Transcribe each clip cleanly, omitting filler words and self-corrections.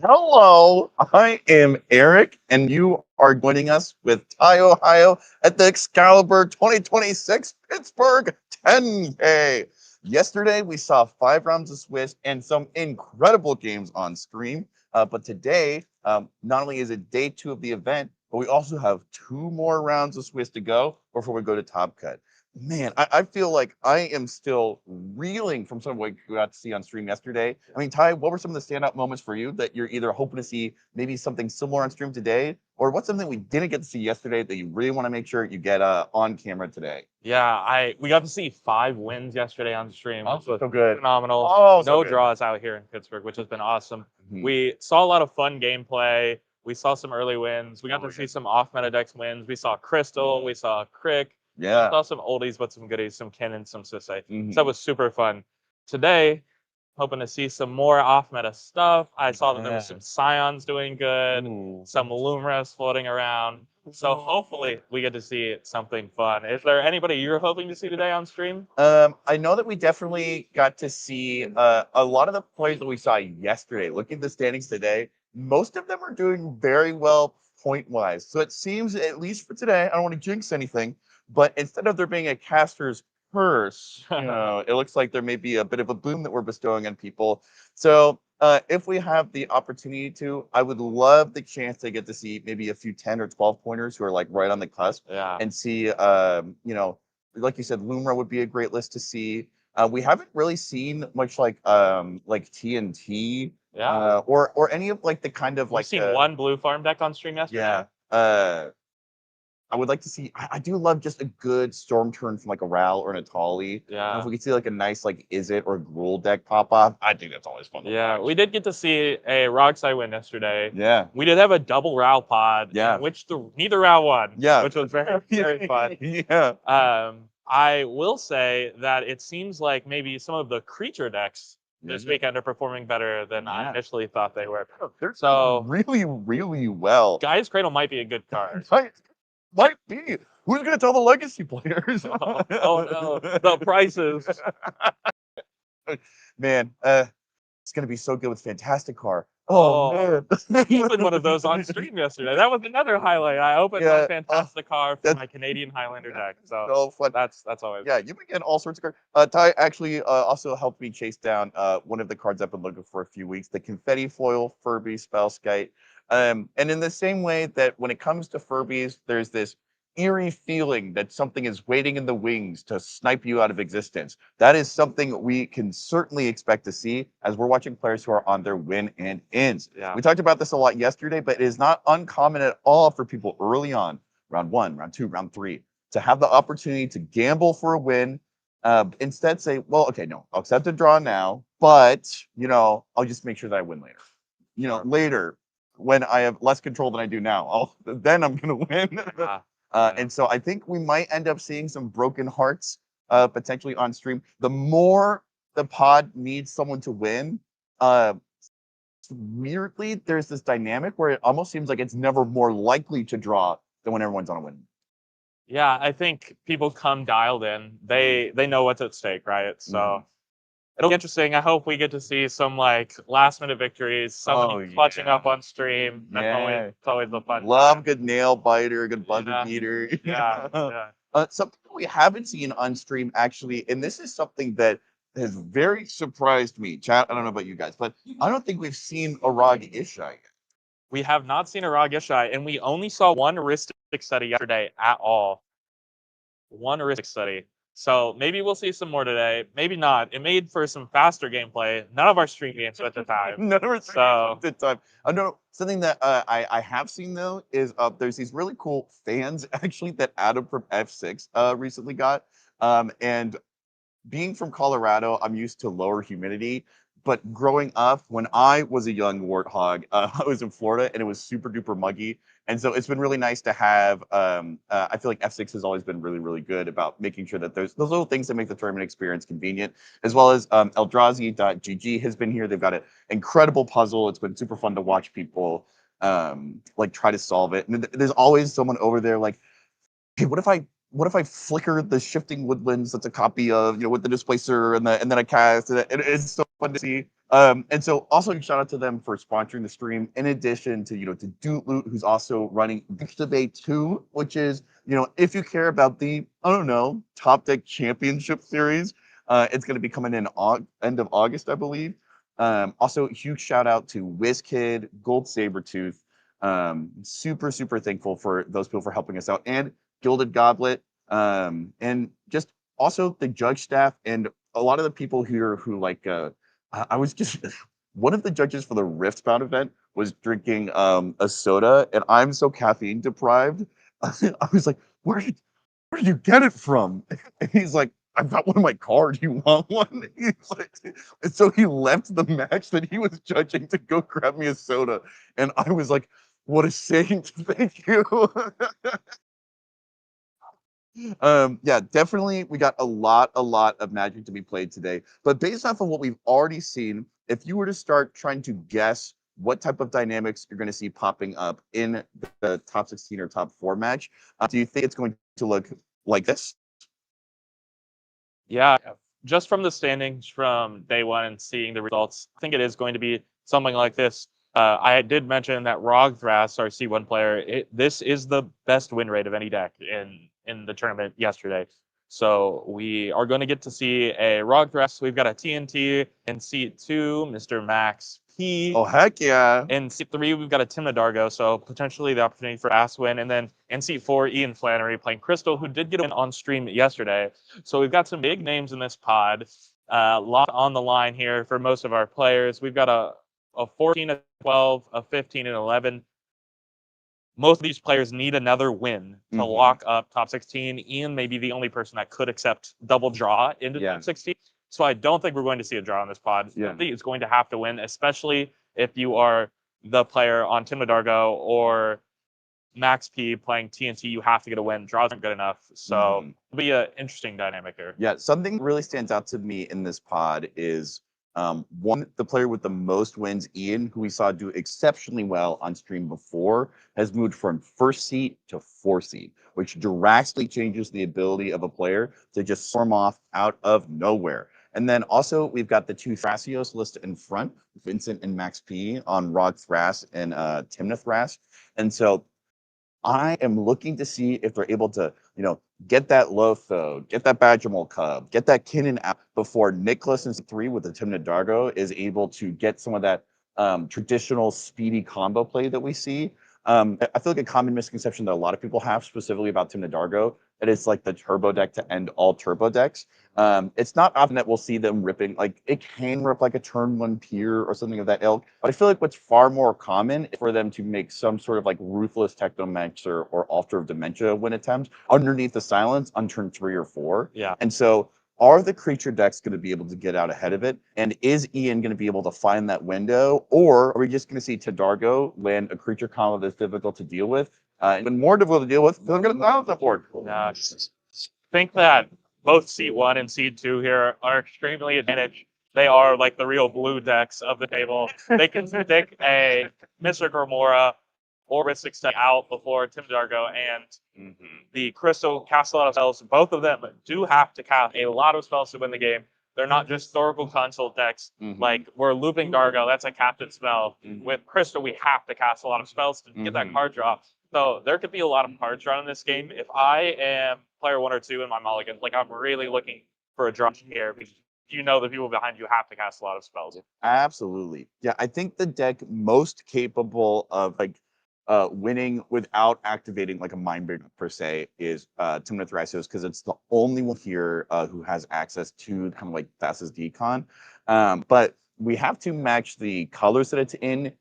Hello, I am Eric, and you are joining us with Ty, Ohio at the Excalibur 2026 Pittsburgh 10K. Yesterday, we saw 5 rounds of Swiss and some incredible games on stream. But today, not only is it day 2 of the event, but we also have 2 more rounds of Swiss to go before we go to Top Cut. Man, I feel like I am still reeling from some of what we got to see on stream yesterday. I mean, Ty, what were some of the standout moments for you that you're either hoping to see maybe something similar on stream today, or what's something we didn't get to see yesterday that you really want to make sure you get on camera today? Yeah, we got to see 5 wins yesterday on stream, Oh, which was so good. phenomenal. Oh, so No good. draws out here in Pittsburgh, which has been awesome. Mhm. We saw a lot of fun gameplay. We saw some early wins. We got Oh, to see yeah. some off meta decks wins. We saw Crystal. We saw Crick. We Yeah. saw some oldies, but some goodies, some Cannons, some Sisay. Mhm. So that was super fun. Today, hoping to see some more off meta stuff. I saw that there was some Yeah. Scions doing good, Ooh. some Lumras floating around. So hopefully we get to see something fun. Is there anybody you're hoping to see today on stream? I know that we definitely got to see a lot of the players that we saw yesterday. Looking at the standings today, most of them are doing very well point wise. So it seems, at least for today, I don't want to jinx anything, but instead of there being a caster's curse, it looks like there may be a bit of a boom that we're bestowing on people. So if we have the opportunity to, I would love the chance to get to see maybe a few 10 or 12 pointers who are like right on the cusp Yeah. and see, like you said, Lumra would be a great list to see. We haven't really seen much like TNT Yeah. or any of like the kind of We've seen one blue farm deck on stream yesterday. yeah. I would like to see. I do love just a good storm turn from like a Ral or an Atali. Yeah. If we could see like a nice like Is It or Gruul deck pop off, I think that's always fun. Yeah, we did get to see a Rockside win yesterday. Yeah. We did have a double Ral pod, Yeah. in which neither Ral won. Yeah. Which was very, very fun. Yeah. I will say that it seems like maybe some of the creature decks this weekend are performing better than I initially thought they were. They're So really, really well. Guy's Cradle might be a good card. Might be. Who's gonna tell the legacy players? Oh no, the prices. Man, it's gonna be so good with Fantastic Car. Oh, man. he opened one of those on stream yesterday. That was another highlight. I opened Yeah, one Fantastic Car for that's- my Canadian Highlander deck. So So fun. that's always Yeah, you've been getting all sorts of cards. Ty actually also helped me chase down one of the cards I've been looking for a few weeks, the Confetti Foil Furby Spellskite. And in the same way that when it comes to Furbies, there's this eerie feeling that something is waiting in the wings to snipe you out of existence. That is something we can certainly expect to see as we're watching players who are on their win and ends. Yeah. We talked about this a lot yesterday, but it is not uncommon at all for people early on, round 1, round 2, round 3, to have the opportunity to gamble for a win. Instead, say, well, okay, no, I'll accept a draw now, but I'll just make sure that I win later. Later when I have less control than I do now, then I'm gonna win. And so I think we might end up seeing some broken hearts potentially on stream. The more the pod needs someone to win, weirdly, there's this dynamic where it almost seems like it's never more likely to draw than when everyone's on a win. Yeah, I think people come dialed in. They know what's at stake, right? So it'll be interesting. I hope we get to see some like last minute victories, somebody clutching up on stream. That's always the fun. Love good nail biter, good buzzer beater. Yeah. Something we haven't seen on stream actually, and this is something that has very surprised me. Chat, I don't know about you guys, but I don't think we've seen a Rog Ishai yet. We have not seen a Rog Ishai, and we only saw one heuristic study yesterday at all. One heuristic study. So maybe we'll see some more today. Maybe not. It made for some faster gameplay. None of our stream games at the time. None of our stream games at the time. I know something that I have seen though is there's these really cool fans actually that Adam from F6 recently got. And being from Colorado, I'm used to lower humidity. But growing up, when I was a young warthog, I was in Florida and it was super duper muggy. And so it's been really nice to have. I feel like F6 has always been really, really good about making sure that there's those little things that make the tournament experience convenient, as well as Eldrazi.gg has been here. They've got an incredible puzzle. It's been super fun to watch people like try to solve it. And there's always someone over there like, hey, what if I flicker the shifting woodlands that's a copy of with the displacer and then I cast it. It's so fun to see And so also shout out to them for sponsoring the stream, in addition to, to Doot Loot, who's also running Bay 2, which is, if you care about the, I don't know, Top Deck Championship Series, it's going to be coming in end of August, I believe. Also, huge shout out to WizKid, Gold Sabertooth. Super, super thankful for those people for helping us out, and Gilded Goblet, and just also the judge staff and a lot of the people here who like I was just one of the judges for the Rift Bound event was drinking a soda, and I'm so caffeine deprived. I was like, where did you get it from? And he's like, I've got one in my car. Do you want one? He's like, and so he left the match that he was judging to go grab me a soda. And I was like, what a saint. Thank you. Yeah, definitely we got a lot of Magic to be played today. But based off of what we've already seen, if you were to start trying to guess what type of dynamics you're going to see popping up in the top 16 or top 4 match, do you think it's going to look like this? Yeah, just from the standings from day one and seeing the results, I think it is going to be something like this. I did mention that Rog Thras, our C1 player, this is the best win rate of any deck in the tournament yesterday. So we are going to get to see a Rog Thras. We've got a TNT in seat 2, Mr. Max P. Oh, heck yeah. In seat 3, we've got a Tim Nadargo, so potentially the opportunity for Aswin. And then in seat 4, Ian Flannery playing Crystal, who did get a win on stream yesterday. So we've got some big names in this pod. A lot on the line here for most of our players. We've got a 14 and 12, a 15 and 11. Most of these players need another win to lock up top 16. Ian may be the only person that could accept double draw into top 16. So I don't think we're going to see a draw on this pod. I think it's going to have to win, especially if you are the player on Tim Nadargo or Max P playing TNT. You have to get a win. Draws aren't good enough. So it'll be an interesting dynamic here. Yeah, something really stands out to me in this pod is one, the player with the most wins, Ian, who we saw do exceptionally well on stream before, has moved from first seat to fourth seat, which drastically changes the ability of a player to just storm off out of nowhere. And then also we've got the two Thrasios listed in front, Vincent and Max P on Rod Thras and Timna Thras. And so I am looking to see if they're able to, get that Lotho, get that Badgermole Cub, get that Kinnan out before Nicholas in 3 with the Tim Nadargo is able to get some of that traditional speedy combo play that we see. I feel like a common misconception that a lot of people have specifically about Tim Nadargo, that it's like the turbo deck to end all turbo decks. It's not often that we'll see them ripping, like it can rip like a turn 1 peer or something of that ilk, but I feel like what's far more common is for them to make some sort of like ruthless Technomancer or Altar of Dementia win attempt underneath the silence on turn 3 or 4. Yeah. And so are the creature decks going to be able to get out ahead of it? And is Ian going to be able to find that window? Or are we just going to see Tadargo land a creature combo that's difficult to deal with? Even more difficult to deal with because I'm going to silence that board. I think that both seat 1 and seat 2 here are extremely advantaged. They are like the real blue decks of the table. They can stick a Mr. Gormora or Mystic Step out before Tim Dargo and the Crystal cast a lot of spells. Both of them do have to cast a lot of spells to win the game. They're not just historical console decks. Like we're looping Dargo, that's a captain spell. With Crystal, we have to cast a lot of spells to get that card draw. So there could be a lot of cards drawn in this game. If I am player 1 or 2 in my mulligan, like I'm really looking for a draw here because the people behind you have to cast a lot of spells. Absolutely. Yeah, I think the deck most capable of like winning without activating like a mind break per se is Timna Thrasios, because it's the only one here who has access to kind of like fastest decon. But we have to match the colors that it's in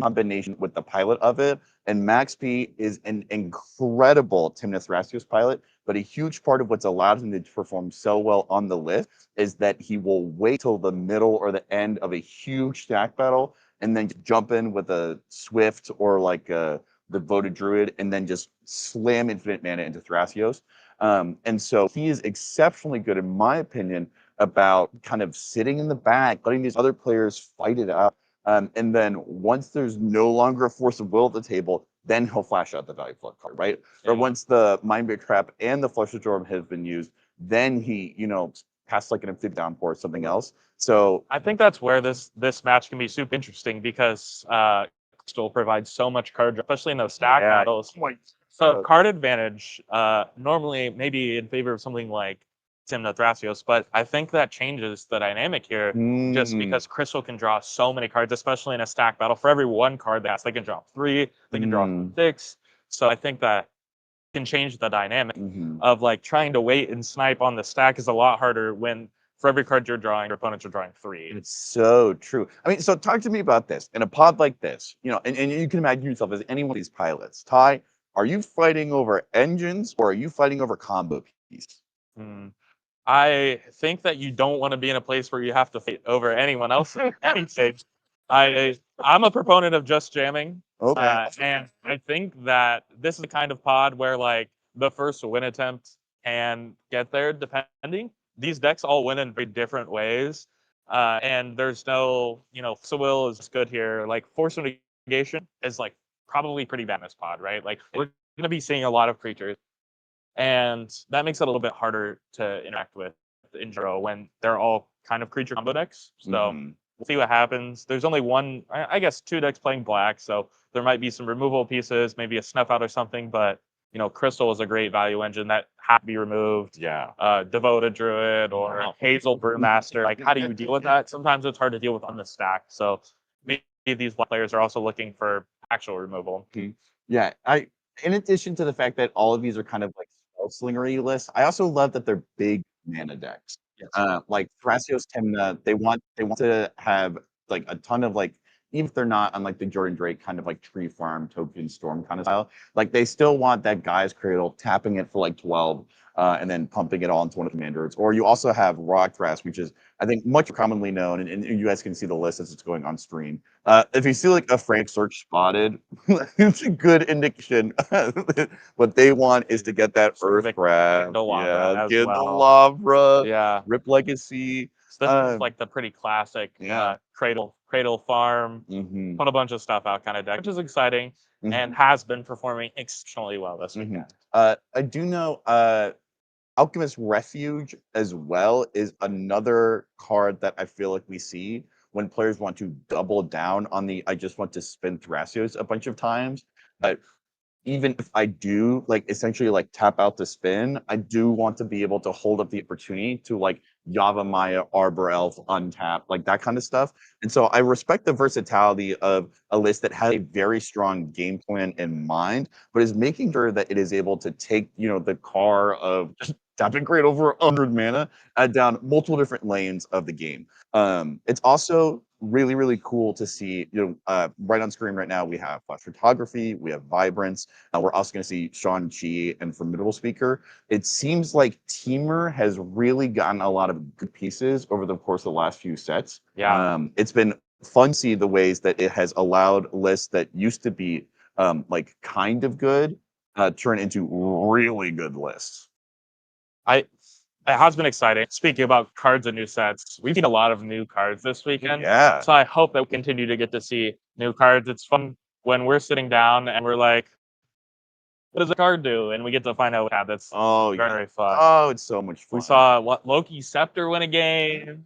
combination with the pilot of it. And Max P is an incredible Timna Thrasios pilot, but a huge part of what's allowed him to perform so well on the list is that he will wait till the middle or the end of a huge stack battle and then jump in with a Swift or like the Voted Druid and then just slam infinite mana into Thrasios. And so he is exceptionally good, in my opinion, about kind of sitting in the back, letting these other players fight it out. And then once there's no longer a force of will at the table, then he'll flash out the value flood card, right? Yeah. Or once the Mind Break Trap and the Flush of Storm have been used, then he, cast like an amphibious downpour or something else. So I think that's where this match can be super interesting because Crystal provides so much card, especially in those stack battles. So card advantage, normally maybe in favor of something like Tymna Thrasios, but I think that changes the dynamic here just because Crystal can draw so many cards, especially in a stack battle. For every one card they can draw 3, they can draw 6. So I think that can change the dynamic of like trying to wait and snipe on the stack is a lot harder when for every card you're drawing, your opponents are drawing 3. It's so true. I mean, so talk to me about this. In a pod like this, you know, and you can imagine yourself as any one of these pilots. Ty, are you fighting over engines or are you fighting over combo pieces? I think that you don't want to be in a place where you have to fight over anyone else at any stage. I'm a proponent of just jamming. Okay. And I think that this is the kind of pod where like the first win attempt can get there depending. These decks all win in very different ways. And there's no, Force of Will is good here. Like Force of Negation is like probably pretty bad in this pod, right? Like we're gonna be seeing a lot of creatures. And that makes it a little bit harder to interact with in Juro when they're all kind of creature combo decks. So we'll see what happens. There's only one, I guess, 2 decks playing black, so there might be some removal pieces, maybe a snuff out or something. But Crystal is a great value engine that had to be removed. Yeah. Devoted Druid or Hazel Brewmaster. Like, how do you deal with that? Sometimes it's hard to deal with on the stack. So maybe these black players are also looking for actual removal. Yeah, in addition to the fact that all of these are kind of like slingery lists, I also love that they're big mana decks. Like Thrasios Tymna, they want to have like a ton of like, even if they're not on like the Jordan Drake kind of like tree farm token storm kind of style, like they still want that Guy's Cradle tapping it for like 12 and then pumping it all into one of the commanders. Or you also have Rock Thrash, which is I think much commonly known, and you guys can see the list as it's going on stream. If you see like a Frank search spotted, it's a good indication. What they want is to get that Earth Craft. Yeah, get the Lavra. Yeah. Rip Legacy. So this is like the pretty classic cradle farm, put a bunch of stuff out kind of deck, which is exciting and has been performing exceptionally well this weekend. I do know Alchemist Refuge as well is another card that I feel like we see when players want to double down on the I just want to spin Thrasios a bunch of times. But even if I do like essentially like tap out the spin, I do want to be able to hold up the opportunity to like Yavimaya, Arbor Elf, untap, like that kind of stuff. And so I respect the versatility of a list that has a very strong game plan in mind, but is making sure that it is able to take, the car of just tapping great over 100 mana down multiple different lanes of the game. It's also really, really cool to see, right on screen right now, we have Flash Photography, we have Vibrance. We're also going to see Shang-Chi and Formidable Speaker. It seems like Teamer has really gotten a lot of good pieces over the course of the last few sets. Yeah. It's been fun to see the ways that it has allowed lists that used to be like kind of good turn into really good lists. It has been exciting. Speaking about cards and new sets, we've seen a lot of new cards this weekend. Yeah. So I hope that we continue to get to see new cards. It's fun when we're sitting down and we're like, what does a card do? And we get to find out what that's very fun. Oh, it's so much fun. We saw Loki Scepter win a game.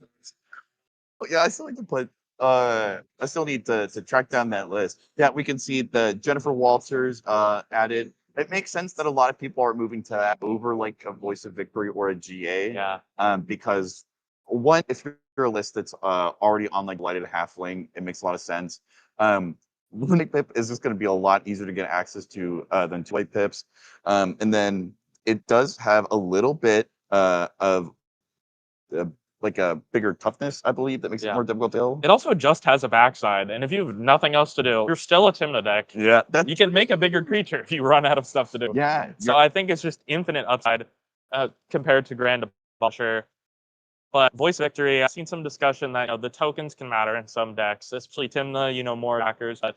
Yeah, I still like to play. I still need to track down that list. Yeah, we can see the Jennifer Walters added. It makes sense that a lot of people are moving to that over like a Voice of Victory or a GA. Yeah. Because one, if you're a list that's already on like Lighted Halfling, it makes a lot of sense. Runic Pip is just going to be a lot easier to get access to than two-white pips. And then it does have a little bit of like a bigger toughness, I believe, that makes it more difficult to kill. It also just has a backside, and if you have nothing else to do, you're still a Tymna deck. Yeah, you can make a bigger creature if you run out of stuff to do. Yeah. So I think it's just infinite upside compared to Grand Abolisher. But Voice Victory, I've seen some discussion that the tokens can matter in some decks, especially Tymna, more backers. But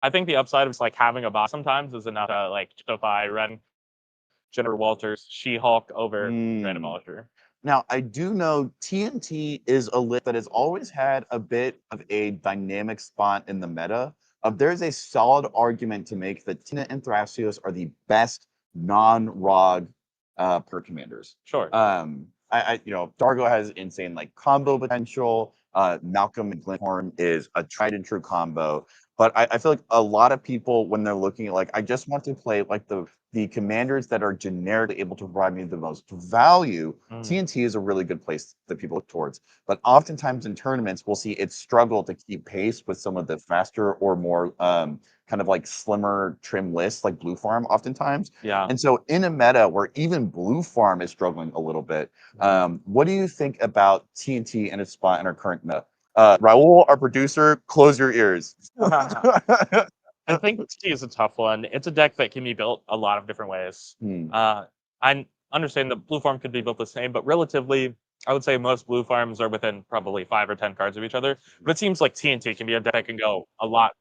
I think the upside of like having a boss sometimes is enough to like justify running Jennifer Walters, She-Hulk over Grand Abolisher. Now, I do know TNT is a list that has always had a bit of a dynamic spot in the meta. There's a solid argument to make that Tina and Thrasios are the best non-ROG per commanders. Sure. Dargo has insane like combo potential. Malcolm and Glinthorn is a tried and true combo. But I feel like a lot of people when they're looking at like I just want to play like the commanders that are generically able to provide me the most value. TNT is a really good place that people look towards. But oftentimes in tournaments, we'll see it struggle to keep pace with some of the faster or more kind of like slimmer trim lists like Blue Farm oftentimes. Yeah. And so in a meta where even Blue Farm is struggling a little bit, what do you think about TNT and its spot in our current meta? Raul, our producer, close your ears. I think TNT is a tough one. It's a deck that can be built a lot of different ways. I understand that Blue Farm could be built the same, but relatively, I would say most Blue Farms are within probably 5 or 10 cards of each other. But it seems like TNT can be a deck that can go a lot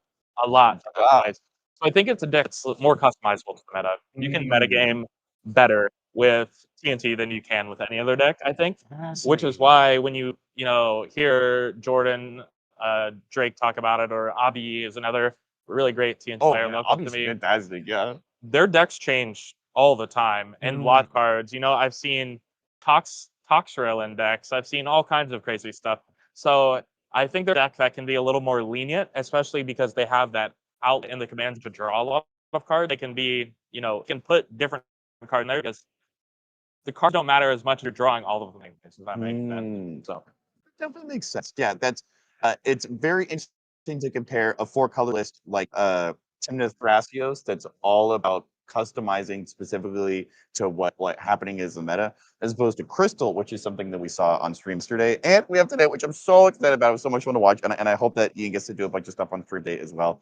different ways. So I think it's a deck that's more customizable to the meta. You can metagame better with TNT than you can with any other deck, I think. Which is why when you hear Jordan, Drake talk about it, or Abi is another really great TNT player local to me. Fantastic, yeah. Their decks change all the time and lot of cards. I've seen Toxrill decks. I've seen all kinds of crazy stuff. So I think their deck that can be a little more lenient, especially because they have that out in the command to draw a lot of cards. They can be, can put different cards in there because the cards don't matter as much as you're drawing all of them. Does that make sense? So definitely makes sense. Yeah, that's it's very interesting to compare a 4-color list like Timnith Thrasios that's all about customizing specifically to what happening is the meta, as opposed to Crystal, which is something that we saw on stream yesterday, and we have today, which I'm so excited about. It was so much fun to watch, and I hope that Ian gets to do a bunch of stuff on stream day as well.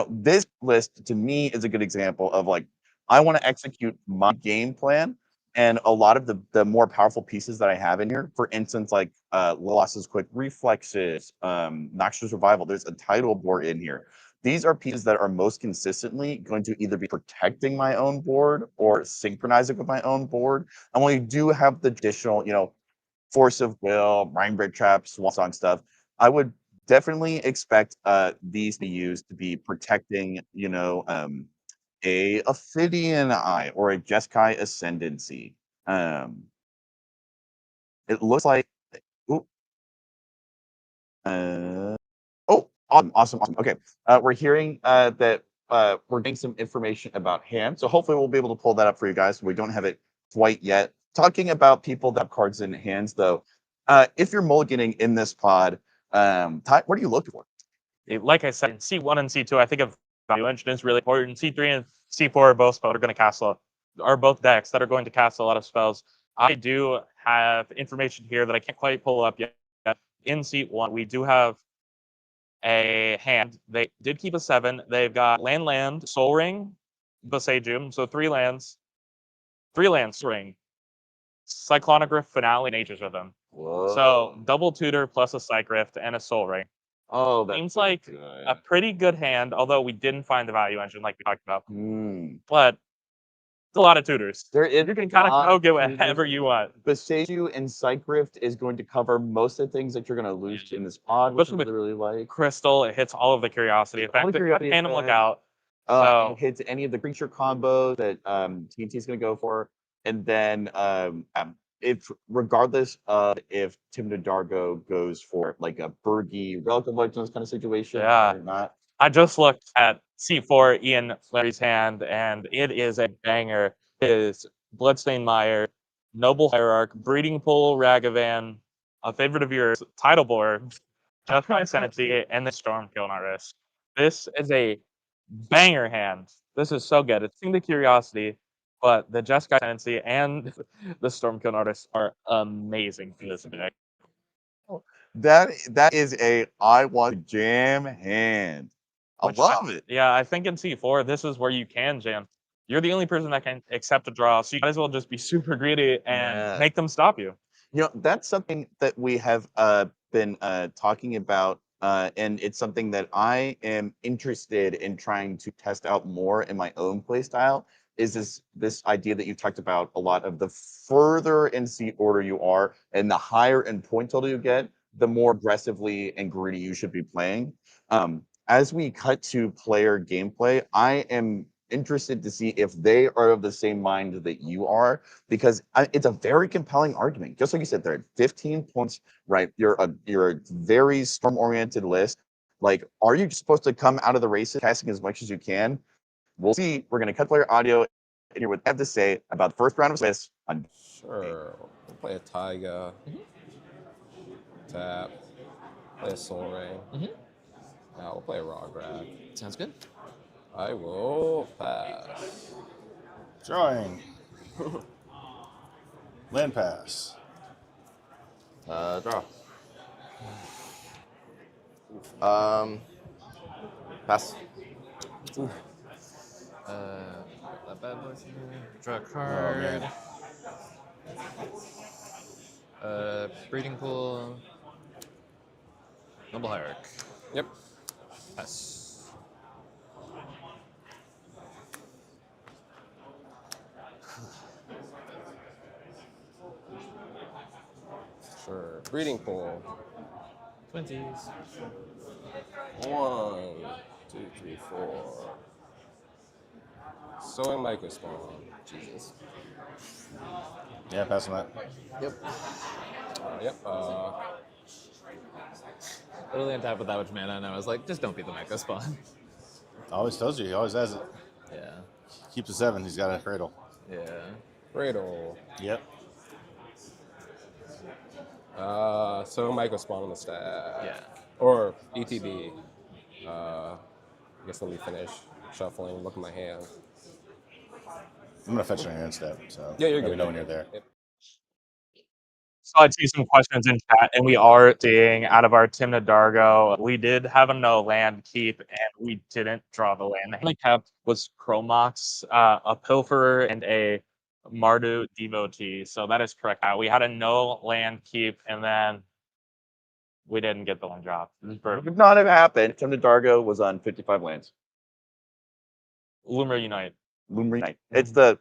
This list to me is a good example of like I want to execute my game plan and a lot of the more powerful pieces that I have in here, for instance, like Lilos's Quick Reflexes, Noxious Revival, there's a title board in here. These are pieces that are most consistently going to either be protecting my own board or synchronizing with my own board. And when you do have the additional, Force of Will, Mind Break Trap, Swan Song stuff, I would definitely expect these to be used to be protecting, a Ophidian Eye or a Jeskai Ascendancy. It looks like. Ooh, awesome. Okay, we're hearing that we're getting some information about hand, so hopefully we'll be able to pull that up for you guys. We don't have it quite yet. Talking about people that have cards in hands, though, if you're mulliganing in this pod, Ty, what are you looking for? Like I said, in C1 and C2, I think of Value Engine is really important. C3 and C4 are both spells are both decks that are going to cast a lot of spells. I do have information here that I can't quite pull up yet. In C1, we do have a hand. They did keep a 7. They've got land, Soul Ring, Boseijum, so 3 lands, ring, Cyclonic Rift, Finale, Nature's Rhythm. Whoa. So double tutor plus a Psych Rift and a Soul Ring. Oh, that seems like a pretty good hand, although we didn't find the Value Engine like we talked about. But it's a lot of tutors. You can kind of go get whatever you want. Boseiju and Psych Rift is going to cover most of the things that you're going to lose in this pod, which I really like. Crystal, it hits all of the Curiosity effects. Phantom Lookout. It hits any of the creature combos that TNT is going to go for. And then if regardless of if Timna Dargo goes for like a Bergie Relative Legends kind of situation or not. I just looked at C4 Ian Larry's hand, and it is a banger. It is Bloodstained Mire, Noble Hierarch, Breeding Pool, Ragavan, a favorite of yours, Tidal Board, Just My Ascendancy, and the Stormkill Artist. This is a banger hand. This is so good. It's the Curiosity, but the Jeskai Ascendancy and the Stormkill Artist are amazing for this deck. That is a I want to jam hand. I love it. Yeah, I think in C4, this is where you can jam. You're the only person that can accept a draw, so you might as well just be super greedy and make them stop you. That's something that we have been talking about, and it's something that I am interested in trying to test out more in my own play style. Is this idea that you talked about a lot of the further in seat order you are and the higher in point total you get, the more aggressively and greedy you should be playing. As we cut to player gameplay, I am interested to see if they are of the same mind that you are, because it's a very compelling argument. Just like you said, they're at 15 points, right? You're a very storm-oriented list. Like, are you supposed to come out of the races casting as much as you can? We'll see. We're going to cut player audio and hear what they have to say about the first round of this. Sure. We'll play a Taiga. Tap. Play a Soul Ring. We'll play a Raw Grab. Sounds good. I will pass. Drawing. Land pass. Draw. Pass. That bad boy. Draw a Oh, card. man. Breeding pool. Noble Hierarch. Yep. Pass. Sure. Breeding pool. 20s. 1, 2, 3, 4. Sowing Microspawn. Jesus. Yeah, pass on that. Yep. Yep. Literally on top of that much mana, and I was like, just don't be the Mecha Spawn. Always tells you. He always has it. Yeah. Keeps a 7. He's got a cradle. Yeah. Cradle. Yep. Sowing Microspawn on the stack. Yeah. Or ETB. I guess let me finish shuffling, look at my hand. I'm gonna fetch on your end step. So Yeah, you're let me good. know when you're there. Yep. So I see some questions in chat, and we are seeing out of our Timna Dargo, we did have a no land keep, and we didn't draw the land. The hand we kept was Chromox, a Pilferer, and a Mardu Devotee. So that is correct. We had a no land keep, and then we didn't get the land drop. It would not have happened. Tim Dargo was on 55 lands. Loomer Unite. Luminary Knight. It's the,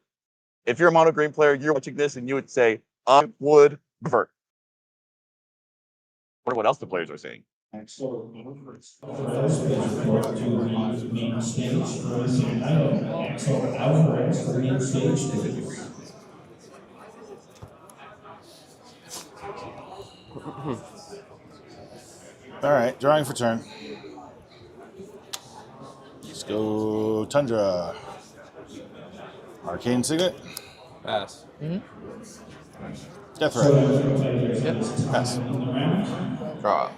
if you're a mono green player, you're watching this and you would say, I would prefer. Wonder what else the players are saying. All right, drawing for turn. Let's go Tundra. Arcane Signet. Pass. Death Ray. Yep. Pass. Draw.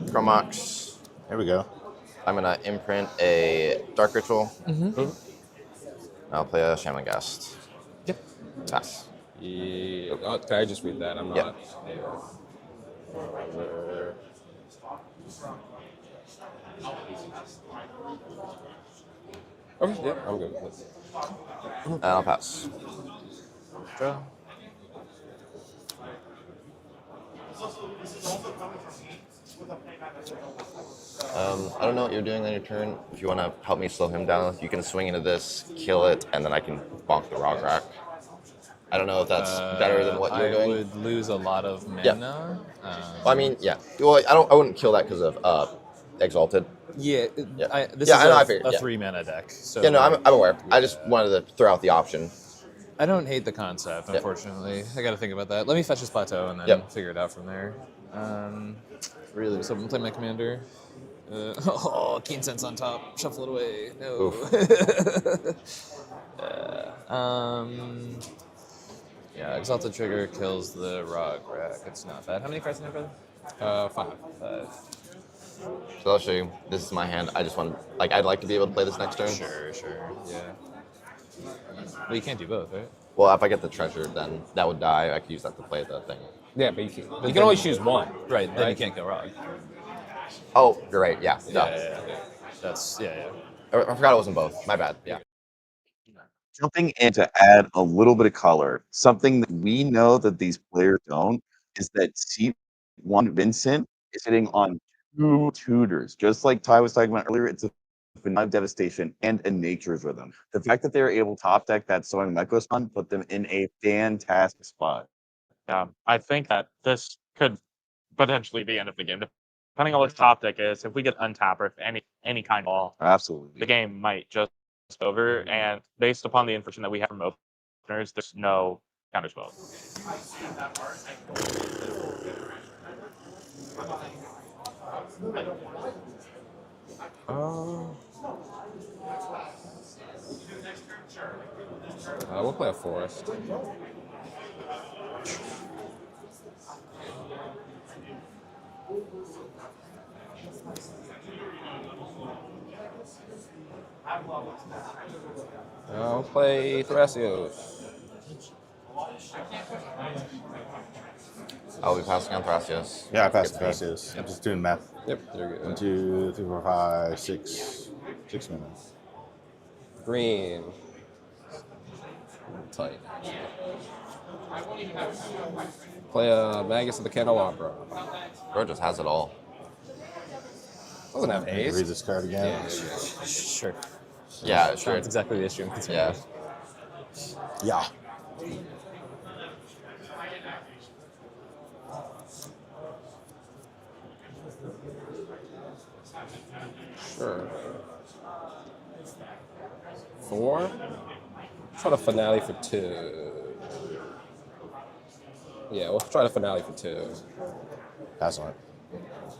Chromox. There we go. I'm gonna imprint a Dark Ritual. I'll play a Shaman Ghast. Yep. Pass. Yeah. Oh, can I just read that? I'm not. Yeah. Okay, yeah, I'm good. And I'll pass. Draw. I don't know what you're doing on your turn. If you want to help me slow him down, you can swing into this, kill it, and then I can bonk the Rog Rack. I don't know if that's better than what you're doing. I would lose a lot of mana. Yeah. Well, I mean, yeah. Well, I wouldn't kill that because of Exalted. Yeah. Yeah. This Yeah, I know, I is figured, a yeah. 3 mana deck. So Yeah, no, I'm aware. I just wanted to throw out the option. I don't hate the concept, unfortunately. I got to think about that. Let me fetch this plateau and then Yep. figure it out from there. Really, so I'm gonna play my commander. Oh, Keen Sense on top. Shuffle it away. No. Yeah, Exalted Trigger kills the Rog Rack. It's not bad. How many cards in there, brother? 5. 5. So I'll show you. This is my hand. I just want, like, I'd like to be able to play this next turn. Sure. Yeah. Well, you can't do both, right? Well, if I get the treasure, then that would die. I could use that to play the thing. Yeah, but you can only choose one. Right, then you Right. can't go Rog. Oh, you're right. Yeah. Duh. Yeah. That's, yeah. I forgot it wasn't both. My bad. Yeah. Jumping in to add a little bit of color, something that we know that these players don't is that seat 1 Vincent is sitting on 2 tutors. Just like Ty was talking about earlier, it's a Benign Devastation and a Nature's Rhythm. The fact that they're able to top deck that Sowing Microspawn put them in a fantastic spot. I think that this could potentially be the end of the game, depending on what the top deck is, if we get untap or if any kind of ball, Absolutely. the game might just be over. And based upon the information that we have from openers, there's no counterspell. We'll play a forest. I'll play Thrasios. I'll be passing on Thrasios. Yeah, I passed the Thrasios. I'm just doing math. Yep, you're good. 1, 2, 3, 4, 5, 6. 6 minutes. Green. Tight. Play a Magus of the Candelabra. Bro just has it all. Doesn't have Read haste. this card again. Yeah, sure. Yeah, sure. That's exactly the issue I'm concerned Yeah. with. Yeah. Sure. 4. Try the finale for 2. Yeah, we'll try the finale for 2. Pass on it.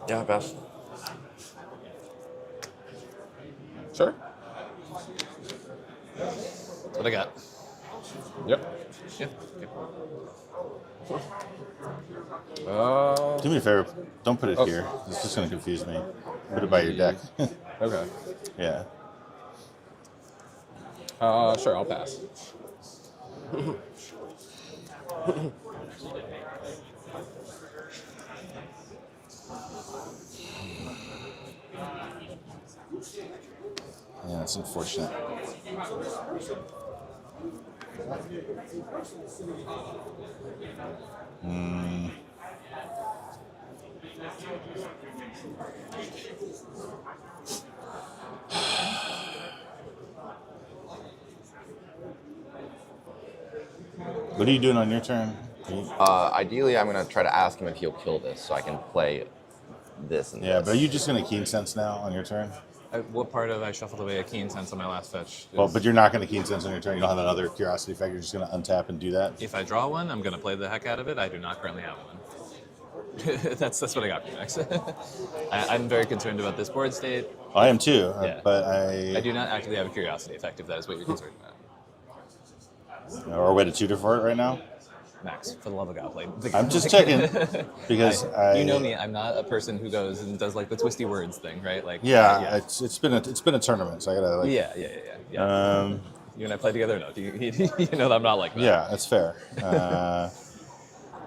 Yeah, best. Sure. What I got? Yep. Yeah. Do me a favor. Don't put it here. It's just going to confuse me. Put it by your deck. Okay. Yeah. Sure, I'll pass. Yeah, it's unfortunate. What are you doing on your turn? Ideally, I'm going to try to ask him if he'll kill this so I can play this and Yeah, this. but are you just going to Keen Sense now on your turn? What part of I shuffled away a Keen Sense on my last fetch? Well, but you're not going to Keen Sense on your turn. You don't have another Curiosity effect. You're just going to untap and do that. If I draw one, I'm going to play the heck out of it. I do not currently have one. that's what I got for next. I'm very concerned about this board state. I am too, Yeah. but I do not actually have a Curiosity effect, if that is what you're concerned about. Or way to tutor for it right now. Max, for the love of God, play the I'm just checking because you know me. I'm not a person who goes and does like the twisty words thing, right? Like Yeah, it's been a tournament, so I gotta like. yeah. You and I play together? No, you know that I'm not like that. Yeah, that's fair.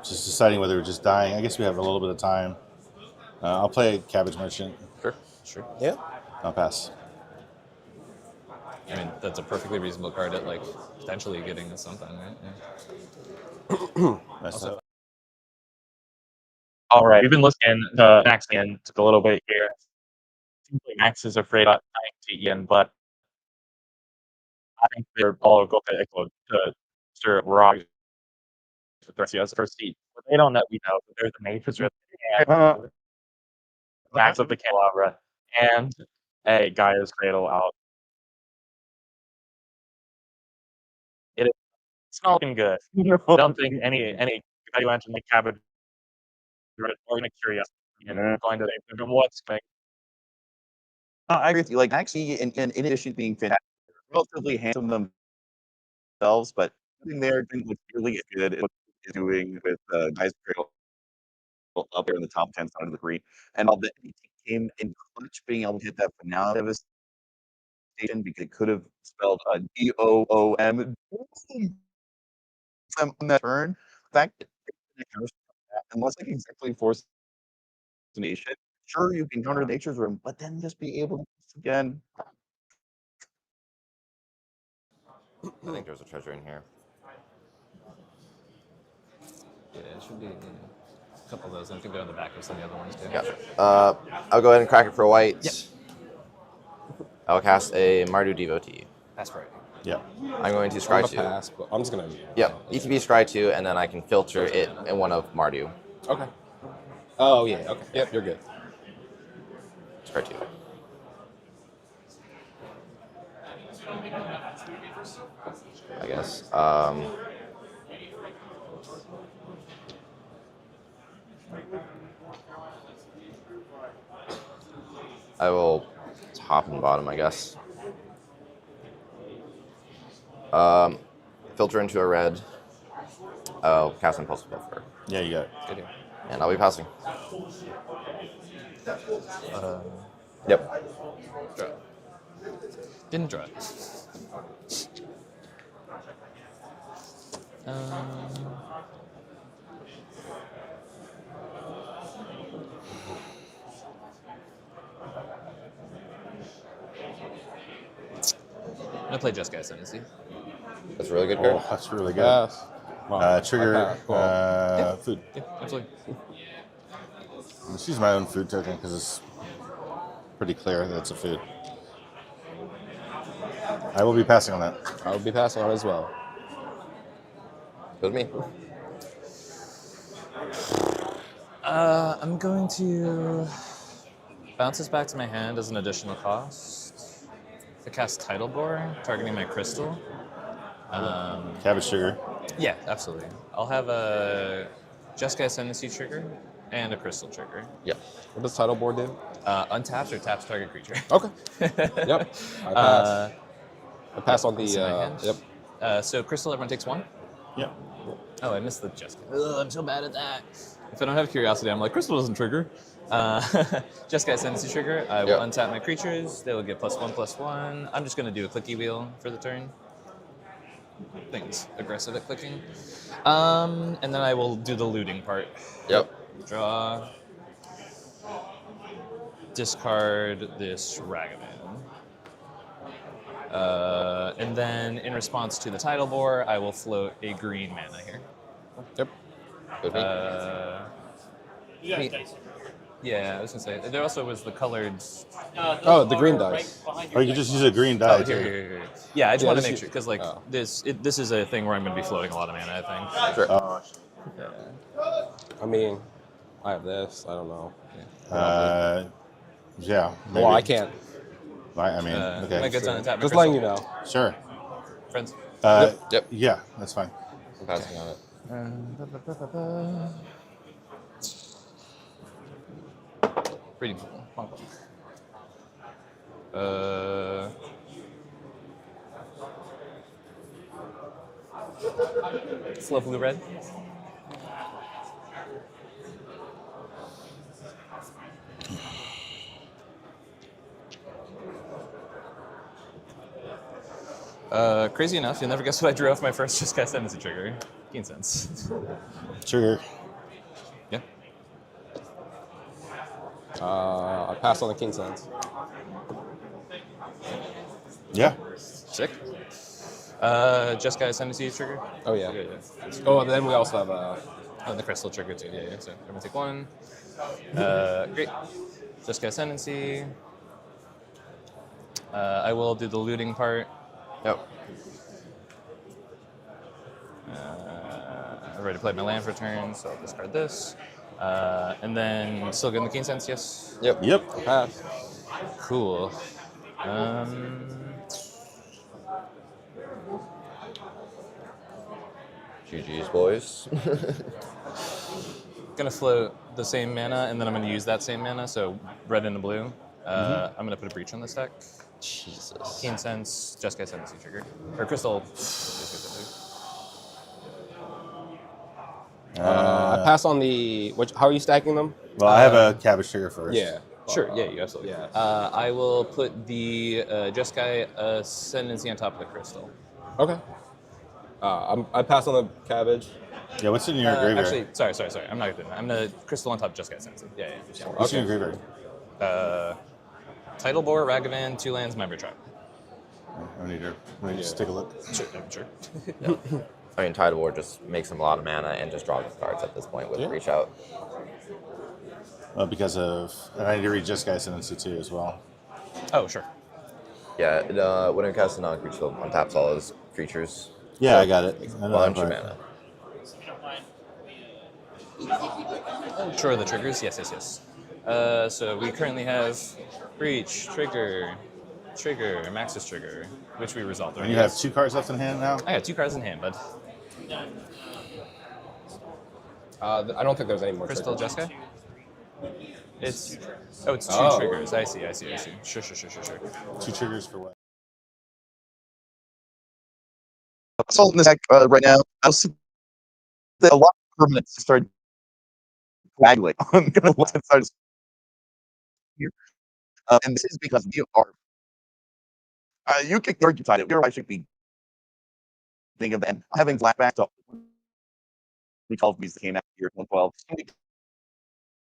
Just deciding whether we're just dying. I guess we have a little bit of time. I'll play Cabbage Merchant. Sure. Yeah. I'll pass. I mean, that's a perfectly reasonable card at like potentially getting us something, right? Yeah. Messed up. All right, we've been listening to Max and took a little bit here. Seems like Max is afraid of dying to Ian, but I think they're all going to Mr. Rock as the first seat. But they don't know we know that they're the majors and Max of the Candelabra and a Gaia's Cradle out. It's not looking good. I don't think any value engine like Cabbage or even Curiosity going to what's going. I agree with you. Like, actually, in addition to being fantastic, relatively handsome themselves, but something there doing what's really good is what he's doing with guys up there in the top 10 side of the green. And all that came in clutch, being able to hit that finale devastation because it could have spelled DOOM on that turn. The fact that unless like exactly force nation, sure you can counter nature's room, but then just be able to again. I think there's a treasure in here. Yeah, it should be a couple of those. And it can go in the back of some of the other ones too. Gotcha. I'll go ahead and crack it for a white. Yep. I'll cast a Mardu Devotee. That's right. Yeah. I'm going to I'm scry gonna 2. pass, but I'm just gonna. Yep. ETB scry 2, and then I can filter it in one of Mardu. Okay. Oh yeah. Okay. Yep, you're good. Card 2. I guess. I will top and bottom, I guess. Filter into a red. I'll cast Impulsive Pilfer. Yeah, you got it. Good here. And I'll be passing. Yep. Draw. Didn't draw. I'm gonna play Just Guy Ascendancy. That's a really good card. Oh, that's really good. Pass. Well, Trigger I pass. Cool. food. Yeah, absolutely. Let's use my own food token because it's pretty clear that it's a food. I will be passing on that. I would be passing on as well. Good with me. I'm going to bounce this back to my hand as an additional cost. To cast Tidal Bore, targeting my crystal. Cabbage sugar. Yeah, absolutely. I'll have a Jeskai Ascendancy trigger and a crystal trigger. Yeah. What does Tidal Board do? Untaps or taps target creature. Okay. Yep. I pass. I pass on the. It's in my hand. Yep. So crystal, everyone takes one. Yep. Oh, I missed the Jeskai. Ugh, I'm so bad at that. If I don't have curiosity, I'm like, crystal doesn't trigger. Jeskai Ascendancy trigger. I will untap my creatures. They will get +1/+1. I'm just going to do a clicky wheel for the turn. Things aggressive at clicking. And then I will do the looting part. Yep. Draw. Discard this Ragavan. And then in response to the Tidal Bore, I will float a green mana here. Yep. Good with me. You guys dice. Yeah, I was gonna say there also was the colored. Oh, the green dice. Or you could just use a green die. Oh, here. Yeah, I just Yeah, want to just make use- sure because like oh. this is a thing where I'm gonna be floating a lot of mana. I think. Sure. Oh, I mean, I have this. I don't know. yeah. Maybe. Well, I can't. I mean, My okay. goods on the tap. Just letting you know. Sure. friends. Yep. Yeah, that's fine. I'm passing on it. Reading pool. Bonk, bonk. Slow blue red. Crazy enough, you'll never guess what I drew off my first just cast Ascendancy trigger. Keen sense. Trigger. Yeah. I pass on the King Sense. Yeah. Sick. Just got Ascendancy trigger. Oh yeah. Yeah. Oh, and then we also have Oh, the crystal trigger too. Yeah. So everyone take one. Great. Just got Ascendancy. I will do the looting part. Yep. I've already played my land for turn, so I'll discard this. And then still good in the Keen Sense, yes? Yep. Yep. pass. Cool. GG's, boys. Gonna float the same mana, and then I'm gonna use that same mana, so red and the blue. I'm gonna put a breach on this deck. Jesus. Keen Sense, just get Ascendancy trigger. Or Crystal. I pass on the. How are you stacking them? Well, I have a cabbage trigger first. Yeah. Sure, yeah, you absolutely. Yeah. I will put the Jeskai Ascendancy on top of the crystal. Okay. I pass on the cabbage. Yeah, what's in your graveyard? Actually, sorry. I'm not doing that. I'm gonna crystal on top of Jeskai Ascendancy. Yeah. What's in your graveyard? Tidal Bore, Ragavan, 2 lands, Member Tribe. I need to just take a look. Sure. I mean, Tidal War just makes him a lot of mana and just draws cards at this point with Reach Out. Because of, and I need to read Just Guy Ascendancy too as well. Oh, sure. Yeah, when it casts a non-creature, untaps all his creatures. Yeah, I got it. I know Bunch that of part. mana. You don't mind. Sure, the triggers? Yes. So we currently have Breach, Trigger, Maxis Trigger, which we resolved And already. you have 2 cards left in hand now? I got 2 cards in hand, bud. I don't think there's any more. Crystal triggers. Jessica? It's 2 triggers. I see. Sure. 2 triggers for what? Assault in this deck right now. I was a lot of permanents started coagulating on the left side here. And this is because you are you can argue side of I should be thinking of them having flashbacks to we call these came out here 112.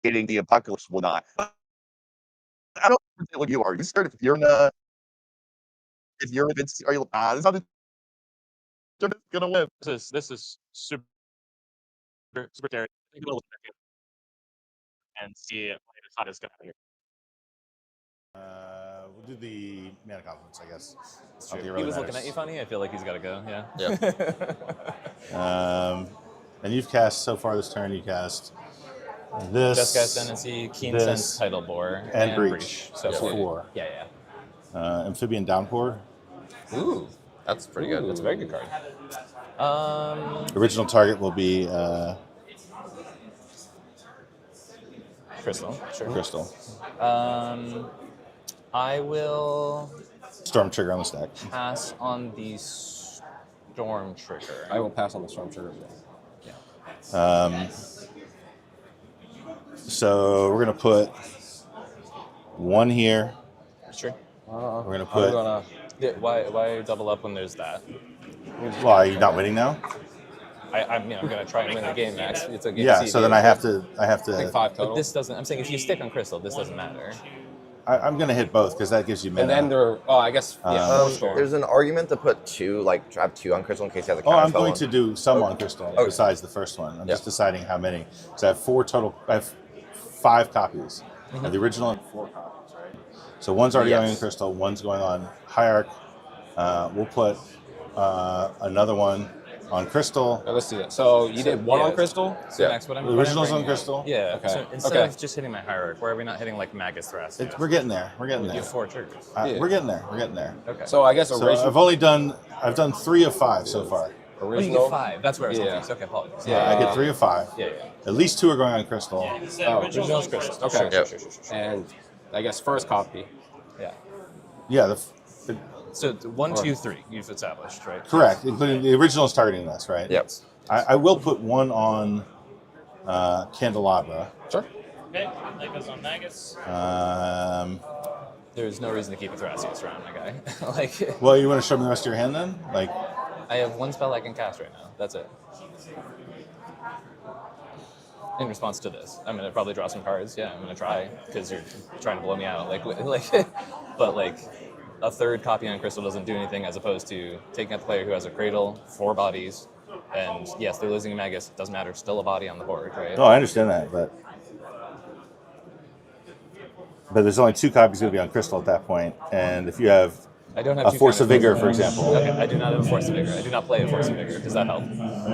Indicating the apocalypse will not. I don't know what you are. You start if you're in Vince, are you this is how they're gonna win. This is super scary. I'm gonna look back and see what the thought is gonna happen here. We'll do the mana confluence, I guess. He was looking at you funny. I feel like he's got to go. Yeah. And you've cast so far this turn. You cast this, Just Guy's Ascendancy, Keen Sense, Tidal Bore, and Breach. So 4. Yeah. Amphibian Downpour. Ooh, that's pretty good. That's a very good card. Original target will be Crystal. Sure. Crystal. I will Storm Trigger on the stack. pass on the Storm Trigger. I will pass on the Storm Trigger. So we're gonna put 1 here. Sure. We're gonna I'm put. gonna. Why double up when there's that? Well, are you not winning now? I'm going to try and win the game, Max. It's a game. Yeah. So then I have to. I think 5 But total. this doesn't. I'm saying if you stick on Crystal, this doesn't matter. I'm gonna hit both because that gives you mana. And then there. Oh, I guess. Yeah. There's an argument to put 2, like have 2 on Crystal in case you have a Oh, counter I'm spell going on. to do some on Crystal besides the first one. I'm just deciding how many. So I have 4 total. I have 5 copies of the original and 4 copies, right? So one's already going on Crystal, one's going on Hierarch. We'll put another one on Crystal. Let's see it. So you did 1 on Crystal. Yeah. Max, what I'm The original's what I'm on Crystal. Yeah. Okay. So instead of just hitting my Hierarch, why are we not hitting like Magus Thrust? We're getting there. We're getting You there. have 4 triggers. We're getting there. We're getting there. Okay. So I guess So original. I've done 3 of 5 so far. Oh, you Original. get 5. That's where I was Yeah. confused. Okay, apologies. I get 3 of 5. Yeah. At least 2 are going on Crystal. Oh, Original's Crystal. Okay. Yep. Sure. And I guess first copy. Yeah. Yeah, So 1, 2, 3, you've established, right? correct. Including the original is targeting this, right? Yep. I will put 1 on Candelabra. Sure. Okay, that goes on Magus. There's no reason to keep a Thrasius around, my guy. Like, Well, you want to show me the rest of your hand then? Like, I have 1 spell I can cast right now. That's it. In response to this, I'm gonna probably draw some cards. Yeah, I'm gonna try because you're trying to blow me out. But a 3rd copy on Crystal doesn't do anything as opposed to taking out the player who has a Cradle, 4 bodies, and yes, they're losing a Magus. Doesn't matter. Still a body on the board, right? no, I understand that, but there's only 2 copies going to be on Crystal at that point, and if you have I don't have a 2 Force of counters. Vigor, for example, Okay, I do not have a Force of Vigor. I do not play a Force of Vigor. Does that help?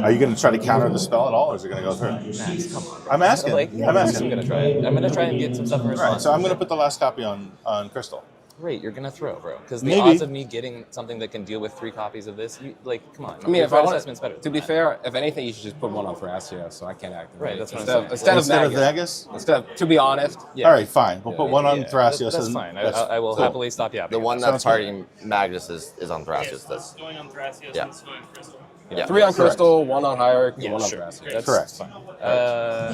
are you going to try to counter the spell at all, or is it going to go through? Max, come on. I'm asking. I'm I'm asking. gonna try it. I'm gonna try and get some stuff in All response. right, so I'm going to put the last copy on Crystal. Great, you're gonna throw, bro. Because the Maybe. odds of me getting something that can deal with 3 copies of this, come on. I mean, Your if I want assessment's better. to be fair, if anything, you should just put 1 on Thrasio, so I can't activate. Right, that's what I'm instead saying. of, instead Instead of of Magus. Nagus? To be honest. Yeah. All right, fine. We'll put 1 on Thrasios. That's and fine. that's- I will cool. happily stop yapping. The one Sounds that's good. targeting Magus is on Thrasius. That's Going on Thrasius Yeah. and this going on Crystal. yeah. 3 on Crystal, 1 on Hierarch, and Yeah, 1 on sure. Thrasio. That's Correct. fine. I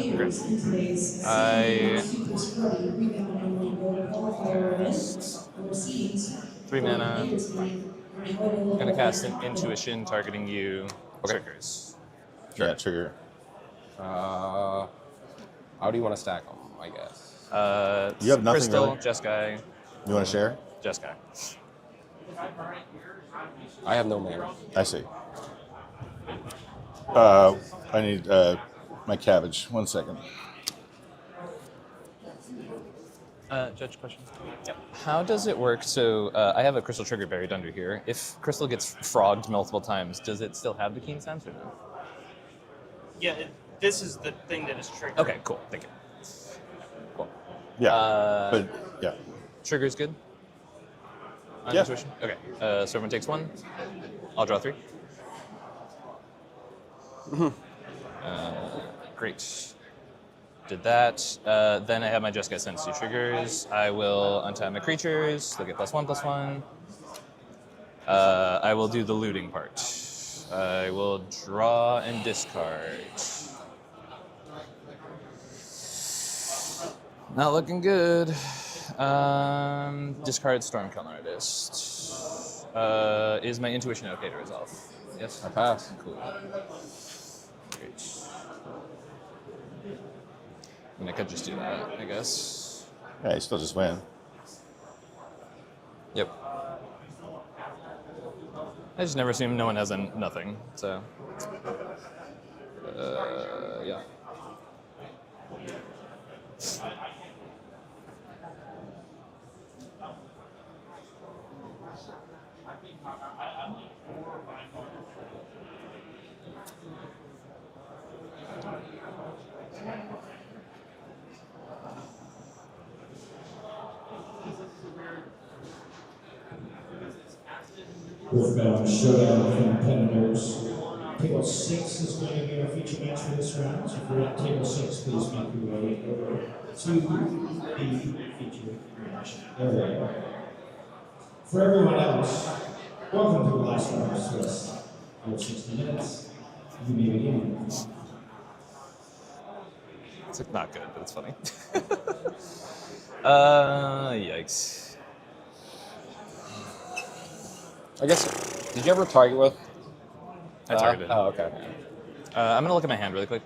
3 mana. Gonna cast an Intuition targeting you. Triggers. Yeah, trigger. How do you want to stack them, I guess? You have nothing, Crystal, really? Jeskai, You want to share? Jeskai. I have no mana. I see. I need my cabbage. 1 second. Judge, question. Yep. How does it work? So I have a Crystal Trigger buried under here. If Crystal gets frogged multiple times, does it still have the Keen Sense or no? Yeah, this is the thing that is triggered. Okay, cool. Thank you. Cool. Yeah, but yeah. Trigger's good. On Yeah. intuition? Okay. So everyone takes 1. I'll draw 3. Great. Did that. Then I have my Just Get Sensu triggers. I will untap my creatures. They'll get +1/+1. I will do the looting part. I will draw and discard. Not looking good. Discard Stormkill Artist. Is my intuition okay to resolve? Yes? I pass. Cool. Great. I mean, I could just do that, I guess. Yeah, you still just win. Yep. I just never assume no one has nothing, so. Yeah. With Showdown from Competitors. Table 6 is going to be our feature match for this round. So if you're at table 6, please make your way over to the feature match area. For everyone else, welcome to the last round's list. Over 60 minutes, you may begin. It's not good, but it's funny. Yikes. I guess, did you ever target with? I targeted. Oh, okay. I'm gonna look at my hand really quick.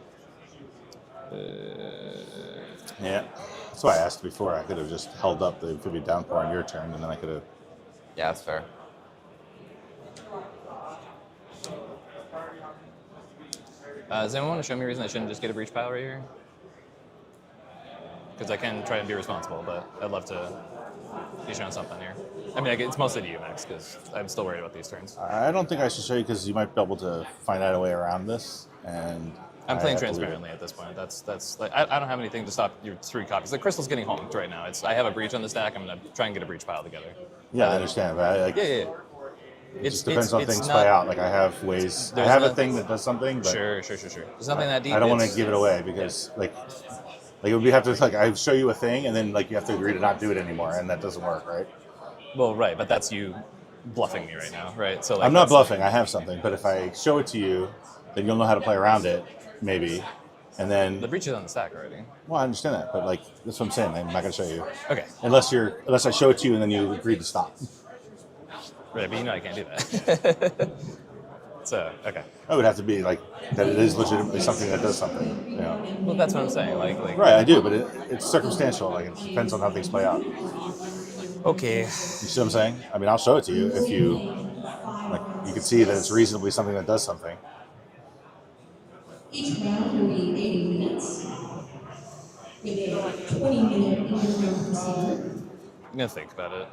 Yeah. That's why I asked before. I could have just held up the amphibian downpour on your turn, and then I could have. Yeah, that's fair. Does anyone want to show me a reason I shouldn't just get a breach pile right here? Because I can try and be responsible, but I'd love to be shown something here. I mean, it's mostly to you, Max, because I'm still worried about these turns. I don't think I should show you because you might be able to find out a way around this, and I'm I playing have to leave it. transparently at this point. That's like I don't have anything to stop your 3 copies. The crystal's getting honked right now. I have a breach on the stack. I'm gonna try and get a breach pile together. Yeah, I understand, but Yeah. It just depends on things play out. Like I have ways. I have a thing that does something, but Sure. There's nothing that deep. I don't want to give it away because like it would be have to like I show you a thing and then like you have to agree to not do it anymore, and that doesn't work, right? Well, right, but that's you bluffing me right now, right? So like, I'm not bluffing. I have something, but if I show it to you, then you'll know how to play around it, maybe, and then. The breach is on the stack already. Well, I understand that, but like that's what I'm saying. I'm not going to show you. Okay. Unless I show it to you and then you agree to stop. Right, but you know I can't do that. So, okay. It would have to be like that. It is legitimately something that does something. You know. Well, that's what I'm saying. Like Right, I do, but it's circumstantial. Like it depends on how things play out. Okay. You see what I'm saying? I mean, I'll show it to you if you can see that it's reasonably something that does something. Each round will be 80 minutes with a 20-minute interval procedure. I'm gonna think about it.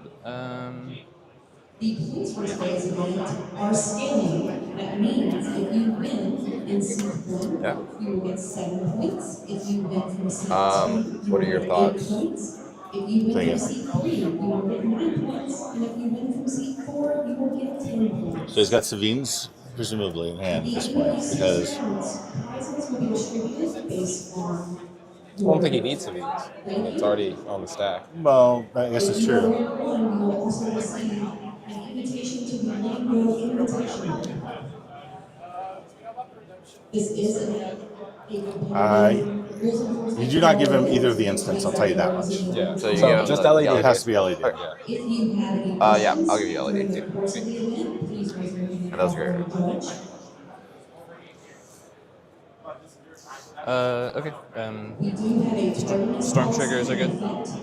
The points for today's event are scaling. That means if you win in seat 1, you will get 7 points. If you win from seat 2, you what will are your get thoughts? 8 points. If you win from seat 3, you will get 9 points. And if you win from seat 4, you will get 10 points. So he's got Savines presumably in hand at this point because. Prizes will be distributed based on. I don't think he needs to be. It's already on the stack. Well, I guess it's true. You will also receive an invitation to the Mango Invitation. This is a you do not give him either of the instants. I'll tell you that much. Yeah. So you So get just the LED. It has to be LED. Yeah. If you have any Yeah, I'll give you LED too. please raise your hand. That was great. Judge. Okay. We do have a tournament. Storm triggers are good.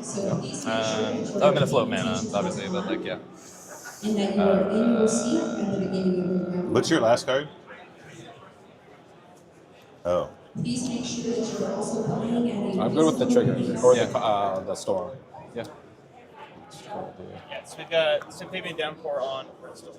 So please make sure that I'm gonna float mana, obviously, but like, yeah. and that you are in your seat at the beginning of the round. What's your last card? Oh. Please make sure that you're also playing at a I'm good with the trigger or the storm. Yeah. Yeah, so we've got Symphavian Downpour on Crystal.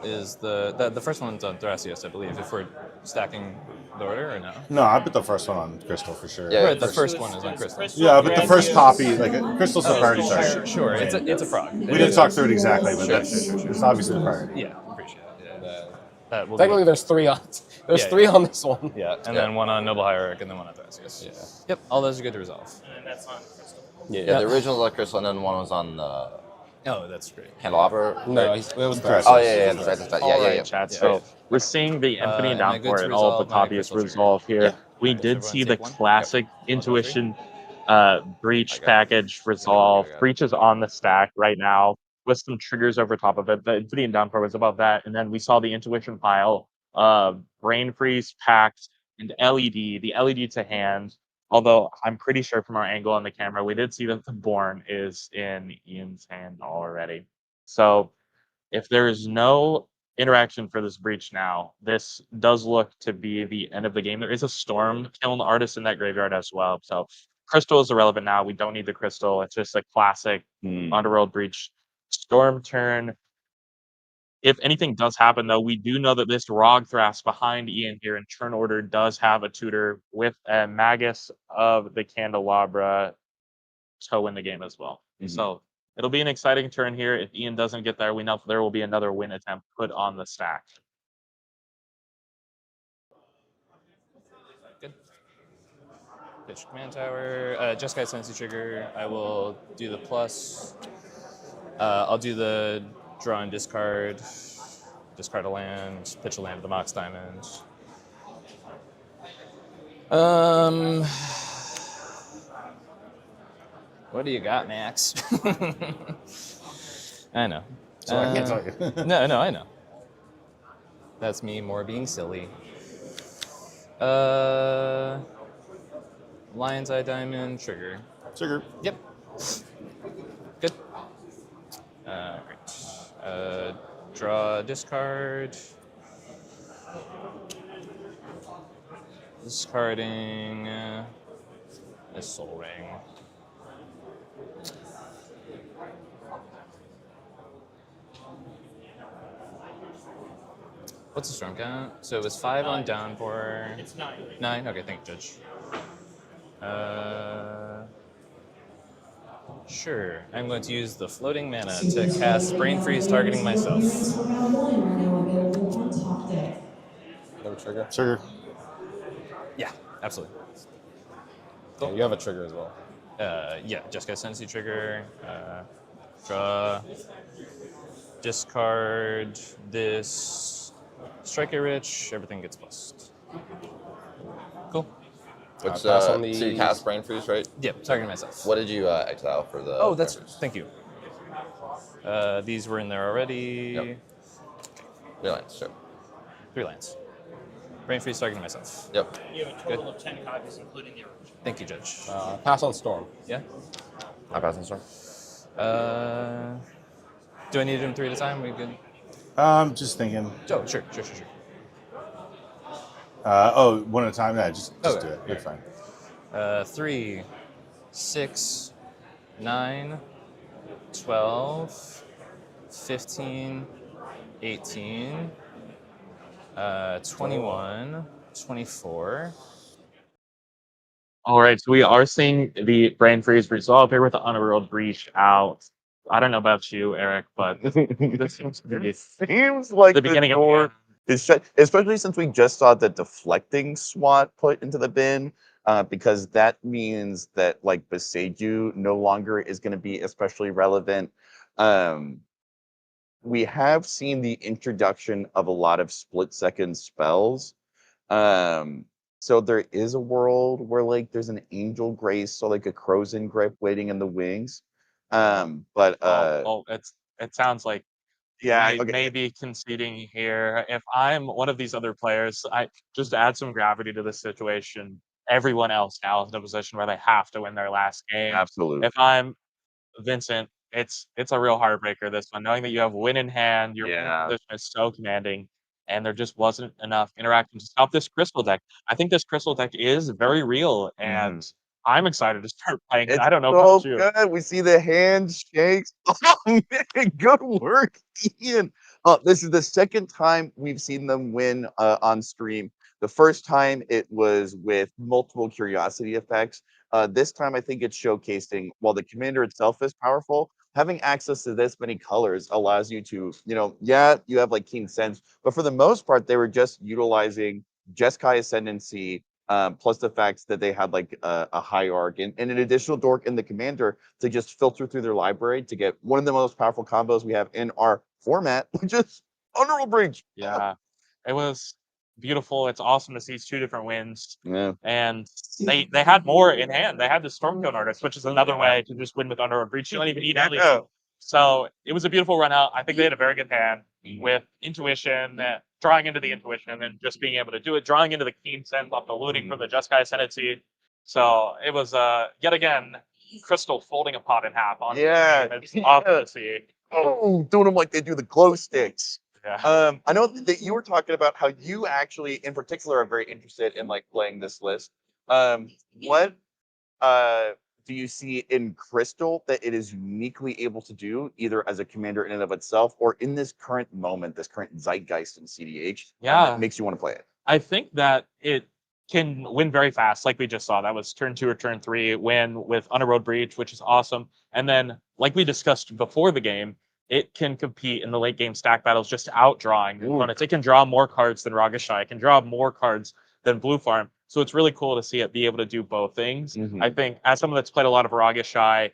is the first one's on Thrasios, I believe. If we're stacking the order or no? No, I put the first one on Crystal for sure. Yeah, Right, the first one is on Crystal. Yeah, but the first copy, like Crystal's the priority Sure, target. sure. It's a frog. We didn't talk through it exactly, but it's obviously the priority. Yeah, appreciate it. Yeah. And, technically, there's three on. There's Yeah, three on this one. Yeah, and then one on Noble Hierarch, and then one on Thrasios. Yeah. Yep, all those are good to resolve. And then that's on Crystal. Yeah, the original was on Crystal, and then one was on the Oh, that's great. Candelabra. No, it was Thrasios. Oh yeah, that's right. Yeah. Chat. So we're seeing the Infinity am I good Downpour to and all of the resolve my copies crystal resolve here. Yeah. We Does did everyone see the take one? classic Yep. Intuition breach I got it. package resolve. I got it. Breach is on the stack right now with some triggers over top of it. The Infinity Downpour was above that, and then we saw the Intuition pile, Brain Freeze, Pact, and LED. The LED to hand. Although I'm pretty sure from our angle on the camera, we did see that the Born is in Ian's hand already. So if there is no interaction for this breach now, this does look to be the end of the game. There is a Storm Kiln artist in that graveyard as well. So Crystal is irrelevant now. We don't need the Crystal. It's just a classic Underworld breach Storm turn. If anything does happen, though, we do know that this Rogthras behind Ian here in turn order does have a tutor with a Magus of the Candelabra to win the game as well. So it'll be an exciting turn here. If Ian doesn't get there, we know there will be another win attempt put on the stack. Good. Pitch command tower. Jeskai Sensi trigger. I will do the plus. I'll do the draw and discard. Discard a land. Pitch a land to the Mox Diamond. What do you got, Max? I know. So I can't tell you. No, I know. That's me more being silly. Lion's Eye Diamond, trigger. Trigger. Yep. Good. Great. Draw, discard. Discarding a Soul Ring. What's the storm count? So it was 5 on Downpour. It's 9. 9? Okay, thank you, Judge. Sure. I'm going to use the floating mana to cast Brain Freeze targeting myself. Have a trigger. Trigger. Yeah, absolutely. Yeah, you have a trigger as well. Yeah, Jeskai Sensi trigger. Draw. Discard this. Strike it rich. Everything gets blessed. Cool. Which pass on so the- you cast Brain Freeze, right? Yep, targeting myself. What did you exile for the? Oh, that's Brain Freeze? thank you. These were in there already. Yep. 3 lands, sure. 3 lands. Brain Freeze targeting myself. Yep. You have a total of 10 copies, including the original. Thank you, Judge. Pass on storm. Yeah. I pass on storm. Do I need them 3 at a time? We good? Just thinking. Oh, sure. One at a time. Yeah, just Oh, do it. You're fine. 3, 6, 9, 12, 15, 18, 21, 24. All right, so we are seeing the Brain Freeze resolve here with the Underworld Breach out. I don't know about you, Eric, but this seems to be Seems like the beginning of door is shut, especially since we just saw the deflecting SWAT put into the bin, because that means that like Beseiju no longer is going to be especially relevant. We have seen the introduction of a lot of split-second spells. So there is a world where like there's an Angel Grace or like a Crozen Grip waiting in the wings. But it sounds like yeah, I may be conceding here. If I'm one of these other players, I just to add some gravity to this situation. Everyone else now is in a position where they have to win their last game. absolutely. If I'm Vincent, it's a real heartbreaker. This one, knowing that you have win in hand, your position is so commanding, and there just wasn't enough interaction to stop this crystal deck. I think this crystal deck is very real, and I'm excited to start playing it. It's I don't know so about you. good. We see the handshakes. Oh man, good work, Ian. This is the second time we've seen them win on stream. The first time it was with multiple curiosity effects. This time I think it's showcasing while the commander itself is powerful, having access to this many colors allows you to, yeah, you have like keen sense, but for the most part, they were just utilizing Jeskai Ascendancy, plus the fact that they had like a hierarch and an additional dork in the commander to just filter through their library to get one of the most powerful combos we have in our format, which is Underworld Breach. Yeah, it was beautiful. It's awesome to see these two different wins. Yeah. And they had more in hand. They had the Stormcone Artist, which is another way to just win with Underworld Breach. You don't even need Ellie. So it was a beautiful run out. I think they had a very good hand with intuition, drawing into the intuition, and just being able to do it, drawing into the keen sense off the looting from the Jeskai Ascendancy. So it was yet again Crystal folding a pot in half on it's awesome to see. Oh, doing them like they do the glow sticks. Yeah. I know that you were talking about how you actually, in particular, are very interested in like playing this list. What do you see in Crystal that it is uniquely able to do, either as a commander in and of itself, or in this current moment, this current zeitgeist in CDH? That makes you want to play it. I think that it can win very fast, like we just saw. That was turn 2 or turn 3 win with Underworld Breach, which is awesome. And then, like we discussed before the game, it can compete in the late game stack battles, just outdrawing opponents. It can draw more cards than Ragashai. It can draw more cards than Blue Farm. So it's really cool to see it be able to do both things. I think as someone that's played a lot of Ragashai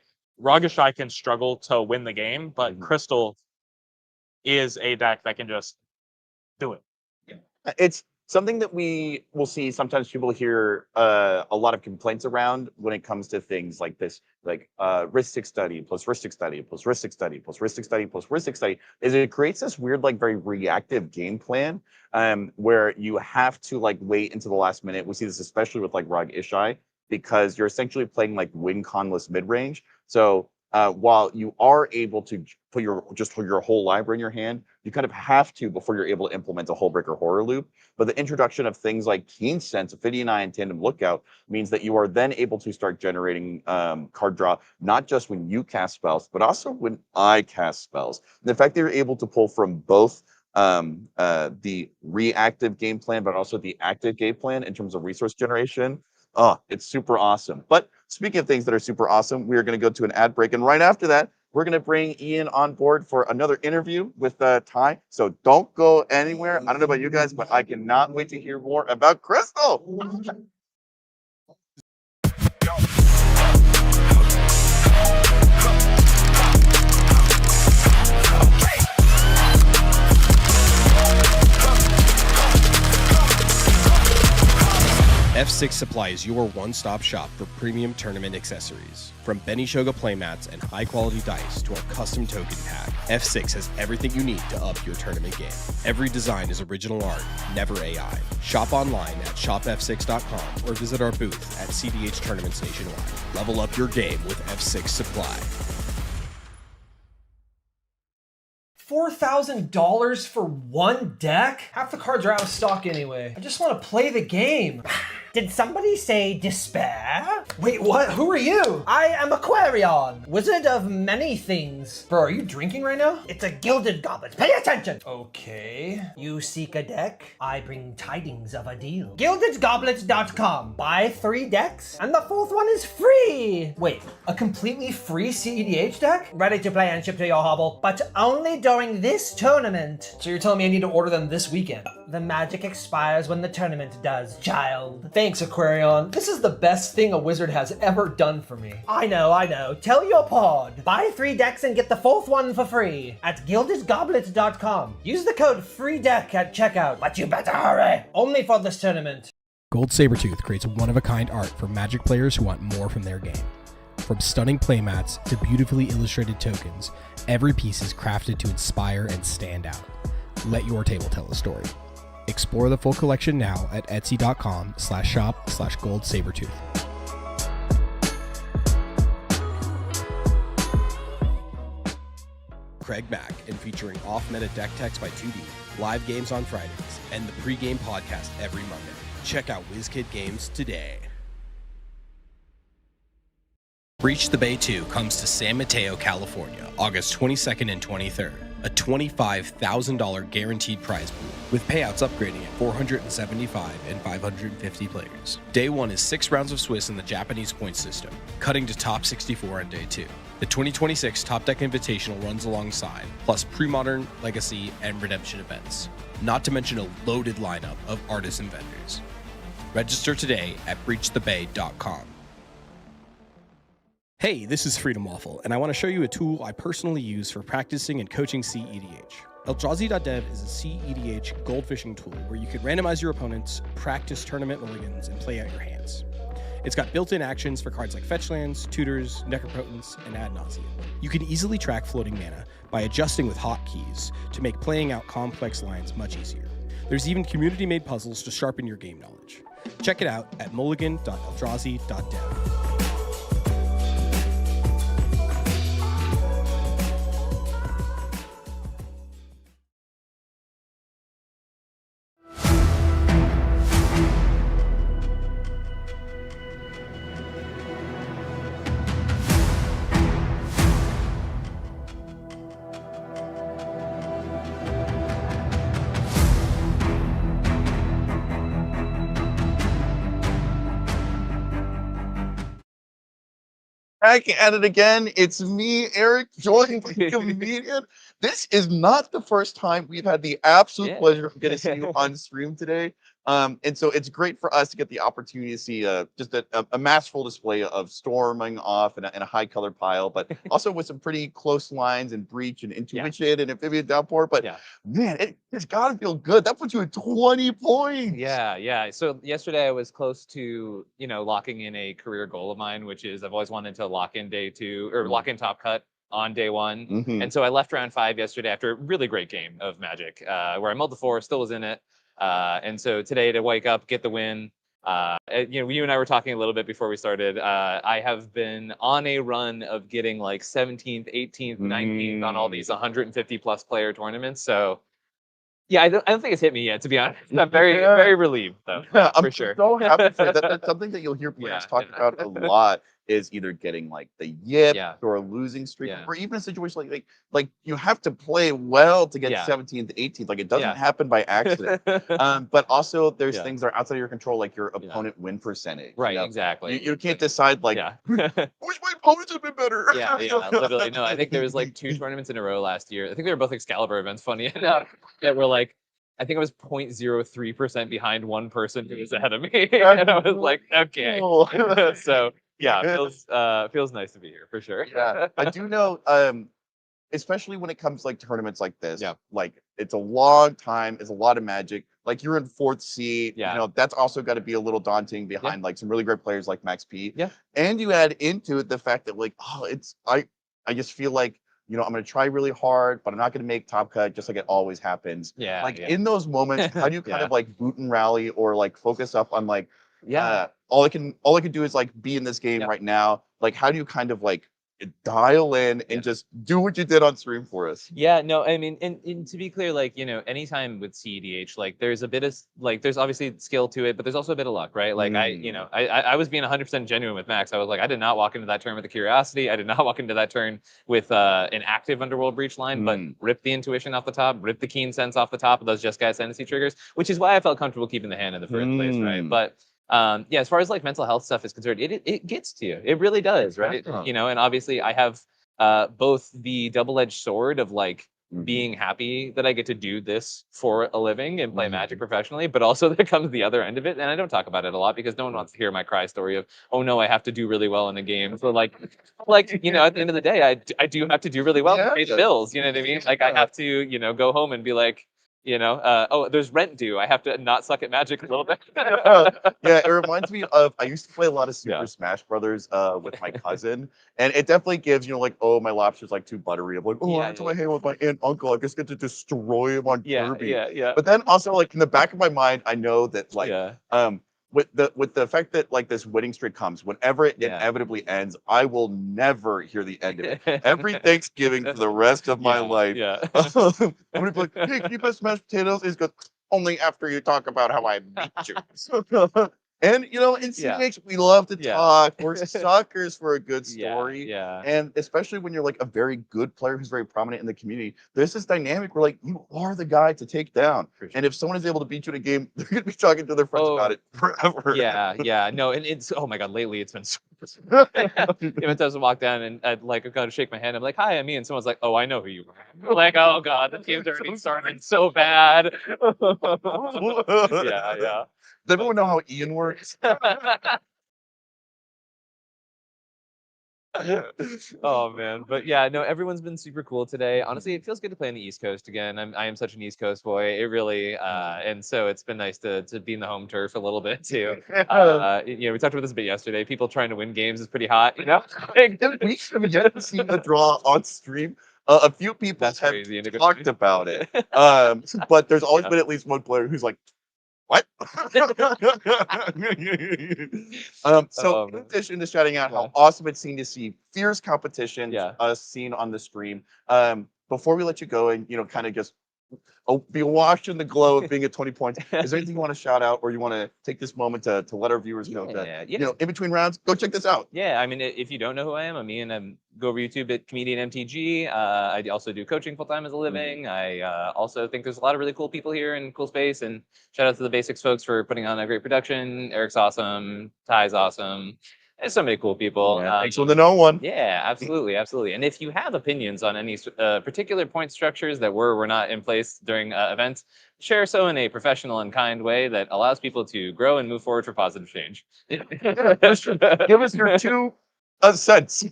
can struggle to win the game, but Crystal is a deck that can just do it. It's something that we will see. Sometimes people hear a lot of complaints around when it comes to things like this, like Ristic Study plus Ristic Study plus Ristic Study plus Ristic Study plus Ristic Study, is it creates this weird, like very reactive game plan where you have to like wait until the last minute. We see this especially with like Rog Ishai, because you're essentially playing like win conless mid range. So while you are able to put your whole library in your hand, you kind of have to before you're able to implement a Hullbreaker Horror Loop. But the introduction of things like Keen Sense, Ophidian Eye, and Tandem Lookout means that you are then able to start generating card draw, not just when you cast spells, but also when I cast spells. And the fact that you're able to pull from both the reactive game plan, but also the active game plan in terms of resource generation, it's super awesome. But speaking of things that are super awesome, we are going to go to an ad break. And right after that, we're going to bring Ian on board for another interview with Ty. So don't go anywhere. I don't know about you guys, but I cannot wait to hear more about Crystal. F6 Supply is your one-stop shop for premium tournament accessories. From Benishoga playmats and high-quality dice to our custom token pack, F6 has everything you need to up your tournament game. Every design is original art, never AI. Shop online at shopf6.com or visit our booth at CDH tournaments nationwide. Level up your game with F6 Supply. $4,000 for one deck? Half the cards are out of stock anyway. I just want to play the game. Did somebody say despair? Wait, what? Who are you? I am Aquarion, wizard of many things. Bro, are you drinking right now? It's a gilded goblet. Pay attention. Okay. You seek a deck? I bring tidings of a deal. GildedGoblets.com. Buy 3 decks, and the 4th one is free. Wait, a completely free CEDH deck? Ready to play and ship to your hovel, but only during this tournament. So you're telling me I need to order them this weekend? The magic expires when the tournament does, child. Thanks, Aquarion. This is the best thing a wizard has ever done for me. I know. Tell your pod. Buy 3 decks and get the 4th one for free at GildedGoblets.com. Use the code FREEDECK at checkout, but you better hurry. Only for this tournament. Gold Sabertooth creates one-of-a-kind art for Magic players who want more from their game. From stunning playmats to beautifully illustrated tokens, every piece is crafted to inspire and stand out. Let your table tell a story. Explore the full collection now at etsy.com/shop/goldsabertooth. Craig Mack and featuring off-meta deck techs by 2D, live games on Fridays, and the pregame podcast every Monday. Check out WizKid Games today. Reach the Bay 2 comes to San Mateo, California, August 22nd and 23rd. a $25,000 guaranteed prize pool, with payouts upgrading at 475 and 550 players. Day 1 is 6 rounds of Swiss in the Japanese point system, cutting to top 64 on day 2. The 2026 Top Deck Invitational runs alongside, plus pre-modern, legacy, and redemption events. Not to mention a loaded lineup of artists and vendors. Register today at breachthebay.com. Hey, this is Freedom Waffle, and I want to show you a tool I personally use for practicing and coaching CEDH. Eldrazi.dev is a CEDH gold fishing tool where you can randomize your opponents, practice tournament mulligans, and play out your hands. It's got built-in actions for cards like fetch lands, tutors, necropotents, and ad nauseam. You can easily track floating mana by adjusting with hotkeys to make playing out complex lines much easier. There's even community-made puzzles to sharpen your game knowledge. Check it out at mulligan.eldrazi.dev. Back at it again. It's me, Eric, joined by comedian. This is not the first time we've had the absolute pleasure of getting to see you on stream today. And so it's great for us to get the opportunity to see just a masterful display of storming off in a high color pile, but also with some pretty close lines and breach and intuition and amphibian downpour. But man, it's got to feel good. That puts you at 20 points. Yeah. So yesterday I was close to, locking in a career goal of mine, which is I've always wanted to lock in day 2 or lock in top cut on day 1. And so I left round 5 yesterday after a really great game of Magic, where I mulled the 4, still was in it. And so today to wake up, get the win. You and I were talking a little bit before we started. I have been on a run of getting like 17th, 18th, 19th on all these 150 plus player tournaments. So yeah, I don't think it's hit me yet, to be honest. I'm very relieved though. I'm sure. so happy for that. That's something that you'll hear players talk about a lot, is either getting like the yip or a losing streak, or even a situation like you have to play well to get 17th, 18th. Like it doesn't happen by accident. But also there's things that are outside of your control, like your opponent win percentage. Right, exactly. You can't decide like wish my opponents had been better. Yeah, literally. No, I think there was like 2 tournaments in a row last year. I think they were both Excalibur events, funny enough, that were like, I think I was 0.03% behind one person who was ahead of me. And I was like, okay. So yeah, feels nice to be here for sure. Yeah, I do know, especially when it comes to like tournaments like this. Like it's a long time, it's a lot of Magic. Like you're in 4th seed. That's also got to be a little daunting behind like some really great players like Max P. And you add into it the fact that like, I just feel like, I'm going to try really hard, but I'm not going to make top cut, just like it always happens. In those moments, how do you kind of like boot and rally, or like focus up on like, all I can do is like be in this game right now. Like, how do you kind of like dial in and just do what you did on stream for us? Yeah, no, I mean, and to be clear, like, anytime with CEDH, like there's a bit of like, there's obviously skill to it, but there's also a bit of luck, right? Like I was being 100% genuine with Max. I was like, I did not walk into that turn with a curiosity. I did not walk into that turn with an active Underworld Breach line, but rip the intuition off the top, rip the keen sense off the top of those Just Guy Ascendancy triggers, which is why I felt comfortable keeping the hand in the first place, right? But as far as like mental health stuff is concerned, it gets to you. It really does, right? And obviously I have both the double-edged sword of like being happy that I get to do this for a living and play Magic professionally, but also there comes the other end of it. And I don't talk about it a lot because no one wants to hear my cry story of, oh no, I have to do really well in the game. So like, at the end of the day, I do have to do really well to pay the bills. You know what I mean? Like I have to, go home and be like, oh, there's rent due. I have to not suck at Magic a little bit. It reminds me of, I used to play a lot of Super Smash Brothers with my cousin, and it definitely gives, like, oh, my lobster's like too buttery. I'm like, oh, I have to play hang with my aunt and uncle. I just get to destroy him on Kirby. But then also, like, in the back of my mind, I know that, like, with the fact that like this winning streak comes, whenever it inevitably ends, I will never hear the end of it. Every Thanksgiving for the rest of my life, I'm gonna be like, hey, can you put mashed potatoes? He's good. Only after you talk about how I beat you. And you know, in Yeah. CH, we love to Yeah. talk. We're suckers for a good Yeah, story. yeah. And especially when you're like a very good player who's very prominent in the community, there's this dynamic where like you are the guy to take down. For And if someone is able to beat you in a game, they're gonna be talking to their friends about it forever. Yeah. No, and it's oh my god, lately it's been so even times I walk down and I'd like gotta shake my hand. I'm like, hi, I'm me, and someone's like, oh, I know who you are. Like, oh god, the team's already started so bad. Yeah. Does everyone know how Ian works? Oh man, but yeah, no, everyone's been super cool today. Honestly, it feels good to play on the East Coast again. I am such an East Coast boy. It really, and so it's been nice to be in the home turf a little bit too. You know, we talked about this a bit yesterday. People trying to win games is pretty hot. You know, We have yet to see a draw on stream. A few people That's have crazy. talked about it, but there's always been at least one player who's like, "What?" So, in addition to shouting out how awesome it's seen to see fierce competition, seen on the stream, before we let you go and kind of just be washed in the glow of being at 20 points. Is there anything you want to shout out, or you want to take this moment to let our viewers know that in between rounds, go check this out? Yeah, I mean, if you don't know who I am, I'm Ian. I'm go over YouTube at comedian MTG. I also do coaching full time as a living. I also think there's a lot of really cool people here and cool space. And shout out to the Basics folks for putting on a great production. Eric's awesome. Ty's awesome. There's so many cool people. Thanks for the no one. Yeah, absolutely. And if you have opinions on any particular point structures that were or were not in place during events, share so in a professional and kind way that allows people to grow and move forward for positive change. Give us your 2 cents.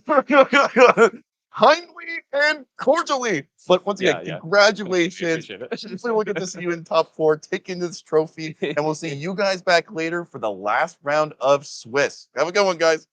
Kindly and cordially. But once again, congratulations. Hopefully we'll get to see you in top 4, taking this trophy, and we'll see you guys back later for the last round of Swiss. Have a good one, guys.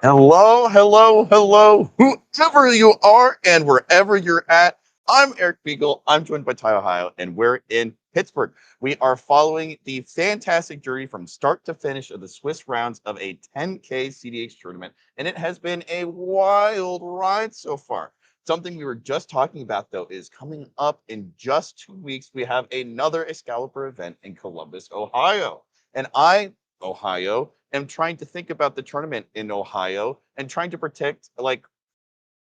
Hello, hello, hello, whoever you are and wherever you're at. I'm Eric Beagle. I'm joined by Ty Ohio, and we're in Pittsburgh. We are following the fantastic journey from start to finish of the Swiss rounds of a 10K CDH tournament, and it has been a wild ride so far. Something we were just talking about, though, is coming up in just 2 weeks. We have another Excalibur event in Columbus, Ohio. And Ohio, am trying to think about the tournament in Ohio and trying to predict like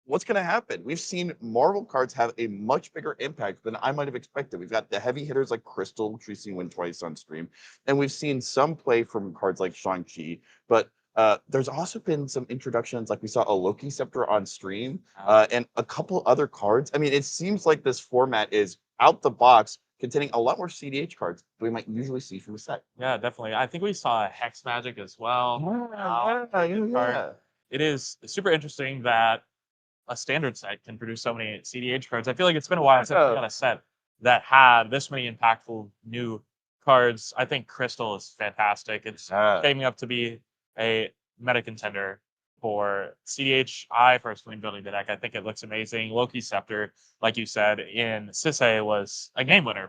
what's going to happen. We've seen Marvel cards have a much bigger impact than I might have expected. We've got the heavy hitters like Crystal, which we've seen win twice on stream, and we've seen some play from cards like Shang-Chi, but there's also been some introductions, like we saw a Loki Scepter on stream, and a couple other cards. I mean, it seems like this format is out the box, containing a lot more CDH cards than we might usually see from the set. Yeah, definitely. I think we saw Hex Magic as well. Yeah. It is super interesting that a standard set can produce so many CDH cards. I feel like it's been a while since we got a set that had this many impactful new cards. I think Crystal is fantastic. It's shaping up to be a meta contender for CDH. I personally building the deck. I think it looks amazing. Loki Scepter, like you said, in Sisay was a game winner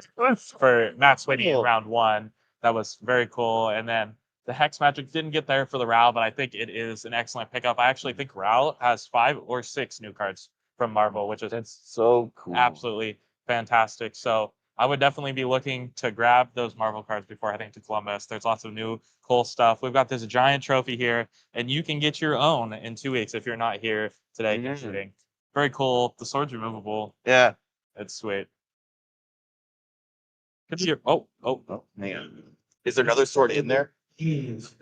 for Matt Sweeney in round 1. That was very cool. And then the Hex Magic didn't get there for the Ral, but I think it is an excellent pickup. I actually think Ral has 5 or 6 new cards from Marvel, which is so cool. Absolutely fantastic. So I would definitely be looking to grab those Marvel cards before heading to Columbus. There's lots of new cool stuff. We've got this giant trophy here, and you can get your own in 2 weeks if you're not here today shooting. Very cool. The sword's removable. Yeah. It's sweet. Could be hang on. Is there another sword in there? Yours.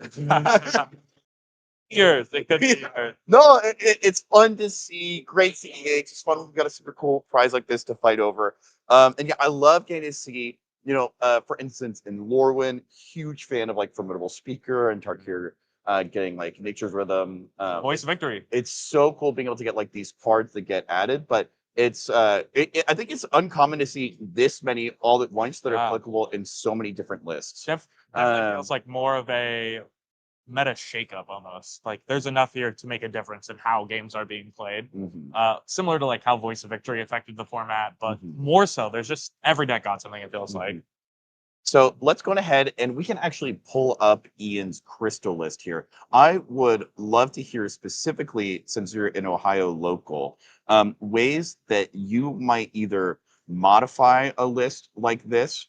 It could be yours. No, it's fun to see. Great CEH. It's fun. We've got a super cool prize like this to fight over. And yeah, I love getting to see, for instance, in Lorwyn, huge fan of like Formidable Speaker and Tarkir getting like Nature's Rhythm. Voice of Victory. It's so cool being able to get like these cards that get added, but it's I think it's uncommon to see this many all at once that are applicable in so many different lists. Definitely feels like more of a meta shakeup almost. Like there's enough here to make a difference in how games are being played. Similar to like how Voice of Victory affected the format, but more so, there's just every deck got something, it feels like. So let's go ahead and we can actually pull up Ian's Crystal list here. I would love to hear specifically, since you're an Ohio local, ways that you might either modify a list like this,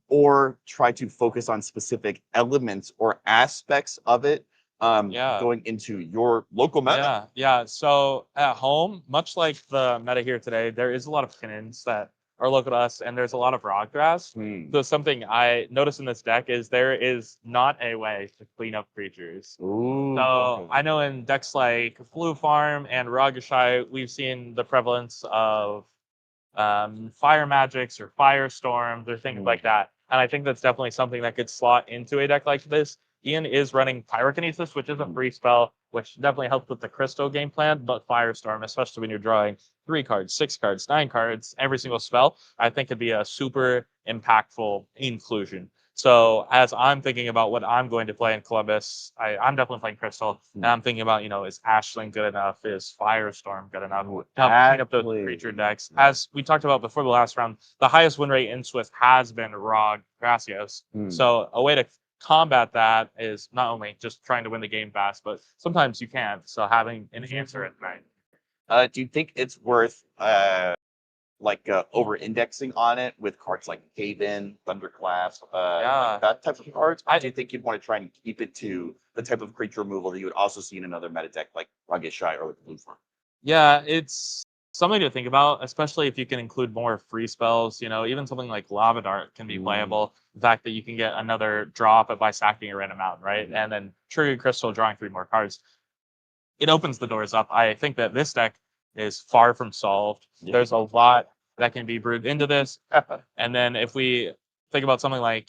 or try to focus on specific elements or aspects of it, going into your local meta. Yeah. So at home, much like the meta here today, there is a lot of Kinnins that are local to us, and there's a lot of Roggrass. So something I noticed in this deck is there is not a way to clean up creatures. So I know in decks like Blue Farm and Rogashai, we've seen the prevalence of fire magics or firestorms or things like that. And I think that's definitely something that could slot into a deck like this. Ian is running Pyrokinesis, which is a free spell, which definitely helps with the Crystal game plan, but Firestorm, especially when you're drawing 3 cards, 6 cards, 9 cards, every single spell, I think could be a super impactful inclusion. So as I'm thinking about what I'm going to play in Columbus, I'm definitely playing Crystal, and I'm thinking about, is Ashling good enough? Is Firestorm good enough to help clean up those creature decks? As we talked about before the last round, the highest win rate in Swift has been Rog Gracios. So a way to combat that is not only just trying to win the game fast, but sometimes you can't. So having an answer at night. Do you think it's worth over-indexing on it with cards like Haven, Thunderclap, like that type of cards? Or do you think you'd want to try and keep it to the type of creature removal that you would also see in another meta deck like Rogashai or like Blue Farm? Yeah, it's something to think about, especially if you can include more free spells. Even something like Lava Dart can be playable. The fact that you can get another drop by sacking a random mountain, right? And then Trigger Crystal drawing 3 more cards. It opens the doors up. I think that this deck is far from solved. There's a lot that can be brewed into this. And then if we think about something like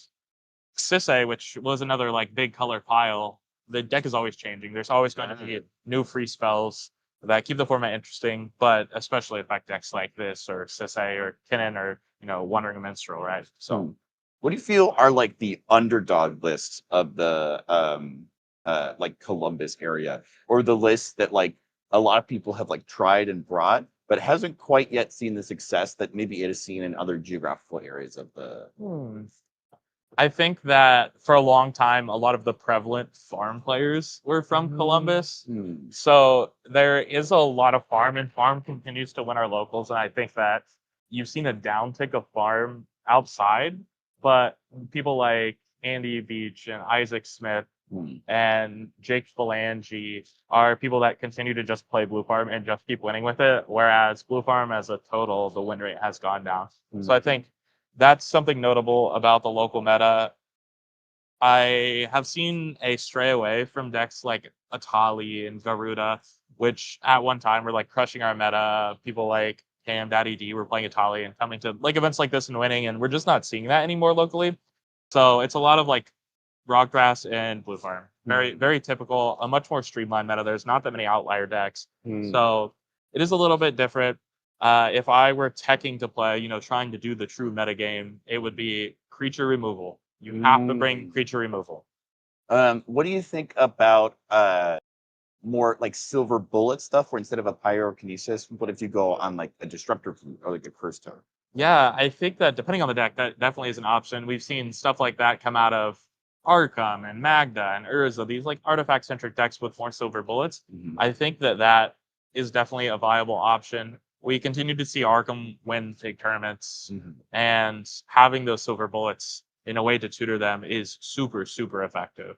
Sisay, which was another like big color pile, the deck is always changing. There's always going to be new free spells that keep the format interesting, but especially affect decks like this or Sisay or Kinnan or Wandering Minstrel, right? So what do you feel are like the underdog lists of the like Columbus area, or the list that like a lot of people have like tried and brought, but hasn't quite yet seen the success that maybe it has seen in other geographical areas of the. I think that for a long time, a lot of the prevalent farm players were from Columbus. So there is a lot of farm, and farm continues to win our locals. And I think that you've seen a downtick of farm outside, but people like Andy Beach and Isaac Smith and Jake Phalange are people that continue to just play blue farm and just keep winning with it. Whereas blue farm as a total, the win rate has gone down. So I think that's something notable about the local meta. I have seen a stray away from decks like Atali and Garuda, which at one time were like crushing our meta. People like Cam, Daddy D were playing Atali and coming to like events like this and winning, and we're just not seeing that anymore locally. So it's a lot of like Rockgrass and Blue Farm. Very, very typical, a much more streamlined meta. There's not that many outlier decks. So it is a little bit different. If I were teching to play, trying to do the true meta game, it would be creature removal. You have to bring creature removal. What do you think about more like silver bullet stuff, where instead of a pyrokinesis, what if you go on like a disruptor or like a curse token? Yeah, I think that depending on the deck, that definitely is an option. We've seen stuff like that come out of Arkham and Magda and Urza, these like artifact-centric decks with more silver bullets. I think that is definitely a viable option. We continue to see Arkham win big tournaments, and having those silver bullets in a way to tutor them is super, super effective.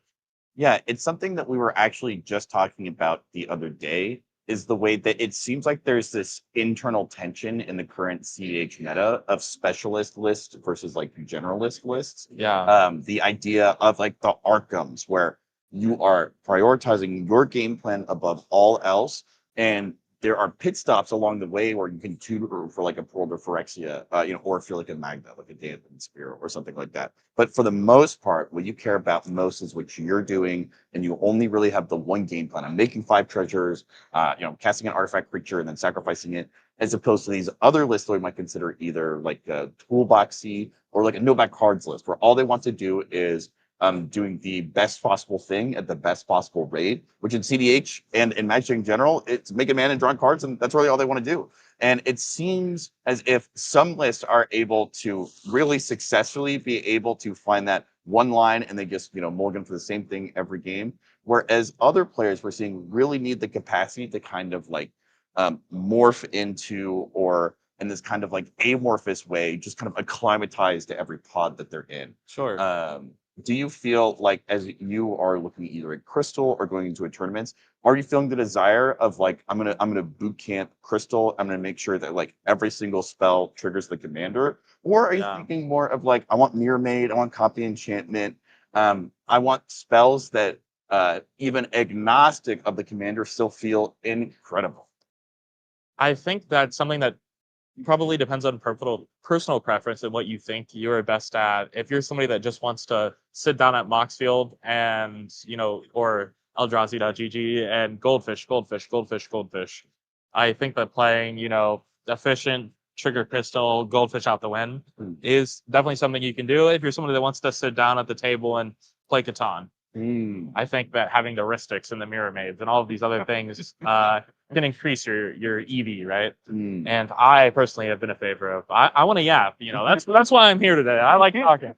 Yeah, it's something that we were actually just talking about the other day, is the way that it seems like there's this internal tension in the current CDH meta of specialist lists versus like generalist lists. Yeah. The idea of like the Arkhams, where you are prioritizing your game plan above all else, and there are pit stops along the way where you can tutor for like a World of Phyrexia, or if you're like a Magda, like a Dampened Spear or something like that. But for the most part, what you care about most is what you're doing, and you only really have the one game plan. I'm making 5 treasures, casting an artifact creature and then sacrificing it, as opposed to these other lists that we might consider either like a toolboxy or like a no back cards list, where all they want to do is doing the best possible thing at the best possible rate, which in CDH and in Magic in general, it's making mana and drawing cards, and that's really all they want to do. And it seems as if some lists are able to really successfully be able to find that one line and they just, mulligan for the same thing every game. Whereas other players we're seeing really need the capacity to kind of like morph into, or in this kind of like amorphous way, just kind of acclimatize to every pod that they're in. Sure. Do you feel like, as you are looking either at Crystal or going into a tournament, are you feeling the desire of like, I'm gonna boot camp Crystal, I'm gonna make sure that like every single spell triggers the commander? Or are you thinking more of like, I want Mirror Maid, I want Copy Enchantment, I want spells that even agnostic of the commander still feel incredible? I think that's something that probably depends on personal preference and what you think you're best at. If you're somebody that just wants to sit down at Moxfield and, or Eldrazi.gg and goldfish, I think that playing, efficient trigger crystal, goldfish out the win is definitely something you can do. If you're somebody that wants to sit down at the table and play Catan, I think that having the Ristics and the Mirror Maids and all of these other things can increase your EV, right? And I personally have been a favor of, I want to yap, that's why I'm here today. I like talking.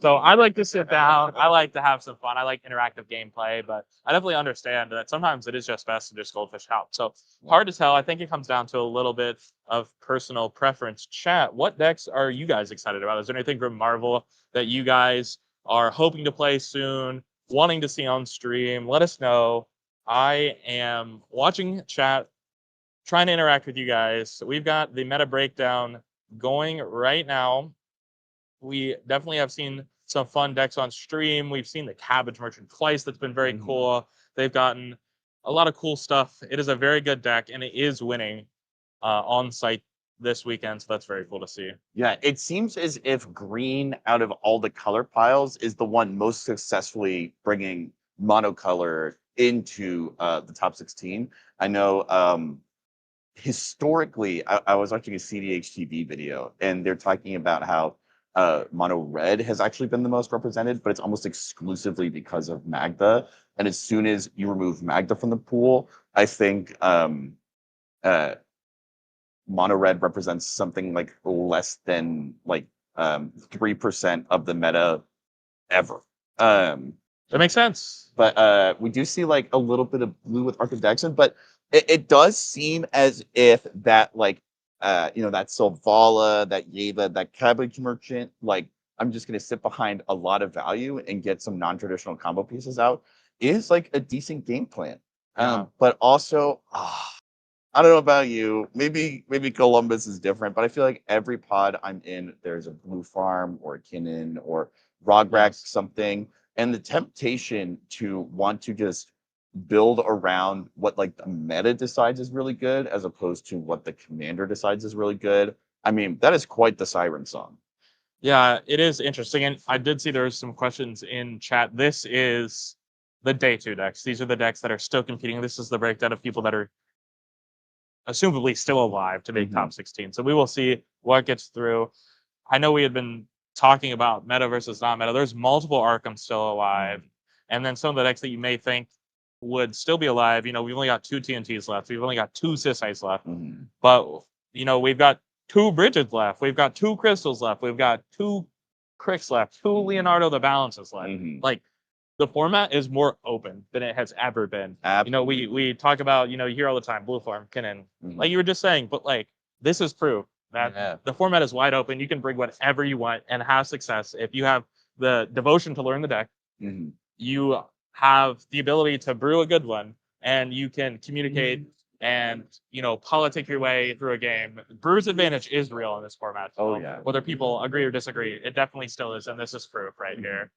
So I like to sit down. I like to have some fun. I like interactive gameplay, but I definitely understand that sometimes it is just best to just goldfish out. So hard to tell. I think it comes down to a little bit of personal preference. Chat, what decks are you guys excited about? Is there anything from Marvel that you guys are hoping to play soon, wanting to see on stream? Let us know. I am watching chat, trying to interact with you guys. So we've got the meta breakdown going right now. We definitely have seen some fun decks on stream. We've seen the Cabbage Merchant twice. That's been very cool. They've gotten a lot of cool stuff. It is a very good deck, and it is winning on site this weekend. So that's very cool to see. Yeah, it seems as if green, out of all the color piles, is the one most successfully bringing monocolor into the top 16. I know historically, I was watching a CDH TV video, and they're talking about how mono red has actually been the most represented, but it's almost exclusively because of Magda. And as soon as you remove Magda from the pool, I think uh, mono red represents something like less than like 3% of the meta ever. That makes sense. But we do see like a little bit of blue with Archidexin, but it does seem as if that like that Silvala, that Yeva, that Cabbage Merchant, like I'm just gonna sit behind a lot of value and get some non-traditional combo pieces out is like a decent game plan. But also I don't know about you. Maybe Columbus is different, but I feel like every pod I'm in, there's a blue farm or a Kinnan or Rograk something, and the temptation to want to just build around what like the meta decides is really good, as opposed to what the commander decides is really good. I mean, that is quite the siren song. Yeah, it is interesting, and I did see there was some questions in chat. This is the day 2 decks. These are the decks that are still competing. This is the breakdown of people that are assumably still alive to make top 16. So we will see what gets through. I know we had been talking about meta versus not meta. There's multiple Arkhams still alive. And then some of the decks that you may think would still be alive, we've only got 2 TNTs left. We've only got 2 Sissites left. But, we've got 2 Bridges left. We've got 2 Crystals left. We've got 2 Cricks left. 2 Leonardo the Balances left. Like, the format is more open than it has ever been. We talk about, you hear all the time, blue farm, Kinnan, like you were just saying, but like, this is proof that the format is wide open. You can bring whatever you want and have success. If you have the devotion to learn the deck, you have the ability to brew a good one, and you can communicate and, politic your way through a game. Brew's advantage is real in this format. So whether people agree or disagree, it definitely still is. And this is proof right here.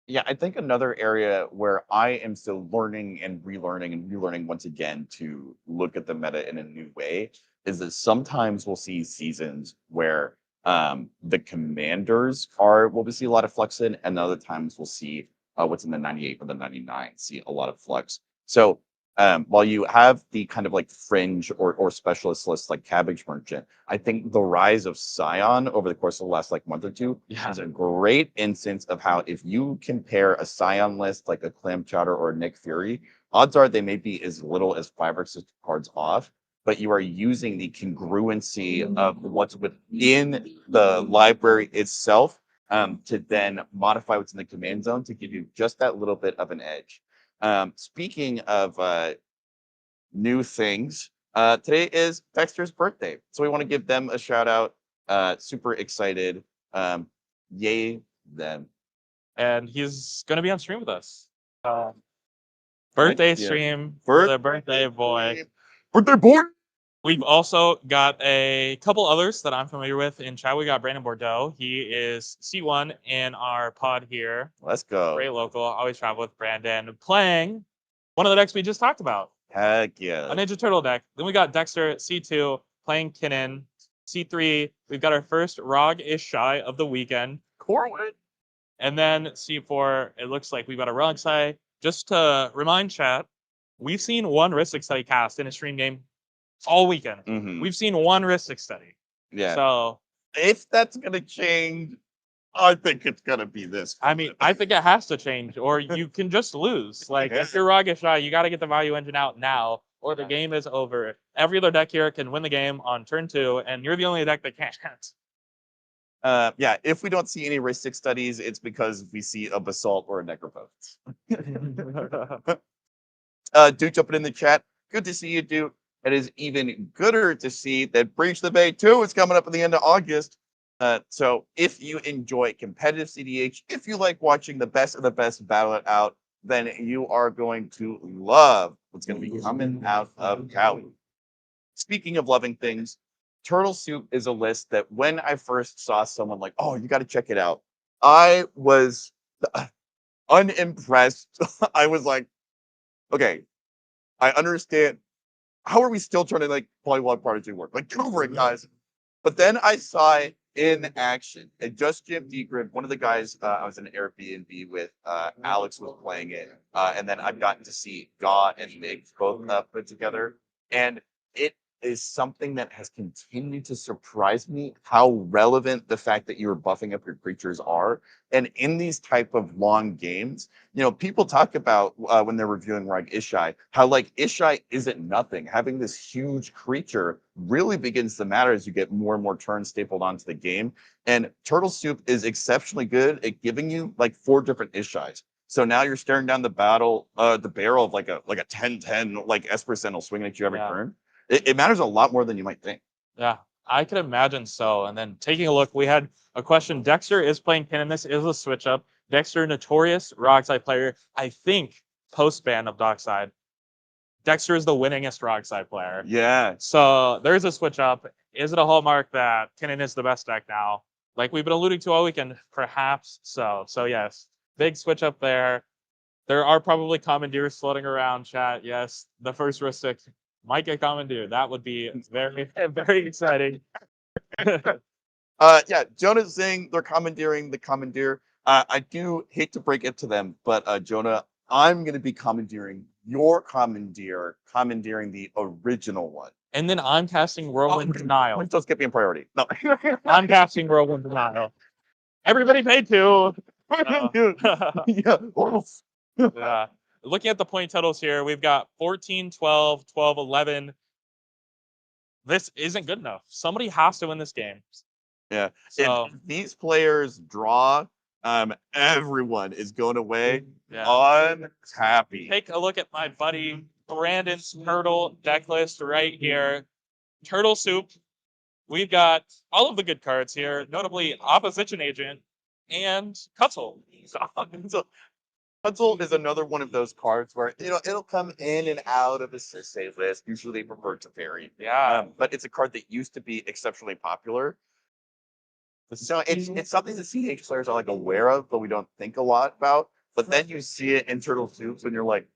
Yeah, I think another area where I am still learning and relearning once again to look at the meta in a new way is that sometimes we'll see seasons where the commanders are what we see a lot of flux in, and other times we'll see what's in the 98 or the 99 see a lot of flux. So while you have the kind of like fringe or specialist lists like Cabbage Merchant, I think the rise of Scion over the course of the last like month or two is a great instance of how if you compare a Scion list like a Clam Chowder or a Nick Fury, odds are they may be as little as 5 or 6 cards off, but you are using the congruency of what's within the library itself to then modify what's in the command zone to give you just that little bit of an edge. Speaking of new things, today is Dexter's birthday. So we want to give them a shout out. Super excited. Yay, them. And he's going to be on stream with us. Birthday stream for the birthday boy. Birthday boy! We've also got a couple others that I'm familiar with in chat. We got Brandon Bordeaux. He is C1 in our pod here. Let's go. Great local. Always travel with Brandon. Playing one of the decks we just talked about. Heck yeah. A Ninja Turtle deck. Then we got Dexter C2 playing Kinnan. C3, we've got our first Rog-ish shy of the weekend. Corwin. And then C4, it looks like we've got a Rog shy. Just to remind chat, we've seen one Ristic Study cast in a stream game all weekend. We've seen one Ristic Study. Yeah. So if that's gonna change, I think it's gonna be this. I mean, I think it has to change, or you can just lose. Like if you're Roggish shy, you got to get the value engine out now, or the game is over. Every other deck here can win the game on turn 2, and you're the only deck that can't. Yeah, if we don't see any Ristic Studies, it's because we see a Basalt or a Necropotence. Duke jumping in the chat. Good to see you, Duke. It is even gooder to see that Breach the Bay 2 is coming up at the end of August. So if you enjoy competitive CDH, if you like watching the best of the best battle it out, then you are going to love what's going to be coming out of Cali. Speaking of loving things, Turtle Soup is a list that when I first saw someone like, oh, you got to check it out, I was unimpressed. I was like, okay, I understand. How are we still trying to like Polywog Part 2 work? Like, get over it, guys. But then I saw it in action. And Just Jim Degrid, one of the guys I was in an Airbnb with, Alex was playing it. And then I've gotten to see Gaw and Mig both put together. And it is something that has continued to surprise me, how relevant the fact that you are buffing up your creatures are. And in these type of long games, people talk about when they're reviewing Rag Ishai, how like Ishai isn't nothing. Having this huge creature really begins to matter as you get more and more turns stapled onto the game. And Turtle Soup is exceptionally good at giving you like 4 different Ishais. So now you're staring down the barrel of like a 10-10 like Esper Sentinel swinging at you every turn. It matters a lot more than you might think. Yeah, I could imagine so. And then taking a look, we had a question. Dexter is playing Kin, and this is a switch up. Dexter, notorious Rogside player. I think post-ban of Dockside, Dexter is the winningest Rogside player. Yeah. So there's a switch up. Is it a hallmark that Kinnan is the best deck now? Like we've been alluding to all weekend, perhaps so. So yes, big switch up there. There are probably commandeers floating around, chat. Yes, the first Ristic might get commandeered. That would be very, very exciting. Yeah, Jonah's saying they're commandeering the commandeer. I do hate to break it to them, but Jonah, I'm going to be commandeering your commandeering the original one. And then I'm casting Whirlwind Denial. Please don't skip me in priority. No. I'm casting Whirlwind Denial. Everybody paid to. Yeah. Yeah. Looking at the point totals here, we've got 14, 12, 12, 11. This isn't good enough. Somebody has to win this game. Yeah. So if these players draw, everyone is going away unhappy. Take a look at my buddy Brandon's Turtle deck list right here. Turtle Soup. We've got all of the good cards here, notably Opposition Agent and Cutzel. So Cutzel is another one of those cards where it'll come in and out of the save list. Usually they prefer to vary. Yeah. But it's a card that used to be exceptionally popular. So it's something that CH players are like aware of, but we don't think a lot about. But then you see it in Turtle Soups and you're like,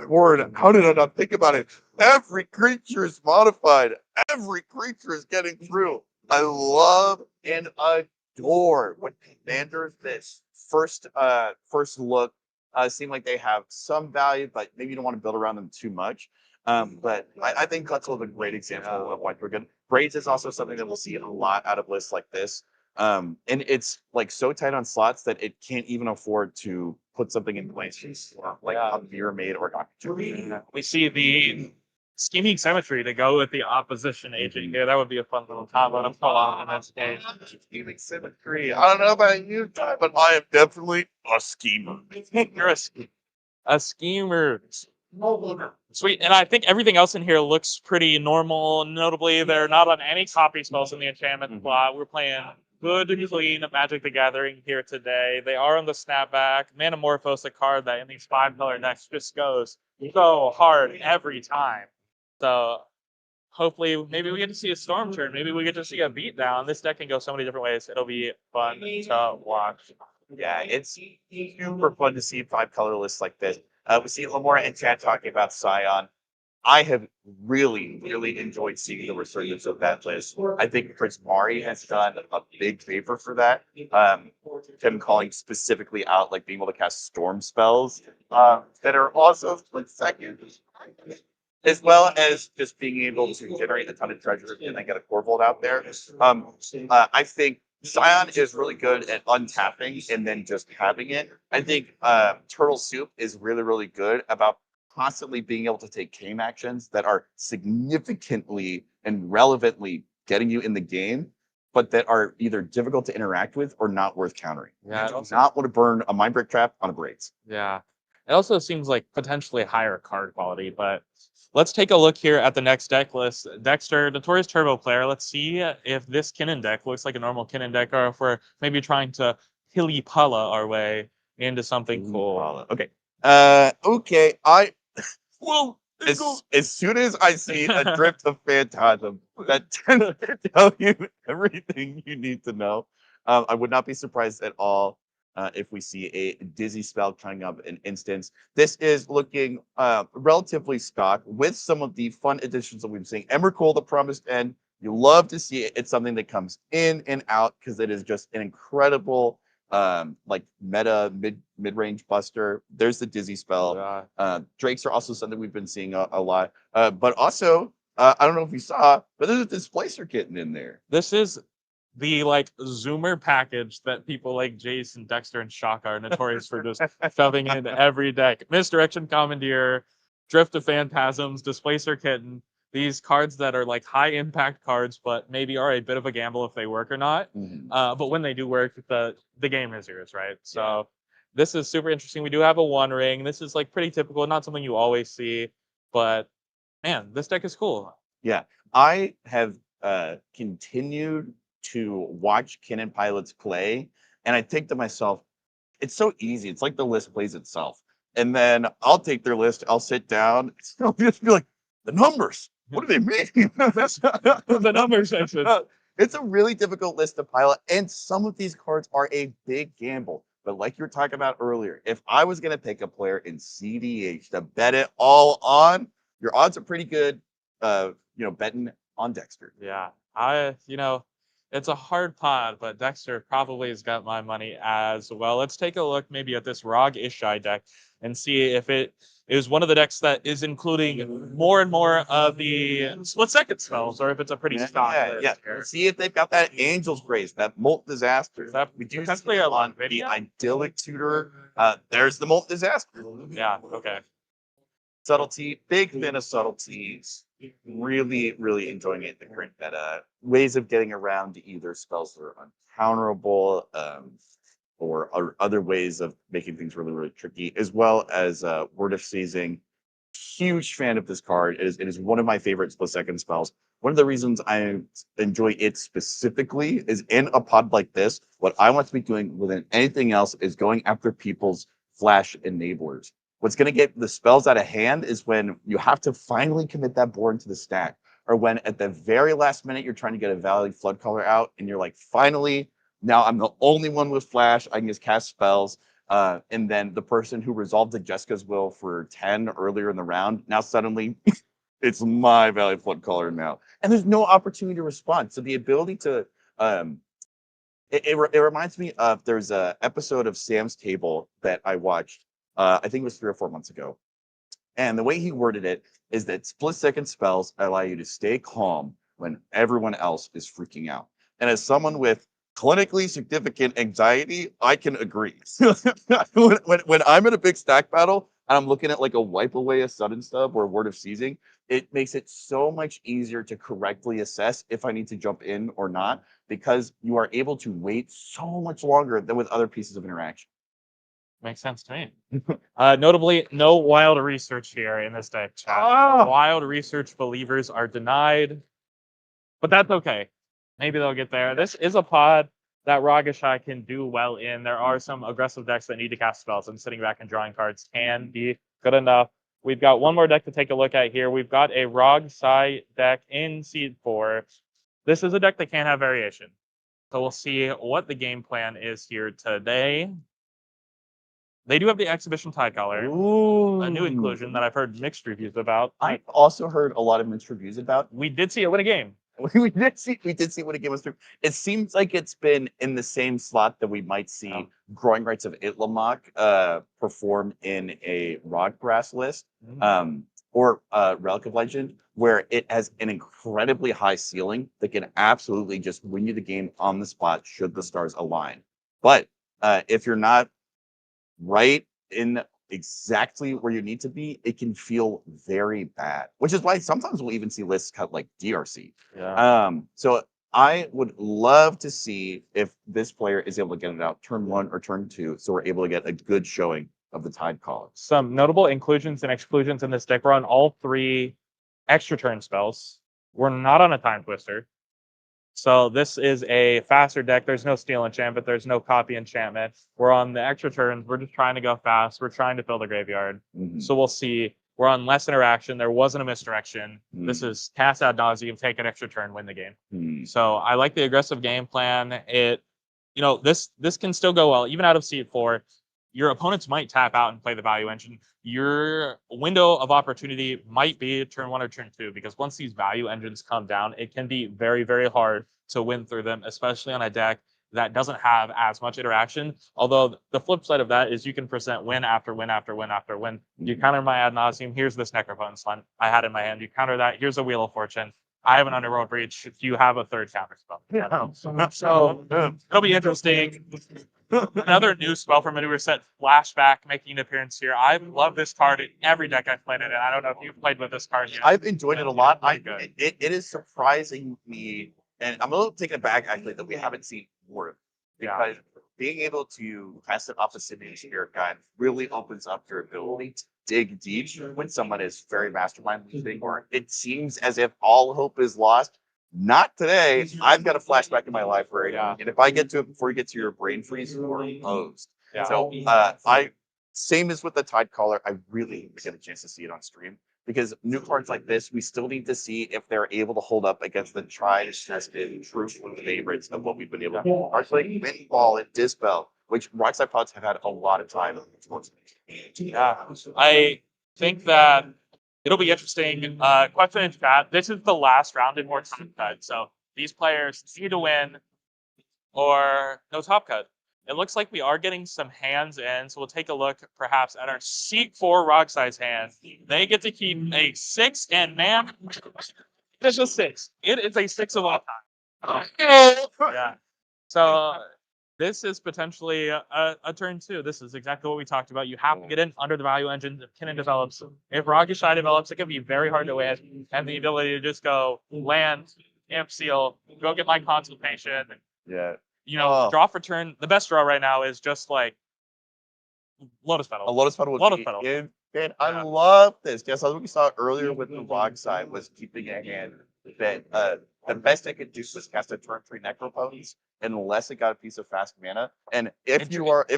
Lord, how did I not think about it? Every creature is modified. Every creature is getting through. I love and adore when commanders this first look seem like they have some value, but maybe you don't want to build around them too much. But I think Cutzel is a great example of why we're good. Braids is also something that we'll see a lot out of lists like this. And it's like so tight on slots that it can't even afford to put something in place like a Mirror Maid or Doctor. We see the Scheming Symmetry to go with the Opposition Agent here. That would be a fun little combo to pull off in this game. Scheming Symmetry. I don't know about you, Ty, but I am definitely a schemer. You're a schemer. Sweet. And I think everything else in here looks pretty normal. Notably, they're not on any copy spells in the enchantment slot. We're playing good, clean Magic the Gathering here today. They are on the snapback. Manamorphose, a card that in these 5-color decks just goes so hard every time. So hopefully, maybe we get to see a Storm turn. Maybe we get to see a beatdown. This deck can go so many different ways. It'll be fun to watch. Yeah, it's super fun to see 5-color lists like this. We see Lamora and Chad talking about Scion. I have really, really enjoyed seeing the resurgence of that list. I think Prince Mari has done a big favor for that. Him calling specifically out like being able to cast storm spells that are also split seconds, as well as just being able to generate a ton of treasure and then get a core vault out there. I think Scion is really good at untapping and then just having it. I think Turtle Soup is really, really good about constantly being able to take game actions that are significantly and relevantly getting you in the game, but that are either difficult to interact with or not worth countering. Yeah, you do not want to burn a Mind Break Trap on a Braids. Yeah. It also seems like potentially higher card quality, but let's take a look here at the next deck list. Dexter, Notorious Turbo player. Let's see if this Kinnan deck looks like a normal Kinnan deck or if we're maybe trying to Hilly Pala our way into something cool. Okay. Okay. Well, as soon as I see a drift of Phantasm, that tends to tell you everything you need to know. I would not be surprised at all if we see a Dizzy spell coming up in instance. This is looking relatively stock with some of the fun additions that we've seen. Emrakul, the Promised End. You love to see it. It's something that comes in and out because it is just an incredible like meta mid-range buster. There's the Dizzy spell. Drakes are also something we've been seeing a lot, but also I don't know if you saw, but there's a displacer kitten in there. This is the like zoomer package that people like Jason, Dexter, and Shaka are notorious for just shoving in every deck. Misdirection Commandeer, Drift of Phantasms, Displacer Kitten. These cards that are like high impact cards, but maybe are a bit of a gamble if they work or not. But when they do work, the game is yours, right? So this is super interesting. We do have a one ring. This is like pretty typical, not something you always see, but man, this deck is cool. Yeah, I have continued to watch Cannon Pilots play, and I think to myself, it's so easy. It's like the list plays itself. And then I'll take their list, I'll sit down, I'll just be like, the numbers. What do they mean? The numbers section. It's a really difficult list to pilot, and some of these cards are a big gamble. But like you were talking about earlier, if I was going to pick a player in CDH to bet it all on, your odds are pretty good. Betting on Dexter. Yeah, it's a hard pod, but Dexter probably has got my money as well. Let's take a look maybe at this Rog Ishai deck and see if it is one of the decks that is including more and more of the split second spells, or if it's a pretty stock. Yeah. See if they've got that Angel's Grace, that Molt Disaster. That we do potentially on the Idyllic Tutor. There's the Molt Disaster. Yeah. Okay. Subtlety, big fan of subtleties. Really, really enjoying it in the current meta. Ways of getting around either spells that are uncounterable, or other ways of making things really, really tricky, as well as Word of Seizing. Huge fan of this card. It is one of my favorite split second spells. One of the reasons I enjoy it specifically is in a pod like this, what I want to be doing more than anything else is going after people's flash enablers. What's going to get the spells out of hand is when you have to finally commit that board into the stack, or when at the very last minute you're trying to get a Valley Flood Color out, and you're like, finally, now I'm the only one with flash. I can just cast spells. And then the person who resolved the Jessica's Will for 10 earlier in the round, now suddenly it's my Valley Flood Color now. And there's no opportunity to respond. So the ability to, it reminds me of, there's an episode of Sam's Table that I watched. I think it was 3 or 4 months ago. And the way he worded it is that split second spells allow you to stay calm when everyone else is freaking out. And as someone with clinically significant anxiety, I can agree. when I'm in a big stack battle and I'm looking at like a Wipe Away a Sudden Stub or a Word of Seizing, it makes it so much easier to correctly assess if I need to jump in or not, because you are able to wait so much longer than with other pieces of interaction. Makes sense to me. Notably, no wild research here in this deck, chat. Wild research believers are denied, but that's okay. Maybe they'll get there. This is a pod that Rogashai can do well in. There are some aggressive decks that need to cast spells, and sitting back and drawing cards can be good enough. We've got one more deck to take a look at here. We've got a Rogsai deck in Seed 4. This is a deck that can have variation. So we'll see what the game plan is here today. They do have the Exhibition Tidecaller, a new inclusion that I've heard mixed reviews about. I've also heard a lot of mixed reviews about. We did see it win a game. We did see what a game was through. It seems like it's been in the same slot that we might see Growing Rights of Itlamok perform in a Rogbrass list, or Relic of Legend, where it has an incredibly high ceiling that can absolutely just win you the game on the spot should the stars align. But if you're not right in exactly where you need to be, it can feel very bad, which is why sometimes we'll even see lists cut like DRC. So I would love to see if this player is able to get it out turn 1 or turn 2, so we're able to get a good showing of the Tidecaller. Some notable inclusions and exclusions in this deck. We're on all 3 extra turn spells. We're not on a Time Twister. So this is a faster deck. There's no Steel Enchantment. There's no Copy Enchantment. We're on the extra turns. We're just trying to go fast. We're trying to fill the graveyard. So we'll see. We're on less interaction. There wasn't a misdirection. This is cast ad nauseum, take an extra turn, win the game. So I like the aggressive game plan. This can still go well. Even out of Seed 4, your opponents might tap out and play the value engine. Your window of opportunity might be turn 1 or turn 2, because once these value engines come down, it can be very, very hard to win through them, especially on a deck that doesn't have as much interaction. Although the flip side of that is you can present win after win after win after win. You counter my ad nauseum. Here's this Necropotence Fund I had in my hand. You counter that. Here's a Wheel of Fortune. I have an Underworld Breach. You have a third counter spell. Yeah. So it'll be interesting. Another new spell from Maneuver Set, Flashback, making an appearance here. I love this card in every deck I've played it in. I don't know if you've played with this card yet. I've enjoyed it a lot. It is surprising me, and I'm a little taken aback actually that we haven't seen more of it. Because being able to cast an Obsidian Spirit Guide really opens up your ability to dig deep when someone is very mastermind losing, or it seems as if all hope is lost. Not today. I've got a flashback in my library, and if I get to it before you get to your brain freeze, you're closed. Yeah. So same as with the Tide Caller, I really get a chance to see it on stream. Because new cards like this, we still need to see if they're able to hold up against the tried, tested, true favorites of what we've been able to do. Cards like Windfall and Dispel, which Rockside Pods have had a lot of time. Yeah, I think that it'll be interesting. Question in chat. This is the last round in more time cut. So these players need to win or no top cut. It looks like we are getting some hands in, so we'll take a look perhaps at our seat 4 Rogside's hand. They get to keep a 6, and man, it's a 6. It is a 6 of all time. Yeah. So this is potentially a turn 2. This is exactly what we talked about. You have to get in under the value engine if Kinnan develops. If Rogashai develops, it can be very hard to win. And the ability to just go land, Imp Seal, go get my Consultation. Yeah. Draw for turn. The best draw right now is just like Lotus Petal. A Lotus Petal would Lotus be Petal. And I love this. Yes, as we saw earlier with the Rock side was keeping a hand that the best I could do was cast a turn 3 Necropotence unless it got a piece of fast mana. And if you want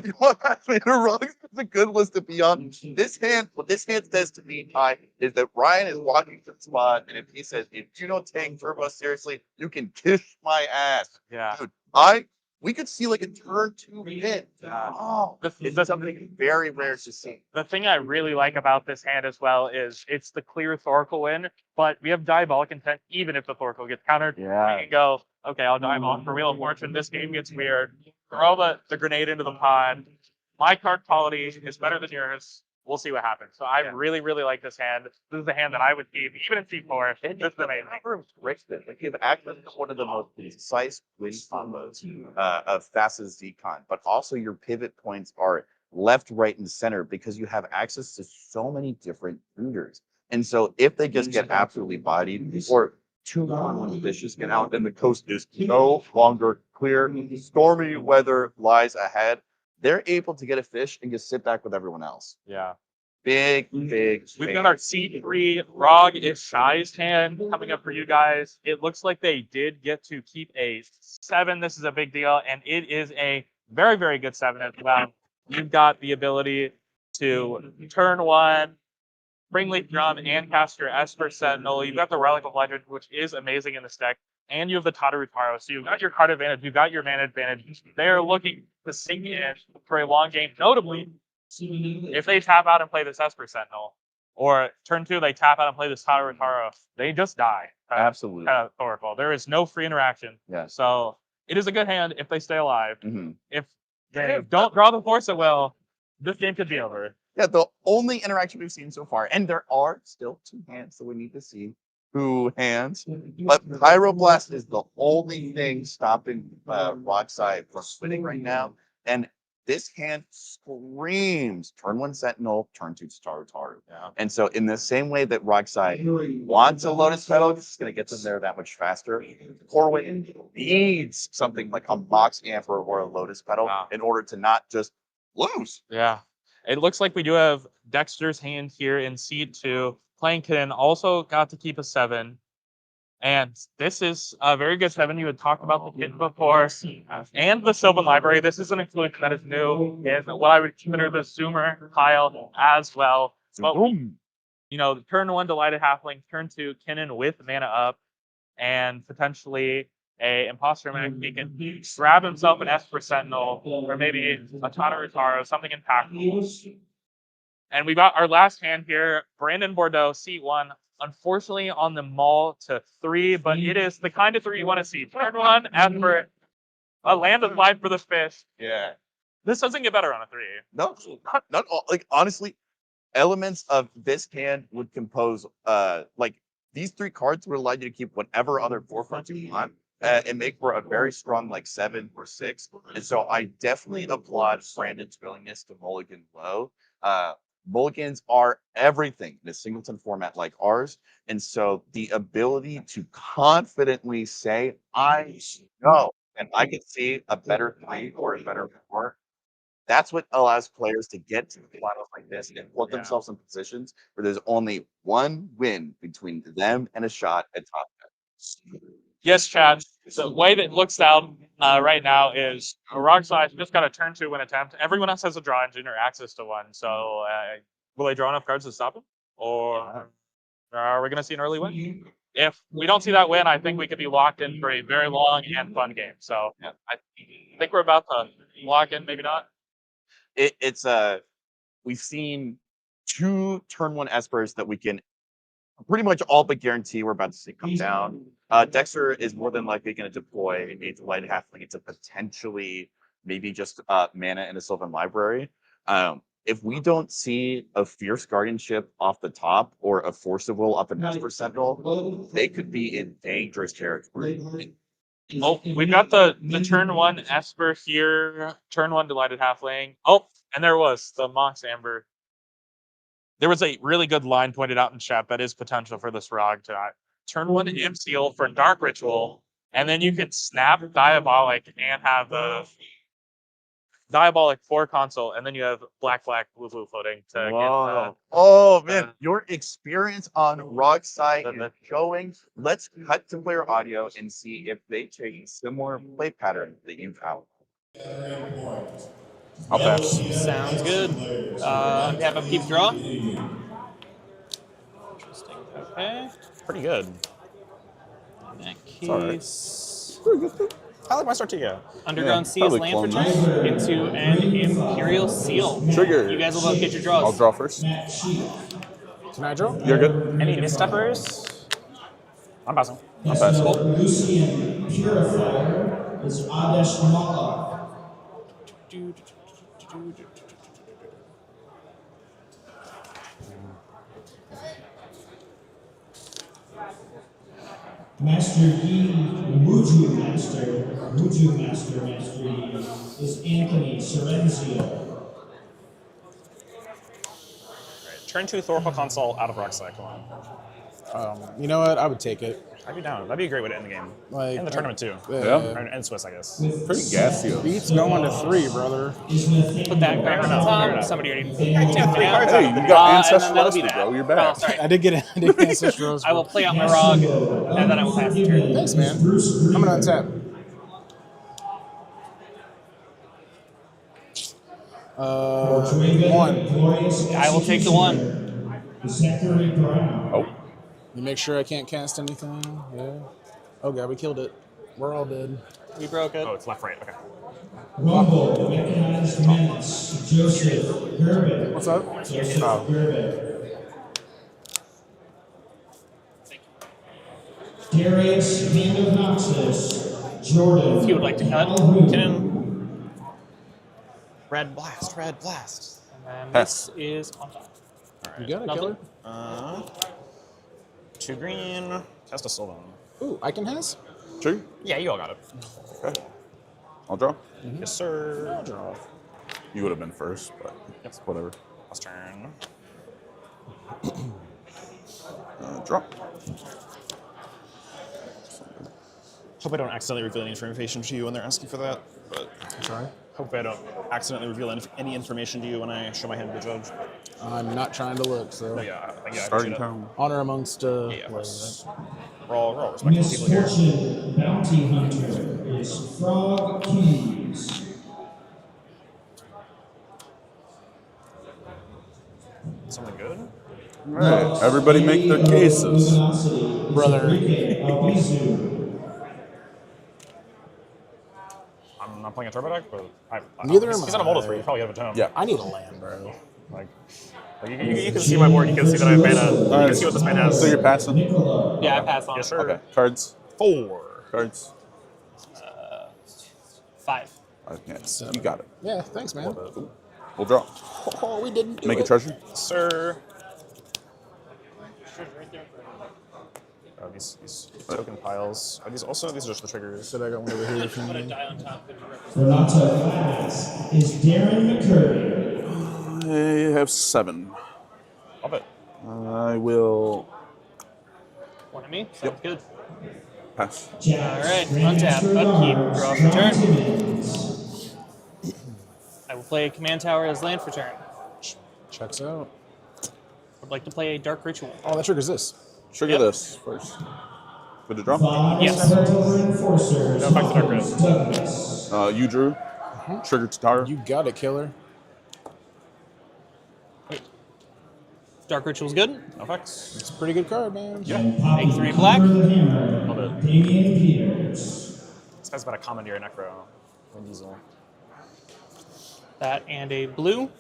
fast mana rocks, it's a good list to be on. This hand, what this hand says to me, Ty, is that Ryan is walking to the spot, and if he says, if you don't take Turbo seriously, you can kiss my ass. Yeah. Dude, we could see like a turn 2 hit. It's something very rare to see. The thing I really like about this hand as well is it's the clear Thoracle win, but we have Diabolic Intent even if the Thoracle gets countered. Yeah. We can go, okay, I'll Diabolic for Wheel of Fortune. This game gets weird. Throw the grenade into the pod. My card quality is better than yours. We'll see what happens. So I really, really like this hand. This is the hand that I would keep, even in C4. This is amazing. Like you have access to one of the most precise win combos of fastest Zcon, but also your pivot points are left, right, and center because you have access to so many different tutors. And so if they just get absolutely bodied or 2 vicious get out, then the coast is no longer clear. Stormy weather lies ahead. They're able to get a fish and just sit back with everyone else. Yeah. Big. We've got our C3 Rog is Shy's hand coming up for you guys. It looks like they did get to keep a 7. This is a big deal, and it is a very, very good 7 as well. You've got the ability to turn 1, bring Leaf Drum, and cast your Esper Sentinel. You've got the Relic of Legend, which is amazing in this deck. And you have the Tatarutaro. So you've got your card advantage, you've got your mana advantage. They are looking to sink in for a long game. Notably, if they tap out and play this Esper Sentinel, or turn 2, they tap out and play this Tatarutaro, they just die. Absolutely. Oracle. There is no free interaction. Yeah. So it is a good hand if they stay alive. Mm-hmm. If they don't draw the Force at will, this game could be over. Yeah, the only interaction we've seen so far, and there are still 2 hands that we need to see. 2 hands, but Pyroblast is the only thing stopping Rockside from winning right now. And this hand screams turn 1 Sentinel, turn 2 Taru. Yeah. And so in the same way that Rockside wants a Lotus Petal, it's going to get them there that much faster. Corwin needs something like a Mox Amber or a Lotus Petal in order to not just lose. Yeah. It looks like we do have Dexter's hand here in seed 2. Playing Kinnan also got to keep a 7. And this is a very good 7. You had talked about the kit before. And the Sylvan Library. This is an inclusion that is new in what I would consider the Zoomer pile as well. But, turn 1 Delighted Halfling, turn 2 Kinnan with mana up, and potentially a Imposter Mech. He can grab himself an Esper Sentinel, or maybe a Tatarutaro, something impactful. And we got our last hand here, Brandon Bordeaux, seat 1. Unfortunately, on the Maul to 3, but it is the kind of 3 you want to see. Turn 1, Esper, A land is life for the fish. Yeah. This doesn't get better on a 3. No, not all. Like honestly, elements of this hand would compose like these 3 cards would allow you to keep whatever other 4 cards you want and make for a very strong like 7 or 6. And so I definitely applaud Brandon's willingness to mulligan low. Mulligans are everything in a singleton format like ours. And so the ability to confidently say, I know, and I can see a better 3 or a better 4. That's what allows players to get to the finals like this and put themselves in positions where there's only one win between them and a shot at top 10. Yes, Chad. The way that it looks out right now is Rockside just got a turn 2 win attempt. Everyone else has a draw engine or access to one. So will they draw enough cards to stop him? Or are we going to see an early win? If we don't see that win, I think we could be locked in for a very long and fun game. So I think we're about to lock in, maybe not. It's we've seen 2 turn 1 espers that we can pretty much all but guarantee we're about to see come down. Dexter is more than likely going to deploy a light halfling into potentially maybe just mana in a Sylvan Library. If we don't see a Fierce Guardianship off the top or a Force of Will up an Esper Sentinel, they could be in dangerous territory. Oh, we've got the turn 1 Esper here, turn 1 Delighted Halfling. Oh, and there was the Mox Amber. There was a really good line pointed out in chat that is potential for this ROG to turn 1 Imp Seal for Dark Ritual, and then you could snap Diabolic and have the Diabolic 4 console, and then you have black, blue floating to get oh man, your experience on ROG site is showing. Let's cut to player audio and see if they take a similar play pattern that you've found. I'll pass. Sounds good. Have a keep draw. Interesting. Okay. Pretty good. In that case, I like my Startia. Underground Sea is land for turn into an Imperial Seal. Trigger. You guys will both get your draws. I'll draw first. Can I draw? You're good. Any missteppers? I'm passing. I'm passing. Lucian Purifier is Adesh Mala. Master Yi Wuju Master Yi is Anthony Sorrenzio. Turn 2 Thorpal Console out of Rockside. Come on. You know what? I would take it. I'd be down. That'd be a great way to end the game. Like, in the tournament too. And Swiss, I guess. Pretty gassy. Beats going to 3, brother. Put that back on top. Somebody already. Hey, you got Ancestral, bro. You're back. Oh, sorry. I did get Ancestral. I will play out my ROG, and then I will pass the turn. Thanks, man. I'm gonna untap. 1. I will take the 1. Zachary Brown. Oh. You make sure I can't cast anything. Yeah. Oh god, we killed it. We're all dead. We broke it. Oh, it's left, right. Okay. Rumble, Mechanized Menace, Joseph Gerben. What's up? Joseph Gerben. Darius, Hand of Noxus, Jordan. If you would like to cut, can red blast. And Pass. this is on top. You got it, killer? 2 green. Cast a Sylvan. Ooh, I can has? True? Yeah, you all got it. Okay. I'll draw. Yes, sir. I'll draw. You would have been first, but yes, whatever. Last turn. Draw. Hope I don't accidentally reveal any information to you when they're asking for that. But Sorry? hope I don't accidentally reveal any information to you when I show my hand to the judge. I'm not trying to look, so. But yeah, Starting tone. Honor amongst Yeah, of course. We're all respectful people here. Misfortune Bounty Hunter is Frog Keys. Something good? All right, everybody make their cases. Brother. I'm not playing a turbo deck, but Neither am he's on a I. Molded 3. You probably have a tone. Yeah. I need a land, bro. Like you can see my board. You can see that I have mana. You can see what this man has. So you're passing? Yeah, I pass on. Yes, sir. Okay. Cards. 4. Cards. I can't. You got it. Yeah, thanks, man. We'll draw. Oh, we didn't do Make it. a treasure. Sir. These token piles. Are these also? These are just the triggers. So I got one over here. Put a die on top. For not to last is Darren McCurry. I have 7. Love it. I will One of me? Sounds good. pass. Alright, untap, upkeep, draw for turn. I will play a command tower as land for turn. Checks out. I'd like to play a Dark Ritual. Oh, that triggers this. Trigger this first. Good to draw? Yes. No effect to Dark Ritual. You drew. Trigger to Tara. You got it, killer. Dark Ritual's good. No effects. It's a pretty good card, man. Yeah. Make 3 black. Love it. Damian Peters. This guy's about a Commandeer Necro. Vin Diesel. That and a blue.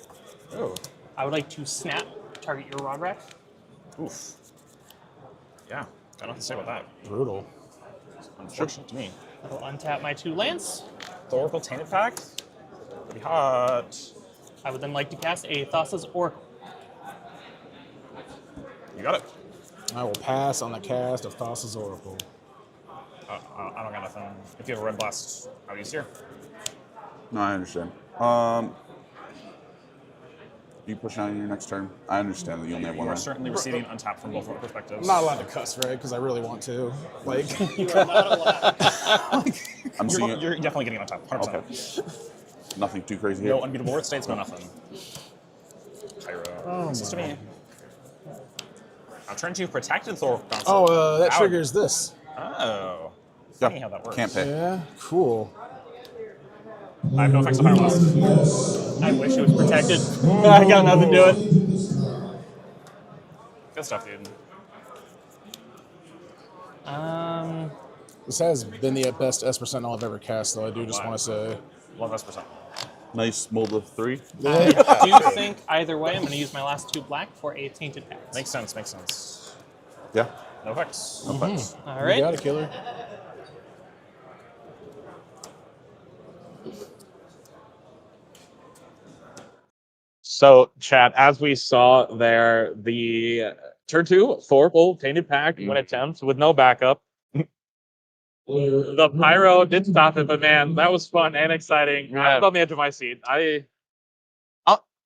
Oh. I would like to snap, target your Rogrek. Oof. Yeah. Got nothing to say about that. Brutal. Unfortunate to me. I will untap my 2 lands. Oracle Tainted Pact. Pretty hot. I would then like to cast a Thassa's Oracle. You got it. I will pass on the cast of Thassa's Oracle. I don't got nothing. If you have a Red Blast, I would use here. No, I understand. You push on your next turn. I understand that you only have one You are land. certainly receiving untap from both perspectives. I'm not allowed to cuss, right? Because I really want to. Like, You are not allowed. I'm seeing it. You're definitely getting untap. 100%. Okay. Nothing too crazy here. No unbeatable word states, no nothing. Pyro. Oh This is to my. me. Now turn 2 protected Thor console. oh, that Wow. triggers this. Oh. Funny how that works. Can't pay. Yeah, cool. I have no effects on Pyro Blast. I wish it was protected. I got nothing to do it. Good stuff, dude. This has been the best S% I've ever cast, though. I do just want to say. Love S%. Nice mold of 3. I do think either way, I'm going to use my last 2 black for a Tainted Pact. Makes sense, makes sense. Yeah. No effects. No effects. All You right. got it, killer. So, chat, as we saw there, the turn 2 Oracle Tainted Pact win attempt with no backup. The Pyro did stop it, but man, that was fun and exciting. I was on the edge of my seat.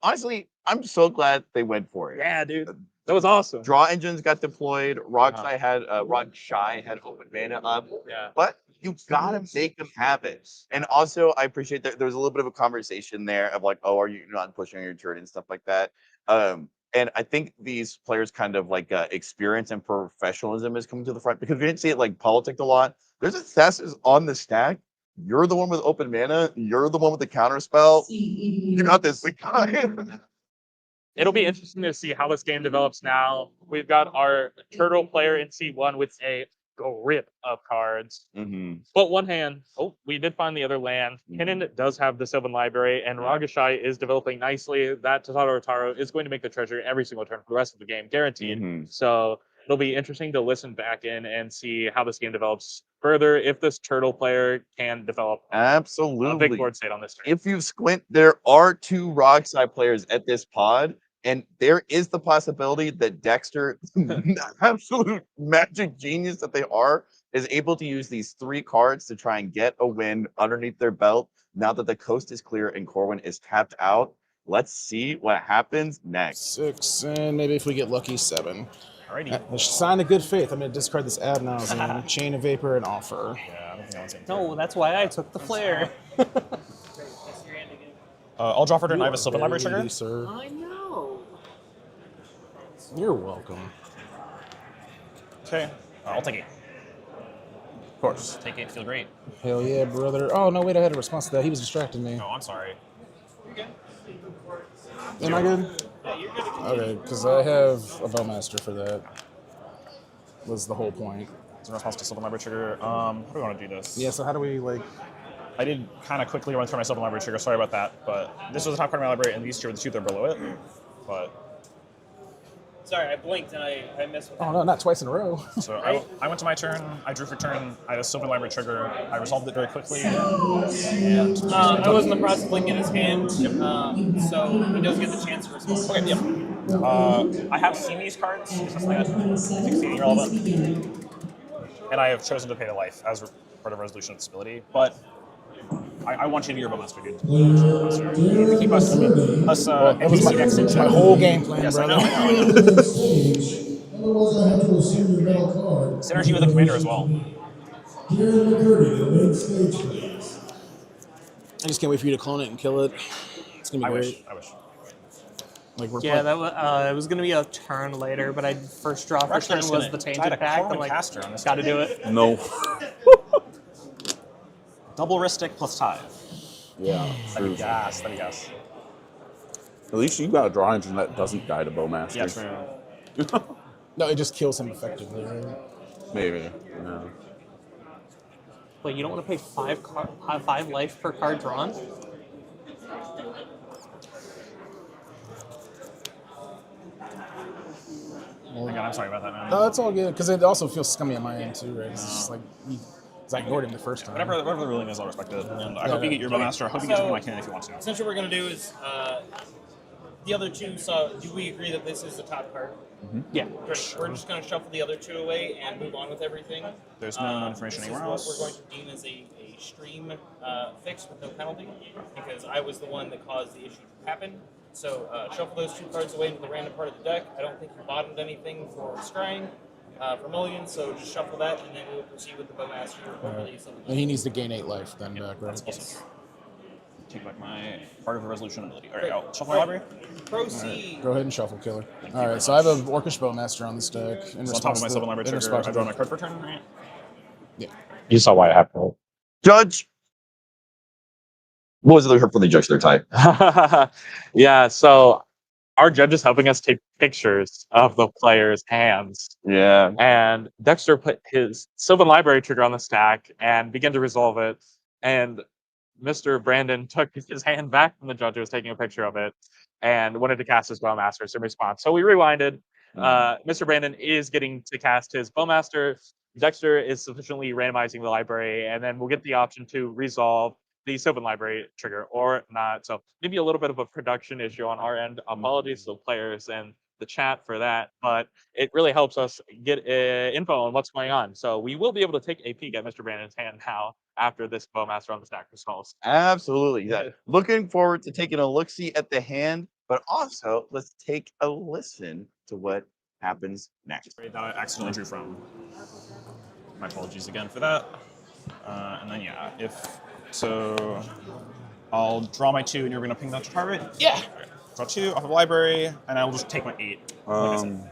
Honestly, I'm so glad they went for it. Yeah, dude. That was awesome. Draw engines got deployed. Rockshai had open mana up. Yeah. But you gotta make them have it. And also, I appreciate that there was a little bit of a conversation there of like, oh, are you not pushing on your turn and stuff like that. And I think these players kind of like experience and professionalism is coming to the front because we didn't see it like politicked a lot. There's a Thassa's on the stack. You're the one with open mana. You're the one with the counter spell. You got this. It'll be interesting to see how this game develops now. We've got our turtle player in C1 with a grip of cards. But one hand, we did find the other land. Kinnan does have the Sylvan Library, and Ragashai is developing nicely. That Totaro Taro is going to make the treasure every single turn for the rest of the game, guaranteed. So it'll be interesting to listen back in and see how this game develops further if this turtle player can develop Absolutely a big board state on this turn. If you squint, there are 2 Rockside players at this pod, and there is the possibility that Dexter, absolute magic genius that they are, is able to use these 3 cards to try and get a win underneath their belt now that the coast is clear and Corwin is tapped out. Let's see what happens next. 6, and maybe if we get lucky, 7. Alrighty. Sign of good faith. I'm going to discard this ad nauseam, Chain of Vapor, and Offer. Yeah, I don't think I want to. No, that's why I took the flare. I'll draw for turn. I have a Sylvan Library trigger. Sir. I know. You're welcome. Okay, I'll take it. Of course. Take it. Feel great. Hell yeah, brother. Oh, no, wait, I had a response to that. He was distracting me. Oh, I'm sorry. Am I good? Okay, because I have a Bowmaster for that. Was the whole point. It's in response to Sylvan Library trigger. How do we want to do this? Yeah, so how do we, like... I did kind of quickly run through my Sylvan Library trigger. Sorry about that. But this was the top card of my library, and these 2 are the 2 that are below it. But... Sorry, I blinked and I missed what Oh no, not twice in a row. So I went to my turn. I drew for turn. I had a Sylvan Library trigger. I resolved it very quickly. And I was in the process of blinking his hand, so he does get the chance to respond. Okay, yep. I have seen these cards. Is this like a succeeding relevant? And I have chosen to pay the life as part of resolution of disability. But I want you to be your Bowmaster, dude. To keep us That was my whole game plan, yes, brother. I know. Otherwise, I have to assume your metal card. Synergy with the commander as well. Jared McCurdy to the main stage, please. I just can't wait for you to clone it and kill it. It's gonna be great. I wish. Like we're Yeah, that it was gonna be a turn later, but I first draw for turn was the tainted pact. I'm like, gotta do it. No. Double Ristic plus Tithe. Yeah. That'd be gas. That'd be gas. At least you got a draw engine that doesn't die to Bowmaster. Yeah, true. No, it just kills him effectively, right? Maybe. No. Wait, you don't want to pay 5 life per card drawn? Well, again, I'm sorry about that, man. No, that's all good because it also feels scummy on my end too, right? It's just like I ignored him the first time. Whatever the ruling is, I'll respect it. And I hope you get your Bowmaster. I hope you get something like him if you want to. Essentially, what we're gonna do is the other two. So, do we agree that this is the top card? Mm-hmm. Yeah. Great. We're just gonna shuffle the other two away and move on with everything. There's no information this anywhere is else. what we're going to deem as a stream fix with no penalty, because I was the one that caused the issue to happen. So shuffle those 2 cards away into the random part of the deck. I don't think you bottomed anything for scrying for mulligan, so just shuffle that, and then we'll proceed with the Bowmaster release. And he needs to gain 8 life then back, right? Yes. Take back my part of a resolution ability. All right, I'll shuffle my library. Proceed. Go ahead and shuffle, killer. All right, so I have an Orcish Bowmaster on this deck. So on top of my Sylvan Library trigger, I draw my card for turn, right? Yeah. You saw why it happened. Judge. What was the for the judge there, Ty? Yeah, so our judge is helping us take pictures of the players' hands. Yeah. And Dexter put his Sylvan Library trigger on the stack and began to resolve it. And Mr. Brandon took his hand back from the judge who was taking a picture of it and wanted to cast his Bowmaster in response. So we rewinded. Mr. Brandon is getting to cast his Bowmaster. Dexter is sufficiently randomizing the library, and then we'll get the option to resolve the Sylvan Library trigger or not. So maybe a little bit of a production issue on our end. Apologies to the players and the chat for that, but it really helps us get info on what's going on. So we will be able to take a peek at Mr. Brandon's hand now after this Bowmaster on the stack resolves. Absolutely. Yeah. Looking forward to taking a look-see at the hand, but also let's take a listen to what happens next. That I accidentally drew from. My apologies again for that. And then yeah, so I'll draw my 2 and you're gonna ping that to target? Yeah. Right. Draw 2 off of the library, and I'll just take my 8. And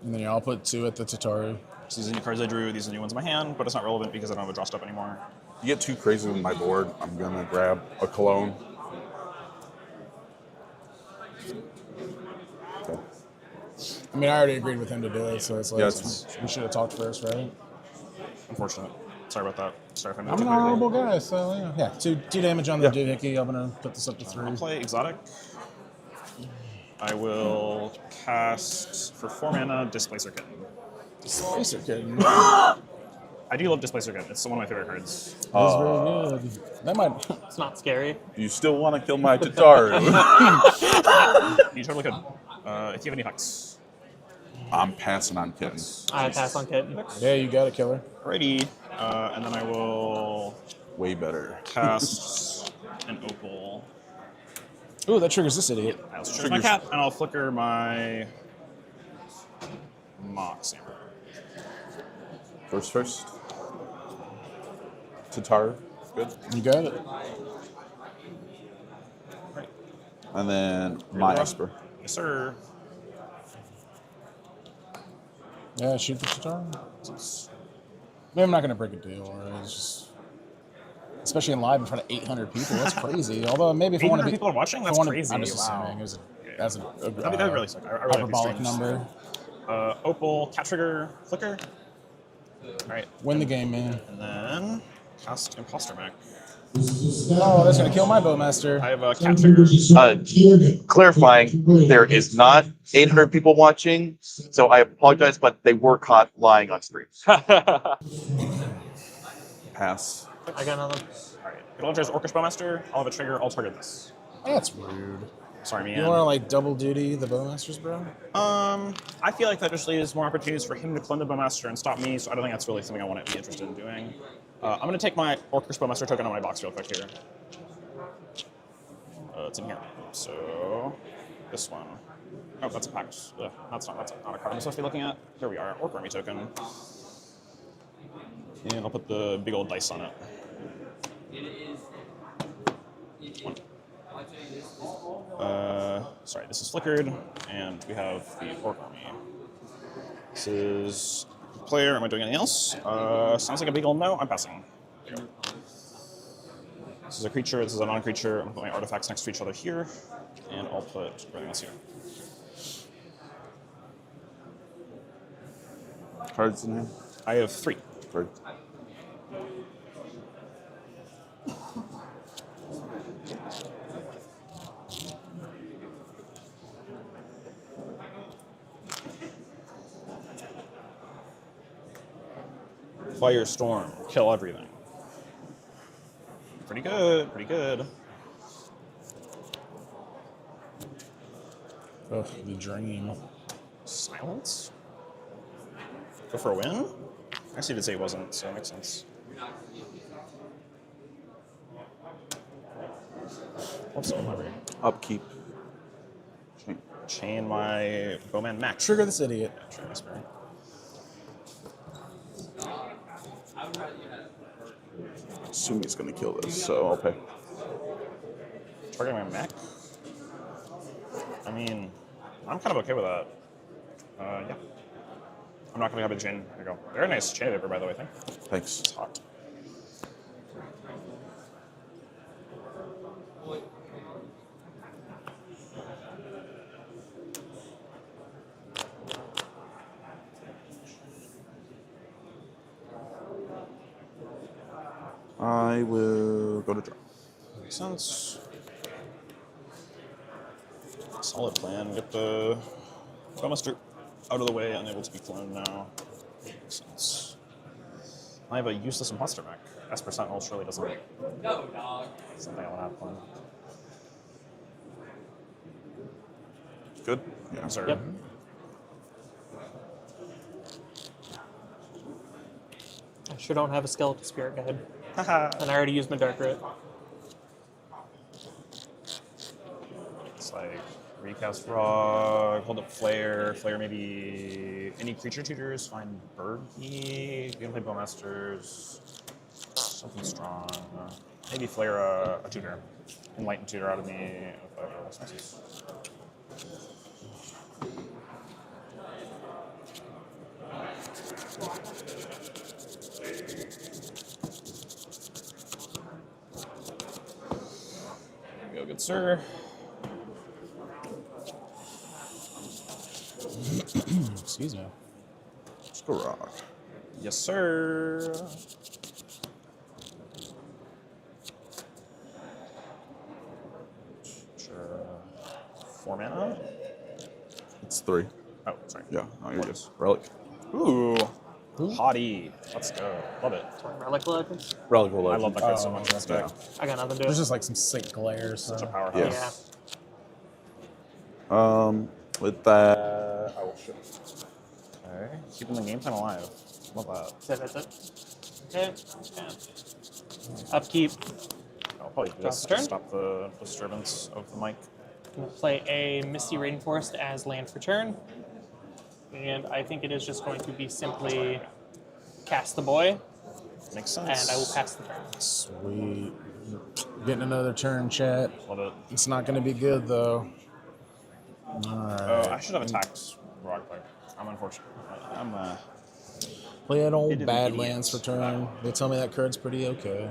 then yeah, I'll put 2 at the Tataru. So these are the new cards I drew, these are the new ones in my hand, but it's not relevant because I don't have a draw step anymore. You get too crazy with my board, I'm gonna grab a cologne. Okay. I mean, I already agreed with him to do it, so it's like Yeah, we should have talked first, right? Unfortunate. Sorry about that. Sorry if I moved I'm too an quickly. honorable guy, so yeah. 2 damage on the doohickey. I'm gonna put this up to 3. I'll play Exotic. I will cast for 4 mana Displacer Kitten. Displacer Kitten. I do love Displacer Kitten. It's one of my favorite cards. That's very good. That might. It's not scary. You still want to kill my Tataru? You totally could. If you have any hacks. I'm passing on kittens. I pass on Kitten. Yeah, you got it, killer. Alrighty. And then I will Way better. cast an Opal. Ooh, that triggers this idiot. I'll trigger my cat, and I'll flicker my Mox Amber. First. Tataru. Good. You got it. Right. And then my Esper. Yes, sir. Yeah, shoot the Tataru. Maybe I'm not gonna break a deal, right? It's just, especially in live in front of 800 people. That's crazy. Although maybe if I want to be, people are watching, that's crazy. I'm just Wow. assuming it was that's a That'd be really sick. I really like these hyperbolic streams. number. Opal, cat trigger, flicker. All right. Win the game, man. And then cast Imposter Mech. Oh, that's gonna kill my Bowmaster. I have a cat trigger. Clarifying, there is not 800 people watching, so I apologize, but they were caught lying on stream. Pass. I got another. All right. It launches Orcish Bowmaster. I'll have a trigger. I'll target this. That's rude. Sorry, man. You want to like double duty the Bowmasters, bro? I feel like that just leaves more opportunities for him to clone the Bowmaster and stop me, so I don't think that's really something I want to be interested in doing. I'm going to take my Orcish Bowmaster token out of my box real quick here. It's in here. So, this one. Oh, that's a pact. Ugh, that's not a card I'm supposed to be looking at. Here we are, Orc Army token. And I'll put the big old dice on it. One. Sorry, this is flickered, and we have the Orc Army. This is player. Am I doing anything else? Sounds like a big old no. I'm passing. There you go. This is a creature. This is a non-creature. I'm going to put my artifacts next to each other here, and I'll put everything else here. Cards in hand? I have 3. Cards. Firestorm. Kill everything. Pretty good. Pretty good. Oh, the dream. Silence? Go for a win? I see did say it wasn't, so it makes sense. What's the memory? Upkeep. Chain my Bowman Max. Trigger this idiot. Yeah, trigger this guy. I assume he's going to kill this, so I'll pay. Target my mech? I mean, I'm kind of okay with that. Yeah. I'm not going to have a chain. There you go. Very nice chain paper, by the way, I think. Thanks. It's hot. I will go to draw. Makes sense. Solid plan. Get the Bowmaster out of the way, unable to be cloned now. Makes sense. I have a useless imposter mech. Esper Sentinel surely doesn't. No, dog. Something I want to have cloned. Good? Yeah. Sir. Yep. I sure don't have a skeleton spirit guide. And I already used my dark root. It's like recast Frog, hold up Flare, Flare maybe any creature tutors, find Birdie, you can play Bowmasters, something strong. Maybe Flare a tutor, Enlighten tutor out of me if I have responses. There you go, good sir. Excuse me. Let's go rock. Yes, sir. Sure. 4 mana? It's 3. Oh, sorry. Yeah, no, you're good. Relic. Ooh. Hottie. Let's go. Love it. Relic Legends. Relic will I love that card so much in this deck. I got nothing to do. There's just like some sick glares. Such a So. powerhouse. Yeah. With that, I will show. Okay. Keeping the game plan alive. Love that. So that's it. Okay. Yeah. Upkeep. I'll probably do this Turn. to stop the disturbance of the mic. I'm going to play a Misty Rainforest as land for turn. And I think it is just going to be simply cast the boy, Makes sense. and I will pass the turn. Sweet. Getting another turn, chat. Love it. It's not going to be good though. Alright. Oh, I should have attacked Rock Player. I'm unfortunate. I'm Playing old Idiot. Badlands for turn. They tell me that card's pretty okay.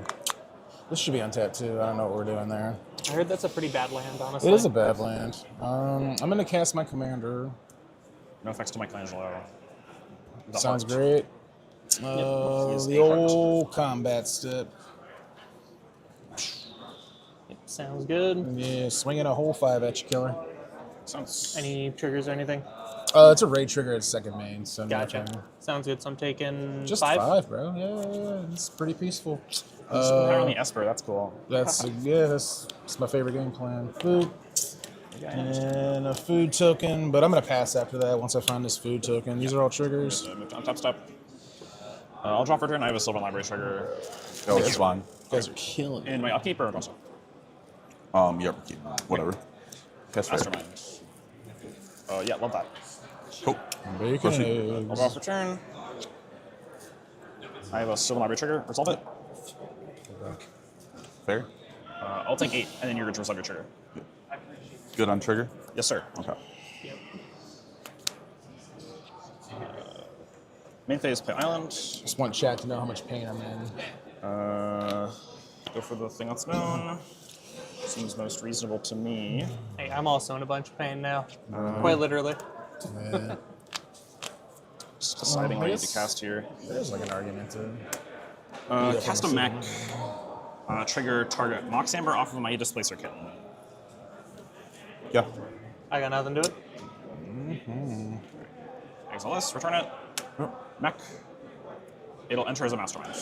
This should be untapped too. I don't know what we're doing there. I heard that's a pretty bad land, honestly. It is a bad land. I'm going to cast my commander. no effects to Michelangelo. The Sounds heart. great. He is The a heart. old combat step. Sounds good. Yeah, swinging a whole 5 at you, killer. Sounds. Any triggers or anything? It's a raid trigger at second main, so Gotcha. nothing. Sounds good. So I'm taking Just 5. 5, bro. Yeah, it's pretty peaceful. Apparently Esper, that's cool. That's my favorite game plan. Food. And a food token, but I'm gonna pass after that once I find this food token. These are all triggers. On top step. I'll draw for turn. I have a Sylvan Library trigger. Oh, it's fine. You guys are killing it. In my upkeep or also? Yep. Whatever. That's fair. Mastermind. Yeah, love that. Cool. Bacon and I'll eggs. draw for turn. I have a Sylvan Library trigger. Resolve it. Fair. I'll take 8, and then you're going to resolve your trigger. Good on trigger. Yes, sir. Okay. Main phase, play island. Just want chat to know how much pain I'm in. Go for the thing that's known. Seems most reasonable to me. Hey, I'm also in a bunch of pain now. Quite literally. Yeah. Just deciding what I need to cast here. There's like an argument to Cast a mech. Trigger target Mox Amber off of my Displacer Kitten. Yeah. I got nothing to it. Exile this, return it. Mech. It'll enter as a Mastermind.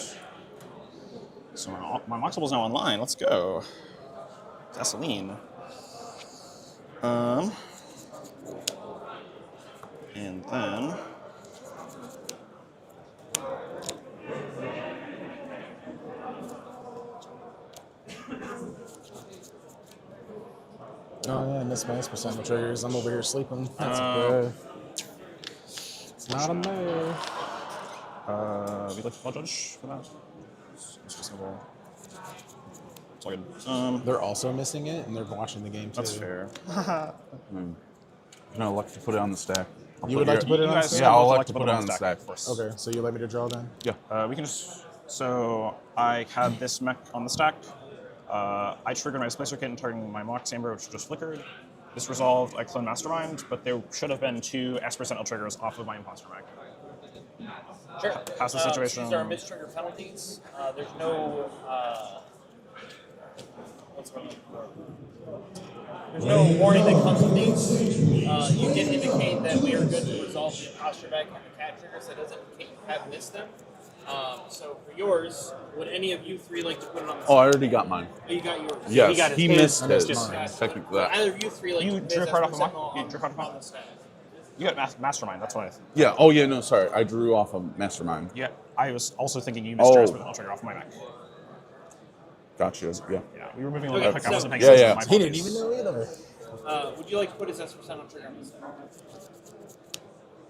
So my Moxable is now online. Let's go. Gasoline. And then. Oh yeah, I missed my S% triggers. I'm over here sleeping. That's okay. It's not a move. We'd like to call judge for that. It's reasonable. It's all good. They're also missing it, and they're watching the game too. That's fair. You know, like to put it on the stack. You would like to put it on the stack? Yeah, I'll like to put it on the stack. Okay, so you let me to draw then? Yeah. We can just. So I had this mech on the stack. I triggered my Displacer Kitten targeting my Mox Amber, which just flickered. This resolved, I clone Mastermind, but there should have been 2 Esper Sentinel triggers off of my Imposter mech. Sure. Pass the situation. These are mistrigger penalties. There's no. What's going on? There's no warning that comes with these. You did indicate that we are good to resolve the Imposter mech and the cat triggers. That doesn't indicate you have missed them. So for yours, would any of you 3 like to put it on the Oh, I already got mine. Oh, you got yours. Yes, he got he his. missed his. Gotcha. Technically, Either of you 3 like You to drew a put card off his of Sentinel you drew a card on the stack. You got Mastermind, that's what I think. Yeah. Oh, yeah. No, sorry. I drew off of Mastermind. Yeah, I was also thinking you missed your Esper Sentinel trigger off my mech. Gotcha. Yeah. Yeah, we were moving a little bit quick. I wasn't paying Yeah, attention. yeah. My He didn't apologies. even know either. Would you like to put his Esper Sentinel trigger on the stack?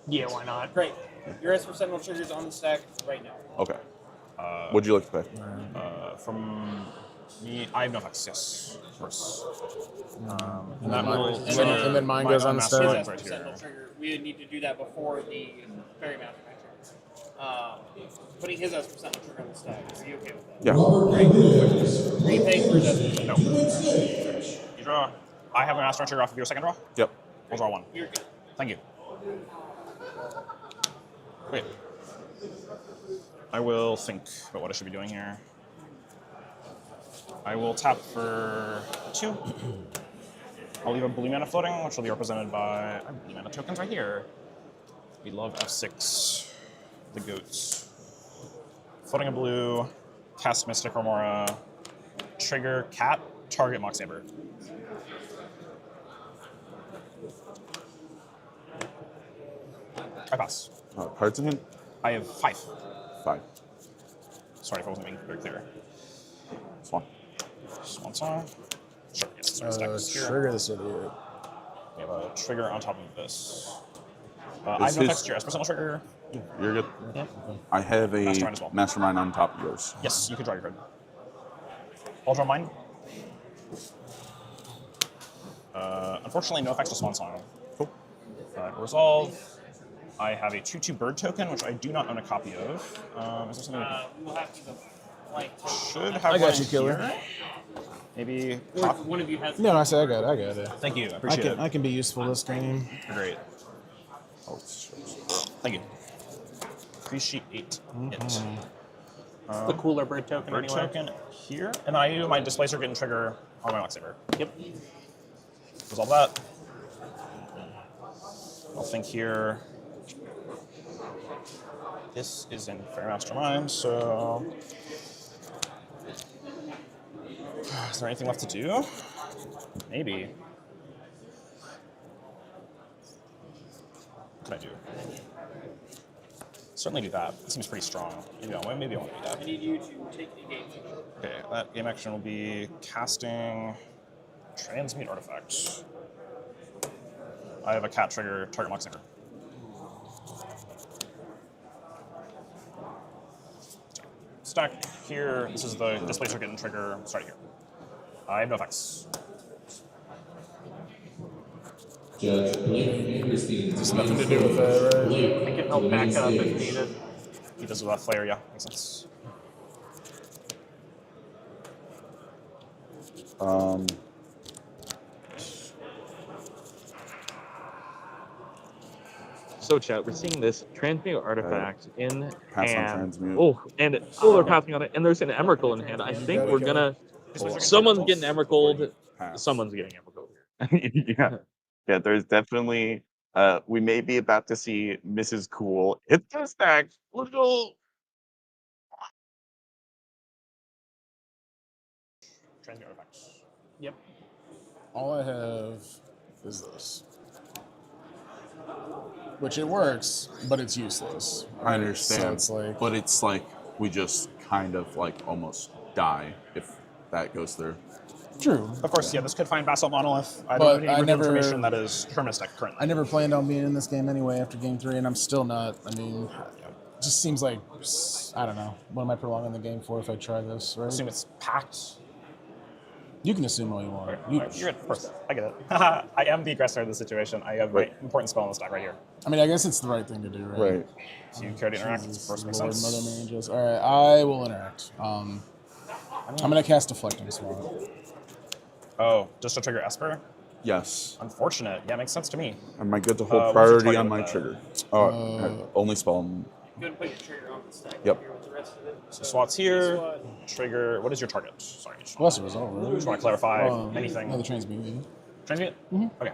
Yeah, why not? Great. Your Esper Sentinel trigger is on the stack right now. Okay. What'd you like to pay? From me, I have no effects, yes, of course. And that mine- will and then mine goes on the His stack. Mastermind Esper right here. Sentinel trigger, we would need to do that before the Fairy Master trigger. Putting his Esper Sentinel trigger on the stack. Are you okay with that? Yeah. Are you paying for his Esper Sentinel? No. You draw. I have a Master trigger off of your second draw. Yep. I'll draw 1. You're good. Thank you. Wait. I will think about what I should be doing here. I will tap for 2. I'll leave a blue mana floating, which will be represented by blue mana tokens right here. We love F6, the goats. Floating a blue, cast Mystic Remora, trigger cat, target Mox Amber. I pass. Cards in hand? I have 5. 5. Sorry if I wasn't being very clear. Swan. Swan Song. Sure, yes. Sorry, stack this here. Trigger this idiot. We have a trigger on top of this. I Is have no his- effects to your Esper Sentinel trigger. You're good. Yeah. I have a Mastermind as well. Mastermind on top of yours. Yes, you can draw your card. I'll draw mine. Unfortunately, no effects to Swan Song. Cool. Resolve. I have a 2/2 bird token, which I do not own a copy of. Is there something We will have to go blank. should have I got one you, killer. here? Maybe. Or if one of you has. No, I said I got it. Thank you. I appreciate it. I can be useful this game. Great. Oh, thank you. Appreciate it. The cooler bird token Bird anyway. token here, and I do my Displacer Kitten trigger on my Excalibur. Yep. Resolve that. I'll think here. This is in Fair Mastermind, so is there anything left to do? Maybe. What can I do? Certainly do that. It seems pretty strong. Maybe I won't do that. I need you to take a game. Okay, that game action will be casting Transmute Artifact. I have a cat trigger, target Moxinger. Stack here. This is the Displacer getting trigger. Start here. I have no effects. Judge Blake Christie. There's nothing to do with it, right? I can help back up if needed. He does with that flare, yeah. Makes sense. So, chat, we're seeing this transmute artifact in Pass on hand. transmute. Oh, and they're passing on it, and there's an Emrakul in hand. I think we're gonna. Someone's getting Emrakuled. Someone's getting Emrakuled. Yeah. Yeah, there's definitely we may be about to see Mrs. Cool hit the stack. Let's go. Transmute Artifacts. Yep. All I have is this. Which it works, but it's useless. I understand. So it's like, but it's like we just kind of like almost die if that goes through. true. Of course, yeah, this could find Basalt Monolith. I But don't have I any never- information that is Terminus deck currently. I never planned on being in this game anyway after game 3, and I'm still not. I mean, it just seems like, I don't know. What am I prolonging the game for if I try this, right? Assume it's packed. You can assume all you want. You're good. First, I get it. I am the aggressor in this situation. I have an important spell in the stack right here. I mean, I guess it's the right thing to do, right? Right. So you care to interact. Of course, makes Lord, sense. Mother Mages. All right, I will interact. I'm gonna cast Deflecting Swamp. Oh, just to trigger Esper? Yes. Unfortunate. Yeah, makes sense to me. Am I good to What's hold your priority target on with my that? trigger? Oh, only spell. Good put your trigger on the stack. Yep. Here with the rest of it. So SWAT's here. Trigger. What is your target? Sorry. Just Well, that's a result, right? want to clarify anything. No, the transmute. Transmute? Okay.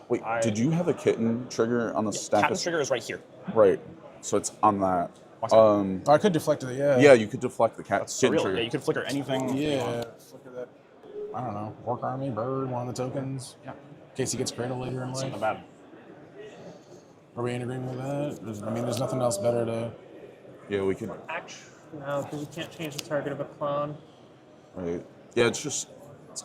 Wait, did you have a kitten trigger on the stack? Captain's trigger is right here. Right. So it's on that. I could deflect it, yeah. Yeah, you could deflect the cat That's kitten surreal. trigger. Yeah, you could flicker anything. Yeah. Flicker that. I don't know. Orc Army, Bird, one of the tokens. Yeah. In case he gets Cradle later in life. Something bad. Are we in agreement with that? I mean, there's nothing else better to. Yeah, we could. No, because you can't change the target of a clone. Right. Yeah, let's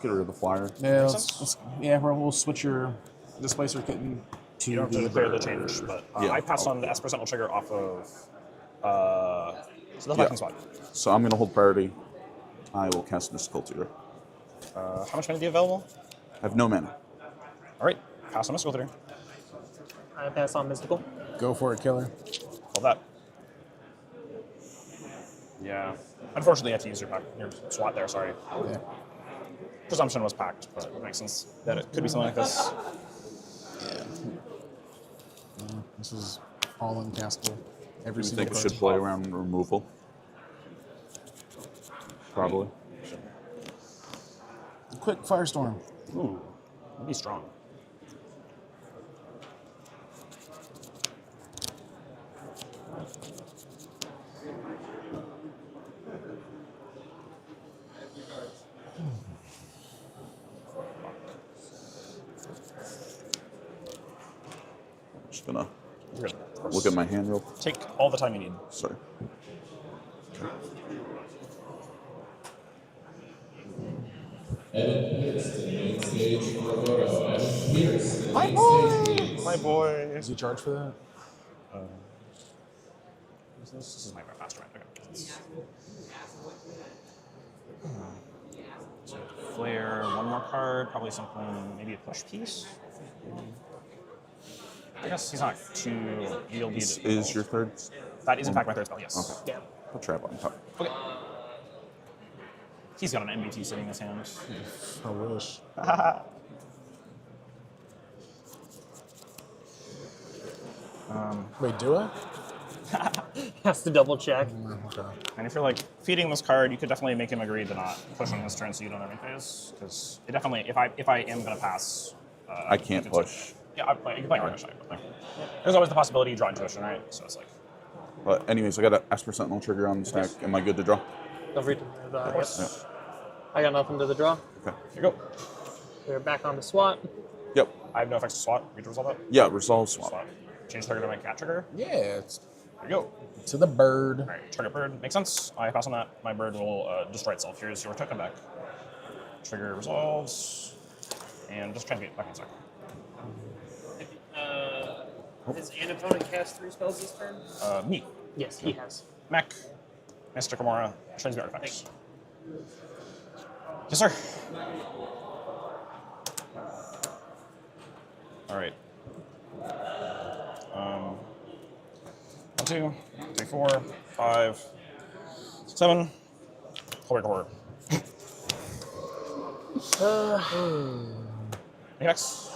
get rid of the flyer. Yeah, we'll switch your Displacer Kitten to You don't have to declare the change, but Yeah. I passed on the Esper Sentinel trigger off of so the Viking spot. So I'm gonna hold priority. I will cast Mystical Tutor. How much mana do you have available? I have no mana. All right, pass on Mystical Tutor. I pass on Mystical. Go for it, killer. Hold that. Yeah. Unfortunately, you have to use your SWAT there, sorry. Yeah. Presumption was packed, but it makes sense that it could be something like this. Yeah, this is all uncastable. Every Do you single think we card. should play around removal? Probably. Quick Firestorm. Ooh, that'd be strong. Just gonna You're good. Of course. look at my hand real. Take all the time you need. Sorry. Evan Pierce to the main stage for a photo. Evan Pierce to the My main boy! stage, please. My boy! Does he charge for that? This is my mastermind. Okay. So flare, one more card, probably something, maybe a push piece. I guess he's not too wieldy. This is your third. That is in fact my third spell, yes. Okay. Put trap on top. Okay. He's got an MBT sitting in his hand. I wish. Wait, do I? Has to double check. Okay. And if you're like feeding this card, you could definitely make him agree to not push on his turn, so you don't have any phase. Because it definitely, if I am gonna pass, I can't push. Yeah, you can play Argus Shy, but like, there's always the possibility you draw intuition, right? So it's like. But anyways, I got an Esper Sentinel trigger on the stack. Am I good to draw? Feel free to move that. Yep. Yeah. I got nothing to the draw. Okay. Here you go. We're back on the SWAT. Yep. I have no effects to SWAT. You to resolve that? Yeah, resolve swap. Change target to my cat trigger. Yeah, it's There you go. to the bird. All right, target bird. Makes sense. I pass on that. My bird will destroy itself. Here's your token back. Trigger resolves. And just transmute back in a sec. Has an opponent cast 3 spells this turn? Me. Yes, he has. Mech. Mr. Gamora. Transmute artifacts. Yes, sir. All right. 1, 2, 3, 4, 5, 7. Horror. Apex.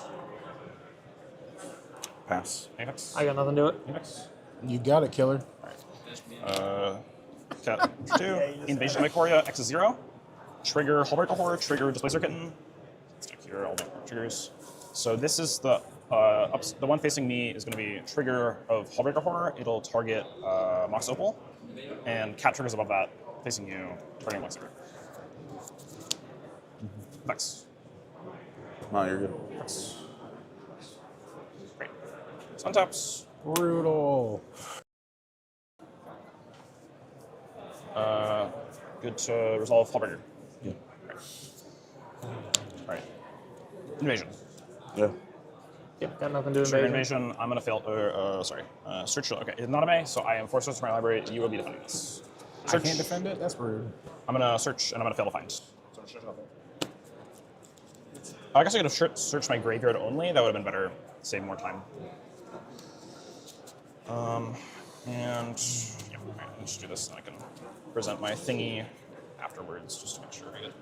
Pass. Apex. I got nothing to it. Apex. You got it, killer. Cat 2. Invasion of Ikoria. X is 0. Trigger Hullbreaker Horror. Trigger Displacer Kitten. Stick here, all the triggers. So this is the the one facing me is going to be trigger of Hullbreaker Horror. It'll target Mox Opal, and cat triggers above that facing you, targeting Mox Opal. Vex. No, you're good. Vex. Great. So untaps. Brutal. Good to resolve Hullbreaker. Yeah. All right. Invasion. Yeah. Yep, got nothing to Trigger invasion. invasion. I'm gonna fail. Search. Okay, it's not a May, so I am forced to my library. You will be defending this. I can't defend it? That's rude. I'm gonna search and I'm gonna fail to find. So I guess I could have searched my graveyard only. That would have been better. Save more time. And yeah, right, let's do this, and I can present my thingy afterwards, just to make sure I get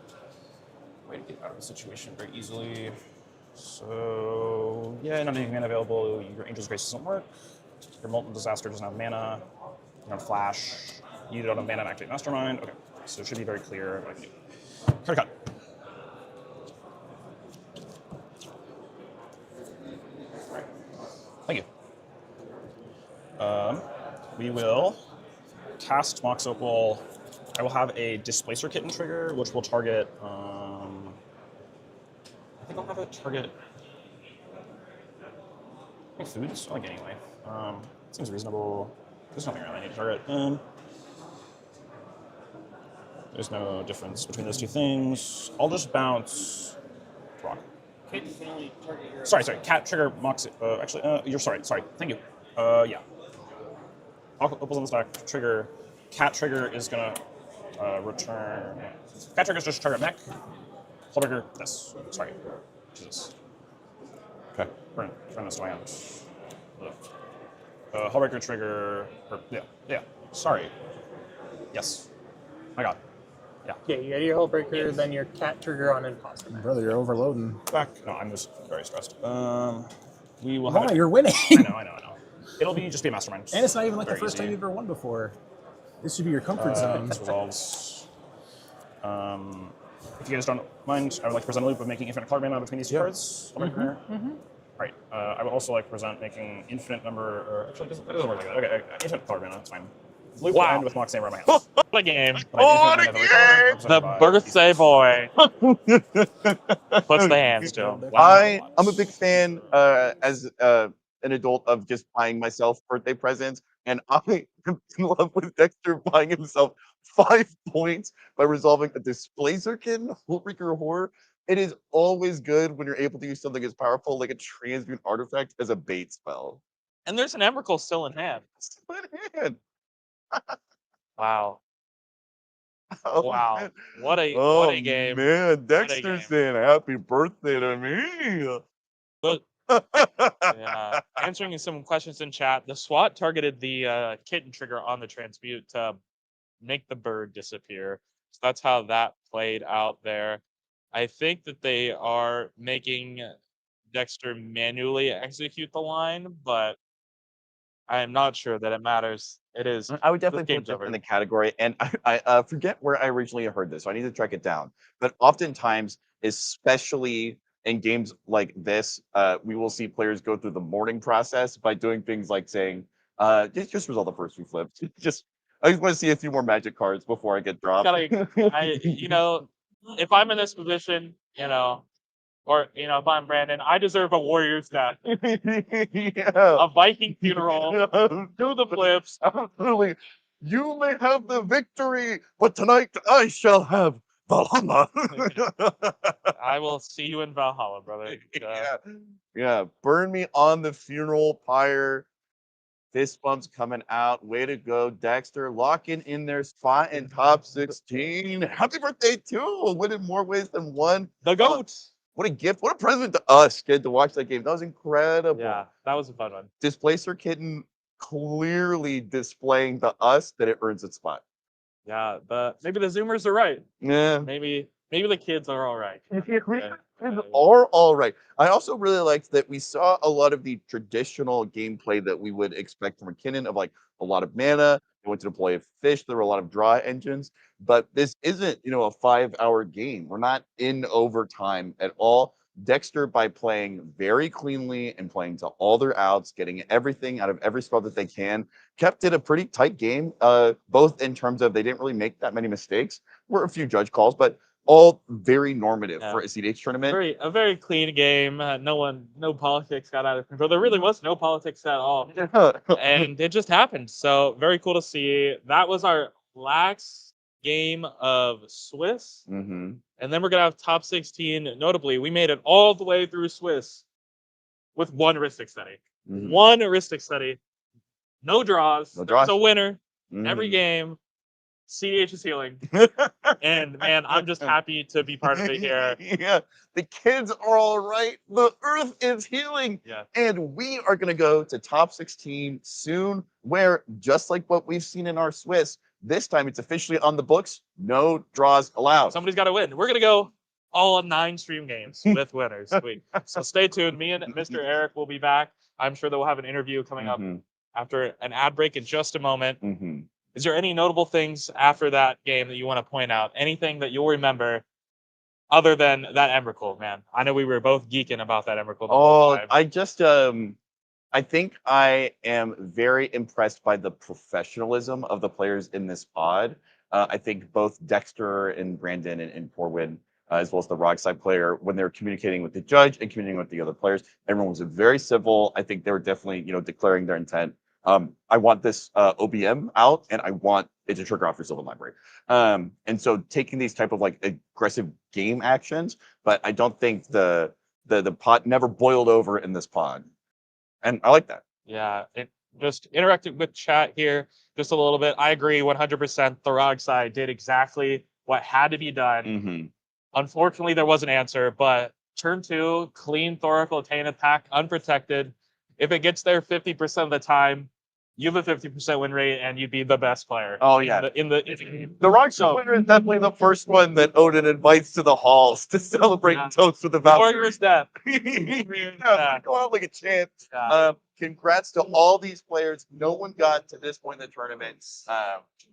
a way to get out of the situation very easily. So yeah, not any mana available. Your Angel's Grace doesn't work. Your Molten Disaster doesn't have mana. You don't have Flash. You don't have mana to activate Mastermind. Okay, so it should be very clear what I can do. Card cut. Right. Thank you. We will cast Mox Opal. I will have a Displacer Kitten trigger, which will target. I think I'll have it target. I think foods. I like it anyway. Seems reasonable. There's nothing really I need to target. There's no difference between those two things. I'll just bounce. Rock. Kitten can only target your. Sorry. Cat trigger Mox. You're sorry. Thank you. Yeah. Opals on the stack. Trigger. Cat trigger is gonna return. Cat trigger is just target mech. Hullbreaker. This. Sorry. Jesus. Okay. Burn this to my hand. Hullbreaker trigger. Yeah. Sorry. Yes. My God. Yeah. Yeah, you got your Hullbreaker, then your cat trigger on Imposter Man. Brother, you're overloading. Back. No, I'm just very stressed. We will Why? have. You're winning. I know. It'll just be a mastermind. And it's not even like the Very first time easy. you've ever won before. This should be your comfort zone. This resolves. If you guys don't mind, I would like to present a loop of making infinite card mana between these two cards. Right. I would also like to present making infinite number. Or actually, that doesn't work like that. Okay, infinite card mana. That's fine. Loop will end with Mox Saber on my hands. What a game. What a game! The birthday boy puts the hands to him. I'm a big fan as an adult of just buying myself birthday presents, and I am in love with Dexter buying himself 5 points by resolving a Displacer Kitten, Hullbreaker Horror. It is always good when you're able to use something as powerful like a transmute artifact as a bait spell. And there's an Emrakul still in hand. Still in hand. Wow. Oh, Wow. man. What a Oh, game. man, Dexter's saying happy birthday to me. But yeah. Answering some questions in chat, the SWAT targeted the kitten trigger on the transmute to make the bird disappear. So that's how that played out there. I think that they are making Dexter manually execute the line, but I am not sure that it matters. It is. I would This definitely put game's this over. in the category, and I forget where I originally heard this, so I need to track it down. But oftentimes, especially in games like this, we will see players go through the mourning process by doing things like saying, just resolve the first few flips. I just want to see a few more magic cards before I get dropped." You know, if I'm in this position, you know, or you know, if I'm Brandon, I deserve a Warriors death, a Viking funeral, do the flips. Absolutely. You may have the victory, but tonight I shall have Valhalla. I will see you in Valhalla, brother. Yeah. Burn me on the funeral pyre. Fist bumps coming out. Way to go, Dexter. Locking in their spot in top 16. Happy birthday, too. Win in more ways than one. The GOAT. What a gift. What a present to us, kid, to watch that game. That was incredible. Yeah, that was a fun one. Displacer Kitten clearly displaying to us that it earns its spot. Yeah, but maybe the Zoomers are right. Yeah. Maybe the kids are all right. Are all right. I also really liked that we saw a lot of the traditional gameplay that we would expect from a Kinnan of like a lot of mana. They went to deploy a fish. There were a lot of draw engines, but this isn't, a 5-hour game. We're not in overtime at all. Dexter, by playing very cleanly and playing to all their outs, getting everything out of every spell that they can, kept it a pretty tight game, both in terms of they didn't really make that many mistakes. Were a few judge calls, but all very normative for a CDH tournament. A very clean game. No politics got out of control. There really was no politics at all, and it just happened. So very cool to see. That was our last game of Swiss, Mm-hmm. and then we're gonna have top 16. Notably, we made it all the way through Swiss with one heuristic study. Mhm. One heuristic study. No draws. No There's draws. a winner Mhm. every game. CDH is healing. And man, I'm just happy to be part of it here. Yeah, the kids are all right. The earth is healing. Yeah. And we are going to go to top 16 soon, where just like what we've seen in our Swiss, this time it's officially on the books. No draws allowed. Somebody's got to win. We're going to go all 9 stream games with winners. Sweet. So stay tuned. Me and Mr. Eric will be back. I'm sure that we'll have an interview coming up after an ad break in just a moment. Mm-hmm. Is there any notable things after that game that you want to point out? Anything that you'll remember other than that Emrakul, man? I know we were both geeking about that Emrakul. Oh, I just, I think I am very impressed by the professionalism of the players in this pod. I think both Dexter and Brandon and Porwin, as well as the Rock side player, when they were communicating with the judge and communicating with the other players, everyone was very civil. I think they were definitely, declaring their intent. I want this OBM out, and I want it to trigger off your Sylvan Library. And so taking these type of like aggressive game actions, but I don't think the pot never boiled over in this pod, and I like that. Yeah, just interacting with chat here just a little bit. I agree 100%. The Rog side did exactly what had to be done. Mm-hmm. Unfortunately, there was an answer, but turn 2, clean Thoracle Attain attack, unprotected. If it gets there 50% of the time, you have a 50% win rate, and you'd be the best player. Oh yeah, in the game. The Rock winner is definitely the first one that Odin invites to the halls to celebrate and toast with the Valkyrie. Warriors death. Go out like a champ. Congrats to all these players. No one got to this point in the tournament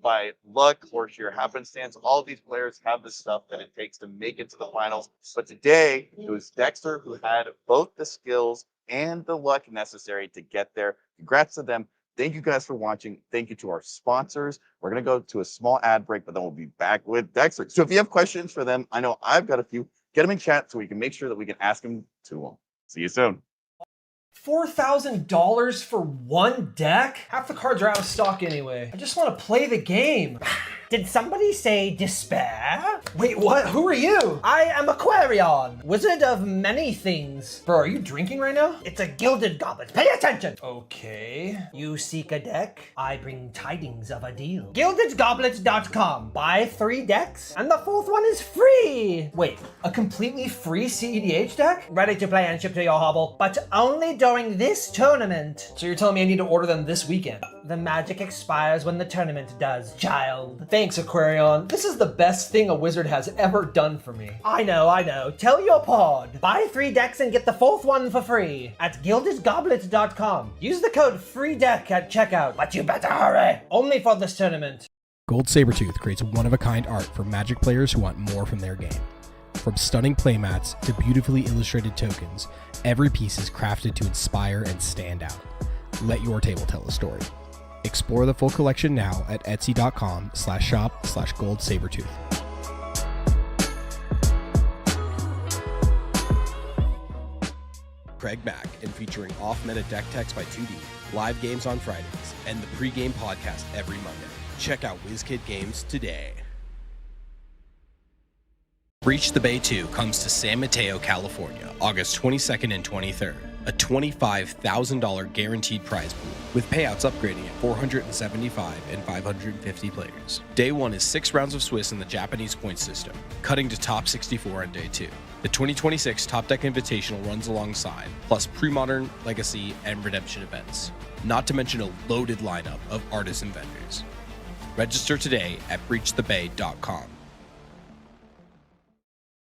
by luck or sheer happenstance. All these players have the stuff that it takes to make it to the finals. But today, it was Dexter who had both the skills and the luck necessary to get there. Congrats to them. Thank you guys for watching. Thank you to our sponsors. We're going to go to a small ad break, but then we'll be back with Dexter. So if you have questions for them, I know I've got a few. Get them in chat so we can make sure that we can ask them to them. See you soon. $4,000 for one deck? Half the cards are out of stock anyway. I just want to play the game. Did somebody say despair? Wait, what? Who are you? I am Aquarion, wizard of many things. Bro, are you drinking right now? It's a gilded goblet. Pay attention. Okay. You seek a deck? I bring tidings of a deal. GildedGoblet.com. Buy 3 decks, and the 4th one is free. Wait, a completely free CEDH deck? Ready to play and ship to your hovel, but only during this tournament. So you're telling me I need to order them this weekend? The magic expires when the tournament does, child. Thanks, Aquarion. This is the best thing a wizard has ever done for me. I know. Tell your pod. Buy 3 decks and get the 4th one for free at gildedgoblet.com. Use the code FREEDECK at checkout, but you better hurry. Only for this tournament. Gold Sabertooth creates one-of-a-kind art for Magic players who want more from their game. From stunning playmats to beautifully illustrated tokens, every piece is crafted to inspire and stand out. Let your table tell a story. Explore the full collection now at etsy.com/shop/goldsabertooth. Craig Mack and featuring off-meta deck techs by 2D, live games on Fridays, and the pregame podcast every Monday. Check out WizKid Games today. Breach the Bay 2 comes to San Mateo, California, August 22nd and 23rd. A $25,000 guaranteed prize pool, with payouts upgrading at 475 and 550 players. Day 1 is 6 rounds of Swiss in the Japanese point system, cutting to top 64 on Day 2. The 2026 Top Deck Invitational runs alongside, plus pre-modern, legacy, and redemption events. Not to mention a loaded lineup of artists and vendors. Register today at breachthebay.com.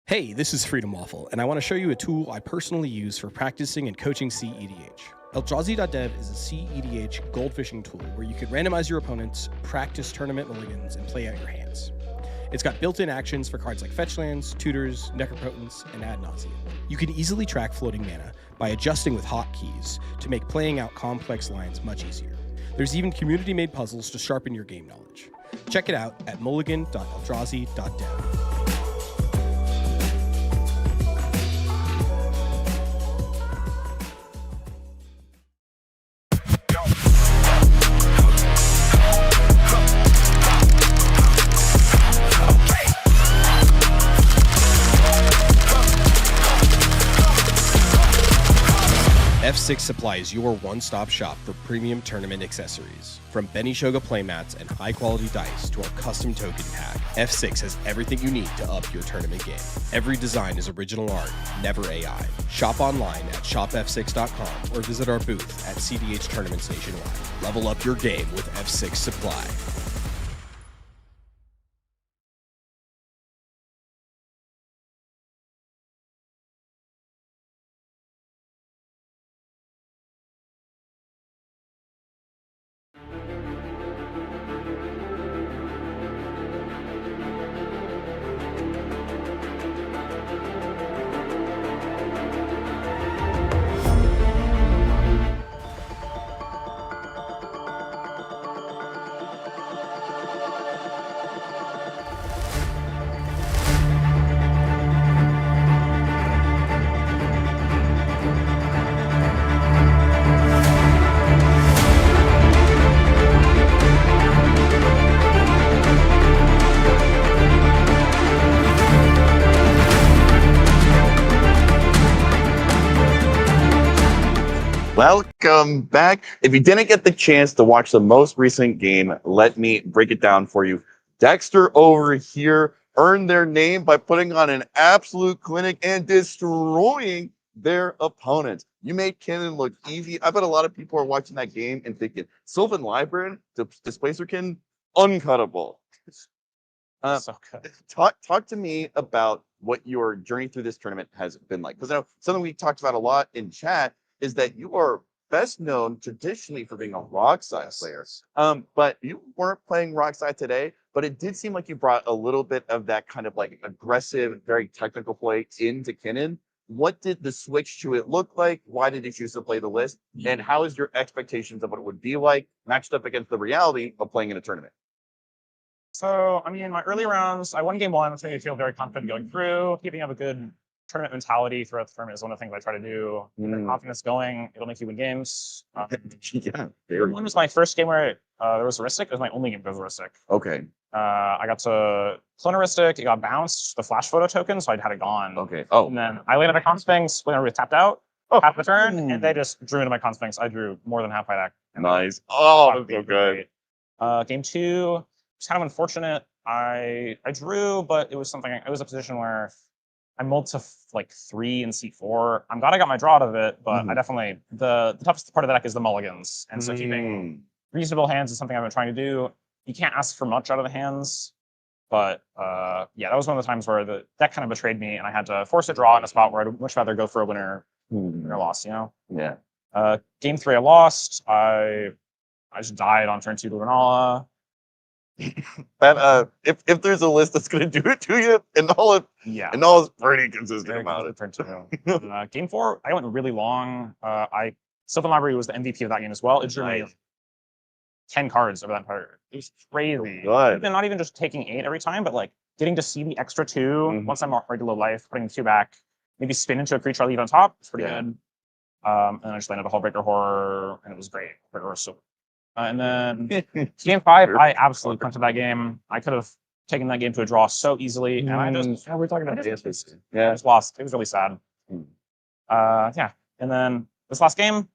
Hey, this is Freedom Waffle, and I want to show you a tool I personally use for practicing and coaching CEDH. Eldrazi.dev is a CEDH goldfishing tool where you can randomize your opponents, practice tournament mulligans, and play out your hands. It's got built-in actions for cards like fetch lands, tutors, necropotents, and ad nauseam. You can easily track floating mana by adjusting with hotkeys to make playing out complex lines much easier. There's even community-made puzzles to sharpen your game knowledge. Check it out at mulligan.eldrazi.dev. F6 supplies your one-stop shop for premium tournament accessories. From Benishoga playmats and high-quality dice to our custom token pack, F6 has everything you need to up your tournament game. Every design is original art, never AI. Shop online at shopf6.com or visit our booth at CDH Tournaments nationwide. Level up your game with F6 Supply. Welcome back. If you didn't get the chance to watch the most recent game, let me break it down for you. Dexter over here earned their name by putting on an absolute clinic and destroying their opponents. You made Kinnan look easy. I bet a lot of people are watching that game and thinking, Sylvan Librarian, Displacerkin, uncuttable. So good. Talk to me about what your journey through this tournament has been like. Because I know something we talked about a lot in chat is that you are best known traditionally for being a Rockside player. But you weren't playing Rockside today, but it did seem like you brought a little bit of that kind of like aggressive, very technical play into Kinnan. What did the switch to it look like? Why did you choose to play the list? And how is your expectations of what it would be like matched up against the reality of playing in a tournament? So, I mean, my early rounds, I won game 1, which made me feel very confident going through. Keeping up a good tournament mentality throughout the tournament is one of the things I try to do. Confidence going, it'll make you win games. Yeah. One was my first game where there was Heuristic. It was my only game with Heuristic. Okay. I got to clone Heuristic. It got bounced, the flash photo token, so I'd had it gone. Okay. Oh. And then I landed a Consphinx when I was tapped out, half the turn, and they just drew into my Consphinx. I drew more than half my deck. Nice. Oh, that's so good. Game 2, it's kind of unfortunate. I drew, but it was something. It was a position where I mulled to like 3 and seat 4. I'm glad I got my draw out of it, but I definitely the toughest part of the deck is the mulligans, and so keeping reasonable hands is something I've been trying to do. you can't ask for much out of the hands. But yeah, that was one of the times where the deck kind of betrayed me, and I had to force a draw in a spot where I'd much rather go for a winner or loss. You know. Yeah. Game 3, I lost. I just died on turn 2 to Renala. That if there's a list that's gonna do it to you, and all is pretty consistent about it. Turn 2. Game 4, I went really long. Sylvan Library was the MVP of that game as well. It drew me 10 cards over that part. It was crazy. Good. Even not even just taking 8 every time, but like getting to see the extra 2 once I'm already low life, putting the 2 back, maybe spin into a creature I leave on top. It's pretty good. And then I just landed a Hullbreaker Horror, and it was great. And then game 5, I absolutely punted that game. I could have taken that game to a draw so easily, and I just we're talking about I just Yeah. lost. It was really sad. Yeah, and then this last game,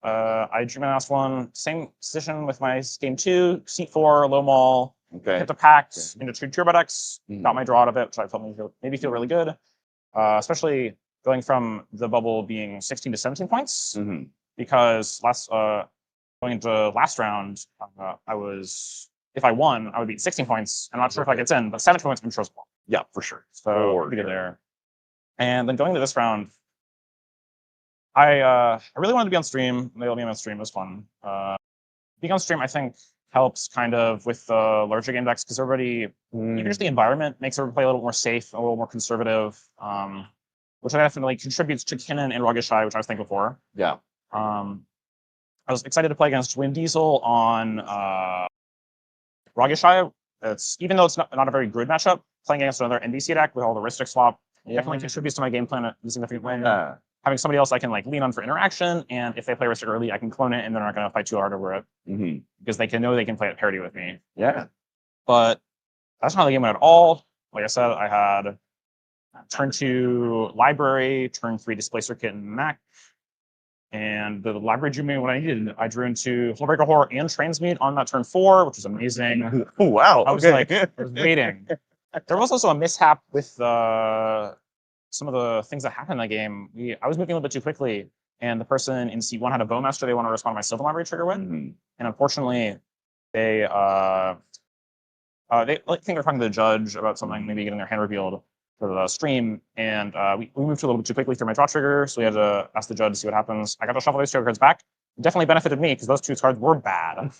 I drew my last one. Same position with my game 2, seat 4, low mall. Okay. Hit the pact into 2 turbo decks. Got my draw out of it, which I felt maybe feel really good. Especially going from the bubble being 16 to 17 points, because going into last round, if I won, I would be 16 points. I'm not sure if I get in, but 17 points I'm sure is well. Yeah, for sure. So pretty good there. And then going to this round, I really wanted to be on stream. They let me on stream. It was fun. Being on stream, I think, helps kind of with the larger game decks because everybody, even just the environment makes everybody play a little more safe, a little more conservative, which definitely contributes to Kinnan and Rugishai, which I was thankful for. Yeah. I was excited to play against Wind Diesel on Rugishai. Even though it's not a very good matchup, playing against another NDC deck with all the Ristic swap definitely contributes to my game plan in a significant way. Having somebody else I can like lean on for interaction, and if they play Ristic early, I can clone it, and they're not going to fight too hard over it because they can play at parity with me. Yeah. But that's not how the game went at all. Like I said, I had turn 2 Library, turn 3 Displacer Kit and Mech. And the library drew me what I needed. I drew into Hullbreaker Horror and Transmute on that turn 4, which was amazing. Oh, wow. I was like, I was waiting. There was also a mishap with some of the things that happened in that game. I was moving a little bit too quickly, and the person in C1 had a Bowmaster they want to respond to my Sylvan Library trigger with. And unfortunately, they think they're talking to the judge about something, maybe getting their hand revealed for the stream, and we moved a little bit too quickly through my draw trigger, so we had to ask the judge to see what happens. I got to shuffle those 2 cards back. It definitely benefited me because those 2 cards were bad.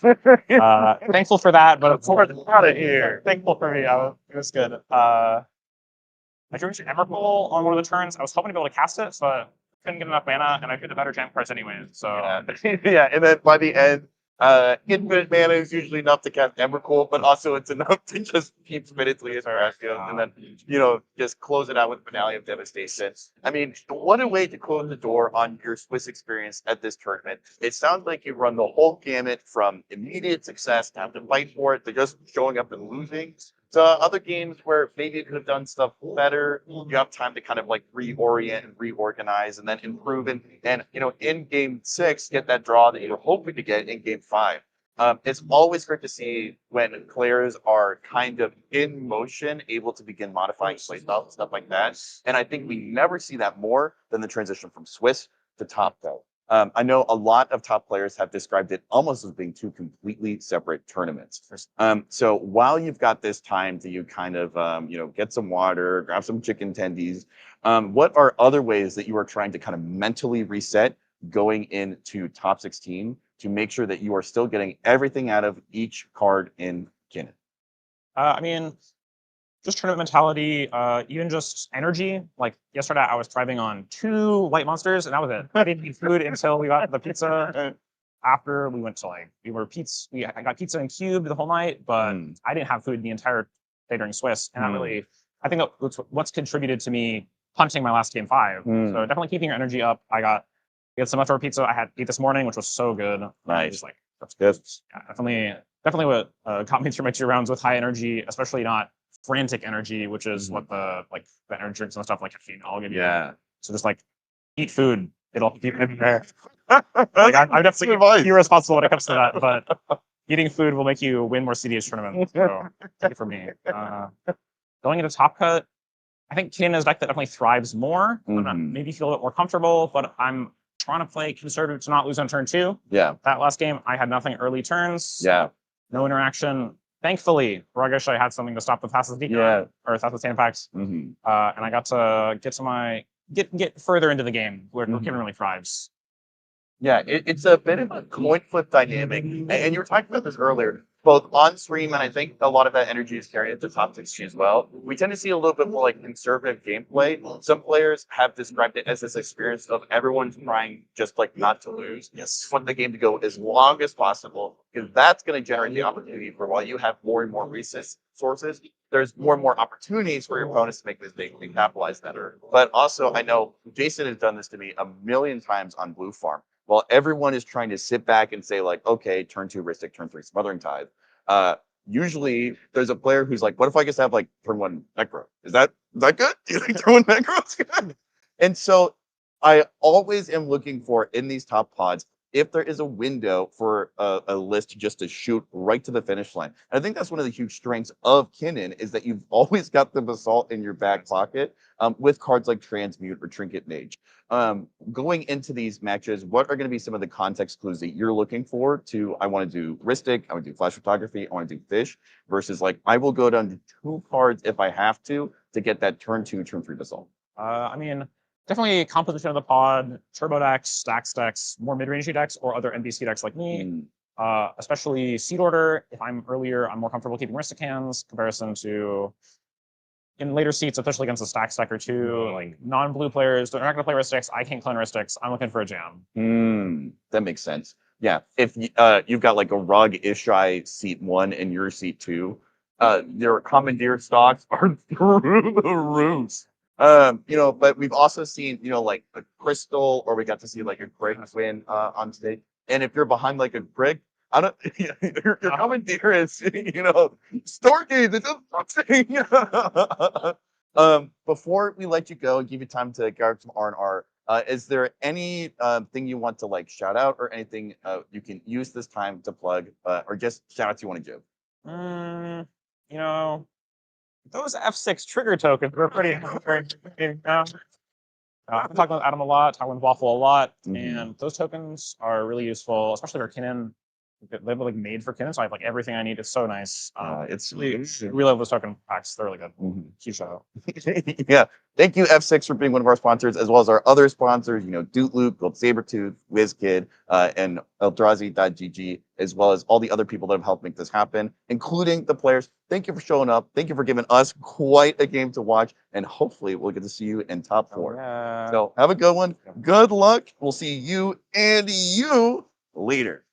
Thankful for that, but it's out of here. Thankful for me. It was good. I drew into Emrakul on one of the turns. I was hoping to be able to cast it, so I couldn't get enough mana, and I drew the better jam cards anyways. So yeah, and then by the end, infinite mana is usually enough to cast Emrakul, but also it's enough to just keep Spinitly as Thrasios, and then, just close it out with Finale of Devastation. I mean, what a way to close the door on your Swiss experience at this tournament. It sounds like you run the whole gamut from immediate success to have to fight for it, to just showing up and losing, to other games where maybe you could have done stuff better. You have time to kind of like reorient and reorganize and then improve. And in game 6, get that draw that you were hoping to get in game 5. It's always great to see when players are kind of in motion, able to begin modifying playstyles and stuff like that. And I think we never see that more than the transition from Swiss to Top Go. I know a lot of top players have described it almost as being 2 completely separate tournaments. So while you've got this time to you kind of, get some water, grab some chicken tendies, what are other ways that you are trying to kind of mentally reset going into top 16 to make sure that you are still getting everything out of each card in Kinnan? I mean, just tournament mentality, even just energy. Like yesterday, I was thriving on 2 white monsters, and that was it. I didn't eat food until we got the pizza. After we went to I got pizza and cube the whole night, but I didn't have food the entire day during Swiss, and I think that's what's contributed to me punching my last game 5. So definitely keeping your energy up. I got some leftover pizza I had ate this morning, which was so good. Nice. That's good. Yeah, definitely what got me through my 2 rounds with high energy, especially not frantic energy, which is what the energy drinks and stuff like caffeine all give you. Yeah. So just eat food. It'll keep me there. I'm definitely irresponsible when it comes to that, but eating food will make you win more CDH tournaments. So take it from me. Going into Top Cut, I think Kinnan is a deck that definitely thrives more. Maybe feel a bit more comfortable, but I'm trying to play conservative to not lose on turn 2. Yeah. That last game, I had nothing early turns. Yeah. No interaction. thankfully, Ragesh had something to stop the passes or stop the stand packs, and I got to get further into the game where Kevin really thrives. Yeah, it's a bit of a coin flip dynamic, and you were talking about this earlier, both on stream, and I think a lot of that energy is carried into top 60 as well. We tend to see a little bit more like conservative gameplay. Some players have described it as this experience of everyone trying just like not to lose. Yes, want the game to go as long as possible, because that's going to generate the opportunity for while you have more and more sources, there's more and more opportunities for your opponents to make mistakes and capitalize better. But also, I know Jason has done this to me a million times on Blue Farm. While everyone is trying to sit back and say like, okay, turn 2 Ristic, turn 3 Smothering Tithe, usually there's a player who's like, what if I just have like turn 1 Necro? Is that good? Do you think turn 1 Necro is good? And so I always am looking for in these top pods, if there is a window for a list just to shoot right to the finish line. And I think that's one of the huge strengths of Kinnan is that you've always got the Basalt in your back pocket with cards like Transmute or Trinket Mage. Going into these matches, what are going to be some of the context clues that you're looking for to, I want to do Ristic, I want to do Flash Photography, I want to do Fish, versus like, I will go down to 2 cards if I have to get that turn 2, turn 3 Basalt? I mean, definitely composition of the pod, turbo decks, stacks decks, more mid-rangey decks, or other NPC decks like me. Especially seed order. If I'm earlier, I'm more comfortable keeping Ristic hands comparison to in later seats, especially against a stack stack or two. Like non-blue players, they're not going to play Ristics. I can't clone Ristics. I'm looking for a jam. That makes sense. Yeah, if you've got like a Rug Ishai seat 1 and your seat 2, your commandeer stocks are through the roofs. But we've also seen, like a Crystal, or we got to see like a Greg win on stage. And if you're behind like a Greg, I don't, your commandeer is, Storky, that does something. Before we let you go and give you time to get some R&R, is there any thing you want to like shout out or anything you can use this time to plug or just shout outs you want to give? Those F6 trigger tokens were pretty. I've been talking with Adam a lot, talking with Waffle a lot, and those tokens are really useful, especially for Kinnan. They're like made for Kinnan, so I have like everything I need. It's so nice. It's really love those token packs. They're really good. Huge shout out. Yeah. Thank you, F6, for being one of our sponsors, as well as our other sponsors, Doot Loop, Gold Sabertooth, WizKid, and Eldrazi.gg, as well as all the other people that have helped make this happen, including the players. Thank you for showing up. Thank you for giving us quite a game to watch, and hopefully we'll get to see you in top 4. So have a good one. Good luck. We'll see you and you later.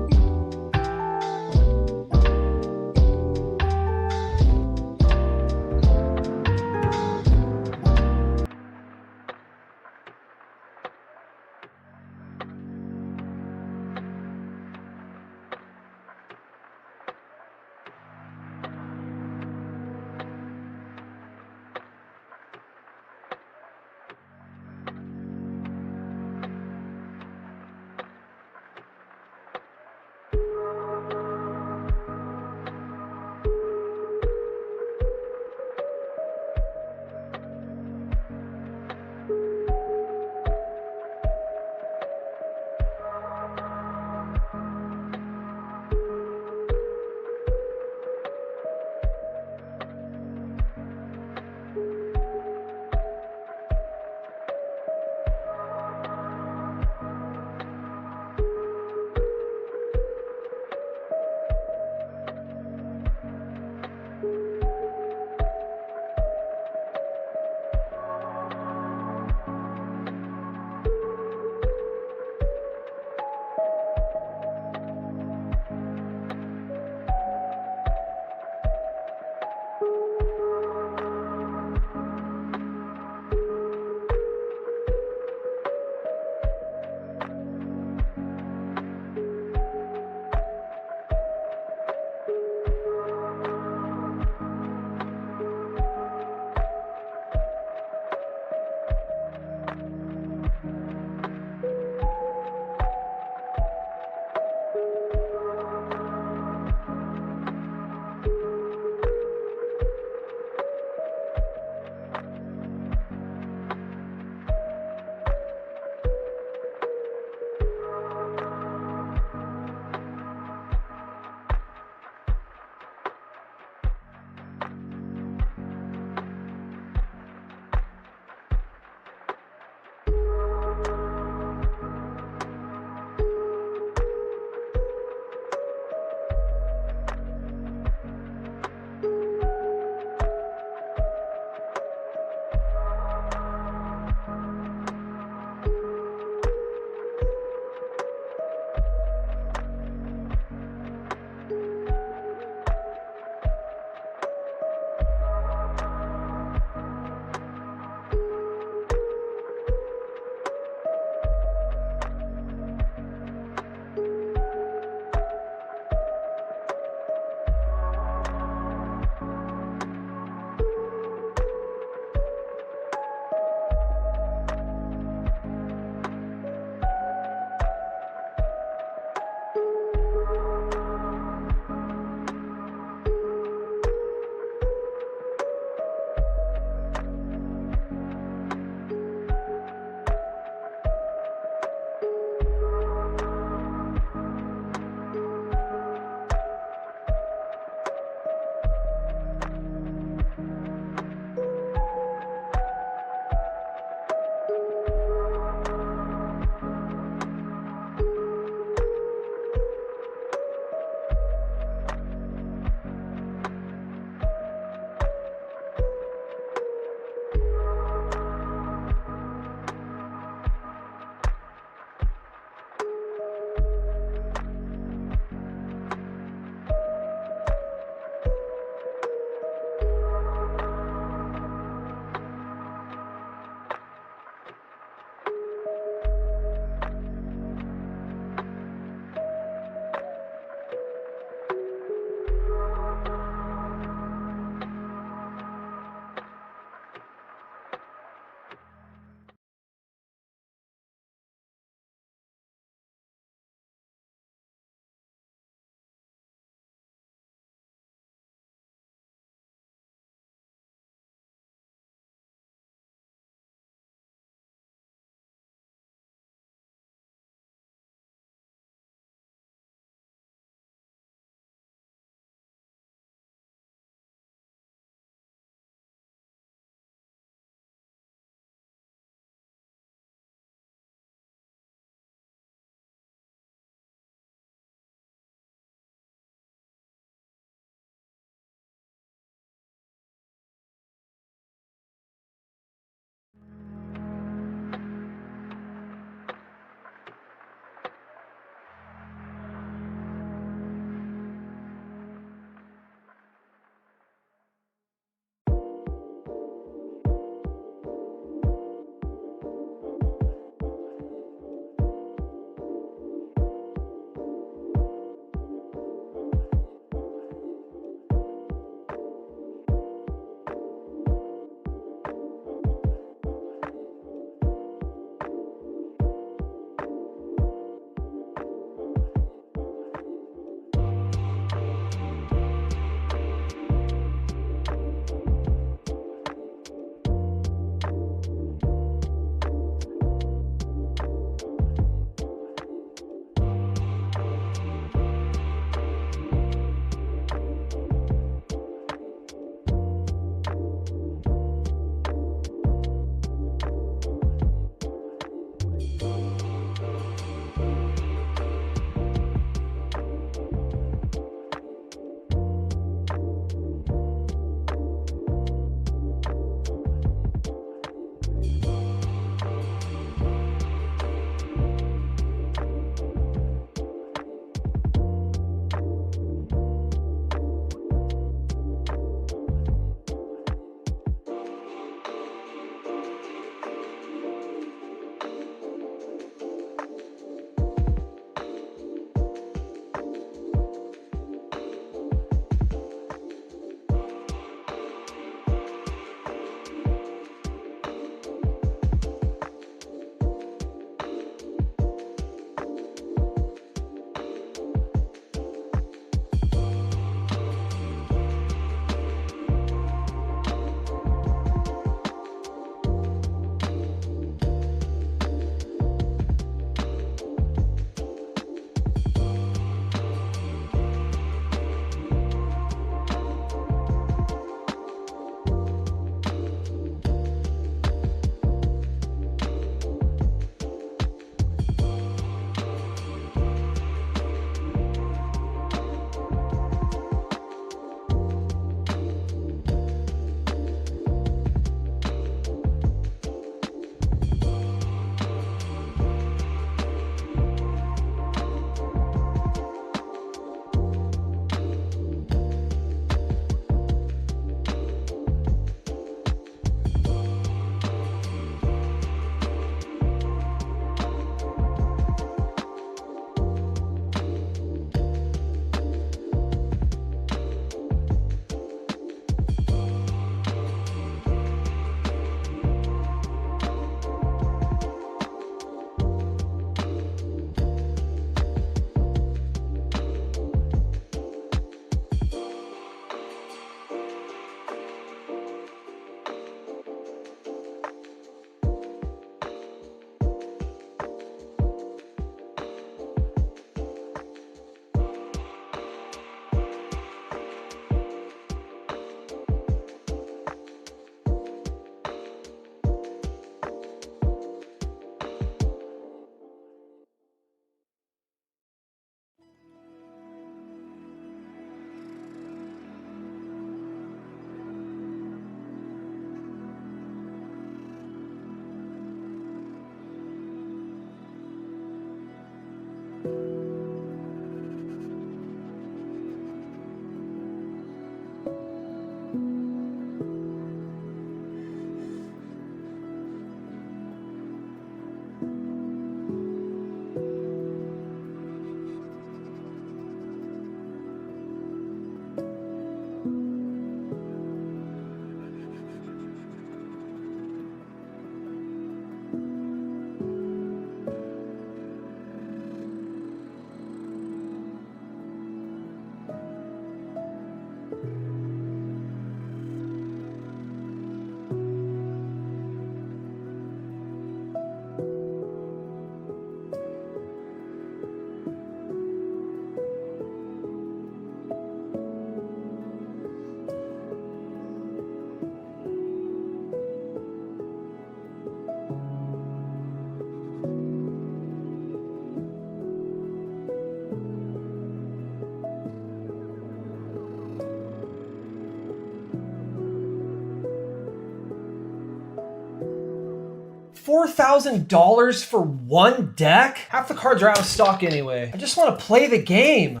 $4,000 for one deck? Half the cards are out of stock anyway. I just want to play the game.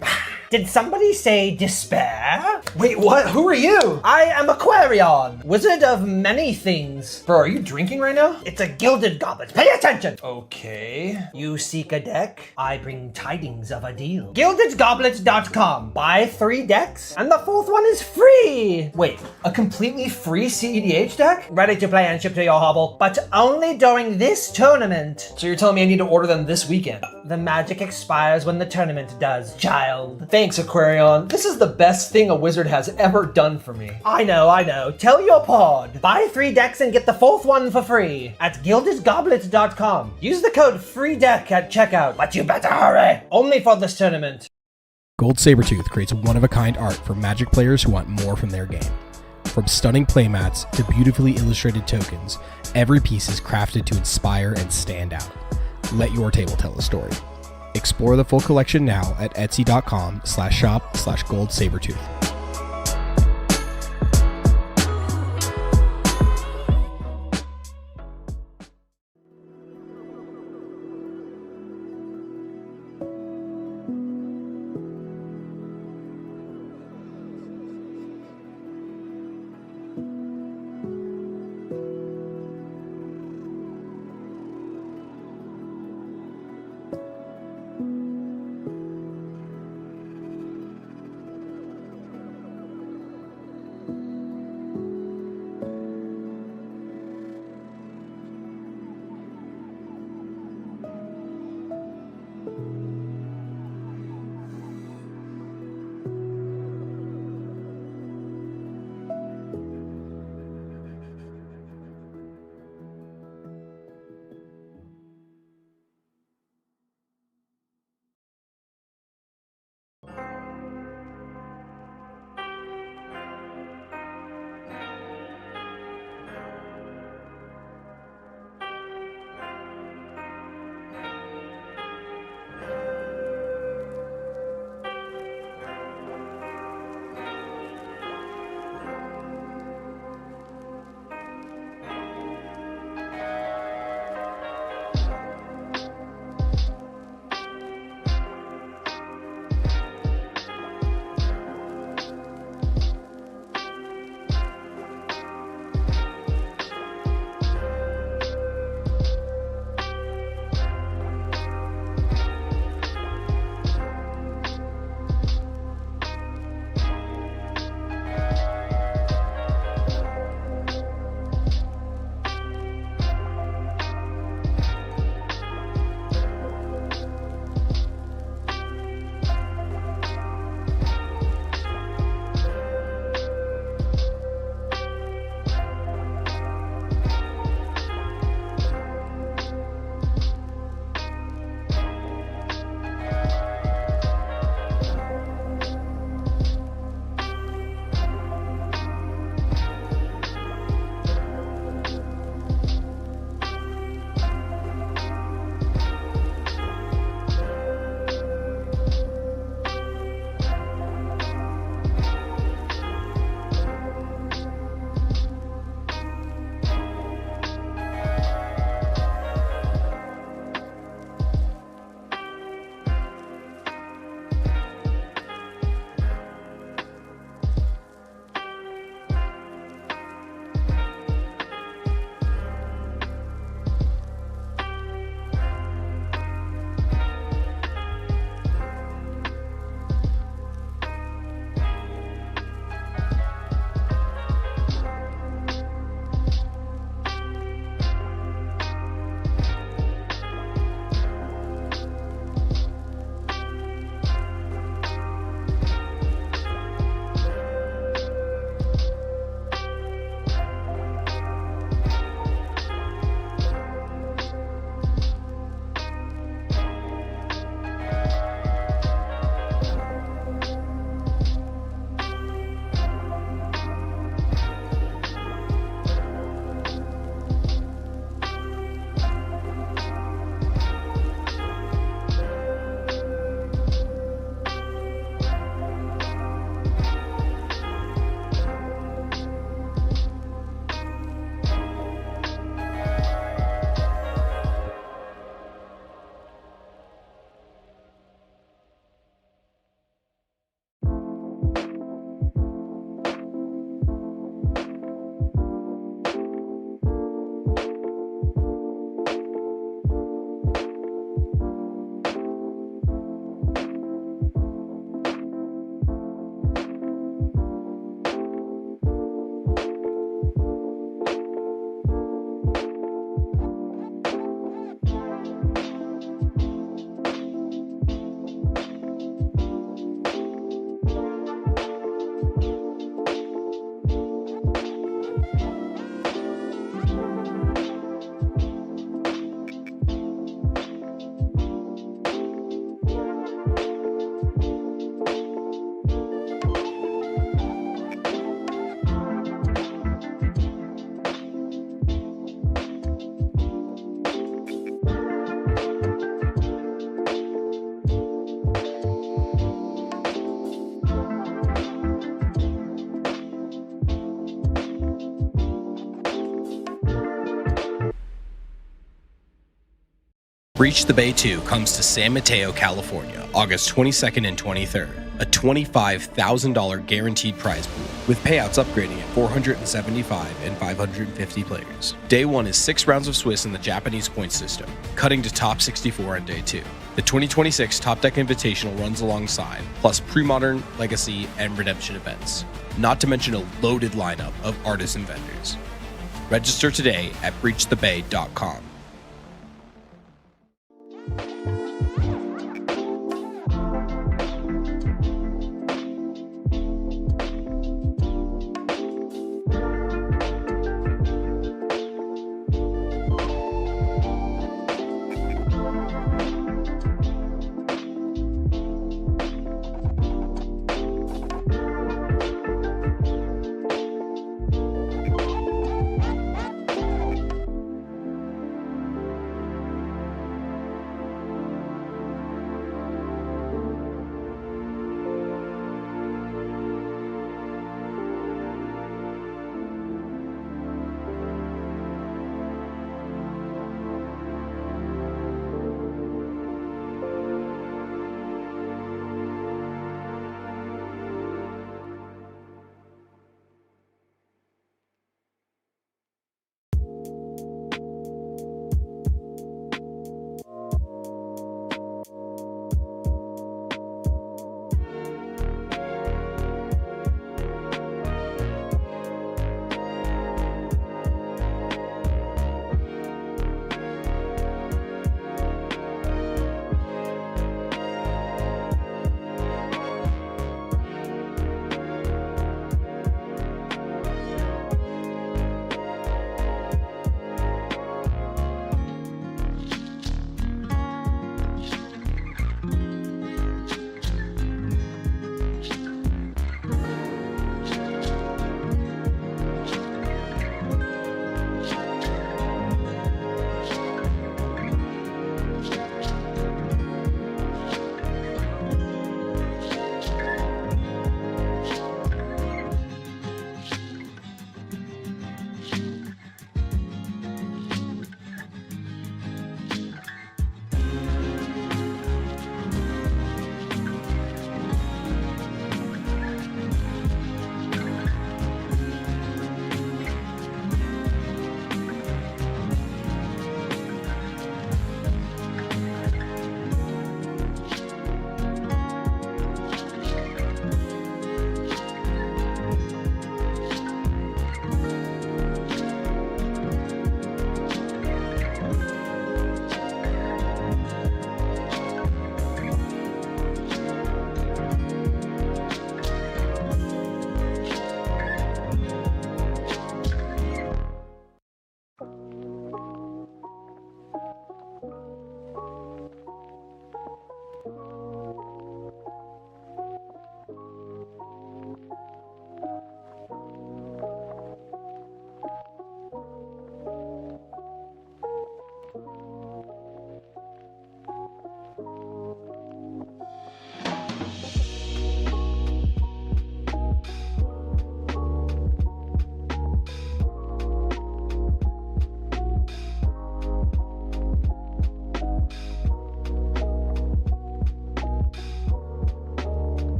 Did somebody say despair? Wait, what? Who are you? I am Aquarion, wizard of many things. Bro, are you drinking right now? It's a gilded goblet. Pay attention. Okay. You seek a deck? I bring tidings of a deal. GildedGoblet.com. Buy 3 decks, and the 4th one is free. Wait, a completely free CEDH deck? Ready to play and ship to your hovel, but only during this tournament. So you're telling me I need to order them this weekend? The magic expires when the tournament does, child. Thanks, Aquarion. This is the best thing a wizard has ever done for me. I know. Tell your pod. Buy 3 decks and get the 4th one for free at GildedGoblet.com. Use the code FREEDECK at checkout, but you better hurry. Only for this tournament. Gold Sabertooth creates one-of-a-kind art for Magic players who want more from their game. From stunning playmats to beautifully illustrated tokens, every piece is crafted to inspire and stand out. Let your table tell a story. Explore the full collection now at etsy.com/shop/goldsabertooth. Breach the Bay 2 comes to San Mateo, California, August 22nd and 23rd. A $25,000 guaranteed prize pool, with payouts upgrading at 475 and 550 players. Day 1 is 6 rounds of Swiss in the Japanese point system, cutting to top 64 on Day 2. The 2026 Top Deck Invitational runs alongside, plus pre-modern, legacy, and redemption events. Not to mention a loaded lineup of artists and vendors. Register today at breachthebay.com.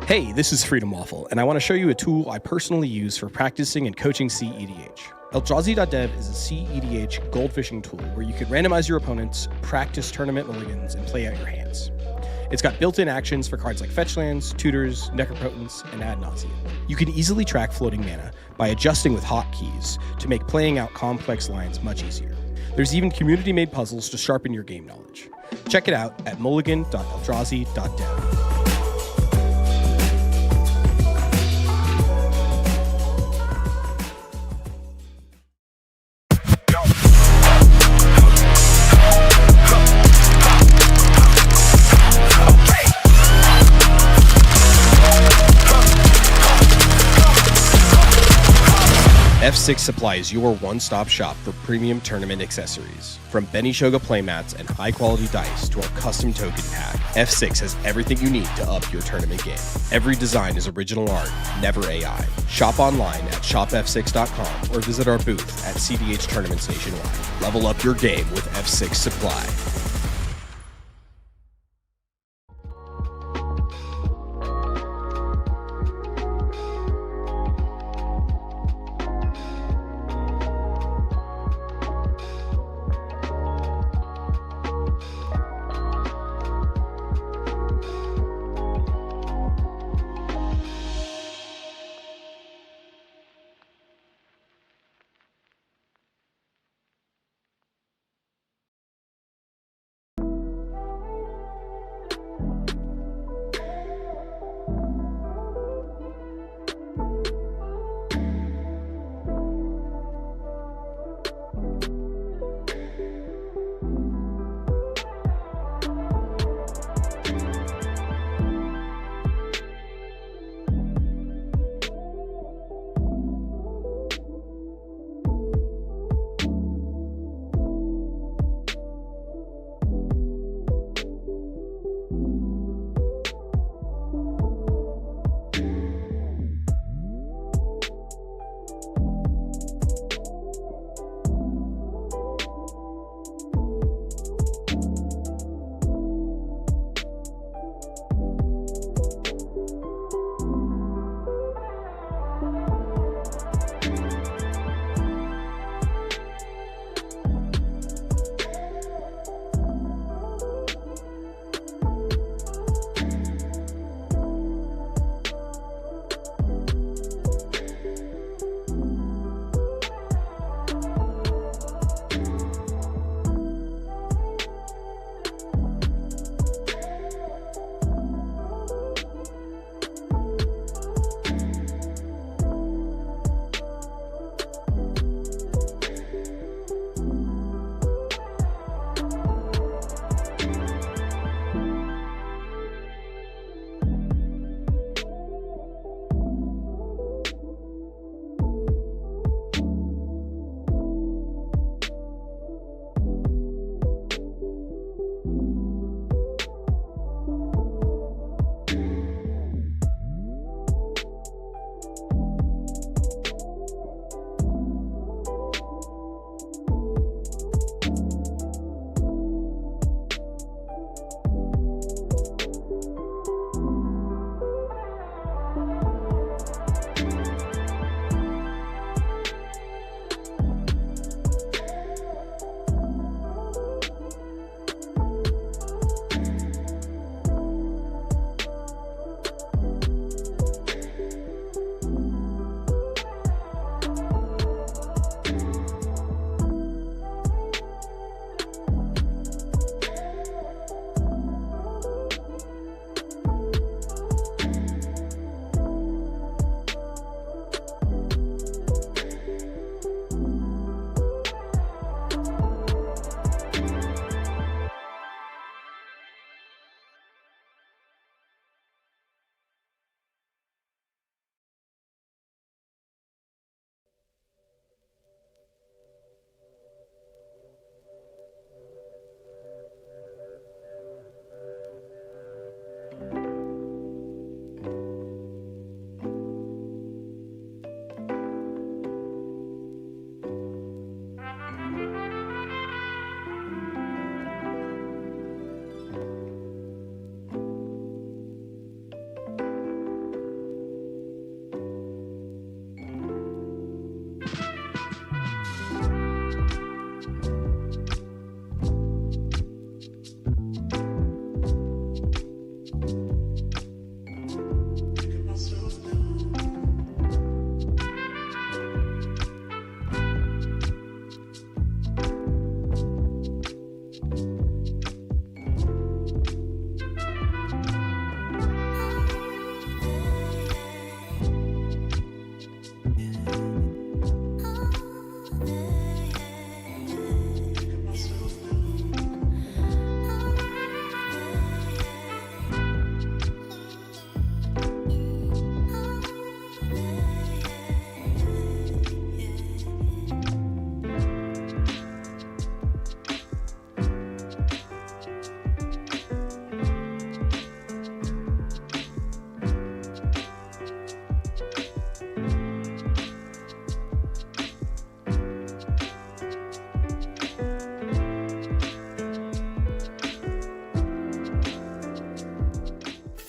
Hey, this is Freedom Waffle, and I want to show you a tool I personally use for practicing and coaching CEDH. Eldrazi.dev is a CEDH gold fishing tool where you can randomize your opponents, practice tournament mulligans, and play out your hands. It's got built-in actions for cards like fetch lands, tutors, necropotents, and ad nauseam. You can easily track floating mana by adjusting with hotkeys to make playing out complex lines much easier. There's even community-made puzzles to sharpen your game knowledge. Check it out at mulligan.eldrazi.dev. F6 supplies your one-stop shop for premium tournament accessories. From Benishoga playmats and high-quality dice to our custom token pack, F6 has everything you need to up your tournament game. Every design is original art, never AI. Shop online at shopf6.com or visit our booth at CDH Tournaments nationwide. Level up your game with F6 Supply.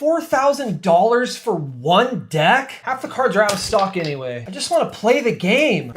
$4,000 for one deck? Half the cards are out of stock anyway. I just want to play the game.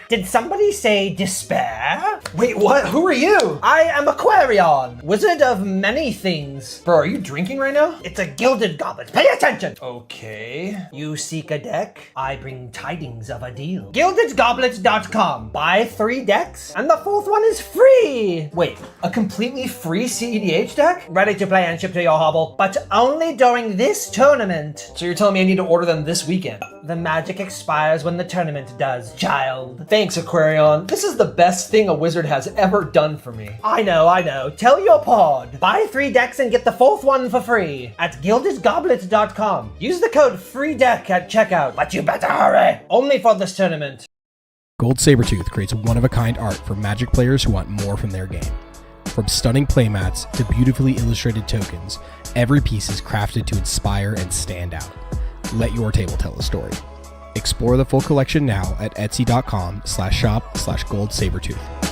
Did somebody say despair? Wait, what? Who are you? I am Aquarion, wizard of many things. Bro, are you drinking right now? It's a gilded goblet. Pay attention. Okay. You seek a deck? I bring tidings of a deal. GildedGoblet.com. Buy 3 decks, and the 4th one is free. Wait, a completely free CEDH deck? Ready to play and ship to your hovel, but only during this tournament. So you're telling me I need to order them this weekend? The magic expires when the tournament does, child. Thanks, Aquarion. This is the best thing a wizard has ever done for me. I know. Tell your pod. Buy 3 decks and get the 4th one for free at GildedGoblet.com. Use the code FREEDECK at checkout, but you better hurry. Only for this tournament. Gold Sabertooth creates one-of-a-kind art for Magic players who want more from their game. From stunning playmats to beautifully illustrated tokens, every piece is crafted to inspire and stand out. Let your table tell a story. Explore the full collection now at etsy.com/shop/goldsabertooth.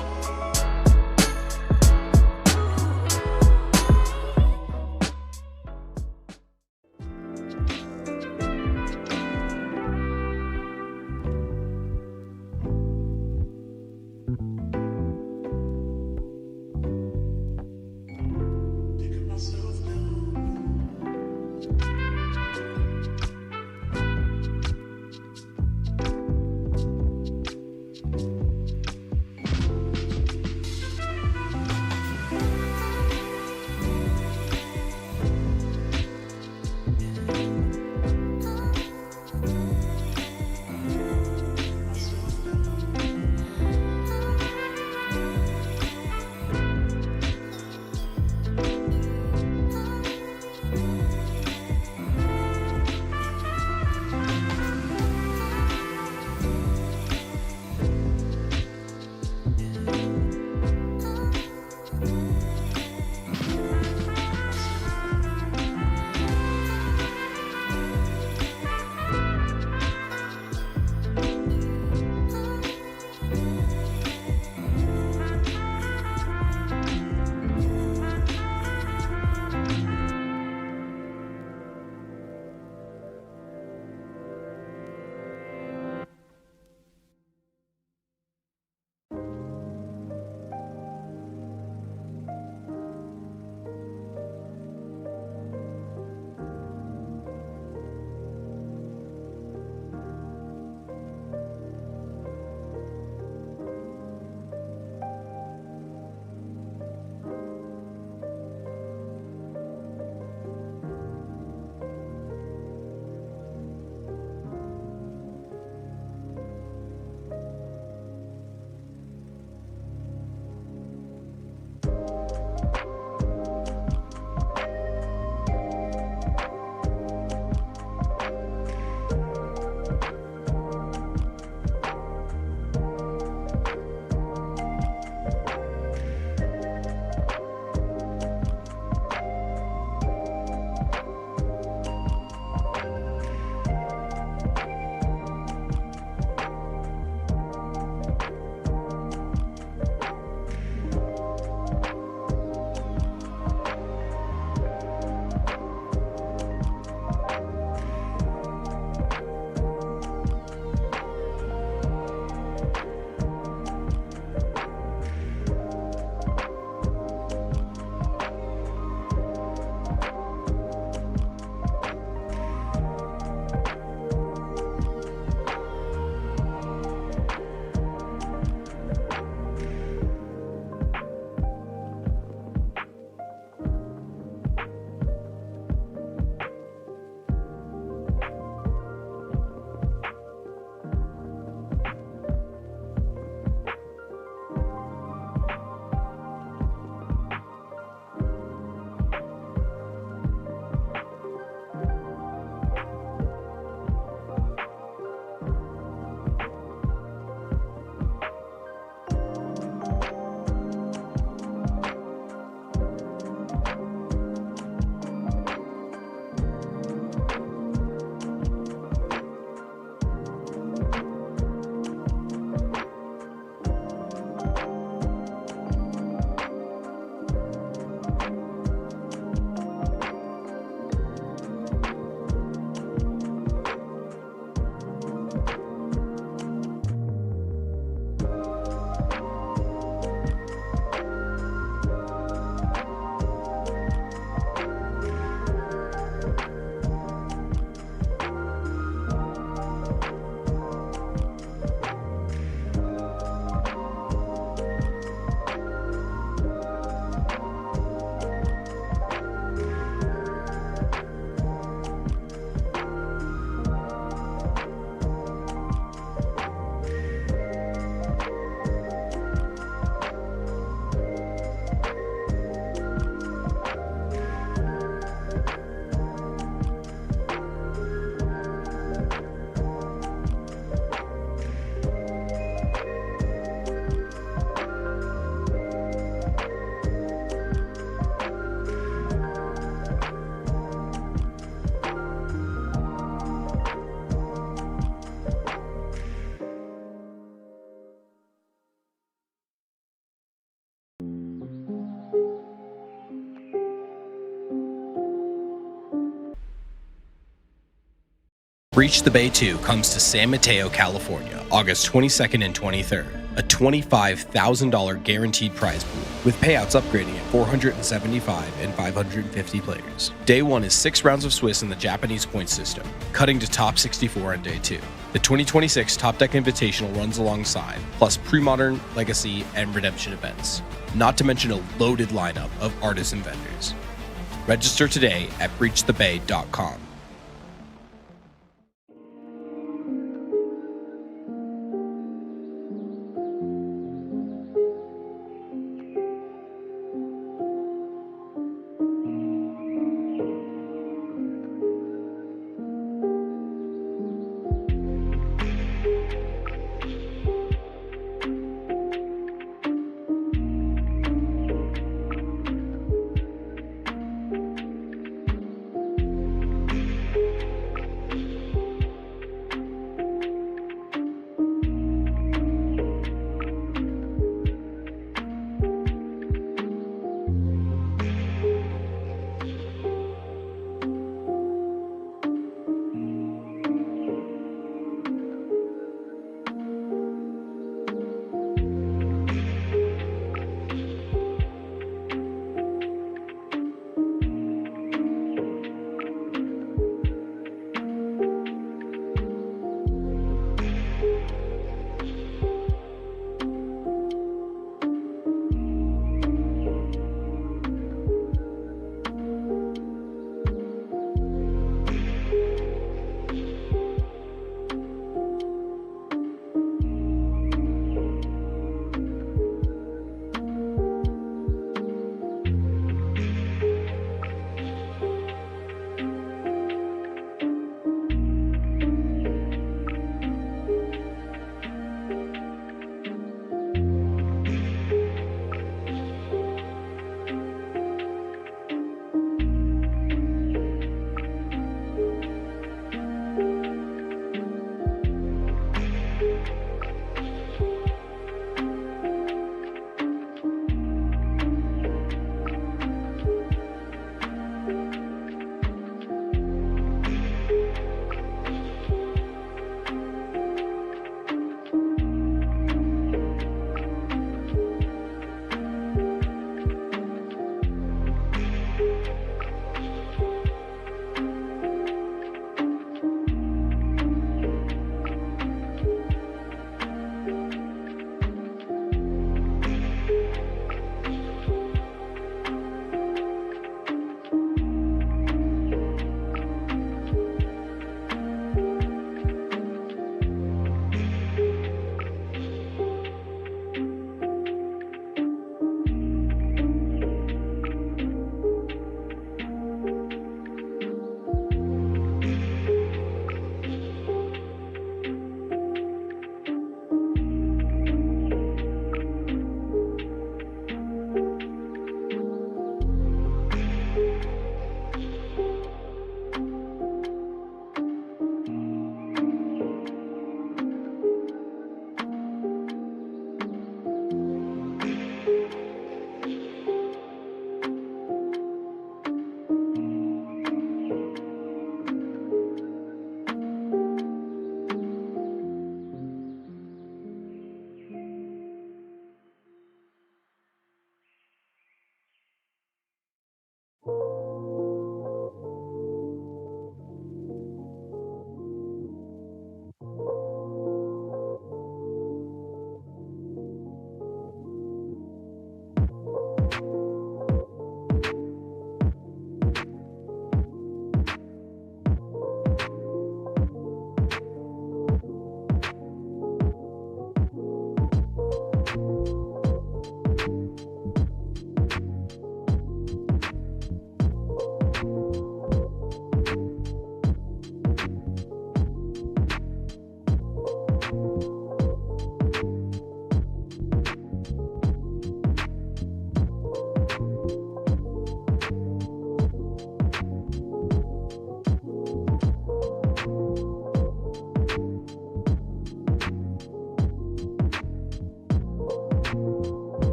Breach the Bay 2 comes to San Mateo, California, August 22nd and 23rd. A $25,000 guaranteed prize pool, with payouts upgrading at 475 and 550 players. Day 1 is 6 rounds of Swiss in the Japanese point system, cutting to top 64 on Day 2. The 2026 Top Deck Invitational runs alongside, plus pre-modern, legacy, and redemption events. Not to mention a loaded lineup of artists and vendors. Register today at breachthebay.com.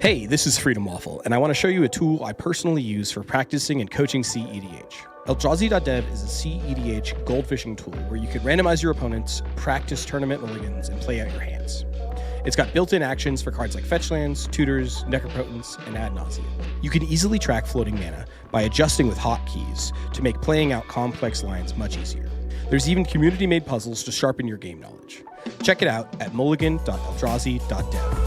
Hey, this is Freedom Waffle, and I want to show you a tool I personally use for practicing and coaching CEDH. Eldrazi.dev is a CEDH goldfishing tool where you can randomize your opponents, practice tournament mulligans, and play out your hands. It's got built-in actions for cards like fetch lands, tutors, necropotents, and ad nauseam. You can easily track floating mana by adjusting with hotkeys to make playing out complex lines much easier. There's even community-made puzzles to sharpen your game knowledge. Check it out at mulligan.eldrazi.dev.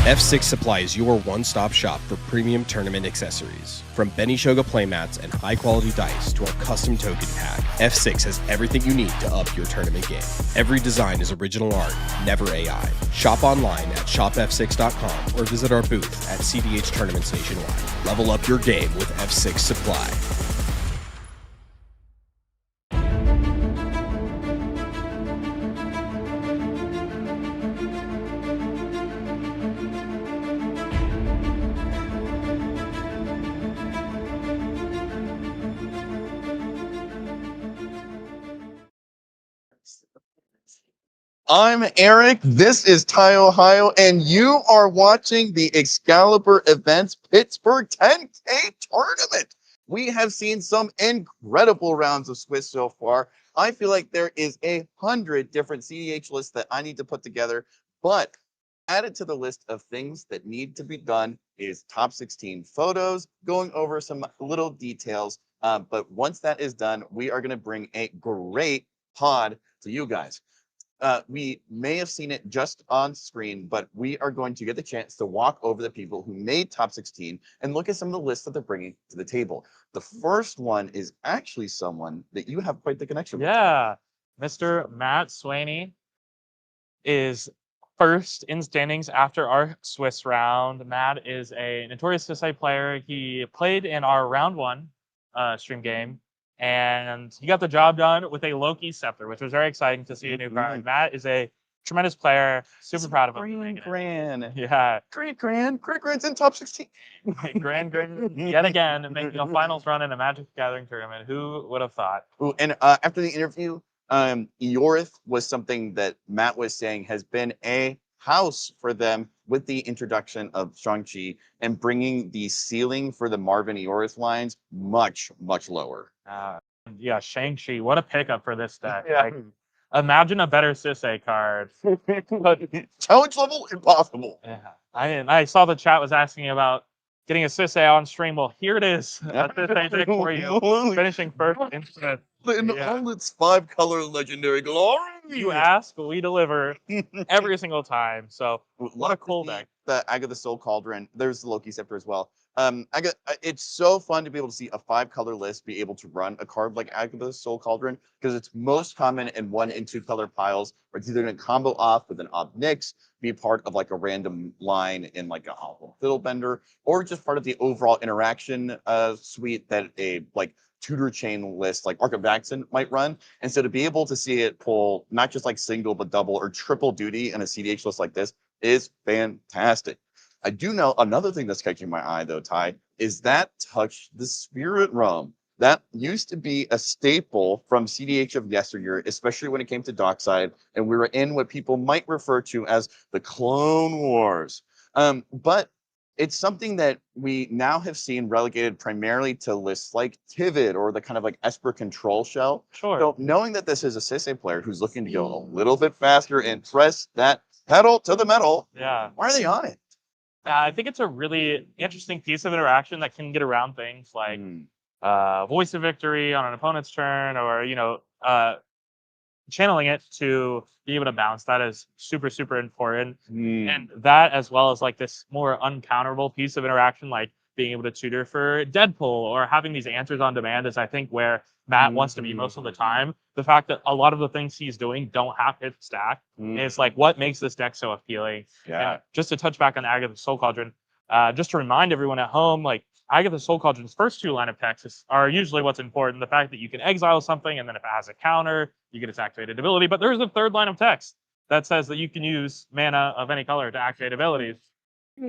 F6 supplies your one-stop shop for premium tournament accessories. From Benishoga playmats and high-quality dice to our custom token pack, F6 has everything you need to up your tournament game. Every design is original art, never AI. Shop online at shopf6.com or visit our booth at CDH Tournaments nationwide. Level up your game with F6 Supply. I'm Eric, this is Ty, Ohio, and you are watching the Excalibur Events Pittsburgh 10K Tournament. We have seen some incredible rounds of Swiss so far. I feel like there is 100 different CEH lists that I need to put together, but added to the list of things that need to be done is top 16 photos, going over some little details. But once that is done, we are going to bring a great pod to you guys. We may have seen it just on screen, but we are going to get the chance to walk over the people who made top 16 and look at some of the lists that they're bringing to the table. The first one is actually someone that you have quite the connection with. Yeah, Mr. Matt Swaney is first in standings after our Swiss round. Matt is a notorious Swiss player. He played in our round one stream game, and he got the job done with a Loki Scepter, which was very exciting to see a new card. Matt is a tremendous player. Super proud of him. Gran. Yeah. Gran's in top 16. Gran yet again making a finals run in a Magic the Gathering tournament. Who would have thought? Ooh, and after the interview, Eorith was something that Matt was saying has been a house for them with the introduction of Shang-Chi and bringing the ceiling for the Marvin Eorith lines much, much lower. Yeah, Shang-Chi, what a pickup for this deck. Yeah. Like, imagine a better Sisei card. Challenge level impossible. Yeah. I saw the chat was asking about getting a Sisei on stream. Well, here it is. A Sisei deck for you. Finishing first in Smith. In all its 5-color legendary glory. You ask, we deliver every single time. So a lot of cool deck. The Agatha Soul Cauldron. There's the Loki Scepter as well. It's so fun to be able to see a 5-color list be able to run a card like Agatha Soul Cauldron because it's most common in 1- and 2-color piles where it's either going to combo off with an Ob Nix, be part of like a random line in like a Hollow Fiddlebender, or just part of the overall interaction suite that a like tutor chain list like Arc of Vaxxon might run. And so to be able to see it pull not just like single but double or triple duty in a CDH list like this is fantastic. I do know another thing that's catching my eye though, Ty, is that Touch the Spirit Realm. That used to be a staple from CDH of yesteryear, especially when it came to Dockside, and we were in what people might refer to as the Clone Wars. But it's something that we now have seen relegated primarily to lists like Tivit or the kind of like Esper Control Shell. Sure. So knowing that this is a Sisei player who's looking to go a little bit faster and press that pedal to the metal, yeah, why are they on it? I think it's a really interesting piece of interaction that can get around things like Voice of Victory on an opponent's turn, or channeling it to be able to bounce. That is super, super important. And that, as well as like this more uncounterable piece of interaction, like being able to tutor for Deadpool or having these answers on demand, is I think where Matt wants to be most of the time. The fact that a lot of the things he's doing don't have to stack is like what makes this deck so appealing. Yeah. And just to touch back on Agatha Soul Cauldron, Just to remind everyone at home, like Agatha's Soul Cauldron's first 2 line of texts are usually what's important. The fact that you can exile something, and then if it has a counter, you get its activated ability. But there's a 3rd line of text that says that you can use mana of any color to activate abilities.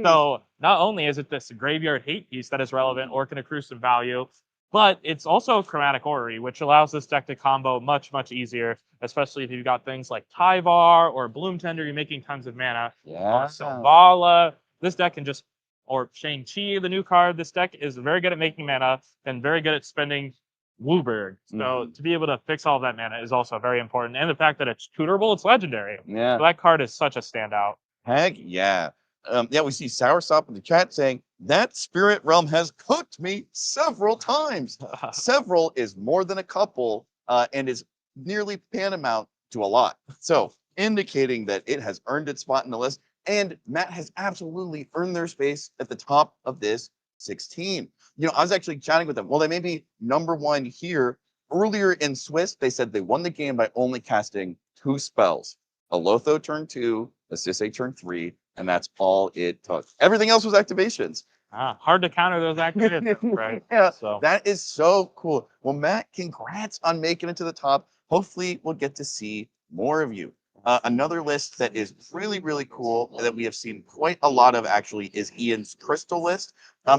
So not only is it this graveyard hate piece that is relevant or can accrue some value, but it's also Chromatic Orrery, which allows this deck to combo much, much easier, especially if you've got things like Tyvar or Bloom Tender, you're making tons of mana. Yeah. Selvala, this deck can just, or Shang-Chi, the new card, this deck is very good at making mana and very good at spending Wooburg. So to be able to fix all of that mana is also very important. And the fact that it's tutorable, it's legendary. Yeah. So that card is such a standout. Heck yeah. Yeah, we see Soursop in the chat saying, that Spirit Realm has cooked me several times. Several is more than a couple and is nearly tantamount to a lot. So indicating that it has earned its spot in the list. And Matt has absolutely earned their space at the top of this 16. You know, I was actually chatting with them. Well, they may be number 1 here. Earlier in Swiss, they said they won the game by only casting 2 spells. A Lotho turn 2, a Sisay turn 3, and that's all it took. Everything else was activations. Hard to counter those activations, right? Yeah, So that is so cool. Well, Matt, congrats on making it to the top. Hopefully, we'll get to see more of you. Another list that is really, really cool that we have seen quite a lot of actually is Ian's Crystal list.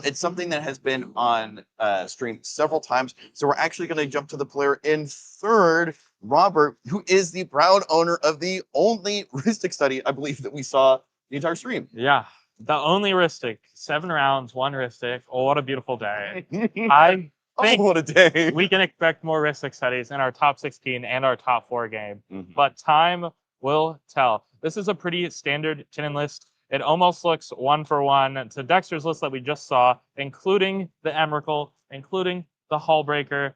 It's something that has been on stream several times. So we're actually going to jump to the player in 3rd, Robert, who is the proud owner of the only Ristic study, I believe, that we saw the entire stream. Yeah, the only Ristic. 7 rounds, 1 Ristic. Oh, what a beautiful day. I think what a day. We can expect more Ristic studies in our top 16 and our top 4 game. But time will tell. This is a pretty standard Kinnan list. It almost looks 1 for 1 to Dexter's list that we just saw, including the Emrakul, including the Hullbreaker,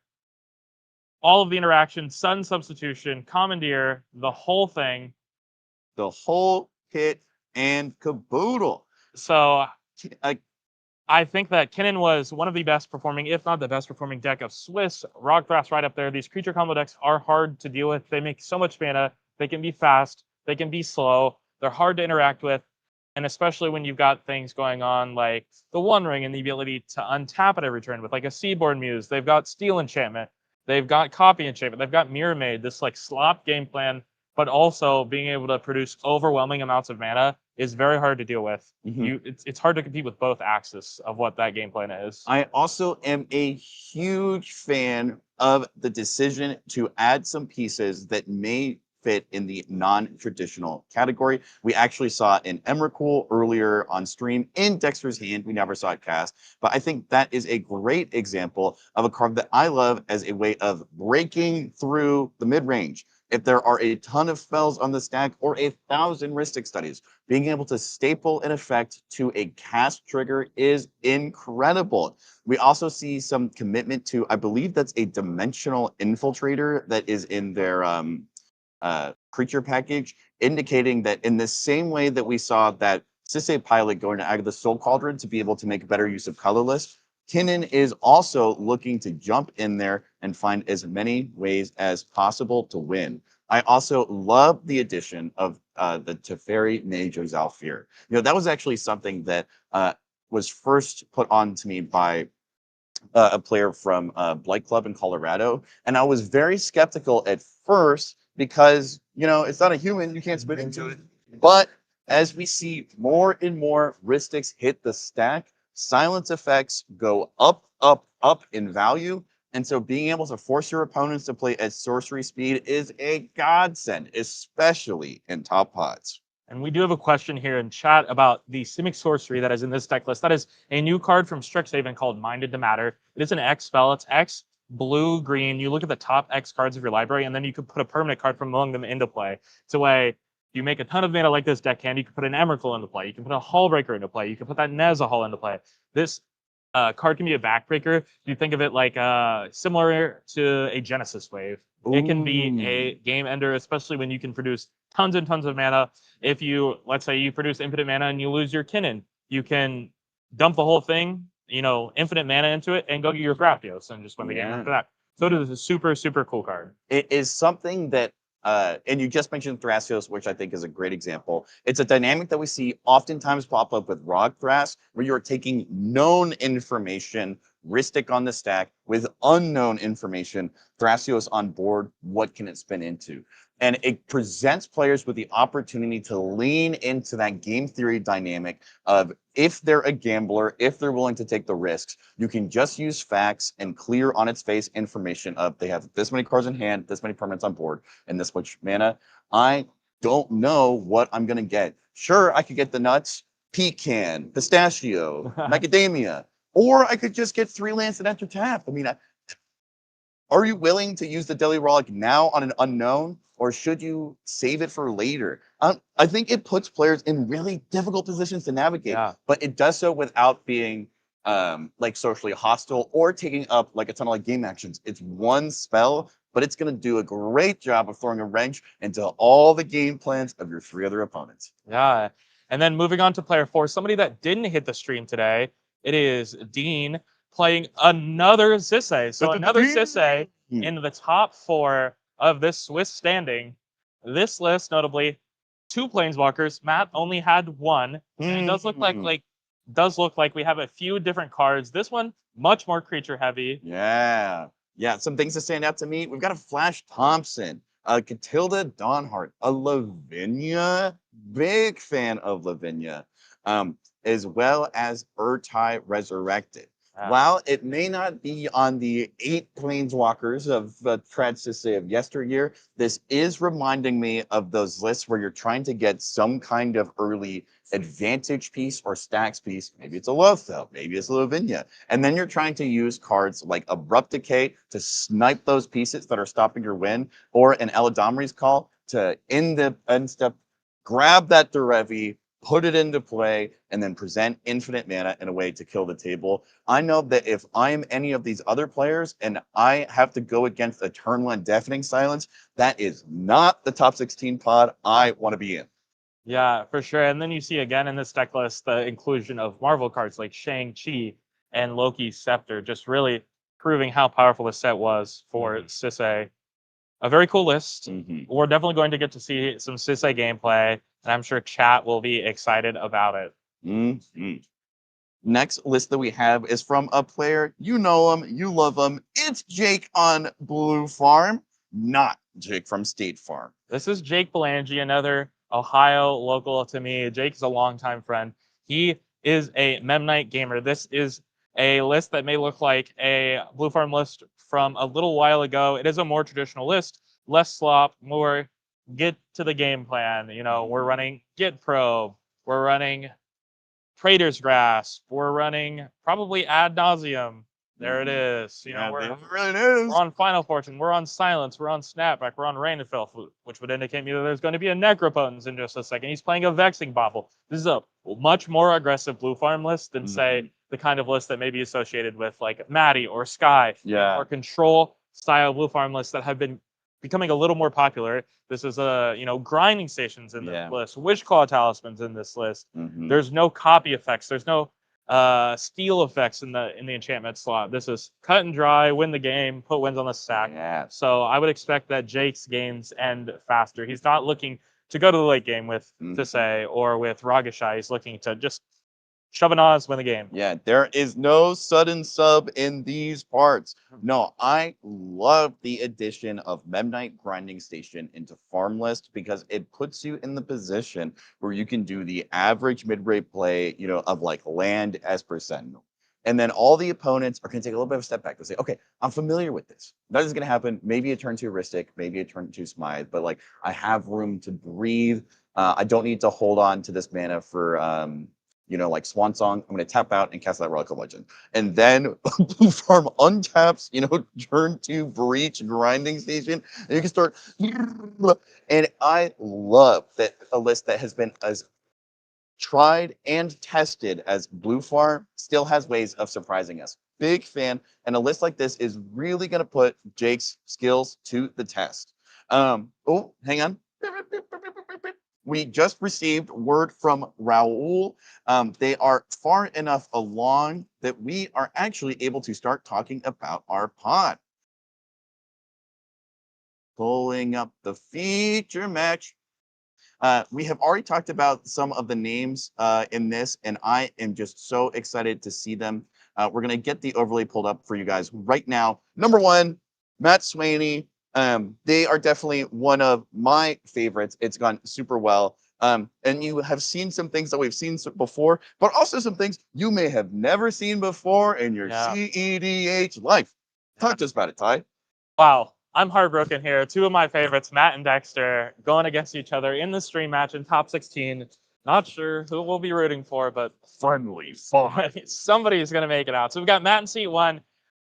all of the interactions, sudden substitution, commandeer, the whole thing. The whole kit and caboodle. So I think that Kinnan was one of the best performing, if not the best performing deck of Swiss. Rogthras right up there. These creature combo decks are hard to deal with. They make so much mana. They can be fast. They can be slow. They're hard to interact with. And especially when you've got things going on like the One Ring and the ability to untap at every turn with like a Seaborn Muse. They've got Steel Enchantment. They've got Copy Enchantment. They've got Mirror Maid, this like slop game plan, but also being able to produce overwhelming amounts of mana is very hard to deal with. It's hard to compete with both axes of what that game plan is. I also am a huge fan of the decision to add some pieces that may fit in the non-traditional category. We actually saw in Emrakul earlier on stream in Dexter's Hand. We never saw it cast, but I think that is a great example of a card that I love as a way of breaking through the mid-range. If there are a ton of spells on the stack or 1,000 Ristic studies, being able to staple an effect to a cast trigger is incredible. We also see some commitment to, I believe that's a Dimensional Infiltrator that is in their creature package, indicating that in the same way that we saw that Sisay Pilot going to Agatha's Soul Cauldron to be able to make better use of colorless, Kinnan is also looking to jump in there and find as many ways as possible to win. I also love the addition of the Teferi Mage of Zalfir. You know, that was actually something that was first put on to me by a player from Blight Club in Colorado. And I was very skeptical at first because, you know, it's not a human, you can't spit into it. But as we see more and more Ristics hit the stack, silence effects go up, up, up in value. And so being able to force your opponents to play at sorcery speed is a godsend, especially in top pots. And we do have a question here in chat about the Simic Sorcery that is in this deck list. That is a new card from Strixhaven called Minded to Matter. It is an X spell. It's X, blue, green. You look at the top X cards of your library, and then you can put a permanent card from among them into play. It's a way you make a ton of mana like this deck can. You can put an Emrakul into play. You can put a Hullbreaker into play. You can put that Nezahal into play. This card can be a backbreaker. You think of it like similar to a Genesis Wave. Ooh. It can be a game ender, especially when you can produce tons and tons of mana. If you, let's say you produce infinite mana and you lose your Kinnan, you can dump the whole thing, you know, infinite mana into it and go get your Graphios and just win the game after that. So it is a super, super cool card. It is something that and you just mentioned Thrasios, which I think is a great example. It's a dynamic that we see oftentimes pop up with Rog Thras, where you're taking known information, Ristic on the stack, with unknown information, Thrasios on board, what can it spin into? And it presents players with the opportunity to lean into that game theory dynamic of if they're a gambler, if they're willing to take the risks, you can just use facts and clear on its face information of they have this many cards in hand, this many permanents on board, and this much mana. I don't know what I'm going to get. Sure, I could get the nuts, pecan, pistachio, macadamia, or I could just get 3 lands and enter tap. I mean, are you willing to use the Deli Rollick now on an unknown, or should you save it for later? I think it puts players in really difficult positions to navigate, but it does so without being like socially hostile or taking up like a ton of like game actions. It's one spell, but it's going to do a great job of throwing a wrench into all the game plans of your 3 other opponents. Yeah. And then moving on to player 4, somebody that didn't hit the stream today, it is Dean playing another Sisay. So another Sisay in the top 4 of this Swiss standing. This list, notably, 2 Planeswalkers. Matt only had 1. And it does look like we have a few different cards. This one, much more creature heavy. Yeah. Yeah, some things that stand out to me. We've got a Flash Thompson, a Catilda Dawnheart, a Lavinia, big fan of Lavinia, as well as Urtai Resurrected. While it may not be on the 8 Planeswalkers of Trad Sisay of yesteryear, this is reminding me of those lists where you're trying to get some kind of early advantage piece or stacks piece. Maybe it's a Lothel, maybe it's a Lavinia. And then you're trying to use cards like Abrupt Decay to snipe those pieces that are stopping your win, or an Eladamri's Call to end step, grab that Derevi, put it into play, and then present infinite mana in a way to kill the table. I know that if I'm any of these other players and I have to go against a turn 1 Deafening Silence, that is not the top 16 pod I want to be in. Yeah, for sure. And then you see again in this deck list the inclusion of Marvel cards like Shang-Chi and Loki's Scepter, just really proving how powerful this set was for Sisay. A very cool list. We're definitely going to get to see some Sisay gameplay, and I'm sure chat will be excited about it. Next list that we have is from a player, you know him, you love him. It's Jake on Blue Farm, not Jake from State Farm. This is Jake Belangi, another Ohio local to me. Jake is a longtime friend. He is a Memnite gamer. This is a list that may look like a Blue Farm list from a little while ago. It is a more traditional list, less slop, more get to the game plan. You know, we're running Git Probe, we're running Trader's Grasp, we're running probably Ad Nauseum. There it is. You know, we're on Final Fortune, we're on Silence, we're on Snapback, we're on Rainfell, which would indicate me that there's going to be a Necropotence in just a second. He's playing a Vexing Bobble. This is a much more aggressive Blue Farm list than, say, the kind of list that may be associated with, like, Maddie or Sky, or Control style Blue Farm lists that have been becoming a little more popular. This is grinding stations in this list, Wishclaw Talismans in this list. There's no copy effects. There's no steal effects in the enchantment slot. This is cut and dry, win the game, put wins on the stack. So I would expect that Jake's games end faster. He's not looking to go to the late game with Sisay or with Ragashai. He's looking to just shove an Oz, win the game. Yeah, there is no sudden sub in these parts. No, I love the addition of Memnite Grinding Station into Farm List because it puts you in the position where you can do the average mid-rate play, of like land Esper Sentinel. And then all the opponents are going to take a little bit of a step back to say, okay, I'm familiar with this. That is going to happen. Maybe a turn 2 Ristic, maybe a turn 2 Smythe, but like I have room to breathe. I don't need to hold on to this mana for like Swan Song. I'm going to tap out and cast that Relic of Legend. And then Blue Farm untaps, turn 2 Breach Grinding Station. And you can start. And I love that a list that has been as tried and tested as Blue Farm still has ways of surprising us. Big fan. And a list like this is really going to put Jake's skills to the test. Oh, hang on. We just received word from Raul. They are far enough along that we are actually able to start talking about our pod. pulling up the feature match. We have already talked about some of the names in this, and I am just so excited to see them. We're going to get the overlay pulled up for you guys right now. Number one, Matt Sweeney. They are definitely one of my favorites. It's gone super well. And you have seen some things that we've seen before, but also some things you may have never seen before in your CEDH life. Talk to us about it, Ty. Wow, I'm heartbroken here. Two of my favorites, Matt and Dexter, going against each other in the stream match in top 16. Not sure who we'll be rooting for, but finally, somebody's going to make it out. So we've got Matt in seat 1.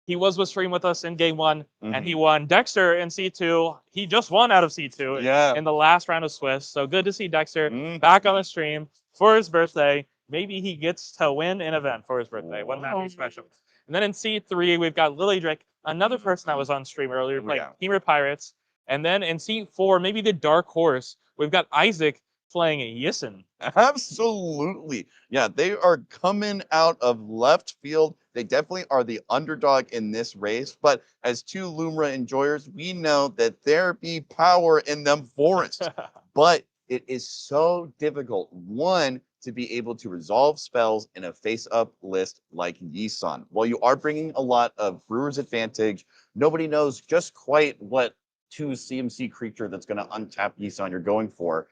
He was with stream with us in game 1, and he won. Dexter in C2. He just won out of C2 in the last round of Swiss. So good to see Dexter back on the stream for his birthday. Maybe he gets to win an event for his birthday. Wouldn't that be special? And then in C3, we've got Lily Drake, another person that was on stream earlier playing Team Pirates. And then in C4, maybe the dark horse, we've got Isaac playing Yissen. Absolutely. Yeah, they are coming out of left field. They definitely are the underdog in this race. But as two Lumra enjoyers, we know that there be power in them forests. But it is so difficult, one, to be able to resolve spells in a face-up list like Yisan. While you are bringing a lot of Brewer's Advantage, nobody knows just quite what 2 CMC creature that's going to untap Yisan you're going for.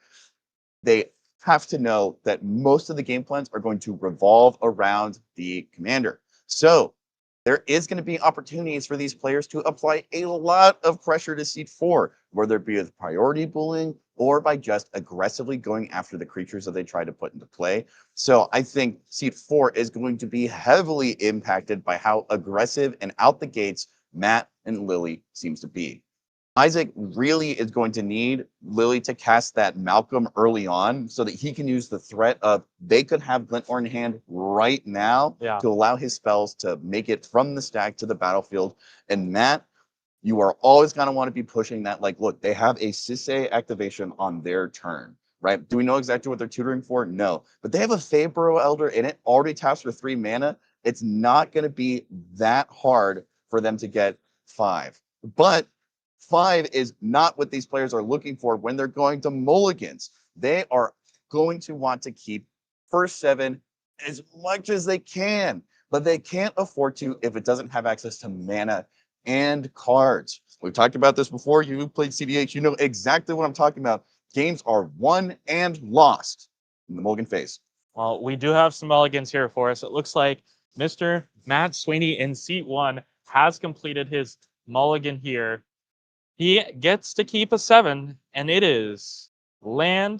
They have to know that most of the game plans are going to revolve around the commander. So there is going to be opportunities for these players to apply a lot of pressure to seat 4, whether it be with priority bullying or by just aggressively going after the creatures that they try to put into play. So I think seat 4 is going to be heavily impacted by how aggressive and out the gates Matt and Lily seems to be. Isaac really is going to need Lily to cast that Malcolm early on so that he can use the threat of they could have Glinthorn in hand right now to allow his spells to make it from the stack to the battlefield. And Matt, you are always going to want to be pushing that. Like, look, they have a Sisay activation on their turn, right? Do we know exactly what they're tutoring for? No. But they have a Fabro Elder and it already taps for 3 mana. It's not going to be that hard for them to get 5. But 5 is not what these players are looking for when they're going to mulligans. They are going to want to keep first 7 as much as they can, but they can't afford to if it doesn't have access to mana and cards. We've talked about this before. You played CDH, you know exactly what I'm talking about. Games are won and lost in the mulligan phase. Well, we do have some mulligans here for us. It looks like Mr. Matt Sweeney in seat 1 has completed his mulligan here. He gets to keep a 7, and it is land,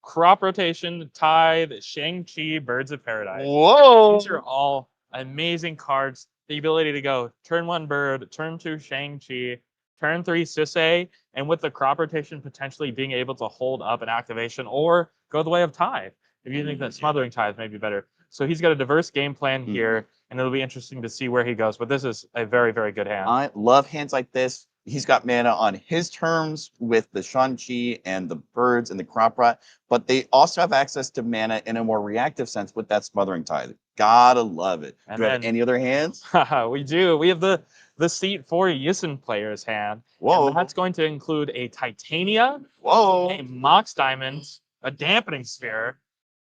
crop rotation, tithe, Shang-Chi, Birds of Paradise. Whoa! These are all amazing cards. The ability to go turn 1 Bird, turn 2 Shang-Chi, turn 3 Sisay, and with the crop rotation potentially being able to hold up an activation or go the way of Tithe, if you think that Smothering Tithe may be better. So he's got a diverse game plan here, and it'll be interesting to see where he goes. But this is a very, very good hand. I love hands like this. He's got mana on his terms with the Shang-Chi and the birds and the crop rot, but they also have access to mana in a more reactive sense with that Smothering Tithe. Gotta love it. And do you have any other hands? We do. We have the seat 4 Yissen player's hand. Whoa. And that's going to include a Titania, whoa, a Mox Diamond, a Dampening Sphere,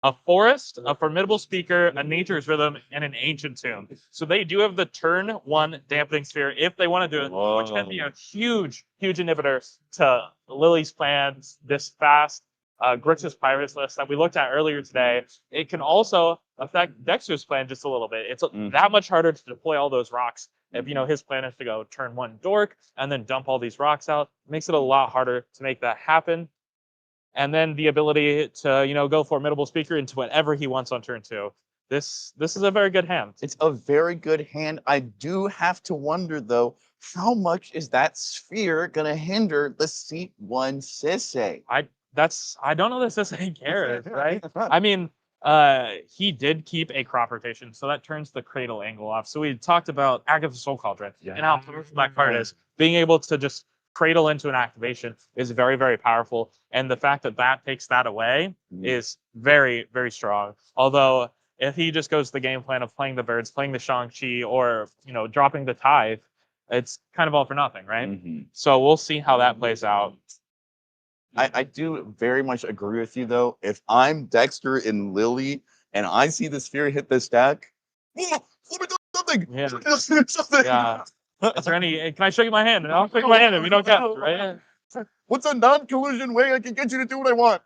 a Forest, a Formidable Speaker, a Nature's Rhythm, and an Ancient Tomb. So they do have the turn 1 Dampening Sphere if they want to do it, which can be a huge, huge inhibitor to Lily's plans, this fast Grixis Pirates list that we looked at earlier today. It can also affect Dexter's plan just a little bit. It's that much harder to deploy all those rocks. If his plan is to go turn 1 Dork and then dump all these rocks out, it makes it a lot harder to make that happen. And then the ability to, go Formidable Speaker into whatever he wants on turn 2. This is a very good hand. It's a very good hand. I do have to wonder, though, how much is that sphere going to hinder the seat 1 Sisay? I don't know that Sisay cares, right? I mean, he did keep a crop rotation, so that turns the cradle angle off. So we talked about Agatha Soul Cauldron and how powerful that card is. Being able to just cradle into an activation is very, very powerful. And the fact that that takes that away is very, very strong. Although if he just goes the game plan of playing the birds, playing the Shang-Chi, or, dropping the Tithe, it's kind of all for nothing, right? Mhm. So we'll see how that plays out. I do very much agree with you though. If I'm Dexter and Lily and I see the sphere hit the stack, let me do something. Yeah. Let me do something. Yeah. Is there any? Can I show you my hand? And I'll show you my hand if you don't get it, right? What's a non-collision way I can get you to do what I want?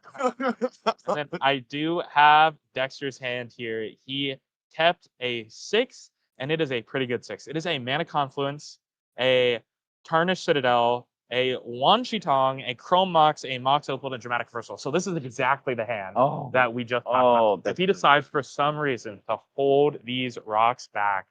And then I do have Dexter's hand here. He kept a 6, and it is a pretty good 6. It is a Mana Confluence, a Tarnished Citadel, a Wan Shitong, a Chrome Mox, a Mox Opal, and a Dramatic Reversal. So this is exactly the hand that we just talked about. If he decides for some reason to hold these rocks back,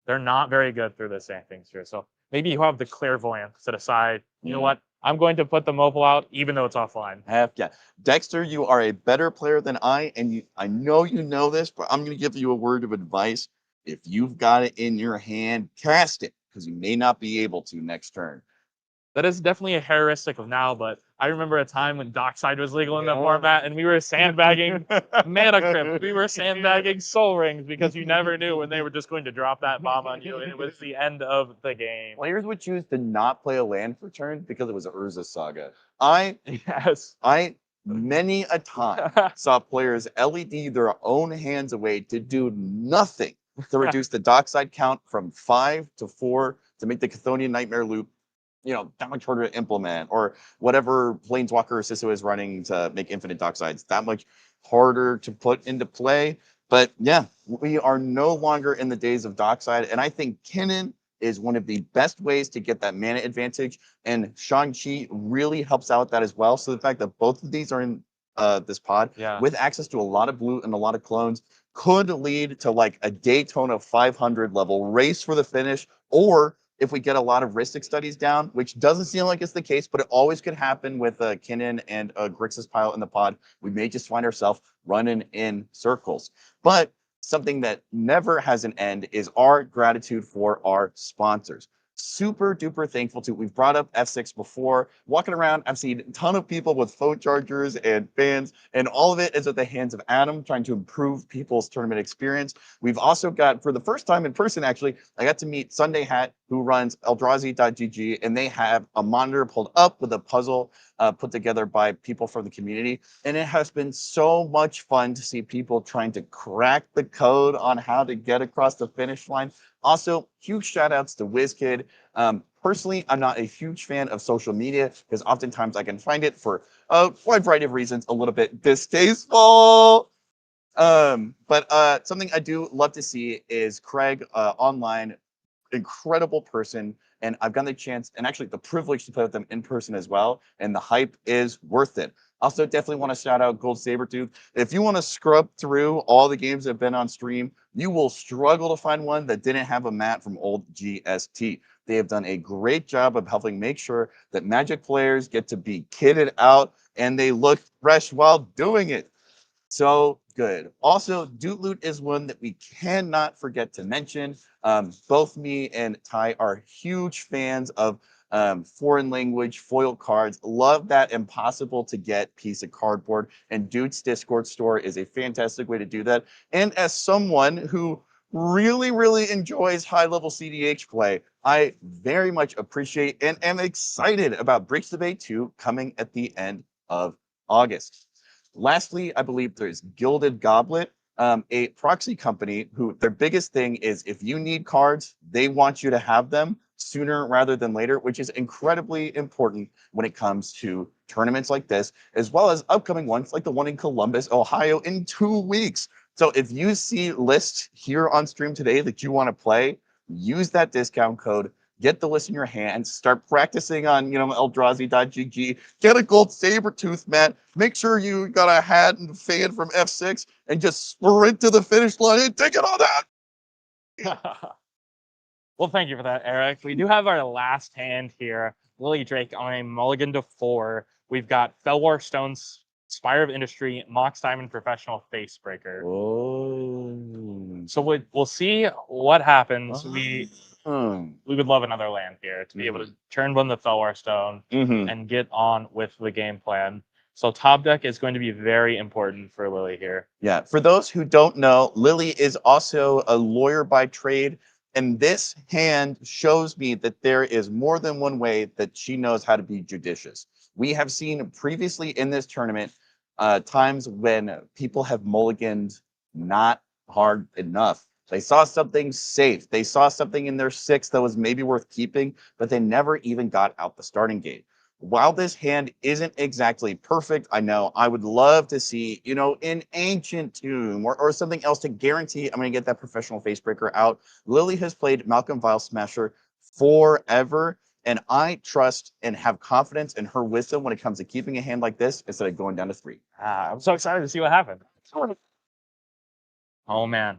they're not very good through this thing here. So maybe you have the clairvoyance to decide, you know what, I'm going to put the mobile out even though it's offline. Heck yeah. Dexter, you are a better player than I, and I know you know this, but I'm going to give you a word of advice. If you've got it in your hand, cast it, because you may not be able to next turn. That is definitely a heuristic of now, but I remember a time when Dockside was legal in the format, and we were sandbagging Mana Crypt. We were sandbagging Soul Rings because you never knew when they were just going to drop that bomb on you, and it was the end of the game. Players would choose to not play a land for turn because it was Urza Saga. I many a time saw players LED their own hands away to do nothing to reduce the Dockside count from 5 to 4 to make the Chthonian Nightmare loop, that much harder to implement, or whatever Planeswalker Sisso is running to make infinite Docksides that much harder to put into play. But yeah, we are no longer in the days of Dockside, and I think Kinnan is one of the best ways to get that mana advantage, and Shang-Chi really helps out with that as well. So the fact that both of these are in this pod with access to a lot of blue and a lot of clones could lead to like a Daytona 500 level race for the finish, or if we get a lot of Ristic studies down, which doesn't seem like it's the case, but it always could happen with Kinnan and Grixis pile in the pod, we may just find ourselves running in circles. But something that never has an end is our gratitude for our sponsors. Super duper thankful to. We've brought up F6 before. Walking around, I've seen a ton of people with phone chargers and fans, and all of it is at the hands of Adam trying to improve people's tournament experience. We've also got, for the first time in person, actually, I got to meet Sunday Hat, who runs Eldrazi.gg, and they have a monitor pulled up with a puzzle put together by people from the community. And it has been so much fun to see people trying to crack the code on how to get across the finish line. Also, huge shout outs to WizKid. Personally, I'm not a huge fan of social media because oftentimes I can find it for a wide variety of reasons a little bit distasteful. But something I do love to see is Craig online, incredible person, and I've gotten the chance and actually the privilege to play with them in person as well, and the hype is worth it. Also, definitely want to shout out Gold Sabertooth. If you want to scrub through all the games that have been on stream, you will struggle to find one that didn't have a mat from old GST. They have done a great job of helping make sure that Magic players get to be kitted out and they look fresh while doing it. So good. Also, Doot Loot is one that we cannot forget to mention. Both me and Ty are huge fans of foreign language foil cards. Love that impossible to get piece of cardboard. And Doot's Discord store is a fantastic way to do that. And as someone who really, really enjoys high-level CDH play, I very much appreciate and am excited about Breach the Bay 2 coming at the end of August. Lastly, I believe there's Gilded Goblet, a proxy company who their biggest thing is if you need cards, they want you to have them sooner rather than later, which is incredibly important when it comes to tournaments like this, as well as upcoming ones like the one in Columbus, Ohio in 2 weeks. So if you see lists here on stream today that you want to play, use that discount code. Get the list in your hands, start practicing on, Eldrazi.gg, get a Gold Sabertooth mat, make sure you got a hat and a fan from F6, and just sprint to the finish line and take it on that. Well, thank you for that, Eric. We do have our last hand here. Lily Drake on a mulligan to 4. We've got Felwar Stones, Spire of Industry, Mox Diamond Professional Facebreaker. Oh. So we'll see what happens. We would love another land here to be able to turn one the Felwar Stone and get on with the game plan. So top deck is going to be very important for Lily here. Yeah, for those who don't know, Lily is also a lawyer by trade. And this hand shows me that there is more than one way that she knows how to be judicious. We have seen previously in this tournament times when people have mulliganed not hard enough. They saw something safe. They saw something in their 6 that was maybe worth keeping, but they never even got out the starting gate. While this hand isn't exactly perfect, I know I would love to see, an Ancient Tomb or something else to guarantee I'm going to get that professional Facebreaker out. Lily has played Malcolm Vile Smasher forever, and I trust and have confidence in her wisdom when it comes to keeping a hand like this instead of going down to 3. I'm so excited to see what happened. Oh, man.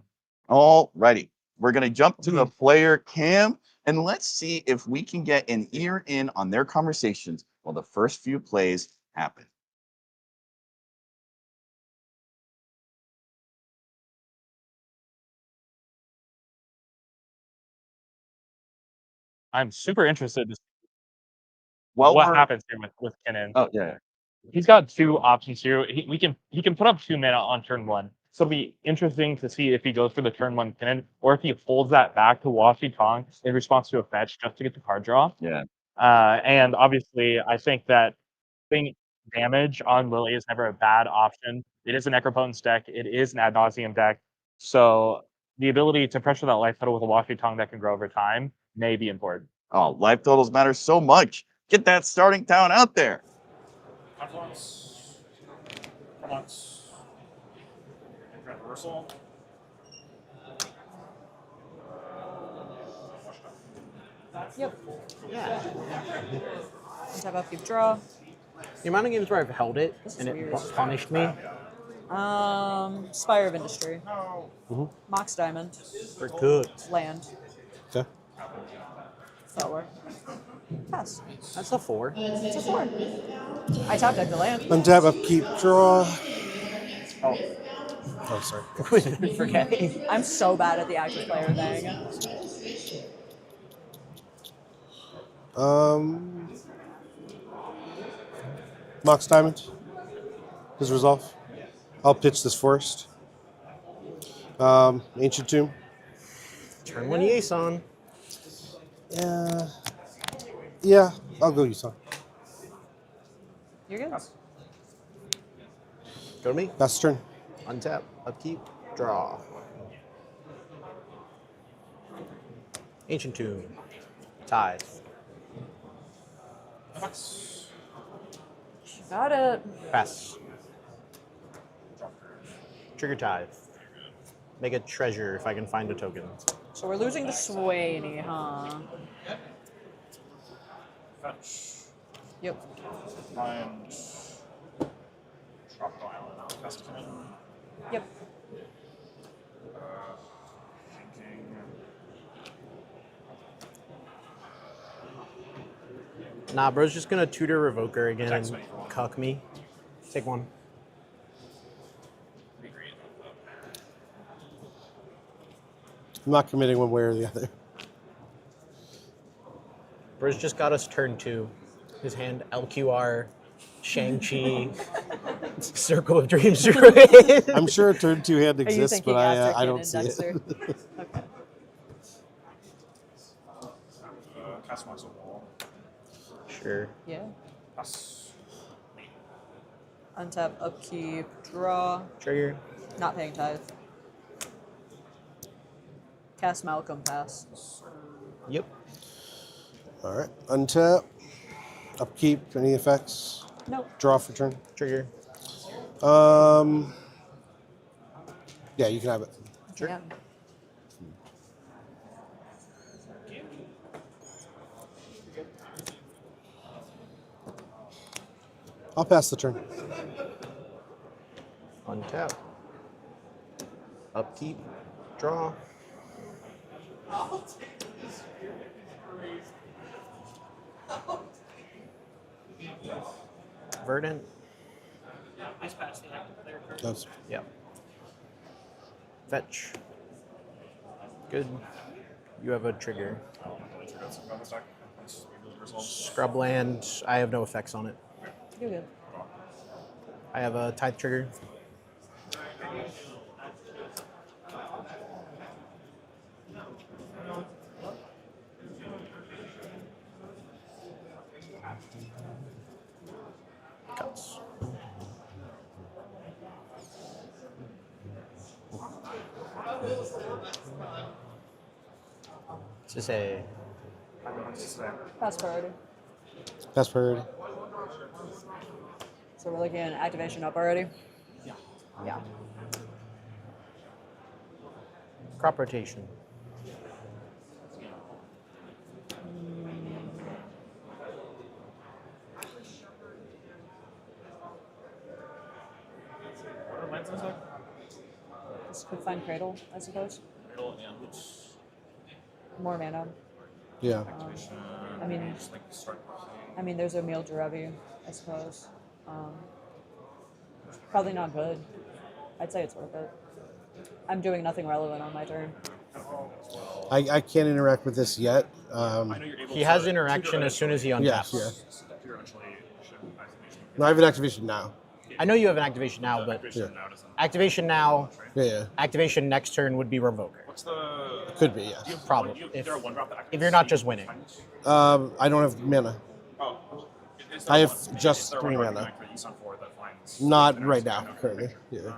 All righty. We're going to jump to the player cam, and let's see if we can get an ear in on their conversations while the first few plays happen. I'm super interested to see Well, what happens here with Kinnan. Oh, yeah. He's got 2 options here. He can put up 2 mana on turn 1. So it'll be interesting to see if he goes for the turn 1 Kinnan or if he holds that back to Washi Tong in response to a fetch just to get the card draw. Yeah. And obviously, I think that putting damage on Lily is never a bad option. It is an Necropotence deck. It is an Ad Nauseam deck. So the ability to pressure that life total with a Washi Tong that can grow over time may be important. Oh, life totals matter so much. Get that starting town out there. Confluence. Confluence. Reversal. Yep. Yeah. Tap upkeep, draw. The amount of games where I've held it This is and it weird. punished me. Spire of Industry. Mox Diamond. We're good. Land. Okay. That'll work. Pass. That's a 4. It's a 4. I tap deck the land. Untap, upkeep, draw. Oh, sorry. Forgetting. I'm so bad at the active player thing. Mox Diamond. His resolve. I'll pitch this first. Ancient Tomb. Turn 1 Yason. Yeah, I'll go Yason. You're good. Go to me. That's turn. Untap, upkeep, draw. Ancient Tomb. Tithe. Got it. Pass. Trigger Tithe. Make a treasure if I can find a token. So we're losing to Swaney, huh? Fetch. Yep. Find. Tropical Island. Cast it. Yep. Thinking. Nah, bro's just gonna tutor Revoker again Text and me. cuck me. Take 1. I'm not committing one way or the other. Bro's just got us turn 2. His hand, LQR, Shang-Chi, Circle of Dreams Druid. I'm sure a turn 2 hand Are you exists, thinking but after I don't Kinnan, see it. Dexter? Okay. Cast Max Wall. Sure. Yeah. Pass. Untap, upkeep, draw. Trigger. Not paying tithe. Cast Malcolm, pass. Yep. All right. Untap. Upkeep. Any effects? Nope. Draw for turn. Trigger. Yeah, you can have it. Sure. Yeah. I'll pass the turn. Untap. Upkeep. Draw. Verdant. Nice pass the active player card. That's Yep. Fetch. Good. You have a trigger. Scrubland. I have no effects on it. You're good. I have a tithe trigger. Cuts. To say. Pass priority. Pass priority. So we're looking at activation up already? Yeah. Yeah. Crop rotation. Just could find Cradle, I suppose. Cradle and More mana. Yeah. I mean, there's a Meal Derevi, I suppose. Probably not good. I'd say it's worth it. I'm doing nothing relevant on my turn. I can't interact with this yet. He has interaction as soon as he untaps. Yes, yeah. No, I have an activation now. I know you have an activation now, but activation now, Yeah. activation next turn would be Revoker. Could be, yes. Problem. If you're not just winning. I don't have mana. I have just 3 mana. Not right now, currently. Yeah.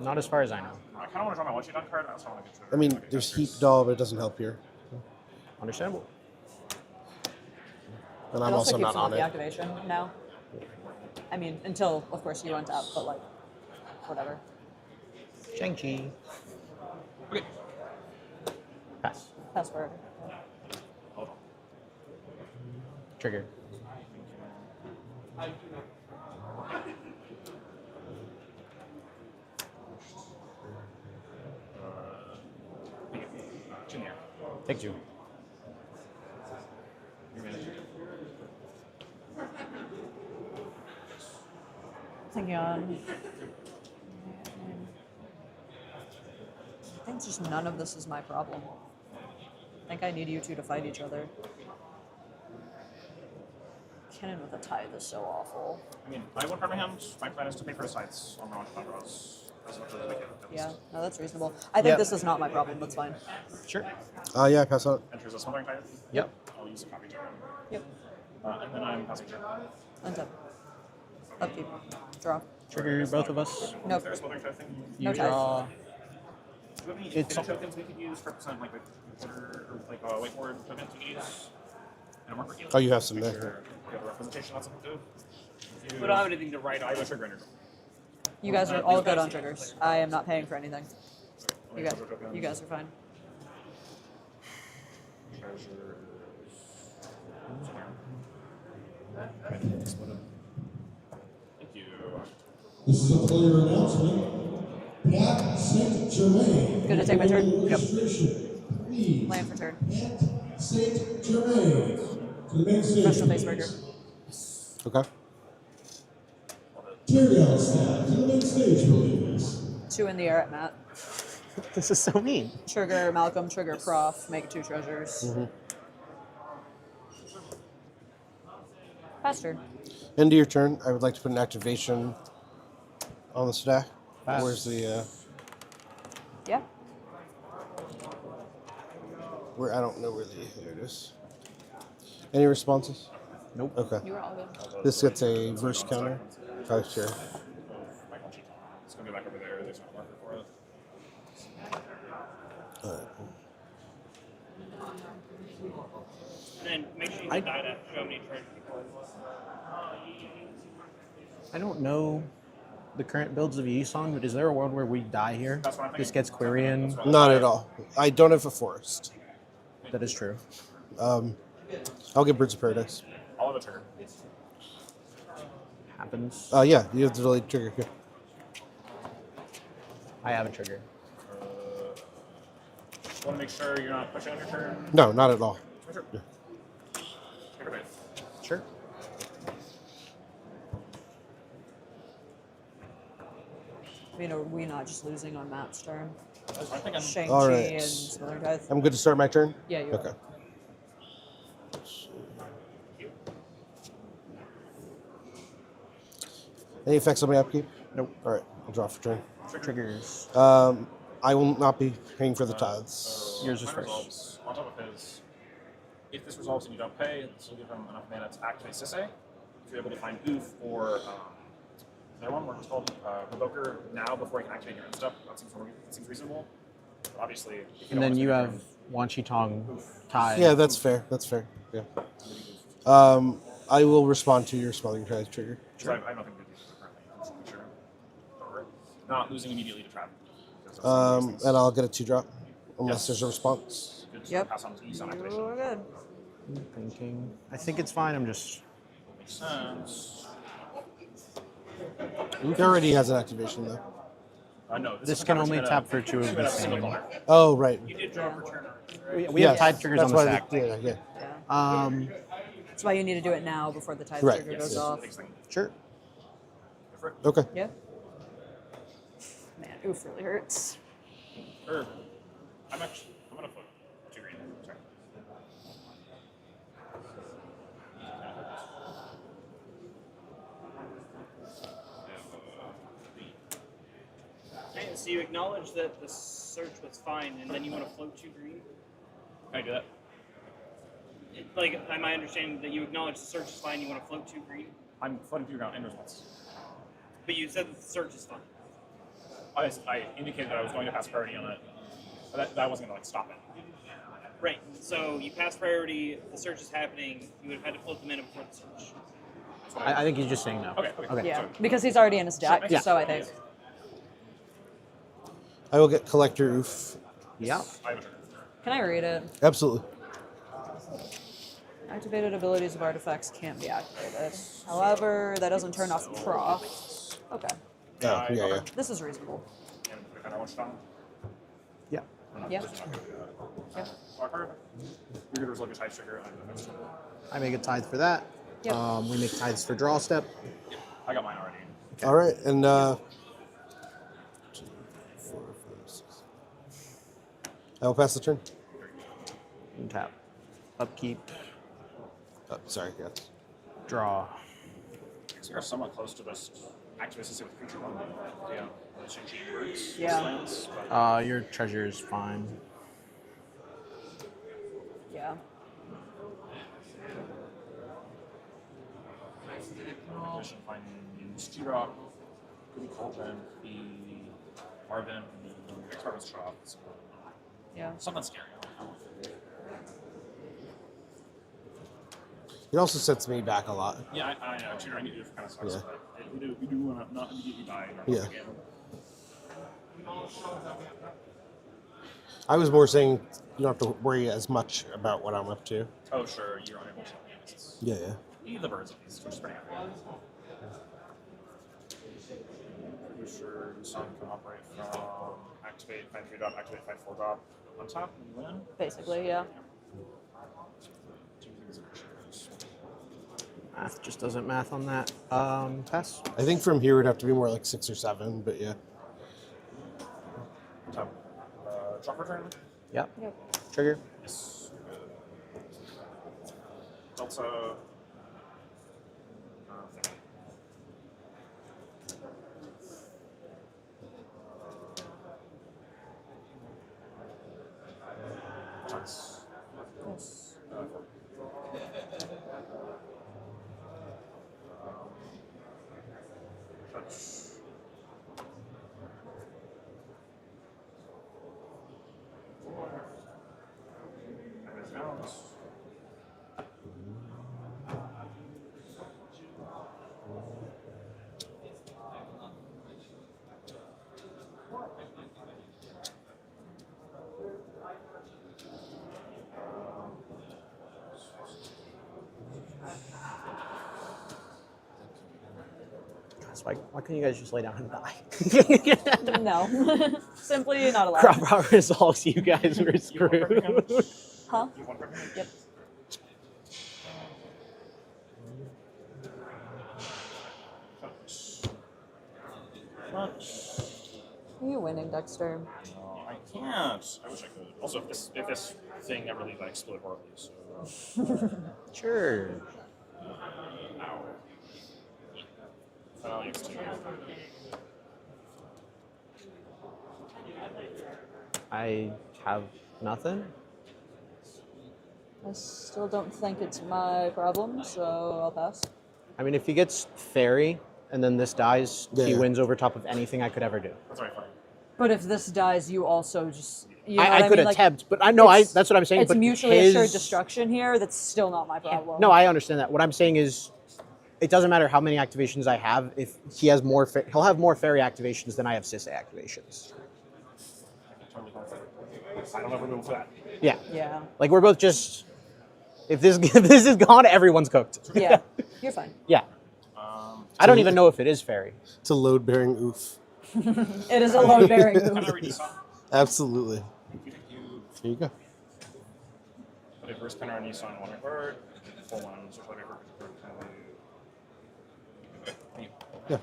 Not as far as I know. I kind of want to draw my one shot card. I also want to get to I mean, there's Heap Doll, but it doesn't help here. Understandable. And I'm It also keeps not them on with it. the activation now. I mean, until, of course, you untap, but like, whatever. Shang-Chi. Okay. Pass. Password. Trigger. Take 2. Thinking on. I think just none of this is my problem. I think I need you two to fight each other. Cannon with a tithe is so awful. I mean, I have one card in my hand. My plan is to pay for the sites on the launch draws as much as I can. Yeah, no, that's reasonable. I think this is not my problem. That's fine. Sure. Yeah, pass on. Enters a smothering tithe. Yep. I'll use a copy token. Yep. And then I'm passing turn. Untap. Upkeep. Draw. Trigger both of us. Nope. Is there a smothering tithe thing? You No draw. Do you have any It's tokens we could use for percent, like whiteboard tokens we could use? And a marker healer? Oh, you have some there. You have a representation on something too? We don't have anything to write on. I have a trigger in your You guys are all good on triggers. I am not paying for anything. You guys are fine. Thank you. This is a player announcement. Pat St. Germain. Gonna take my turn. Yep. Land for turn. Pat St. Germain. To the main stage. Special face burger. Okay. Teardown staff to the main stage, please. 2 in the air at Matt. This is so mean. Trigger Malcolm, trigger Prof, make 2 treasures. Pass turn. End of your turn. I would like to put an activation on the stack. Pass. Where's the Yeah. where I don't know where there it is. Any responses? Nope. Okay. You were all good. This gets a verse counter. Oh, sure. It's gonna go back over there. There's no marker for it. And make sure you die to show me turn before. I don't know the current builds of Yisong, but is there a world where we die here? This gets Quirion. Not at all. I don't have a forest. That is true. I'll get Birds of Paradise. I'll have a trigger. Happens. Yeah, you have the delayed trigger here. I have a trigger. Want to make sure you're not pushing on your turn. No, not at all. Sure. Yeah. Trigger base. Sure. I mean, are we not just losing on Matt's turn? I think I'm. Shang-Chi All right. and Smothering Tithe? I'm good to start my turn? Yeah, you Okay. are. Any effects on my upkeep? Nope. All right, I'll draw for turn. Triggers. I will not be paying for the tithes. Yours is Mine first. resolves on top of his. if this resolves and you don't pay, this will give him enough mana to activate Sisay. If you're able to find Oof or another one where it's called Revoker now before you can activate your own stuff, that seems reasonable. But obviously, if And then you have Wan Chi Tong Tide. Yeah, that's fair. That's fair. Yeah. I will respond to your Smelling Tide trigger. Sure. I have nothing to do with it currently. Sure. Or not losing immediately to trap. And I'll get a 2-drop unless there's a response. Yep. Pass on to East on activation. You're good. I'm thinking. I think it's fine. I'm just. Makes sense. He already has an activation though. No, This can only tap for 2 of the same. Oh, right. You did draw a return already, right? We have Tide triggers on the stack. Yeah. That's why you need to do it now before the tide Right. trigger goes off. Sure. Okay. Yeah. Man, oof really hurts. I'm gonna put 2 green. Sorry. Okay, so you acknowledge that the search was fine, and then you want to float 2 green? Can I do that? Like, am I understanding that you acknowledge the search is fine, you want to float 2 green? I'm floating 2 ground in response. But you said that the search is fine. I indicated that I was going to pass priority on it. But that wasn't going to stop it. Right, so you pass priority, the search is happening, you would have had to float the mana before the search. I think he's just saying no. Okay. Yeah, because he's already in his deck, Yeah. so I think. I will get Collector Oof. Yeah. Can I read it? Absolutely. Activated abilities of artifacts can't be activated. However, that doesn't turn off proc. Okay. Yeah. This is reasonable. Yeah. Yeah. Yeah. You're going to resolve your Tide trigger. I make a tithe for that. Yep. We make tithes for draw step. I got mine already. All right, and 2, 4, 5, 6. I will pass the turn. And tap. Upkeep. Oh, sorry, yes. Draw. So you're somewhat close to this activate Sisay with creature 1. Yeah. Changing words. Yeah. Lands, but Your treasure is fine. Yeah. Addition finding G-Rock, could be Cauldron, could be Marvin, could be X-Marvin's Shop. Yeah. Something scary. It also sets me back a lot. Yeah, I know. Tutor, I need to do it for kind of sucks, Yeah. but we do want to not immediately die. Yeah. I was more saying you don't have to worry as much about what I'm up to. Oh, sure. You're unable to pianists. Yeah. Eat the birds at least, which is pretty happy. You sure the sun can operate from activate 5-3 drop, activate 5-4 drop on top and win? Basically, yeah. Math just doesn't math on that. Pass. I think from here it would have to be more like 6 or 7, but yeah. Top. Drop return? Yep. Yep. Trigger. Yes. Delta. Yes. Why couldn't you guys just lay down and die? No. Simply not allowed. Crop results, you guys were screwed. Huh? Yep. Are you winning, Dexter? I can't. I wish I could. Also, if this thing ever leaves, I explode horribly. So. Sure. Ow. I have nothing. I still don't think it's my problem, so I'll pass. I mean, if he gets fairy and then this dies, he Yeah. wins over top of anything I could ever do. That's alright, fine. But if this dies, you also just you know I what I could mean? attempt, but I know it's- that's what I'm saying. It's But mutually his, assured destruction here. That's still not my problem. No, I understand that. What I'm saying is, it doesn't matter how many activations I have. If he has more, he'll have more fairy activations than I have Sisay activations. I don't have removal for that. Yeah. Yeah. Like we're both just. If this if this is gone, everyone's cooked. Yeah. You're fine. Yeah. I don't even know if it is fairy. It's a load-bearing oof. It is a load-bearing move. Absolutely. Here you go. Put a first penner on Nissan, one card, full one, so play for Yeah.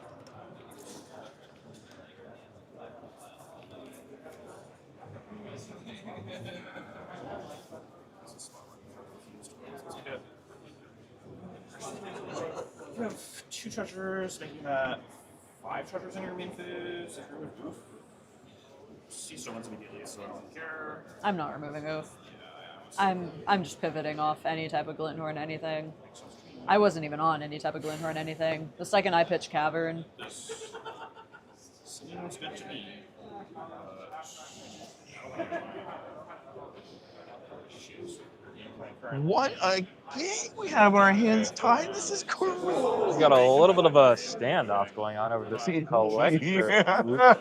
You have 2 treasures, making that 5 treasures in your main phase. If you remove Oof, she still wins immediately, so I don't care. I'm not removing Oof. I'm just pivoting off any type of Glinthorn anything. I wasn't even on any type of Glinthorn anything. The second I pitch Cavern. This seems good to me. What a game we have our hands tied. This is cool. We've got a little bit of a standoff going on over this collector.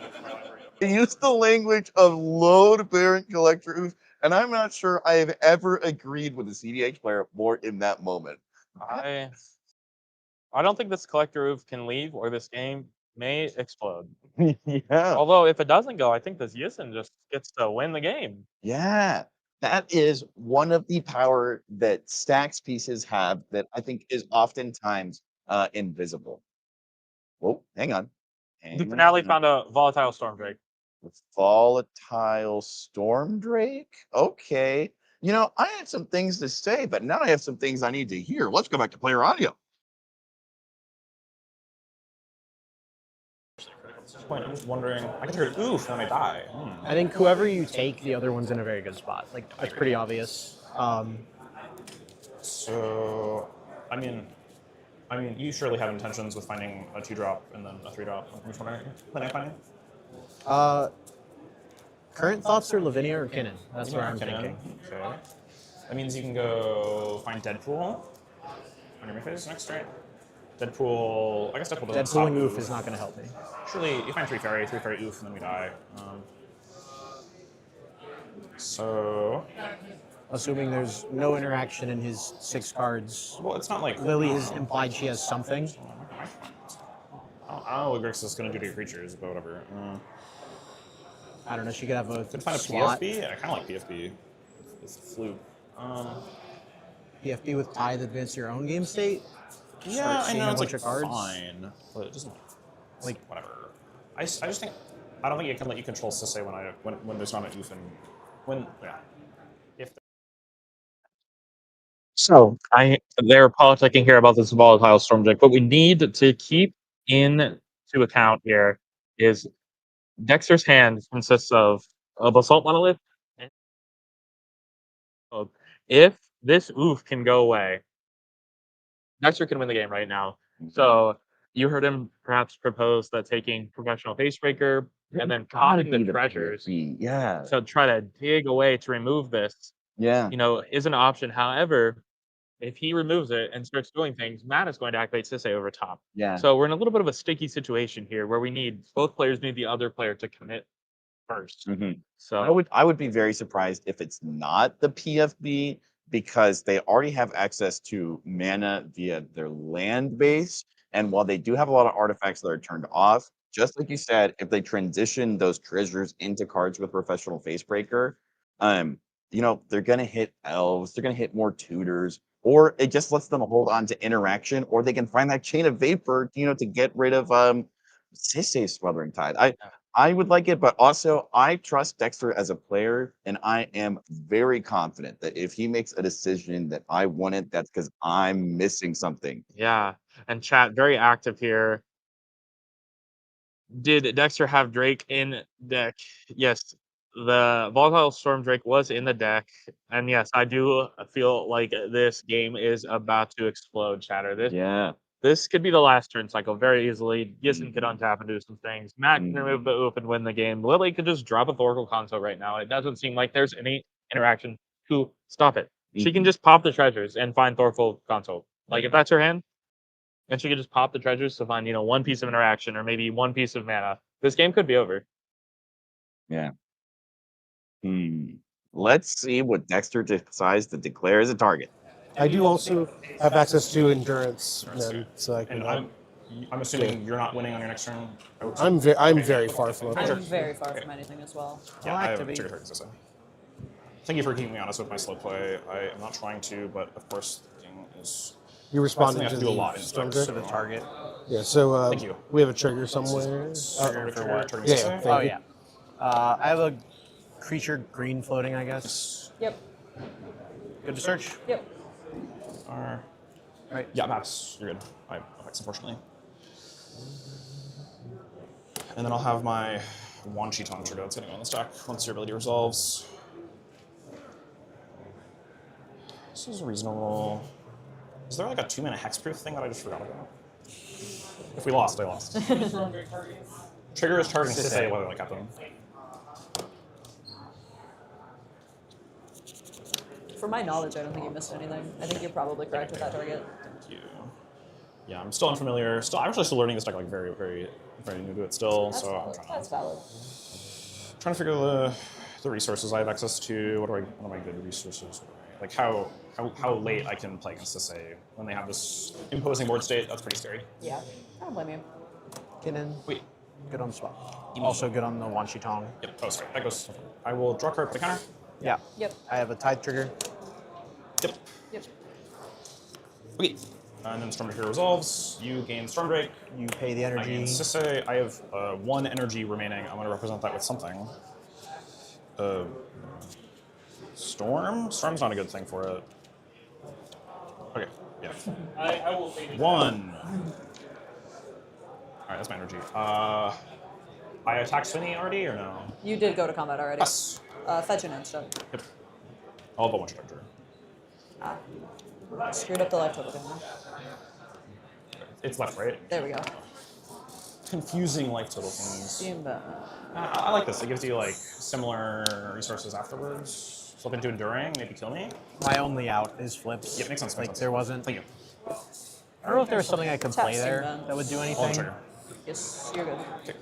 He used the language of load-bearing collector oof, and I'm not sure I have ever agreed with a CDH player more in that moment. I don't think this collector roof can leave, or this game may explode. Yeah. Although if it doesn't go, I think this Yisun just gets to win the game. Yeah. That is one of the power that stacks pieces have that I think is oftentimes invisible. Whoa, hang on. The finale found a volatile storm drake. Volatile storm drake? Okay. You know, I had some things to say, but now I have some things I need to hear. Let's go back to player audio. At this point, I'm just wondering, I can trigger Oof when I die. I think whoever you take, the other one's in a very good spot. Like that's pretty obvious. So, I mean, you surely have intentions with finding a 2-drop and then a 3-drop. Which one are you planning on finding? Current thoughts are Lavinia or Kinnan. That's where I'm Kinnan. thinking. Okay. That means you can go find Deadpool on your main phase next, right? Deadpool. I guess Deadpool doesn't Deadpool and Oof is not going to help me. Surely you find 3 fairy Oof, and then we die. So. Assuming there's no interaction in his 6 cards. Well, it's not like Lily is implied she has something. I don't know what Grix is going to do to your creatures, but whatever. I don't know. She could have a Could find a slot. PFB. I kind of like PFB. It's Fluke. PFB with Tithe advance your own game state. Yeah, Start I seeing know a it's bunch like of cards. fine, but it doesn't like whatever. I just think I don't think it can let you control Sisay when there's not an oof and when if So they're politicking here about this volatile storm drake. What we need to keep into account here is Dexter's hand consists of a basalt monolith. If this oof can go away, Dexter can win the game right now. So you heard him perhaps propose that taking professional facebreaker and then popping the treasures Yeah. to try to dig away to remove this, Yeah. is an option. However, if he removes it and starts doing things, Matt is going to activate Sisay over top. Yeah. So we're in a little bit of a sticky situation here where both players need the other player to commit first. So I would be very surprised if it's not the PFB because they already have access to mana via their land base. And while they do have a lot of artifacts that are turned off, just like you said, if they transition those treasures into cards with Professional Facebreaker, they're gonna hit elves, they're gonna hit more tutors, or it just lets them hold on to interaction, or they can find that chain of vapor, to get rid of Sisay's Smothering Tide. I would like it, but also I trust Dexter as a player, and I am very confident that if he makes a decision that I want it, that's because I'm missing something. yeah, and chat very active here. Did Dexter have Drake in deck? Yes. the Volatile Storm Drake was in the deck, and yes, I do feel like this game is about to explode, Chatter. This could be the last turn cycle very easily. Gisson could untap and do some things. Matt can remove the Oof and win the game. Lily could just drop a Thoracle Console right now. It doesn't seem like there's any interaction to stop it. She can just pop the treasures and find Thoracle Console. Like, if that's her hand, and she could just pop the treasures to find, one piece of interaction or maybe one piece of mana. This game could be over. Yeah. Let's see what Dexter decides to declare as a target. I do also have access to endurance, then, so I can. And I'm assuming you're not winning on your next turn. I'm very far from it. I'm very far from anything as well. Yeah, I have trigger targets to say. Thank you for keeping me honest with my slow play. I am not trying to, but of course, the thing is. You responded to do a lot in Storm decks, Drake? so- target. Yeah, so Thank you. we have a trigger somewhere. Trigger for what? Yeah, thank Oh you. yeah. I have a creature green floating, I guess. Yep. Good to search. Yep. Right. Yeah, Maps, you're good. I have effects, unfortunately. And then I'll have my one Cheaton trigger that's going to go on the stack once your ability resolves. This is reasonable. Is there like a 2-mana hexproof thing that I just forgot about? If we lost, I lost. Trigger is targeting Sisay while I Captain. From my knowledge, I don't think you missed anything. I think you're probably correct with that target. Thank you. Yeah, I'm still unfamiliar. I'm actually still learning this deck, like very, very, very new to it still. That's so valid. I'm That's valid. trying to figure the resources I have access to. What are my good resources? Like how late I can play against Sisay when they have this imposing board state. That's pretty scary. Yeah, I don't blame you. Kinnan. Wait. Good on the spot. Also good on the Wanshi Tong. Yep, oh, sorry. That goes. I will draw a card for the counter. Yeah. Yep. I have a Tide trigger. Yep. Yep. Okay. And then Storm Drake resolves. You gain Storm Drake. You pay the I energy. gain Sisay. I have 1 energy remaining. I'm going to represent that with something. Storm? Storm's not a good thing for it. Okay, yeah. I will fade it. 1. Alright, that's my energy. I attacked Swinny already, or no? You did go to combat already. Yes. Fetch an instant. Yep. I'll have a one-shot trigger. Ah. Screwed up the life total again. It's left, right? There we go. Confusing life total things. Steam that. I like this. It gives you like similar resources afterwards. Flip into enduring, maybe kill me. My only out is flips. Yeah, makes sense. Like there wasn't. Thank you. I don't know if there was something I could play Tap there Steam that would do Hold the anything. trigger. Yes, you're good. Okay.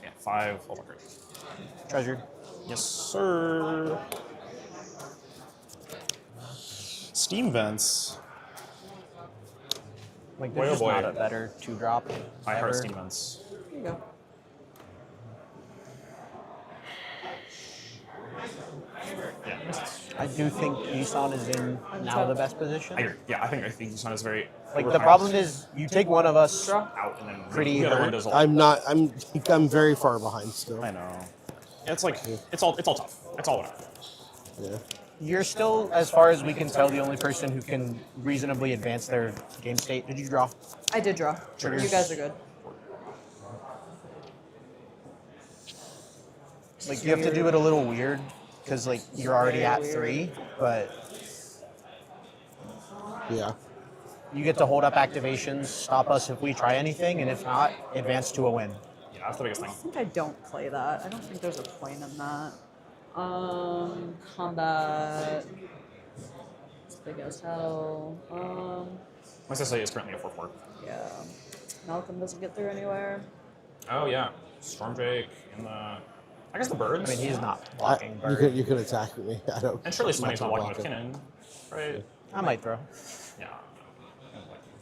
Yeah, 5. Hold on, great. Treasure. Yes, sir. Steam vents. Like Boy, there's oh just boy. not a better 2-drop. I heart ever. steam vents. Here you go. Yeah. I do think Isan is in now the best position. I agree. Yeah, I think Isan is very Like the problem is you take one of us out and then pretty the other one hurt. does a lot. I'm not. I'm very far behind still. I know. It's like it's all tough. It's all whatever. Yeah. You're still, as far as we can tell, the only person who can reasonably advance their game state. Did you draw? I did draw. Triggers. You guys are good. Like you have to do it a little weird because like you're already at 3, but Yeah. you get to hold up activations, stop us if we try anything, and if not, advance to a win. Yeah, that's the biggest I thing. think I don't play that. I don't think there's a point in that. Combat. It's big as hell. My SSA is currently a 4/4. Yeah. Malcolm doesn't get through anywhere. Oh yeah, Storm Drake and the. I guess the birds. I mean, he's not blocking You bird. could attack me. I don't. And surely I'm Swinny's not not walking with blocking. Kinnan, right? I might throw. Yeah.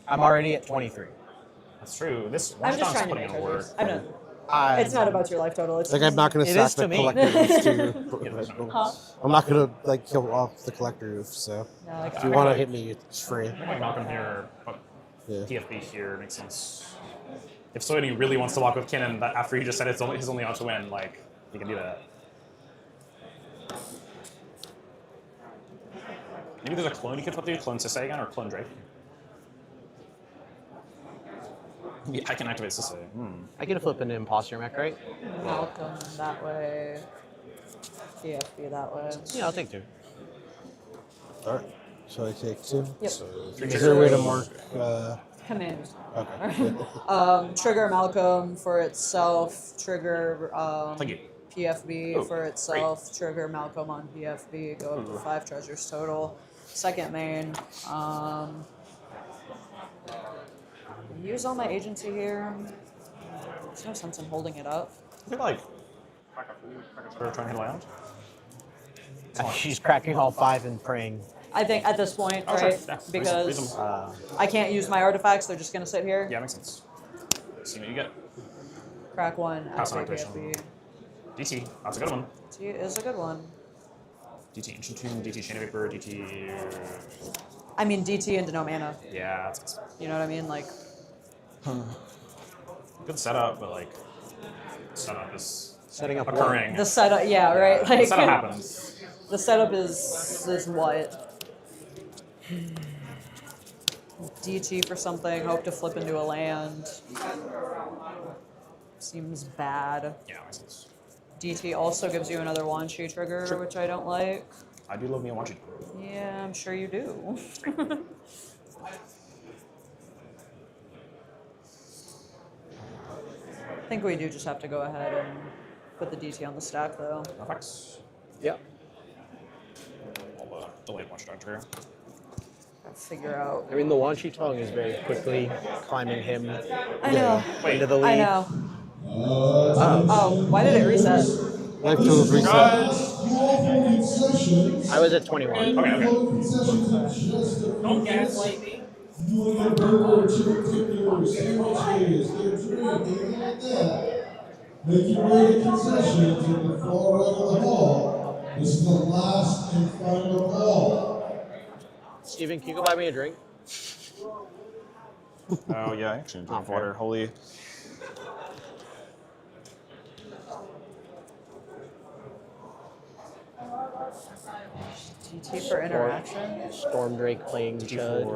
I'm already at 23. That's true. This I'm just Washington's trying to putting make in work. treasures. I know. I- It's not about your life total. It's Like I'm not gonna It sack is the to me. collector roof to your. Huh? I'm not gonna like kill off the collector roof. So No, like, if you want to hit me, it's free. I think Malcolm here, but Yeah. TFB here makes sense. If Swinny really wants to walk with Kinnan, that after he just said it's only his only out to win, like he can do that. Maybe there's a clone you could flip to, clone Sisay again, or clone Drake. Yeah, I can activate Sisay. I can flip into imposter mech, right? Malcolm that way. PFB that way. Yeah, I'll take 2. All right. So I take 2. Yep. So is there a way to mark? Command. Okay. Trigger Malcolm for itself. Trigger PFB Oh, for itself. Trigger Malcolm on PFB. Go up to 5 treasures total. Second main. Use all my agency here. There's no sense in holding it up. Is it like trying to hit land? She's cracking all 5 and praying. I think at this point, Oh, sure. right? Yeah. Because I can't use my artifacts, they're just gonna sit here. Yeah, makes sense. See what you get. Crack 1, Pass on activate activation. PFB. DT, that's a good one. T is a good one. DT Ancient Tomb, DT Chain of Vapor, DT. I mean, DT into no mana. Yeah, that's You know what I mean? Like, good setup, but like setup is setting up occurring. the setup, yeah, right? Like, the setup happens. The setup is what? DT for something, hope to flip into a land. Seems bad. Yeah, makes sense. DT also gives you another Wanshi trigger, which I don't like. I do love me a Wanshi. Yeah, I'm sure you do. I think we do just have to go ahead and put the DT on the stack, though. Effects. Yep. I'll delay Wanshi trigger. Figure out. I mean, the Wanshi Tongue is very quickly climbing him I know. into the lead. I know. Oh, why did it reset? Life totals reset. I was at 21. Don't gaslight me. Make your way to concessions in the far right of the hall. This is the last and final call. Steven, can you go buy me a drink? Oh yeah, actually, drink water. Holy. DT for interaction? Storm Drake playing Chud. I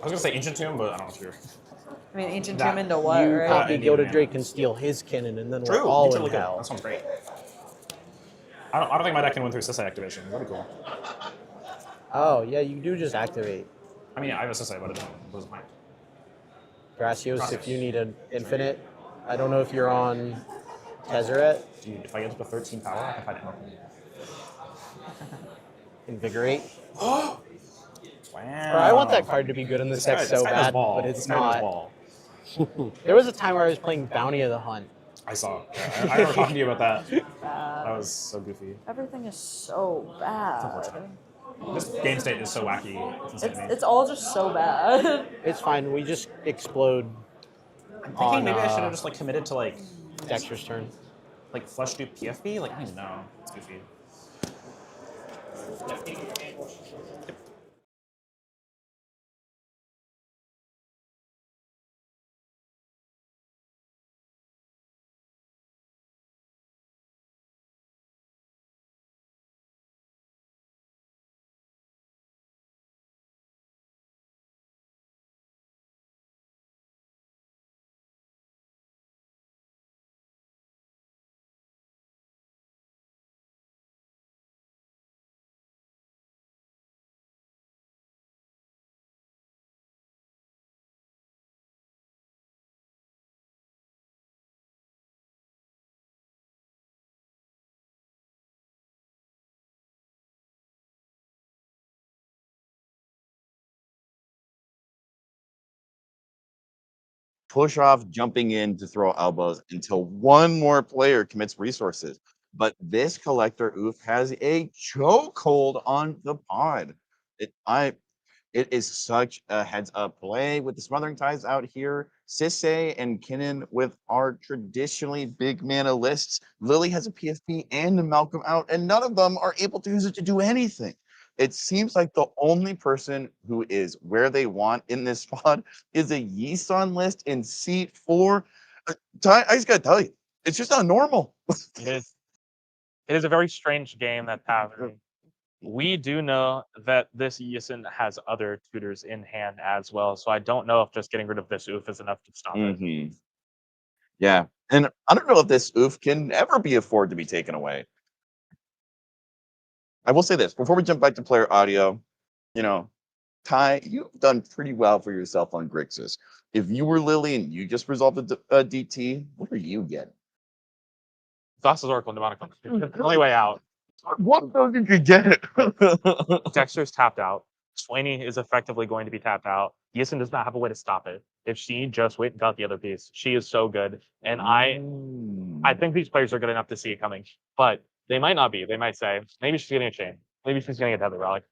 was gonna say Ancient Tomb, but I don't know if you're. I mean, Ancient Tomb into what, You right? copy Yoda Drake and steal his cannon, and then we're all in hell. That sounds great. I don't think my deck can win through Sisei activation. That'd be cool. Oh, yeah, you do just activate. I mean, I have a Sisei, but it doesn't mind. Gracios, if you need an infinite. I don't know if you're on Tezzeret. Dude, if I get up to 13 power, I can fight anything. Invigorate. Wow. I want that card to be good in this deck so bad, but it's not. There was a time where I was playing Bounty of the Hunt. I saw. Yeah, I remember talking to you about that. That was so goofy. Everything is so bad. This game state is so wacky. It's insane to me. It's all just so bad. It's fine. We just explode. I'm thinking maybe I should have just like committed to like Dexter's turn. Like flush do PFB? Like I don't even know. It's goofy. Push off jumping in to throw elbows until one more player commits resources. But this collector oof has a chokehold on the pod. It is such a heads up play with the Smothering Tides out here. Sisei and Kinnan with our traditionally big mana lists. Lily has a PFP and a Malcolm out, and none of them are able to use it to do anything. It seems like the only person who is where they want in this spot is a Yisan list in seat 4. I just gotta tell you, it's just not normal. It is. It is a very strange game that's happening. We do know that this Yisan has other tutors in hand as well, so I don't know if just getting rid of this oof is enough to stop it. Yeah, And I don't know if this oof can ever be afforded to be taken away. I will say this before we jump back to player audio, you know, Ty, you've done pretty well for yourself on Grixis. If you were Lily and you just resolved a DT, what are you getting? Thassa's Oracle and Demonicon. It's the only way out. What though did you get? Dexter's tapped out. Swaney is effectively going to be tapped out. Yisun does not have a way to stop it. If she just went and got the other piece, she is so good. And I think these players are good enough to see it coming. But they might not be. They might say, maybe she's getting a chain. Maybe she's getting a Tether Relic.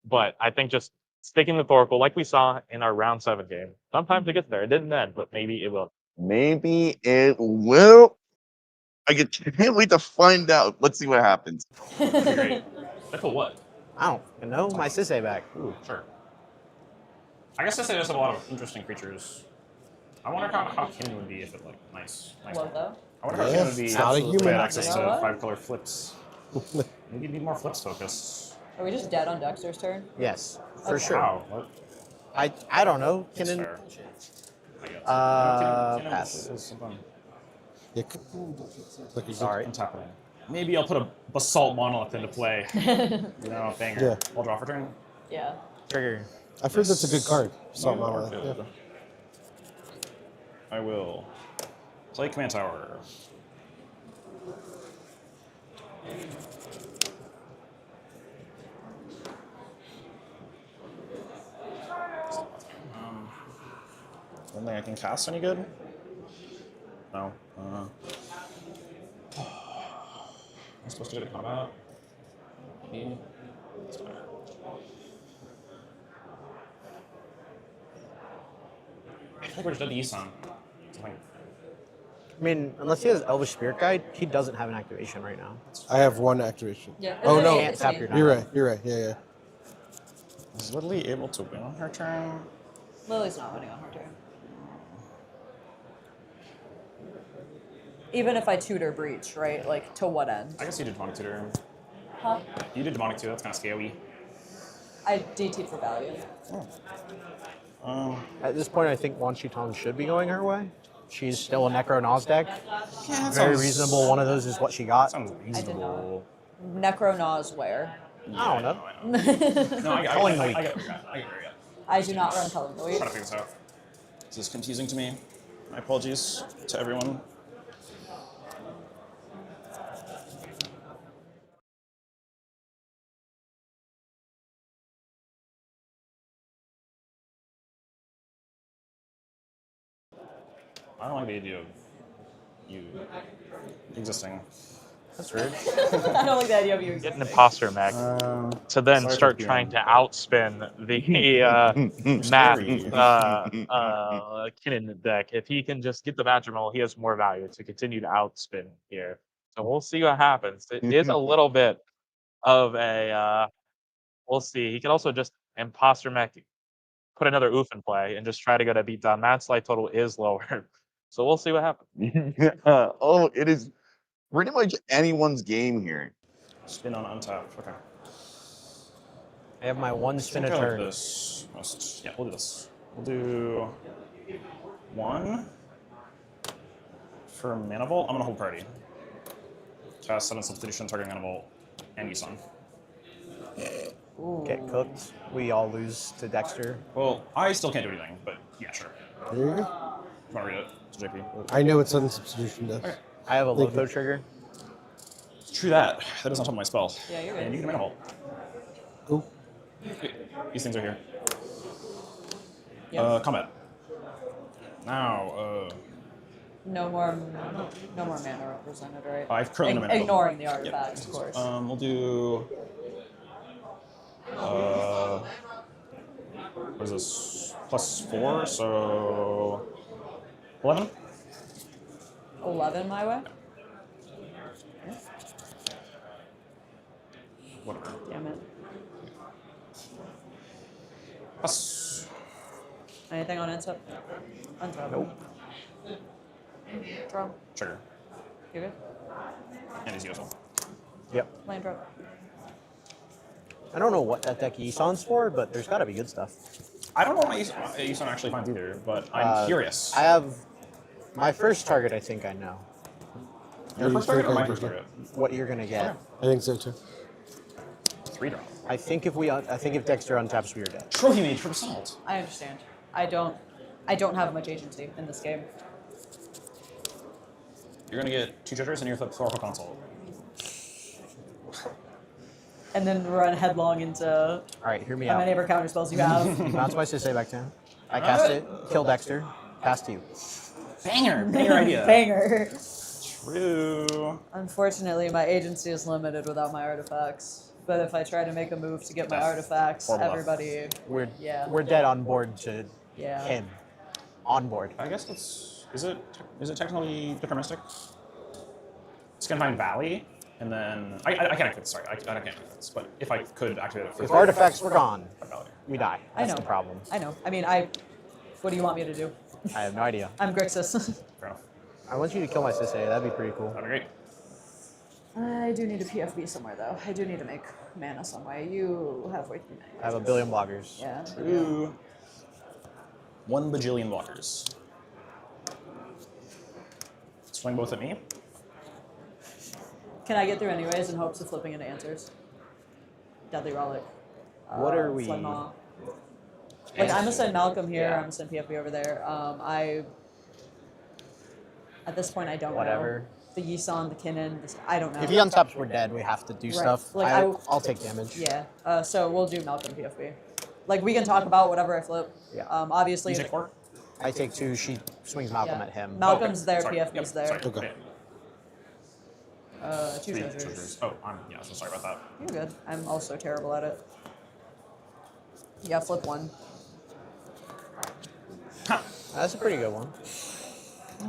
But I think just sticking with Oracle, like we saw in our round 7 game. Sometimes it gets there. It didn't then, but maybe it will. Maybe it will. Can't wait to find out. Let's see what happens. Great. For what? I don't know. My Sisei back. Ooh, sure. I guess Sisei does have a lot of interesting creatures. I wonder how Kin would be if it looked nice. What though? I wonder how Kin would be if not a we human. had access to You know what? 5-color flips. Maybe need more flips focus. Are we just dead on Dexter's turn? Yes, for Okay. sure. Wow. What? I don't know. That's Kinnan, fair. I guess. pass. Is something. Sorry. Untap it. Maybe I'll put a Basalt Monolith into play. You know, banger. Yeah. I'll draw for turn. Yeah. Trigger. I've heard that's a good card. Salt You are Monolith. good. Yeah. I will play Command Tower. Don't think I can cast any good? No. Am I supposed to go to combat? Maybe. That's fine. I feel like we're just at the Isan. I mean, unless he has Elvish Spirit Guide, he doesn't have an activation right now. I have one activation. Yeah. Oh no, Can't tap your you're right. You're right. Yeah, yeah. Is Lily able to win on her turn? Lily's not winning on her turn. Even if I tutor Breach, right? Like, to what end? I guess you did Demonic Tutor. Huh? You did Demonic Tutor, that's kind of scary. I DT'd for value. At this point, I think Wan Shitong should be going her way. She's still a Necro Nas deck. Yeah, Very reasonable. One of those is what she got. Sounds reasonable. Necro Nas where? I don't know. No, I get where you're at. I do not run Culling the I'm Week. trying to figure this out. This is confusing to me. My apologies to everyone. I don't like the idea of you existing. That's weird. I don't like the idea of you Get an imposter mech to then sorry start for trying to outspin the Matt Kinnan deck. If he can just get the Badger Mole, he has more value to continue to outspin here. So we'll see what happens. It is a little bit of a we'll see. He can also just imposter mech, put another oof in play, and just try to go to beat down. Matt's life total is lower. So we'll see what happens. Oh, it is pretty much anyone's game here. Spin on untap. Okay. I have my one spin a turn. This. Yeah, we'll do this. We'll do 1 for Mana Vault. I'm gonna hold party. Cast 7 substitution targeting Mana Vault and Isan. Get cooked. We all lose to Dexter. Well, I still can't do anything, but yeah, sure. There you go. You wanna read it to JP? I know what sudden substitution does. Okay. I have a Thank Lotho you. trigger. True that. That is on top of my spell. Yeah, you're And good. you can Mana Vault. Cool. These things are here. Yep. Combat. Now, No more mana represented, right? I've currently no mana. Ignoring the artifact, Yep. of course. We'll do. What is this? +4, so 11. 11 my way? Whatever. Damn it. Plus. Anything on Untap? Untap. Nope. Draw. Trigger. You good? And he's useful. Yep. Land drop. I don't know what that deck Isan's for, but there's got to be good stuff. I don't know what my Isan actually finds either, but I'm curious. I have My first target, I think I know. Your first target or my first target? What you're gonna get. Okay. I think so too. 3 drop. I think if Dexter untaps, we are dead. Trophy mage for Assault. I understand. I don't have much agency in this game. You're gonna get 2 treasures and your Oracle Console. And then run headlong into All right, hear me how out. many ever counter spells you have. Bounce my Sisei back down. I cast it, kill Dexter, pass to you. Banger! Banger idea. Banger. True. Unfortunately, my agency is limited without my artifacts. But if I try to make a move to get my artifacts, everybody. We're dead on board to him. On board. I guess it's is it technically deterministic? It's gonna find Valley, and then I can't activate this. Sorry, I can't activate this. But if I could activate it for If artifacts were gone, we die. I That's know. the problem. I know. I mean, what do you want me to do? I have no idea. I'm Grixis. Fair enough. I want you to kill my Sisei. That'd be pretty cool. That'd be great. I do need a PFB somewhere, though. I do need to make mana some way. You have way too many. I have a billion blockers. Yeah. True. 1 bajillion blockers. Swing both at me. Can I get through anyways in hopes of flipping into answers? Deadly Relic. What are we? Flemaw. Like, I'm gonna send Malcolm here. Yeah. I'm gonna send PFB over there. At this point, I don't Whatever. know. The Yisan, the Kinnan, I don't know. If he untaps, we're dead. We have to do Right. stuff. Like, I'll take damage. Yeah. So we'll do Malcolm PFB. Like, we can talk about whatever I flip. Yeah. Obviously. You take 4? I take 2. She swings Malcolm Yeah. at him. Malcolm's there. Sorry. PFB's Yep. there. Sorry. Okay. 2 3 treasures. Oh, yeah. So sorry about that. You're good. I'm also terrible at it. Yeah, flip 1. That's a pretty good one.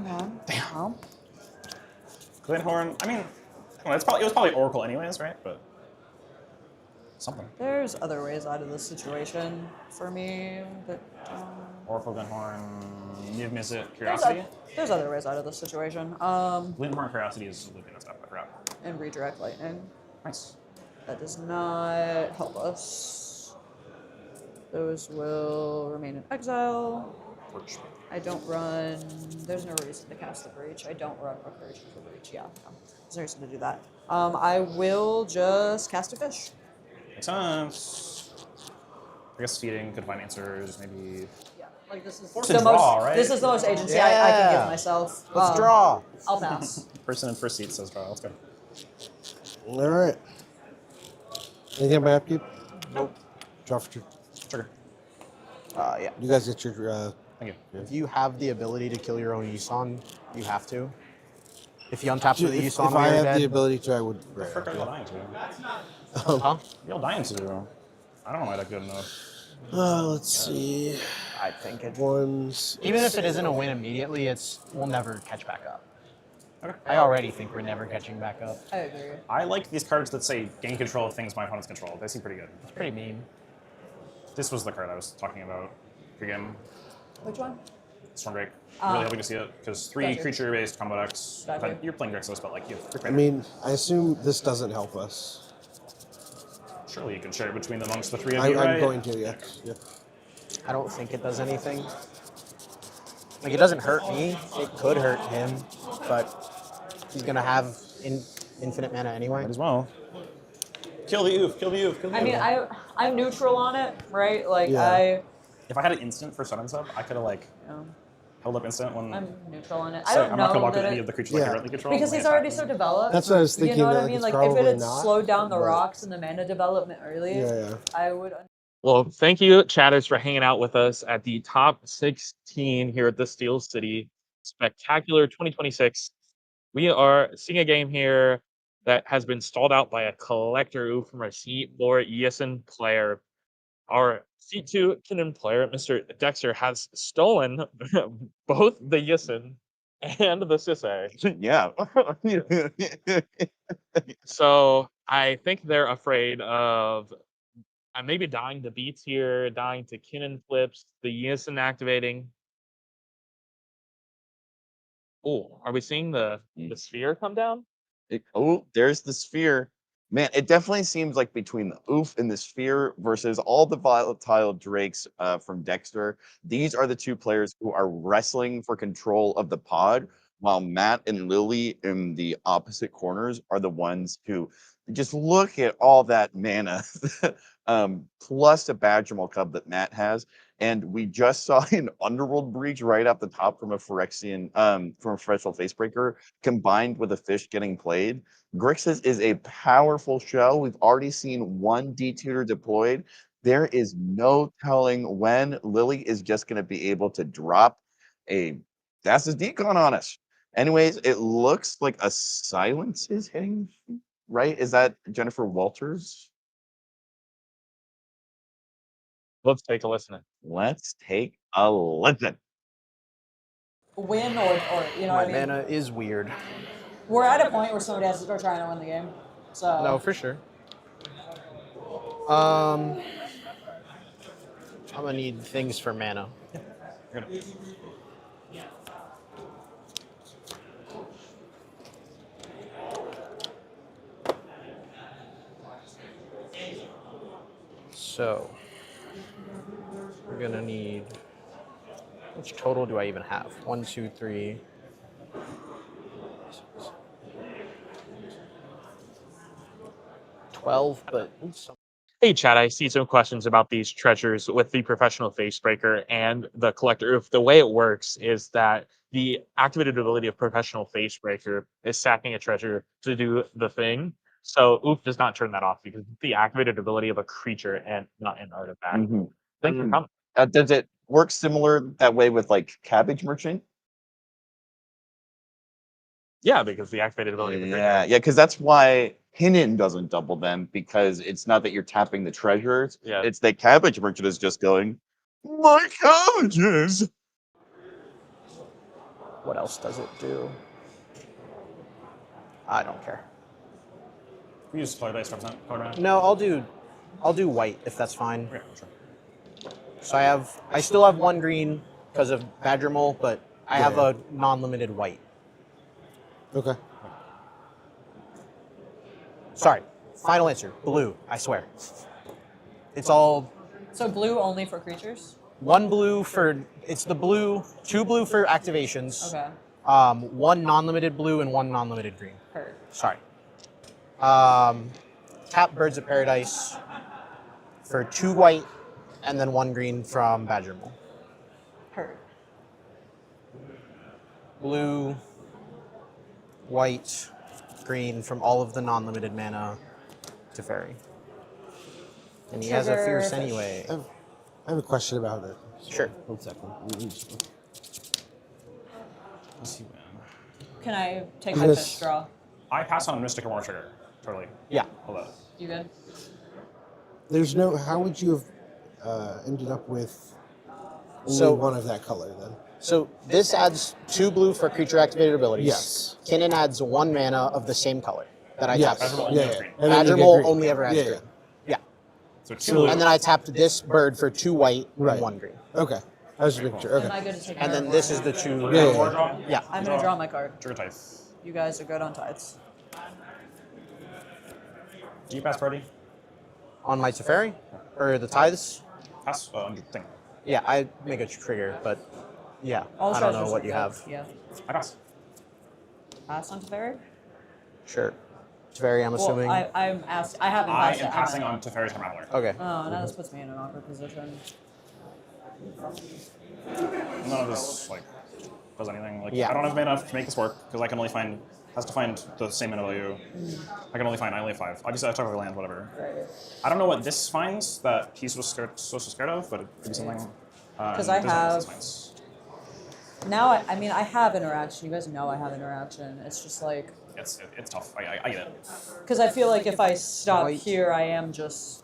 Okay. Damn. Glenhorn. I mean, it was probably Oracle anyways, right? But something. There's other ways out of this situation for me, but Oracle, Glenhorn. Give me a Curiosity. there's other ways out of this situation. Glenhorn Curiosity is looping and stuff. I forgot. And redirect lightning. Nice. That does not help us. Those will remain in exile. I don't run. There's no reason to cast the breach. I don't run recursion for breach. Yeah, no. There's no reason to do that. I will just cast a fish. Makes sense. I guess feeding could find answers. Maybe. Yeah, like this is Force the to draw, most. right? This is the most agency I can give myself. Let's draw. I'll pass. Person in first seat says draw. Let's go. All right. Anything about upkeep? Nope. Draw for 2. Trigger. Yeah. You guys get your. Thank you. If you have the ability to kill your own Yisan, you have to. If you untap with the If Yisan, I we are had dead. the ability to, I would. The frick are you all dying to? Huh? You're all dying to. I don't know why that good enough. Let's see. I think it. Ones. Even if it isn't a win immediately, we'll never catch back up. Okay. I already think we're never catching back up. I agree. I like these cards that say gain control of things my opponents control. They seem pretty good. It's pretty mean. This was the card I was talking about. Again, Which one? Stormdrake. Really hoping to see it because 3 Gotcha. creature-based combo decks. Gotcha. But you're playing Grixis, but like you're I mean, I assume this doesn't help us. surely you can share it between amongst the 3 of I'm you, right? going to, yeah. I don't think it does anything. Like, it doesn't hurt me. It could hurt him, but he's gonna have infinite mana anyway. Might as well. Kill the oof, kill the oof, kill the I oof. mean, I'm neutral on it, right? Like Yeah. If I had an instant for summon sub, I could have like held up instant when. I'm neutral on it. I So don't I'm know not gonna block that with any it- of the creatures I currently control. because when he's they already attack so me. developed. That's what I was thinking, You know what that I mean? it's Like if it probably had not, slowed down the but- rocks and the mana development early, Yeah. I would. Well, thank you, chatters, for hanging out with us at the top 16 here at the Steel City Spectacular 2026. We are seeing a game here that has been stalled out by a collector from our Seat 4 ESN player. Our Seat 2 Kinnan player, Mr. Dexter, has stolen both the Yissen and the Sisei. Yeah. So I think they're afraid of maybe dying to beats here, dying to Kinnan flips, the Yissen activating. Oh, are we seeing the sphere come down? Oh, there's the sphere. Man, it definitely seems like between the Oof and the Sphere versus all the volatile Drakes from Dexter, these are the two players who are wrestling for control of the pod, while Matt and Lily in the opposite corners are the ones who just look at all that mana, plus a Badgermal Cub that Matt has. And we just saw an Underworld Breach right up the top from a Phyrexian, from a Phyrexial Facebreaker, combined with a fish getting played. Grixis is a powerful show. We've already seen one D-tutor deployed. There is no telling when Lily is just going to be able to drop a Dass's Decon on us. Anyways, it looks like a silence is hitting, right? Is that Jennifer Walters? Let's take a listen. Let's take a listen. Win or you know My what I mean? mana is weird. We're at a point where somebody has to start trying to win the game. So No, for sure. I'm gonna need things for mana. So we're gonna need. Which total do I even have? 1, 2, 3. But Hey, Chad, I see some questions about these treasures with the Professional Facebreaker and the Collector Oof. The way it works is that the activated ability of Professional Facebreaker is sacking a treasure to do the thing. So Oof does not turn that off because it's the activated ability of a creature and not an artifact. Thanks for coming. Does it work similar that way with like Cabbage Merchant? Yeah, because the activated ability of the creature. Yeah, because that's why Hinnon doesn't double them, because it's not that you're tapping the treasures. Yeah. It's that Cabbage Merchant is just going, my cabbages! what else does it do? I don't care. We use color dice represent color mana. No, I'll do white if that's fine. Yeah, sure. So I still have 1 green because of Badgermole, but I have a non-limited white. Okay. Sorry. Final answer. Blue. I swear. It's all So blue only for creatures? 1 blue for. It's the blue. 2 blue for activations. Okay. 1 non-limited blue and 1 non-limited green. Heard. Sorry. Tap Birds of Paradise for 2 white and then 1 green from Badgermole. Heard. Blue, white, green from all of the non-limited mana to Fairy. And he has a Fierce anyway. I have a question about it. Sure. 1 second. Let's see, man. Can I take my fish draw? I pass on Mystic Immortal Trigger. Totally. Yeah. Hold on. You good? There's no. How would you have ended up with only So- one of that color then? So this adds 2 blue for creature activated abilities. Yes. Kinnan adds 1 mana of the same color that I Yes. tapped. Badgermole only has Yeah. green. And then you get Badgermole green. only ever adds Yeah, green. Yeah. So 2 blue. And then I tapped this bird for 2 white Right. and 1 green. Okay. I was just making sure. Am I Okay. good to take And my then board? this is the 2. Yeah, yeah, Board draw? Yeah. I'm gonna draw my card. Trigger type. You guys are good on tides. Do you pass party? On my Teferi? Or the tithes? Pass thing. Yeah, I make a trigger, but yeah, All I don't know treasures what are you good. have. Yeah. I pass. Pass on Teferi? Sure. Teferi, I'm assuming. Well, I'm asked. I haven't I passed am it. passing on to Fairy's Rattler. Okay. Oh, now this puts me in an awkward position. None of this like does anything. Like Yeah. I don't have mana to make this work because I can only find has to find the same mana value. I only have 5. Obviously I have to cover land, whatever. Right. I don't know what this finds that he's supposed to scared of, but it could be something. 'Cause and I this one have- finds. Now, I mean, I have interaction. You guys know I have interaction. It's just like, It's tough. I get it. because I feel like if I stop White. here, I am just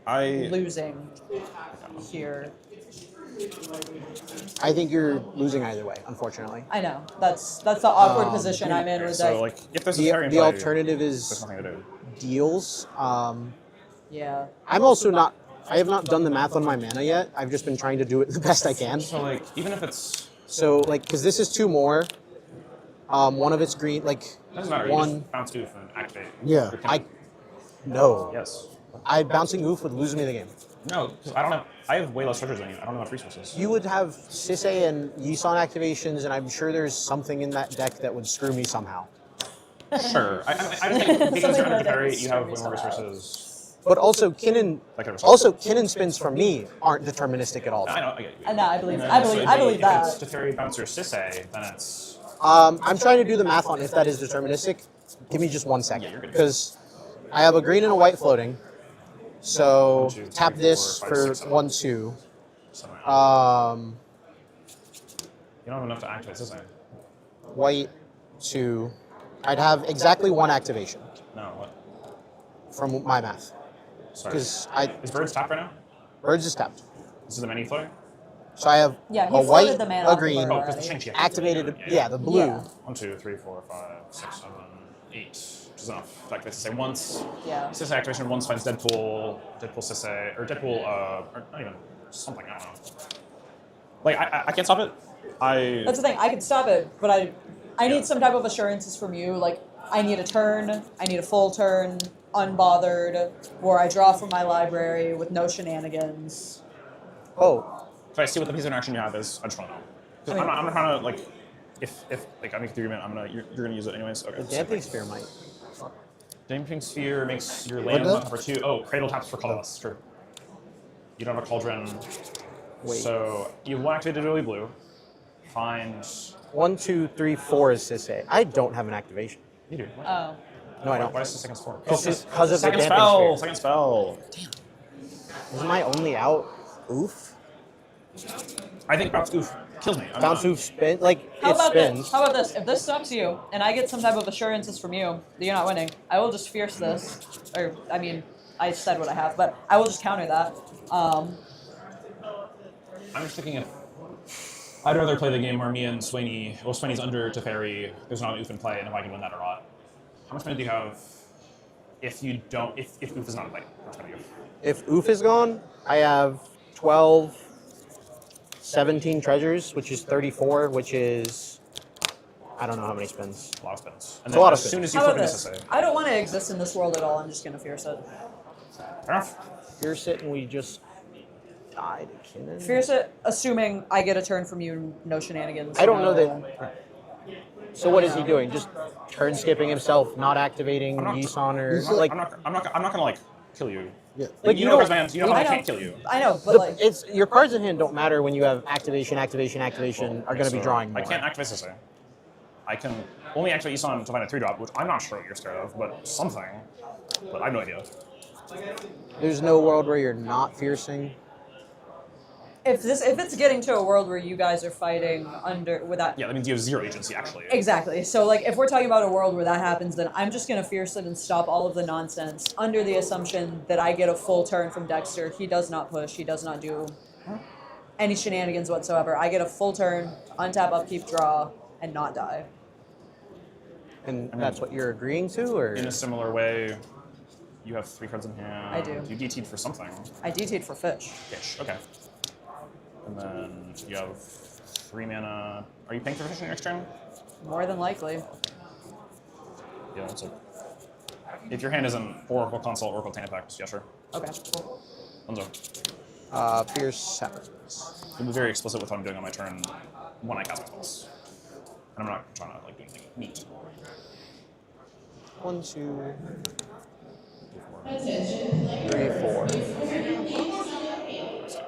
I losing here. I think you're losing either way, unfortunately. I know. That's the awkward position I'm in. With so like if there's a The, Fairy in the play, alternative there's is nothing to do. deals. yeah. I'm also not. I have not done the math on my mana yet. I've just been trying to do it the best I can. So like even if it's So like, because this is 2 more. One of it's green. Like doesn't matter. You one. just bounce 2 and activate. Yeah. Your I Kinnan. No. Yes. Bouncing Oof would lose me the game. No, because I have way less treasures than you. I don't have enough resources. You would have Sisei and Yisan activations, and I'm sure there's something in that deck that would screw me somehow. Sure. I just think because you're under Perry, you have way more resources. But also, Kinnan spins from me aren't deterministic at all. No, I know. I get you. No, I believe If that. it's Teferi, Bouncer, Sisei, then it's. I'm trying to do the math on if that is deterministic. Give me just 1 second. Because I have a green and a white floating. So 1, 2, 3, tap 4, this 5, for 6, 7. 1, 2. You don't have enough to activate Sisei. White, 2. I'd have exactly 1 activation. No, what? From my math. Sorry. Because Is Birds tapped right now? Birds is tapped. This is the menu floater? So I have Yeah, he a floated white, the mana a off the green, board because the Shang-Chi activated, the blue. Yeah. 1, 2, 3, 4, 5, 6, 7, 8. Which is enough. To activate Sisei once. Yeah. Sisei activation once finds Deadpool Sisei, or Deadpool, or not even, something, I don't know. Like, I can't stop it. That's the thing. I can stop it, but I need some type of assurances from you. Like, I need a turn. I need a full turn, unbothered, where I draw from my library with no shenanigans. Oh. Can I see what the piece of interaction you have is? I just want to know. Because I'm not trying to, like, if like I make the agreement, you're gonna use it anyways. Okay. The Damping Sphere might. Damping Sphere makes your land on top for 2. Oh, Cradle taps for colorless. True. You don't have a Cauldron. Wait. So you have 1 activated really blue. Find. 1, 2, 3, 4 is Sisei. I don't have an activation. You do. Oh. No, I don't. Why is the second spell? Because of the Second Damping spell. Sphere. Second spell. Damn. Is my only out Oof? I think Bounce Oof kills me. Bounce Oof spin, like, How it about spins. this? How about this? If this stops you, and I get some type of assurances from you that you're not winning, I will just fierce this. Or, I mean, I said what I have, but I will just counter that. I'm just thinking if I'd rather play the game where me and Sweeney, well, Sweeney's under Teferi, there's not an Oof in play, and if I can win that or not. How much money do you have if you don't, if Oof is not in play? How much money do you have? If Oof is gone, I have 12, 17 treasures, which is 34, which is, I don't know how many spins. A lot of spins. It's a lot of spins. As soon as you How flip about it, this? Sisei. I don't want to exist in this world at all. I'm just gonna fierce it. Fair enough. Fierce it, and we just die to Kinnan. Fierce it, assuming I get a turn from you, no shenanigans. I don't know no- that. So what is he doing? Just turn skipping himself, not activating I'm not- Yisan or I'm like. not gonna like kill you. Yeah. Like you know, man, you know how I I know. can't kill you. I know, but like, It's your cards in hand don't matter when you have activation are going to be drawing more. I can't activate Sisei. I can only activate Yisan to find a 3-drop, which I'm not sure what you're scared of, but something. But I have no idea. There's no world where you're not fiercing. if it's getting to a world where you guys are fighting under without Yeah, that means you have 0 agency actually. exactly. So like, if we're talking about a world where that happens, then I'm just gonna fierce it and stop all of the nonsense under the assumption that I get a full turn from Dexter. He does not push. He does not do any shenanigans whatsoever. I get a full turn, untap, upkeep, draw, and not die. And that's what you're agreeing to, or In a similar way, you have 3 cards in hand. I do. You DT'd for something. I DT'd for Fish. Fish, okay. And then you have 3 mana. Are you paying for Fish in your next turn? More than likely. Yeah, it's like. If your hand is an Oracle Console, Oracle Tan Effect, yeah, sure. Okay, cool. Unzo. Fierce 7. I'll be very explicit with what I'm doing on my turn when I cast my spells. And I'm not trying to like do anything neat. 1, 2, Attention, 3, 4,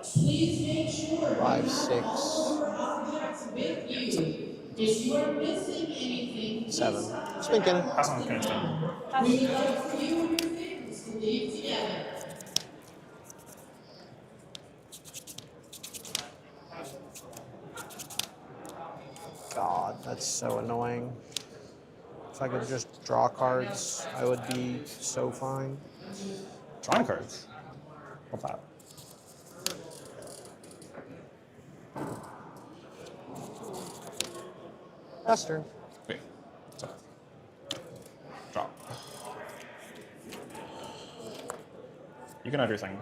please make sure 5, 6, objects with you. If you are missing anything, 7. Spin Kinnan. Pass on Kinnan's turn. we would like for you and your things to leave together. God, that's so annoying. If I could just draw cards, I would be so fine. Drawing cards. What's that? That's turn. Wait. So. Draw. You can add your thing.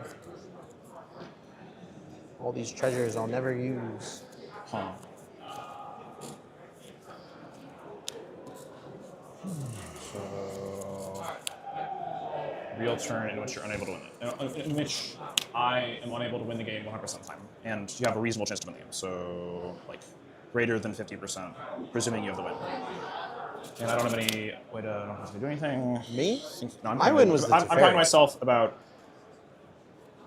All these treasures I'll never use. Huh. So real turn in which you're unable to win it. In which I am unable to win the game 100% of the time, and you have a reasonable chance to win the game. So, like, greater than 50%, presuming you have the win. And I don't have any way to do anything. Me? No, My win was the I'm talking to myself about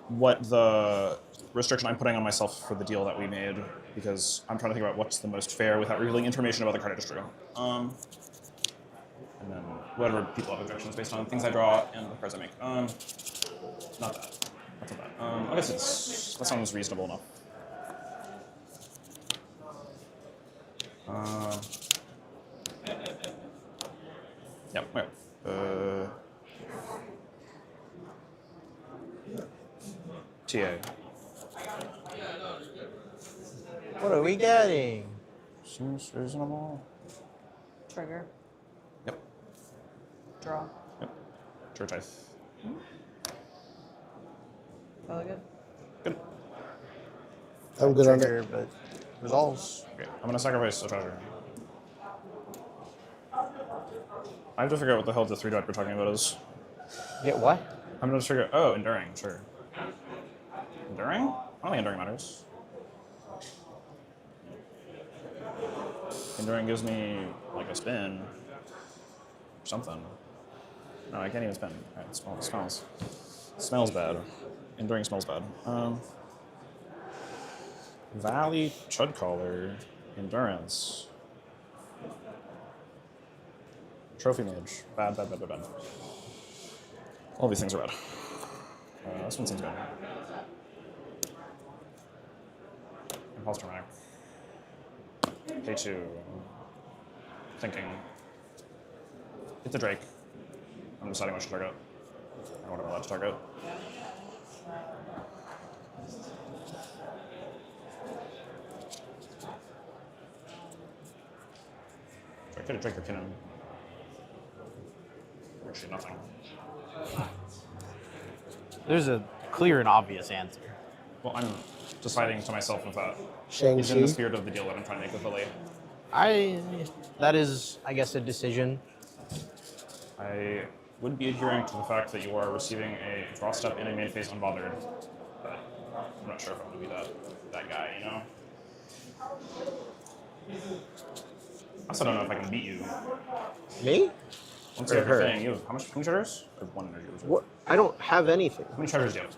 what the restriction I'm putting on myself for the deal that we made, because I'm trying to think about what's the most fair without revealing information about the card I just drew. And then whatever people have objections based on things I draw and the cards I make. Not that. That's not that. I guess that sounds reasonable enough. Yeah, okay. TA. What are we getting? Seems reasonable. Trigger. Yep. Draw. Yep. Trigger type. Really good. Good. I'm good on Trigger, it. but resolves. Okay, I'm gonna sacrifice a treasure. I have to figure out what the hell the 3-dot we're talking about is. Get what? I'm gonna figure. Oh, enduring. Sure. Enduring? I don't think enduring matters. Enduring gives me like a spin. Or something. No, I can't even spin. Alright, it smells. Smells bad. Enduring smells bad. Valley Chud Caller. Endurance. Trophy Mage. Bad. All these things are bad. This one seems good. Impulse Dramatic. Pay 2. Thinking. It's a Drake. I'm deciding what to target. Or what I'm allowed to target. I could have Drake or Kinnan. Actually, nothing. There's a clear and obvious answer. Well, I'm deciding to myself if that Shang-Chi? is in the spirit of the deal that I'm trying to make with Lily. That is, I guess, a decision. I would be adhering to the fact that you are receiving a draw step in a main phase unbothered, but I'm not sure if I want to be that guy, you know? I also don't know if I can beat you. Me? Once Or you have your her? thing, you have how many treasures? Or 1 energy reserve? What? I don't have anything. How many treasures do you have?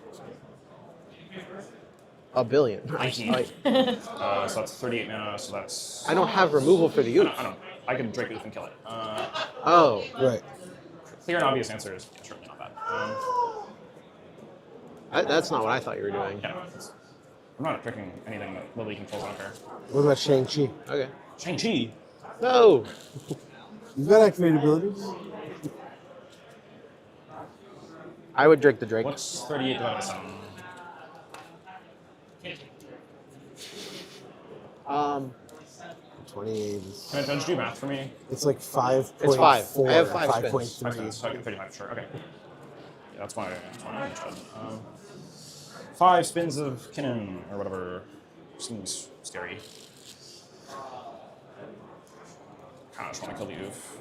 A billion. 19. So that's 38 mana, so that's... I don't have removal for the youth. I know. I can Drake Oof and kill it. Oh. Right. Clear and obvious answer is certainly not bad. That's not what I thought you were doing. Yeah, I'm not tricking anything that Lily controls, I don't care. What about Shang-Chi? Okay. Shang-Chi? No! You've got activate abilities? I would drink the Drake. What's 38 divided by 7? 28. Can I judge do math for me? It's like 5.4. It's 5. I have 5 5.3. spins. 5 spins. Okay, 35, sure. Okay. Yeah, that's my understood. 5 spins of Kinnan, or whatever. Seems scary. Kinda just want to kill the Oof.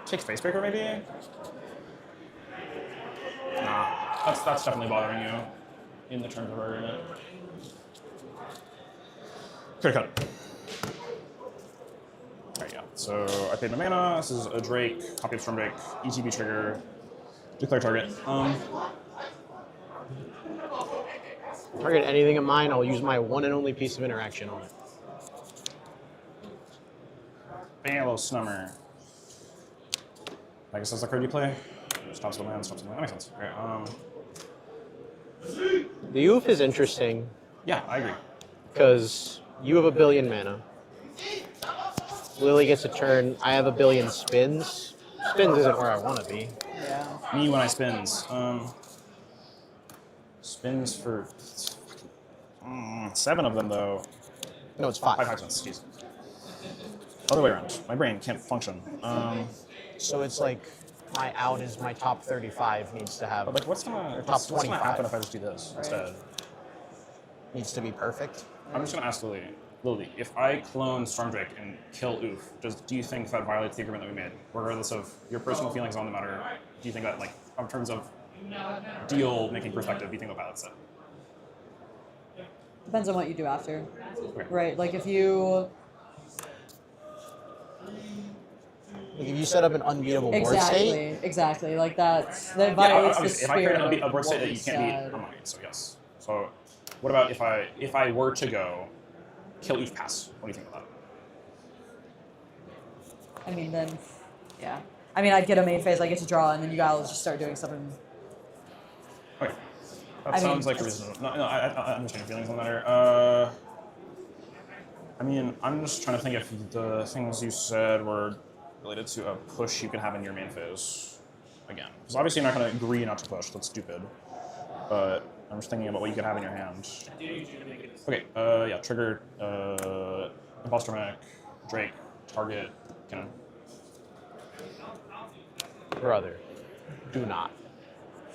Take Facebreaker, maybe? Nah, that's definitely bothering you in the terms of our agreement. Could cut it. There you go. So I paid my mana. This is a Drake, copy of Storm Drake, ETB trigger, declare target. Target anything of mine, I'll use my one and only piece of interaction on it. Balo Snummer. I guess that's the card you play. Stops the land, stops the land. That makes sense. Okay, The Oof is interesting. Yeah, I agree. Because you have a billion mana. Lily gets a turn. I have a billion spins. Spins isn't where I want to be. Yeah. Me when I spins. Spins for 7 of them though. No, it's 5. 5 spins. Jeez. Other way around. My brain can't function. So it's like my out is my top 35 needs to have. But like, what's gonna top what's gonna 25 happen if I just do this instead? needs to be perfect. I'm just gonna ask Lily. Lily, if I clone Stormdrake and kill Oof, do you think that violates the agreement that we made? Regardless of your personal feelings on the matter, do you think that, like, in terms of deal-making perspective, do you think that violates it? Depends on what you do after. Okay. Right, like if you... Like if you set up an unbeatable board state. Exactly. Like that violates the If I create spirit a board of state what that we you can't beat, said. I'm on it, so yes. So what about if I were to go kill Oof pass? What do you think about that? I mean, then, yeah. I mean, I'd get a main phase, I get to draw, and then you guys just start doing something. Okay. That I sounds mean, like a reasonable. No, I understand your feelings on the matter. I mean, I'm just trying to think if the things you said were related to a push you can have in your main phase. Again, because obviously you're not going to agree not to push. That's stupid. But I'm just thinking about what you could have in your hand. Okay. Yeah. Trigger. Imposter Mech. Drake. Target. Cannon. Brother, do not.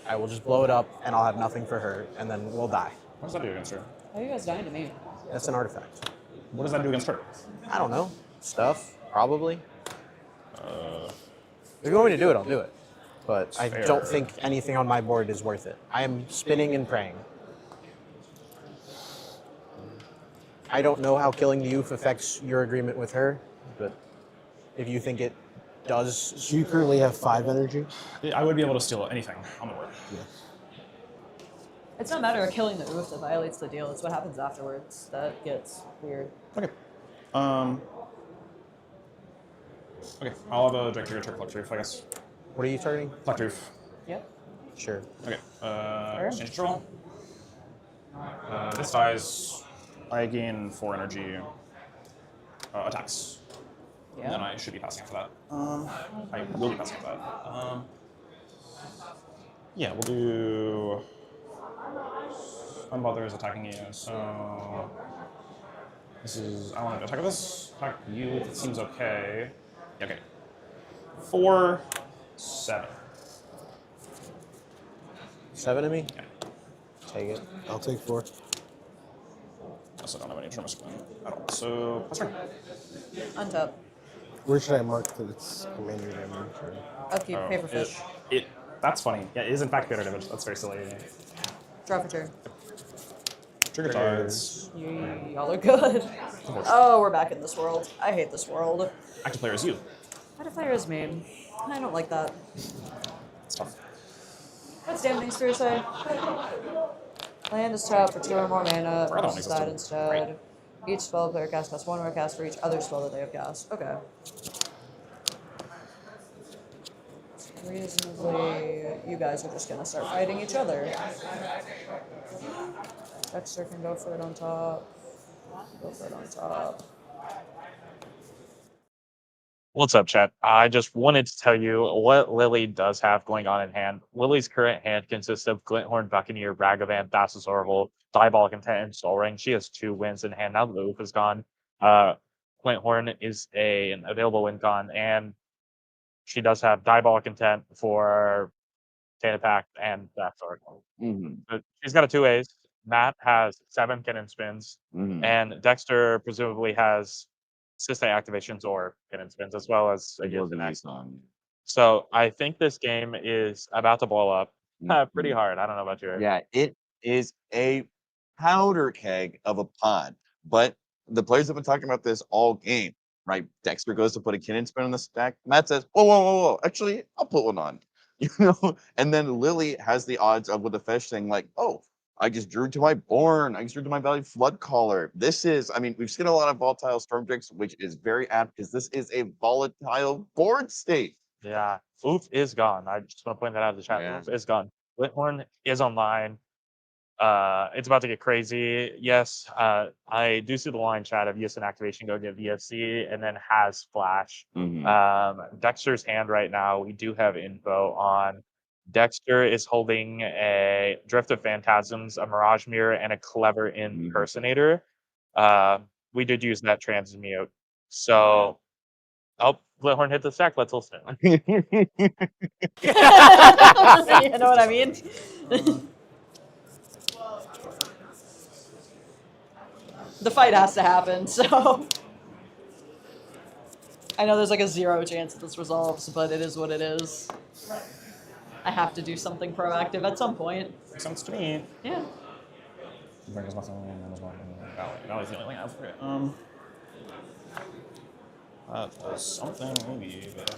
I will just blow it up, and I'll have nothing for her, and then we'll die. What does that do against her? How are you guys dying to me? That's an artifact. What does that do against her? I don't know. Stuff, probably. If you want me to do it, I'll do it. But I don't think anything on my board is worth it. I am spinning and praying. I don't know how killing the Oof affects your agreement with her, but if you think it does... So you currently have 5 energy? I would be able to steal anything on the board. Yeah. It's not a matter of killing the Oof that violates the deal. It's what happens afterwards that gets weird. Okay. Okay, I'll have a Drake trigger Collector Roof, I guess. What are you targeting? Collector Roof. Yep. Sure. Okay, exchange control. This dies. I gain 4 energy attacks. Yeah. And then I should be passing after that. I will be passing after that. Yeah, we'll do... Unbother is attacking you, so... This is... I want to attack this. Attack you, it seems okay. Okay. 4, 7. 7 to me? Yeah. Take it. I'll take 4. I also don't have any turn at all. So, pass turn. Untap. Where should I mark that it's commander damage? Upkeep, paperfish. That's funny. Yeah, it is in fact commander damage. That's very silly. Draw for turn. Trigger cards. Y'all are good. Oh, we're back in this world. I hate this world. Active player is you. Active player is me. I don't like that. It's tough. What's damaging Sphere say? Land is tapped for 2 or more mana. Decide instead. Each spell player casts costs 1 more cast for each other spell that they have cast. Okay. Reasonably, you guys are just gonna start fighting each other. Dexter can go for it on top. Go for it on top. What's up, chat? I just wanted to tell you what Lily does have going on in hand. Lily's current hand consists of Glinthorn, Buccaneer, Ragavan, Thassa's Oracle, Diabolic Intent, and Soul Ring. She has 2 wins in hand now that the Oof is gone. Glinthorn is an available win con, and she does have Diabolic Intent for Data Pact and Thassa's Oracle. So she's got a 2-A's. Matt has 7 cannon spins, and Dexter presumably has System activations or cannon spins, as well as a Gildan. So I think this game is about to blow up pretty hard. I don't know about you. Yeah, it is a powder keg of a pod. But the players have been talking about this all game, right? Dexter goes to put a cannon spin on the stack. Matt says, whoa, whoa, whoa, whoa. Actually, I'll put one on. You know? And then Lily has the odds of with the fish saying, like, oh, I just drew to my Born. I just drew to my Valley Flood Caller. This is, I mean, we've seen a lot of volatile Stormdrakes, which is very apt because this is a volatile board state. Yeah, Oof is gone. I just want to point that out in the chat. Yeah. Oof is gone. Glinthorn is online. It's about to get crazy. Yes, I do see the line chat of use an activation, go get VFC, and then has Flash. Dexter's hand right now, we do have info on. Dexter is holding a Drift of Phantasms, a Mirage Mirror, and a Clever Impersonator. We did use that transmute. So, Glinthorn hit the stack. Let's listen. You know what I mean? the fight has to happen, so. I know there's like a 0 chance that this resolves, but it is what it is. I have to do something proactive at some point. Makes sense to me. Yeah. There's nothing. Valley's the only thing I have for it. That was something maybe. But...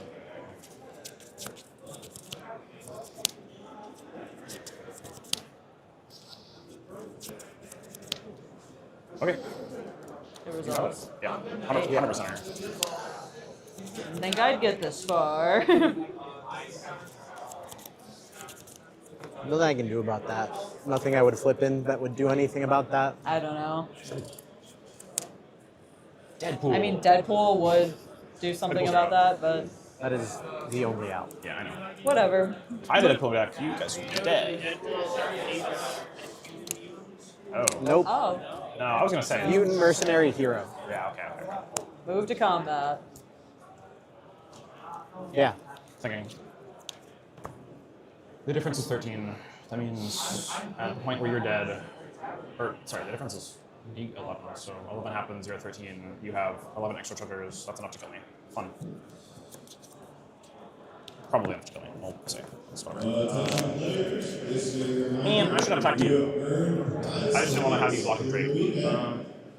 Okay. It resolves. Yeah, 100%. Didn't think I'd get this far. Nothing I can do about that. Nothing I would flip in that would do anything about that. I don't know. Deadpool. I mean, Deadpool would do something about that, but That is the only out. Yeah, I know. whatever. I did a pull back. You guys are dead. Oh. Nope. Oh. No, I was gonna say. Mutant Mercenary Hero. Yeah. Okay. Move to combat. Yeah. Thinking. The difference is 13. That means at the point where you're dead, or sorry, the difference is 11. So 11 happens, you're at 13. You have 11 extra triggers. That's enough to kill me. Fun. Probably enough to kill me. We'll say. Man, I should have attacked you. I just didn't want to have you block the trade.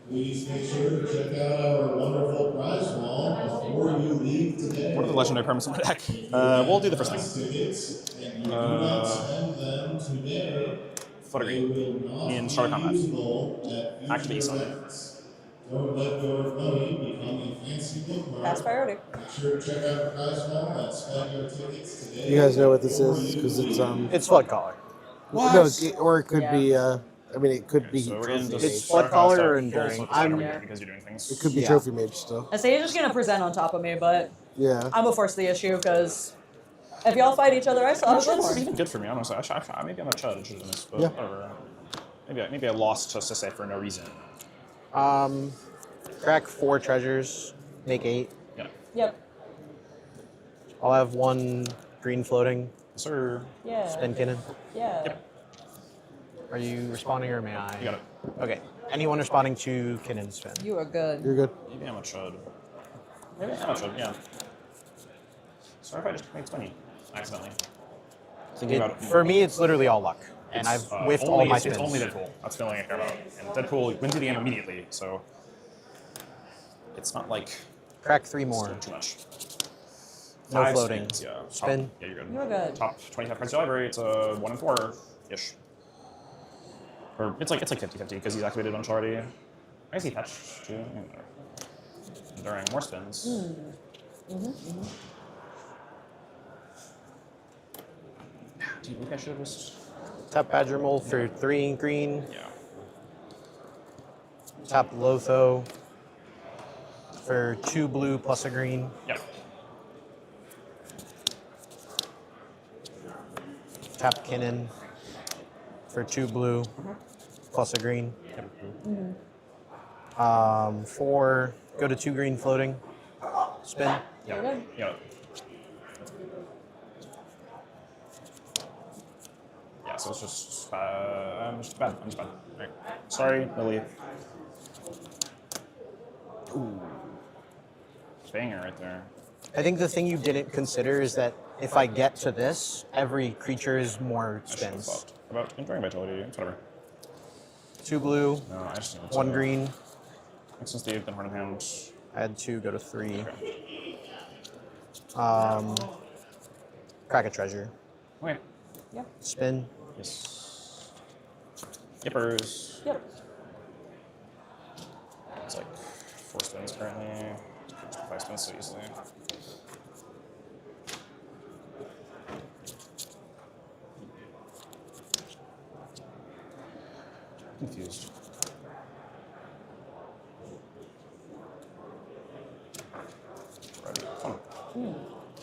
Please make sure to check out our wonderful prize wall before you leave today. What are the legendary permits in my deck? We'll do the first thing. Footery. In starter combat. Activate summon. Don't let your money become a fancy bookmark. Pass priority. Make sure to check out the prize wall and spend your tickets today. You guys know what this is because It's Flood Caller. What? No, or it could be. I mean, it could be. So we're in Trophy this Mage. Flood Caller or Enduring? Because you're doing things. It could be Yeah. Trophy Mage still. I say you're just gonna present on top of me, but Yeah. I'm gonna force the issue because if y'all fight each other, I still have a good It's one. even good for me, honestly. Maybe I'm a chud in this, but Yeah. whatever. Maybe I lost just to say for no reason. Crack 4 treasures, make 8. Yeah. Yep. I'll have 1 green floating. Sir. Yeah. Spin cannon. Yeah. Yep. Are you responding or may I? You got it. Okay. Anyone responding to cannon spin. You are good. You're good. Maybe I'm a chud. Maybe I'm a chud, yeah. Sorry if I just made 20 accidentally. Thinking about it. For me, it's literally all luck. And I've whiffed all my spins. It's only Deadpool. That's the only thing I care about. And Deadpool wins the game immediately, so it's not like Crack 3 more. too much. No 5 floating. spins, yeah. Spin. Top, yeah, you're good. You're good. Top 25 cards in the library. It's a 1 and 4 ish. Or it's like 50-50 because he's activated on already. I guess he fetched too. During more spins. Do you think I should have just? Tap Badger Mole for 3 green. Yeah. Tap Lotho for 2 blue plus a green. Yeah. Tap Kinnan for 2 blue plus a green. Yep. 4, go to 2 green floating. Spin. You're good. Yeah. Yeah, so it's just, I'm just bad. All right. Sorry, Lily. Ooh. Banger right there. I think the thing you didn't consider is that if I get to this, every creature is more I should have spins. thought about enduring vitality. It's whatever. 2 blue, No, I just need 1 green. Since they've been horn in hand. Add 2, go to 3. Okay. Crack a treasure. Okay. Yep. Spin. Yes. Yippers. Yep. It's like 4 spins currently. 5 spins so easily. Confused. Ready. Fun.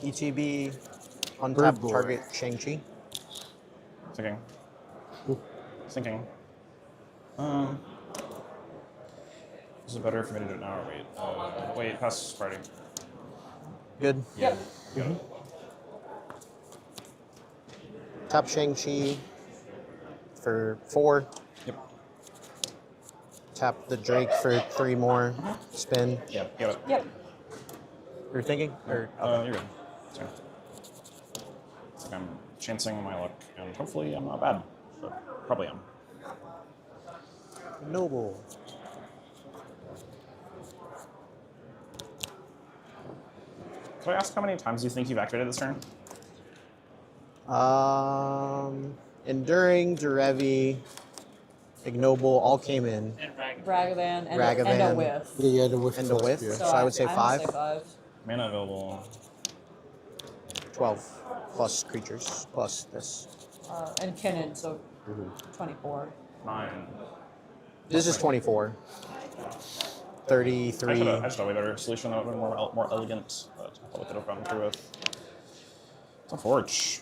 ETB, untap Bird boy. target Shang-Chi. Thinking. Thinking. Is it better for me to do it now or wait? Wait, pass party. Good. Yep. Got it. Tap Shang-Chi for 4. Yep. Tap the Drake for 3 more. Spin. Yeah, give it. Yep. You're thinking? Or You're good. It's fine. It's like I'm chancing my luck, and hopefully I'm not bad. But probably am. Noble. Could I ask how many times you think you've activated this turn? Enduring, Derevi, Ignoble all came in. Ragavan and, Ragavan. and a whiff. Yeah, you had a whiff. And a whiff. Yeah. So I would say 5. Say 5. Mana available. 12 plus creatures plus this. And Kinnan, so 24. 9. This is 24. 33. I just had a way better solution that would have been more elegant, but I probably could have gone through with. It's a forge.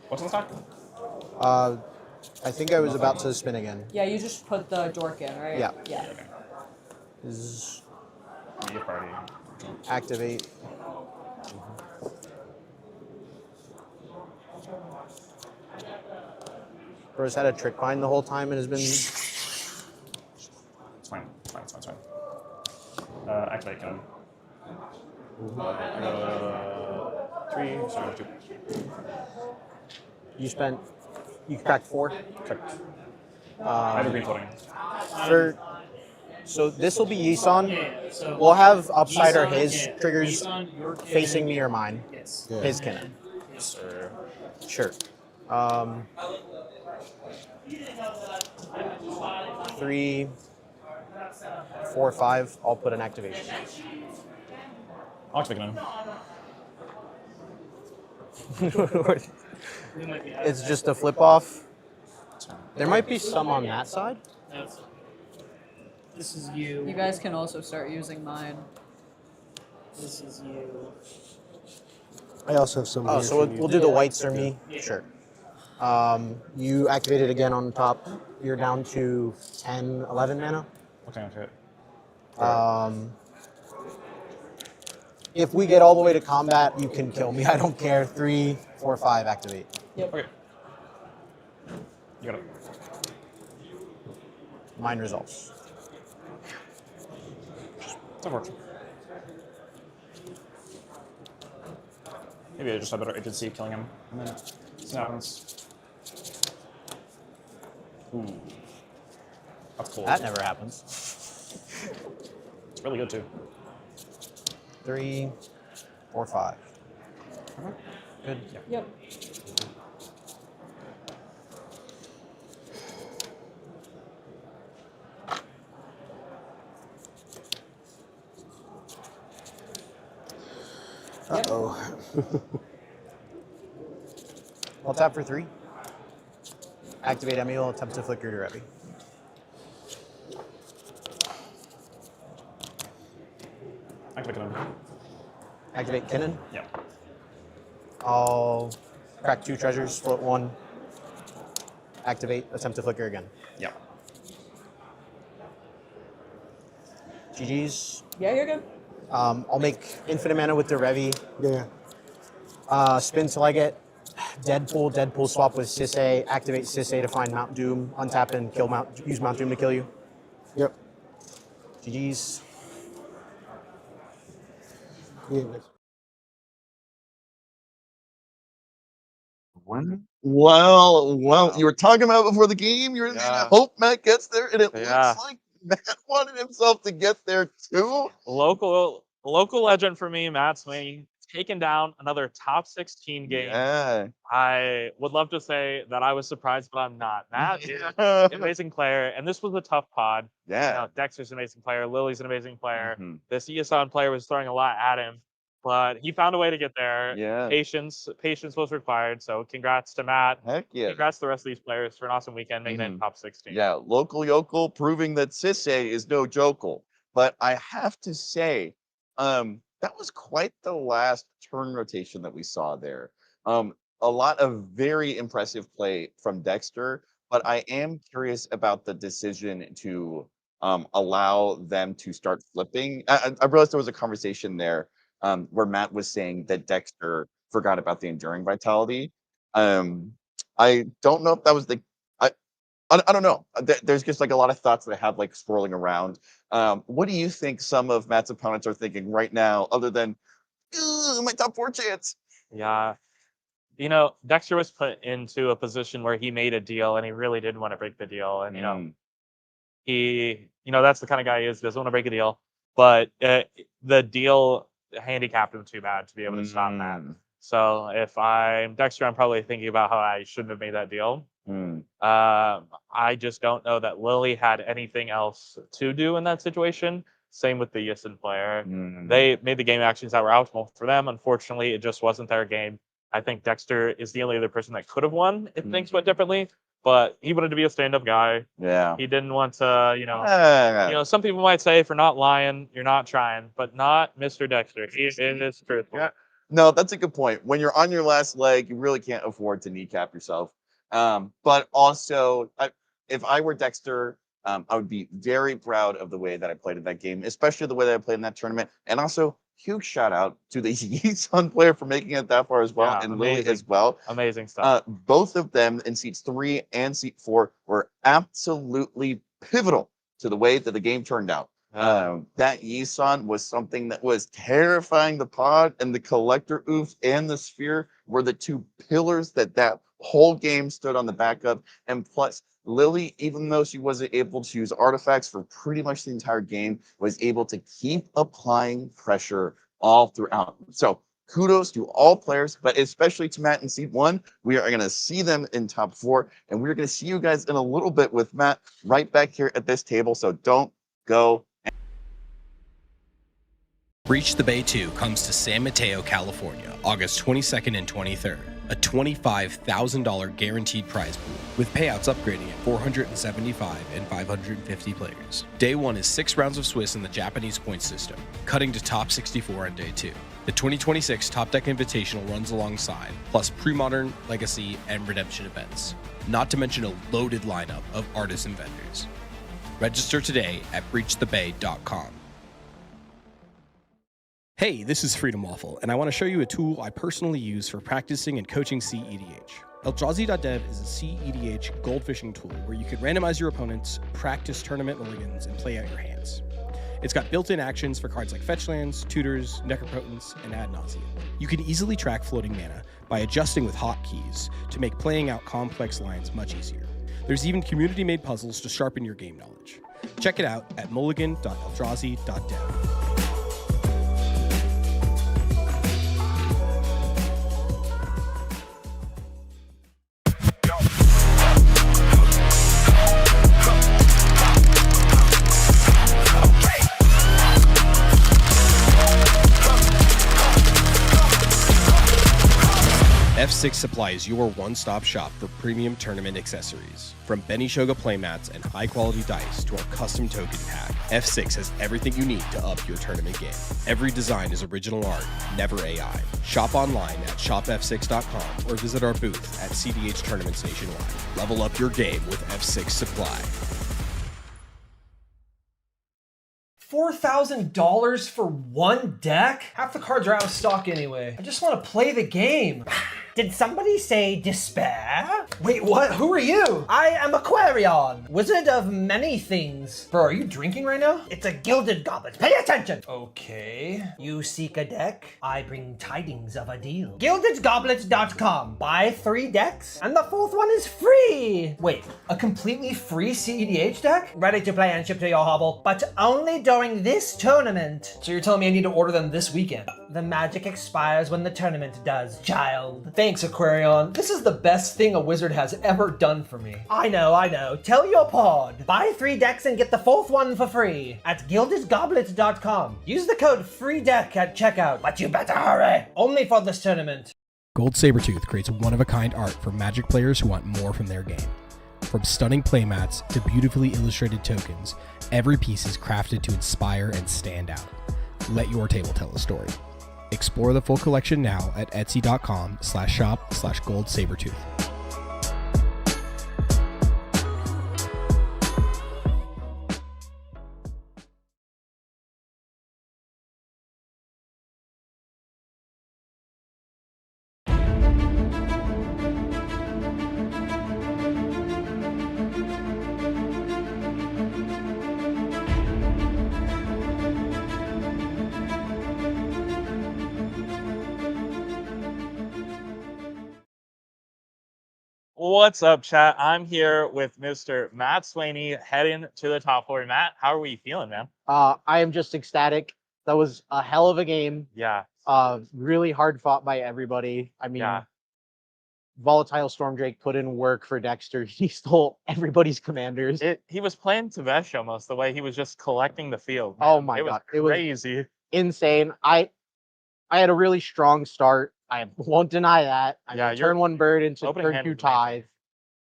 What's in the stack? I think I was about to spin again. Yeah, you just put the dork in, right? Yeah. Yeah. Okay. Is Media party. activate. Bro's had a trick bind the whole time and has been. It's fine. It's fine. It's fine. It's fine. Activate cannon. 3, so 2. You cracked 4? Correct. I have a green floating. So this will be Yisan. We'll have upside or his triggers facing me or mine. His cannon. Sure. 3, 4, 5. I'll put an activation. I'll activate cannon. It's just a flip off. There might be some on that side. This is you. You guys can also start using mine. This is you. I also have some. Oh, here so for you. we'll do the whites or me? Sure. You activate it again on top. You're down to 10, 11 mana. Okay. If we get all the way to combat, you can kill me. I don't care. 3, 4, 5, activate. Yep. Okay. You got it. Mine resolves. That works. Maybe I just had better agency killing him. And then see what happens. Ooh. That's cool. That never happens. It's really good too. 3, 4, 5. Good. Yep. Uh-oh. I'll tap for 3. Activate Emil, attempt to flicker to Revi. Activate cannon. Activate Kinnan. Yeah. I'll crack 2 treasures, float 1. Activate, attempt to flicker again. Yeah. GG's. Yeah, you're good. I'll make infinite mana with the Revi. Yeah. Spin till I get Deadpool swap with Sisay, activate Sisay to find Mount Doom, untap and kill use Mount Doom to kill you. Yep. GG's. Yeah. Well, you were talking about before the game. You were saying, I hope Matt gets there, and it Yeah. looks like Matt wanted himself to get there too. Local legend for me, Matt Sweeney, taking down another top 16 game. Yeah. I would love to say that I was surprised, but I'm not. Matt is Yeah. an amazing player, and this was a tough pod. Yeah. You know, Dexter's an amazing player. Lily's an amazing player. Mhm. This ESON player was throwing a lot at him, but he found a way to get there. Yeah. Patience was required. So congrats to Matt. Heck yeah. Congrats to the rest of these players for an awesome weekend, making it in Mhm. top 16. Yeah, local yokel proving that Sisay is no jokel. But I have to say, that was quite the last turn rotation that we saw there. A lot of very impressive play from Dexter, but I am curious about the decision to allow them to start flipping. I realized there was a conversation there where Matt was saying that Dexter forgot about the enduring vitality. I don't know if that was the I don't know. There's just like a lot of thoughts that I have like swirling around. What do you think some of Matt's opponents are thinking right now, other than my top 4 chance? Yeah. Dexter was put into a position where he made a deal and he really didn't want to break the deal. And, that's the kind of guy he is, doesn't want to break a deal. But the deal handicapped him too bad to be able to stop that. So if I'm Dexter, I'm probably thinking about how I shouldn't have made that deal. I just don't know that Lily had anything else to do in that situation. Same with the Yisun player. They made the game actions that were optimal for them. Unfortunately, it just wasn't their game. I think Dexter is the only other person that could have won if things went differently. But he wanted to be a stand-up guy. Yeah. He didn't want to, some people might say, for not lying, you're not trying, but not Mr. Dexter. He is truthful. Yeah. No, that's a good point. When you're on your last leg, you really can't afford to kneecap yourself. But also, if I were Dexter, I would be very proud of the way that I played in that game, especially the way that I played in that tournament. And also, huge shout out to the Yisun player for making it that far as well, and Lily as well. Amazing stuff. Both of them in seats 3 and seat 4 were absolutely pivotal to the way that the game turned out. That Yisun was something that was terrifying. The pod and the collector oof and the sphere were the 2 pillars that whole game stood on the back of. And plus, Lily, even though she wasn't able to use artifacts for pretty much the entire game, was able to keep applying pressure all throughout. So kudos to all players, but especially to Matt in seat 1. We are going to see them in top 4, and we're going to see you guys in a little bit with Matt right back here at this table. So don't go. Breach the Bay 2 comes to San Mateo, California, August 22nd and 23rd. A $25,000 guaranteed prize pool, with payouts upgrading at 475 and 550 players. Day 1 is 6 rounds of Swiss in the Japanese point system, cutting to top 64 on day 2. The 2026 Top Deck Invitational runs alongside, plus pre-modern, legacy, and redemption events. Not to mention a loaded lineup of artists and vendors. Register today at breachthebay.com. Hey, this is Freedom Waffle, and I want to show you a tool I personally use for practicing and coaching CEDH. Eldrazi.dev is a CEDH gold fishing tool where you can randomize your opponents, practice tournament mulligans, and play out your hands. It's got built-in actions for cards like fetch lands, tutors, necropotents, and ad nauseam. You can easily track floating mana by adjusting with hotkeys to make playing out complex lines much easier. There's even community-made puzzles to sharpen your game knowledge. Check it out at mulligan.eldrazi.dev. F6 supplies your one-stop shop for premium tournament accessories. From Benishoga playmats and high-quality dice to our custom token pack, F6 has everything you need to up your tournament game. Every design is original art, never AI. Shop online at shopf6.com or visit our booth at CDH Tournaments nationwide. Level up your game with F6 Supply. $4,000 for one deck? Half the cards are out of stock anyway. I just want to play the game. Did somebody say despair? Wait, what? Who are you? I am Aquarion, wizard of many things. Bro, are you drinking right now? It's a gilded goblet. Pay attention. Okay. You seek a deck? I bring tidings of a deal. GildedGoblets.com. Buy 3 decks, and the 4th one is free. Wait, a completely free CEDH deck? Ready to play and ship to your hovel, but only during this tournament. So you're telling me I need to order them this weekend? The magic expires when the tournament does, child. Thanks, Aquarion. This is the best thing a wizard has ever done for me. I know. Tell your pod. Buy 3 decks and get the 4th one for free at GildedGoblets.com. Use the code FREEDECK at checkout, but you better hurry. Only for this tournament. Gold Sabertooth creates one-of-a-kind art for Magic players who want more from their game. From stunning playmats to beautifully illustrated tokens, every piece is crafted to inspire and stand out. Let your table tell a story. Explore the full collection now at etsy.com/shop/goldsabertooth. What's up, chat? I'm here with Mr. Matt Swaney heading to the top 4. Matt, how are we feeling, man? I am just ecstatic. That was a hell of a game. Yeah. Really hard fought by everybody. I mean, Yeah. Volatile Stormdrake put in work for Dexter. He stole everybody's commanders. He was playing Tavesh almost the way he was just collecting the field. Man. Oh my god, it was crazy. Insane. I had a really strong start. I won't deny that. I mean, turn 1 bird into turn 2 tithe.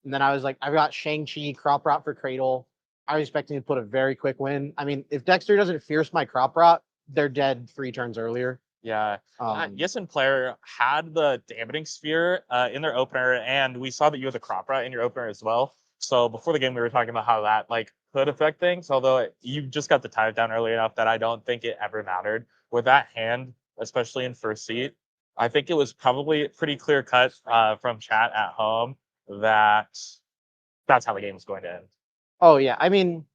And then I was like, I've got Shang-Chi, Crop Rot for Cradle. I was expecting to put a very quick win. I mean, if Dexter doesn't fierce my Crop Rot, they're dead 3 turns earlier. Yeah. Yissen player had the Dampening Sphere in their opener, and we saw that you had the Crop Rot in your opener as well. So before the game, we were talking about how that could affect things, although you just got the tithe down early enough that I don't think it ever mattered. With that hand, especially in first seat, I think it was probably pretty clear cut from chat at home that that's how the game was going to end. Oh yeah, I mean,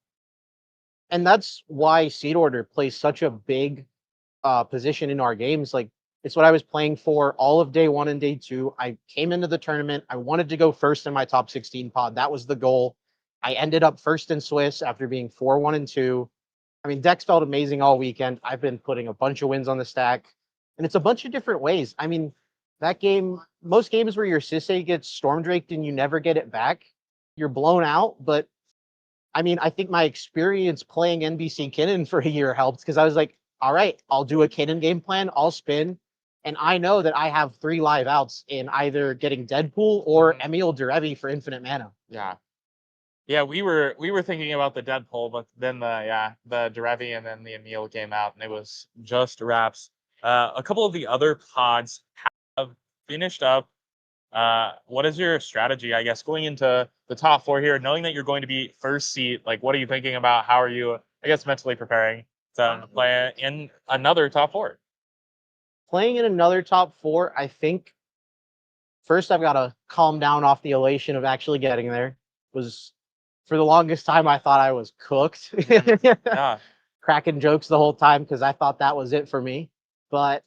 and that's why seed order plays such a big position in our games. Like, it's what I was playing for all of day 1 and day 2. I came into the tournament. I wanted to go first in my top 16 pod. That was the goal. I ended up first in Swiss after being 4-1 and 2. I mean, Dex felt amazing all weekend. I've been putting a bunch of wins on the stack, and it's a bunch of different ways. I mean, that game, most games where your Sisei gets Stormdraked and you never get it back, you're blown out. But I mean, I think my experience playing NBC Kinnan for a year helped, because I was like, all right, I'll do a Kinnan game plan, I'll spin, and I know that I have 3 live outs in either getting Deadpool or Emil Derevi for infinite mana. Yeah. Yeah, we were thinking about the Deadpool, but then the Derevi and then the Emil came out, and it was just wraps. A couple of the other pods have finished up. What is your strategy, I guess, going into the top 4 here, knowing that you're going to be first seat? Like, what are you thinking about? How are you, I guess, mentally preparing to play in another top 4? Playing in another top 4, I think first I've got to calm down off the elation of actually getting there. Was for the longest time I thought I was cooked. Yeah. Cracking jokes the whole time because I thought that was it for me. But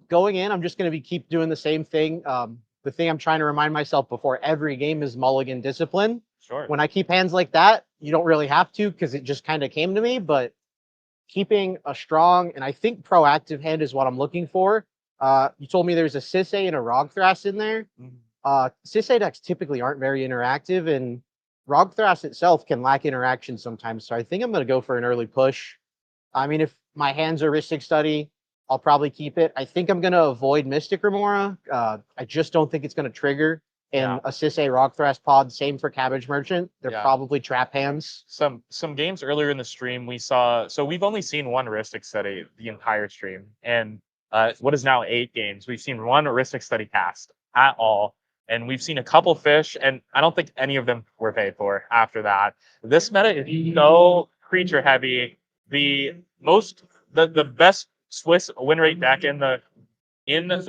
going in, I'm just going to keep doing the same thing. The thing I'm trying to remind myself before every game is mulligan discipline. Sure. When I keep hands like that, you don't really have to, because it just kind of came to me. But keeping a strong and I think proactive hand is what I'm looking for. You told me there's a Sisei and a Rogthras in there. Sisei decks typically aren't very interactive, and Rogthras itself can lack interaction sometimes. So I think I'm going to go for an early push. I mean, if my hands are Ristic Study, I'll probably keep it. I think I'm going to avoid Mystic Remora. I just don't think it's going to trigger. And a Sisei Rogthras pod, same for Cabbage Merchant. They're probably trap hands. Some games earlier in the stream we saw, so we've only seen one Ristic Study the entire stream. And what is now 8 games, we've seen one Ristic Study cast at all. And we've seen a couple fish, and I don't think any of them were paid for after that. This meta is so creature heavy. The best Swiss win rate deck in the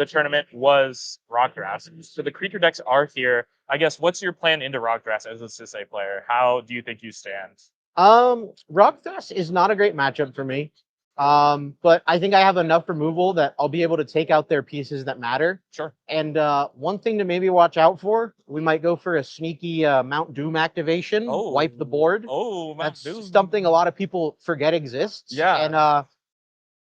tournament was Rogthras. So the creature decks are here. I guess, what's your plan into Rogthras as a Sisei player? How do you think you stand? Rogthras is not a great matchup for me. But I think I have enough removal that I'll be able to take out their pieces that matter. Sure. And one thing to maybe watch out for, we might go for a sneaky Mount Doom activation, wipe the board. That's something a lot of people forget exists. Yeah. And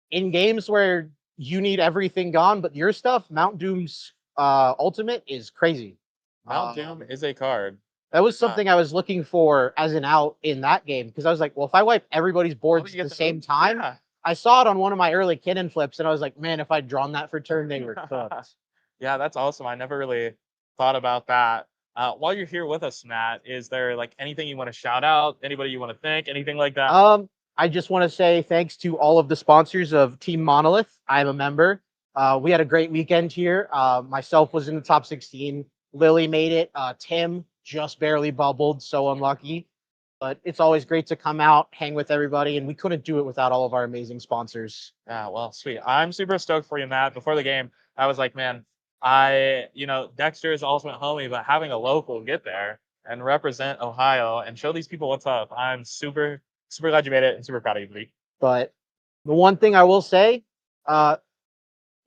in games where you need everything gone but your stuff, Mount Doom's ultimate is crazy. Mount Doom is a card. That was something I was looking for as an out in that game, because I was like, well, if I wipe everybody's boards at the same time, I saw it on one of my early Kinnan flips, and I was like, man, if I'd drawn that for turn, they were cooked. Yeah, that's awesome. I never really thought about that. While you're here with us, Matt, is there like anything you want to shout out? Anybody you want to thank? Anything like that? I just want to say thanks to all of the sponsors of Team Monolith. I'm a member. We had a great weekend here. Myself was in the top 16. Lily made it. Tim just barely bubbled, so unlucky. But it's always great to come out, hang with everybody, and we couldn't do it without all of our amazing sponsors. Yeah, well, sweet. I'm super stoked for you, Matt. Before the game, I was like, man, Dexter is ultimate homie, but having a local get there and represent Ohio and show these people what's up, I'm super, super glad you made it and super proud of you, buddy. But the one thing I will say,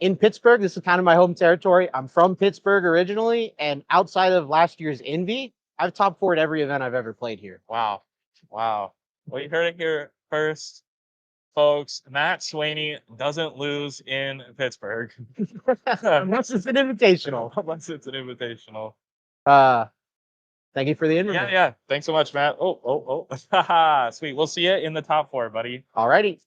in Pittsburgh, this is kind of my home territory. I'm from Pittsburgh originally, and outside of last year's Envy, I've top 4'd every event I've ever played here. Wow. Wow. Well, you heard it here first, folks. Matt Swaney doesn't lose in Pittsburgh. Unless it's an invitational. Unless it's an invitational. Thank you for the invite. Yeah. Thanks so much, Matt. Oh. Sweet. We'll see you in the top 4, buddy. Alrighty.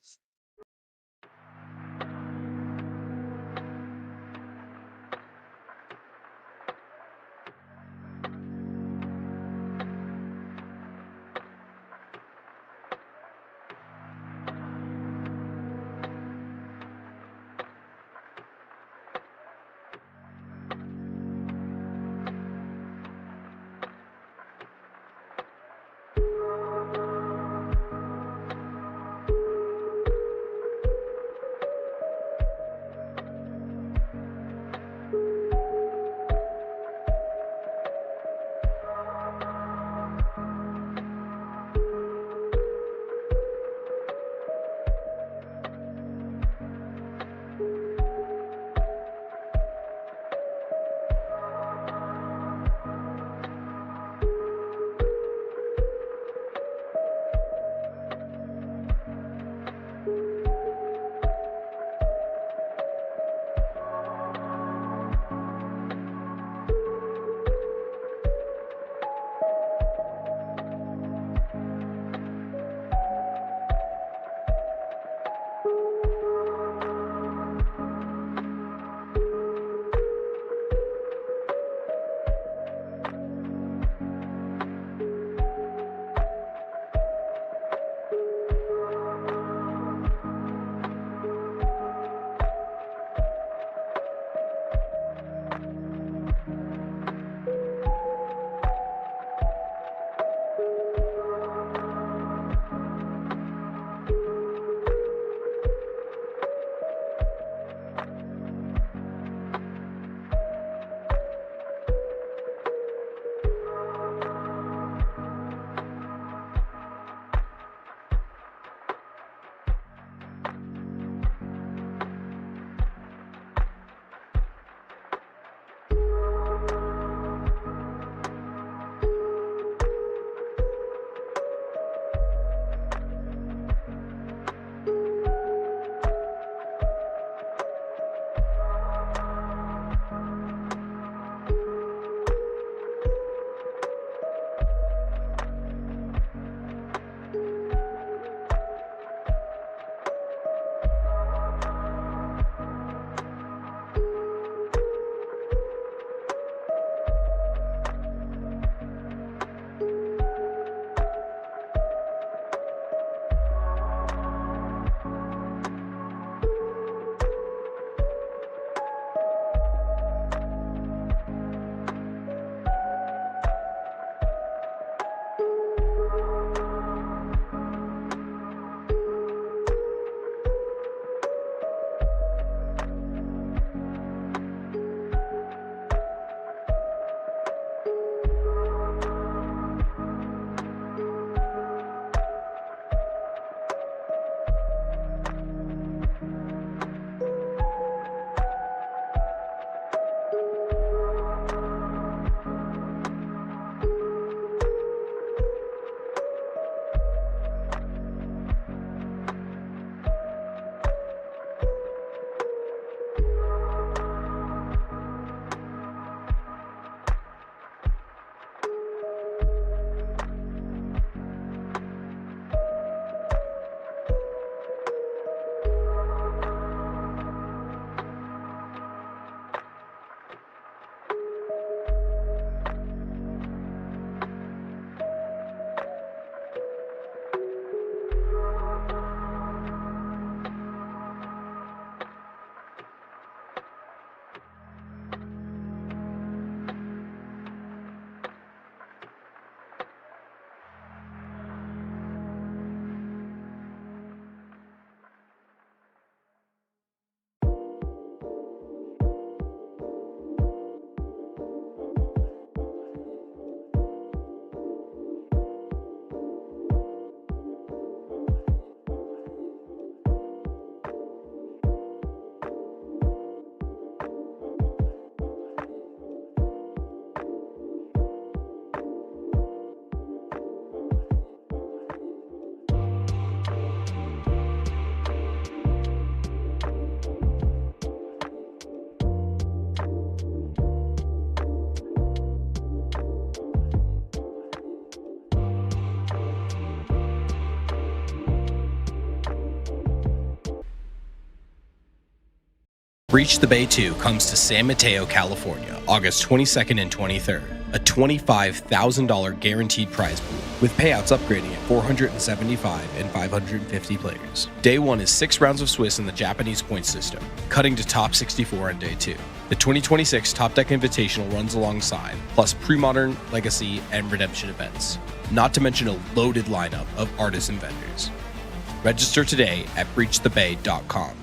Breach the Bay 2 comes to San Mateo, California, August 22nd and 23rd. A $25,000 guaranteed prize pool, with payouts upgrading at 475 and 550 players. Day 1 is 6 rounds of Swiss in the Japanese point system, cutting to top 64 on Day 2. The 2026 Top Deck Invitational runs alongside, plus pre-modern, legacy, and redemption events. Not to mention a loaded lineup of artists and vendors. Register today at breachthebay.com.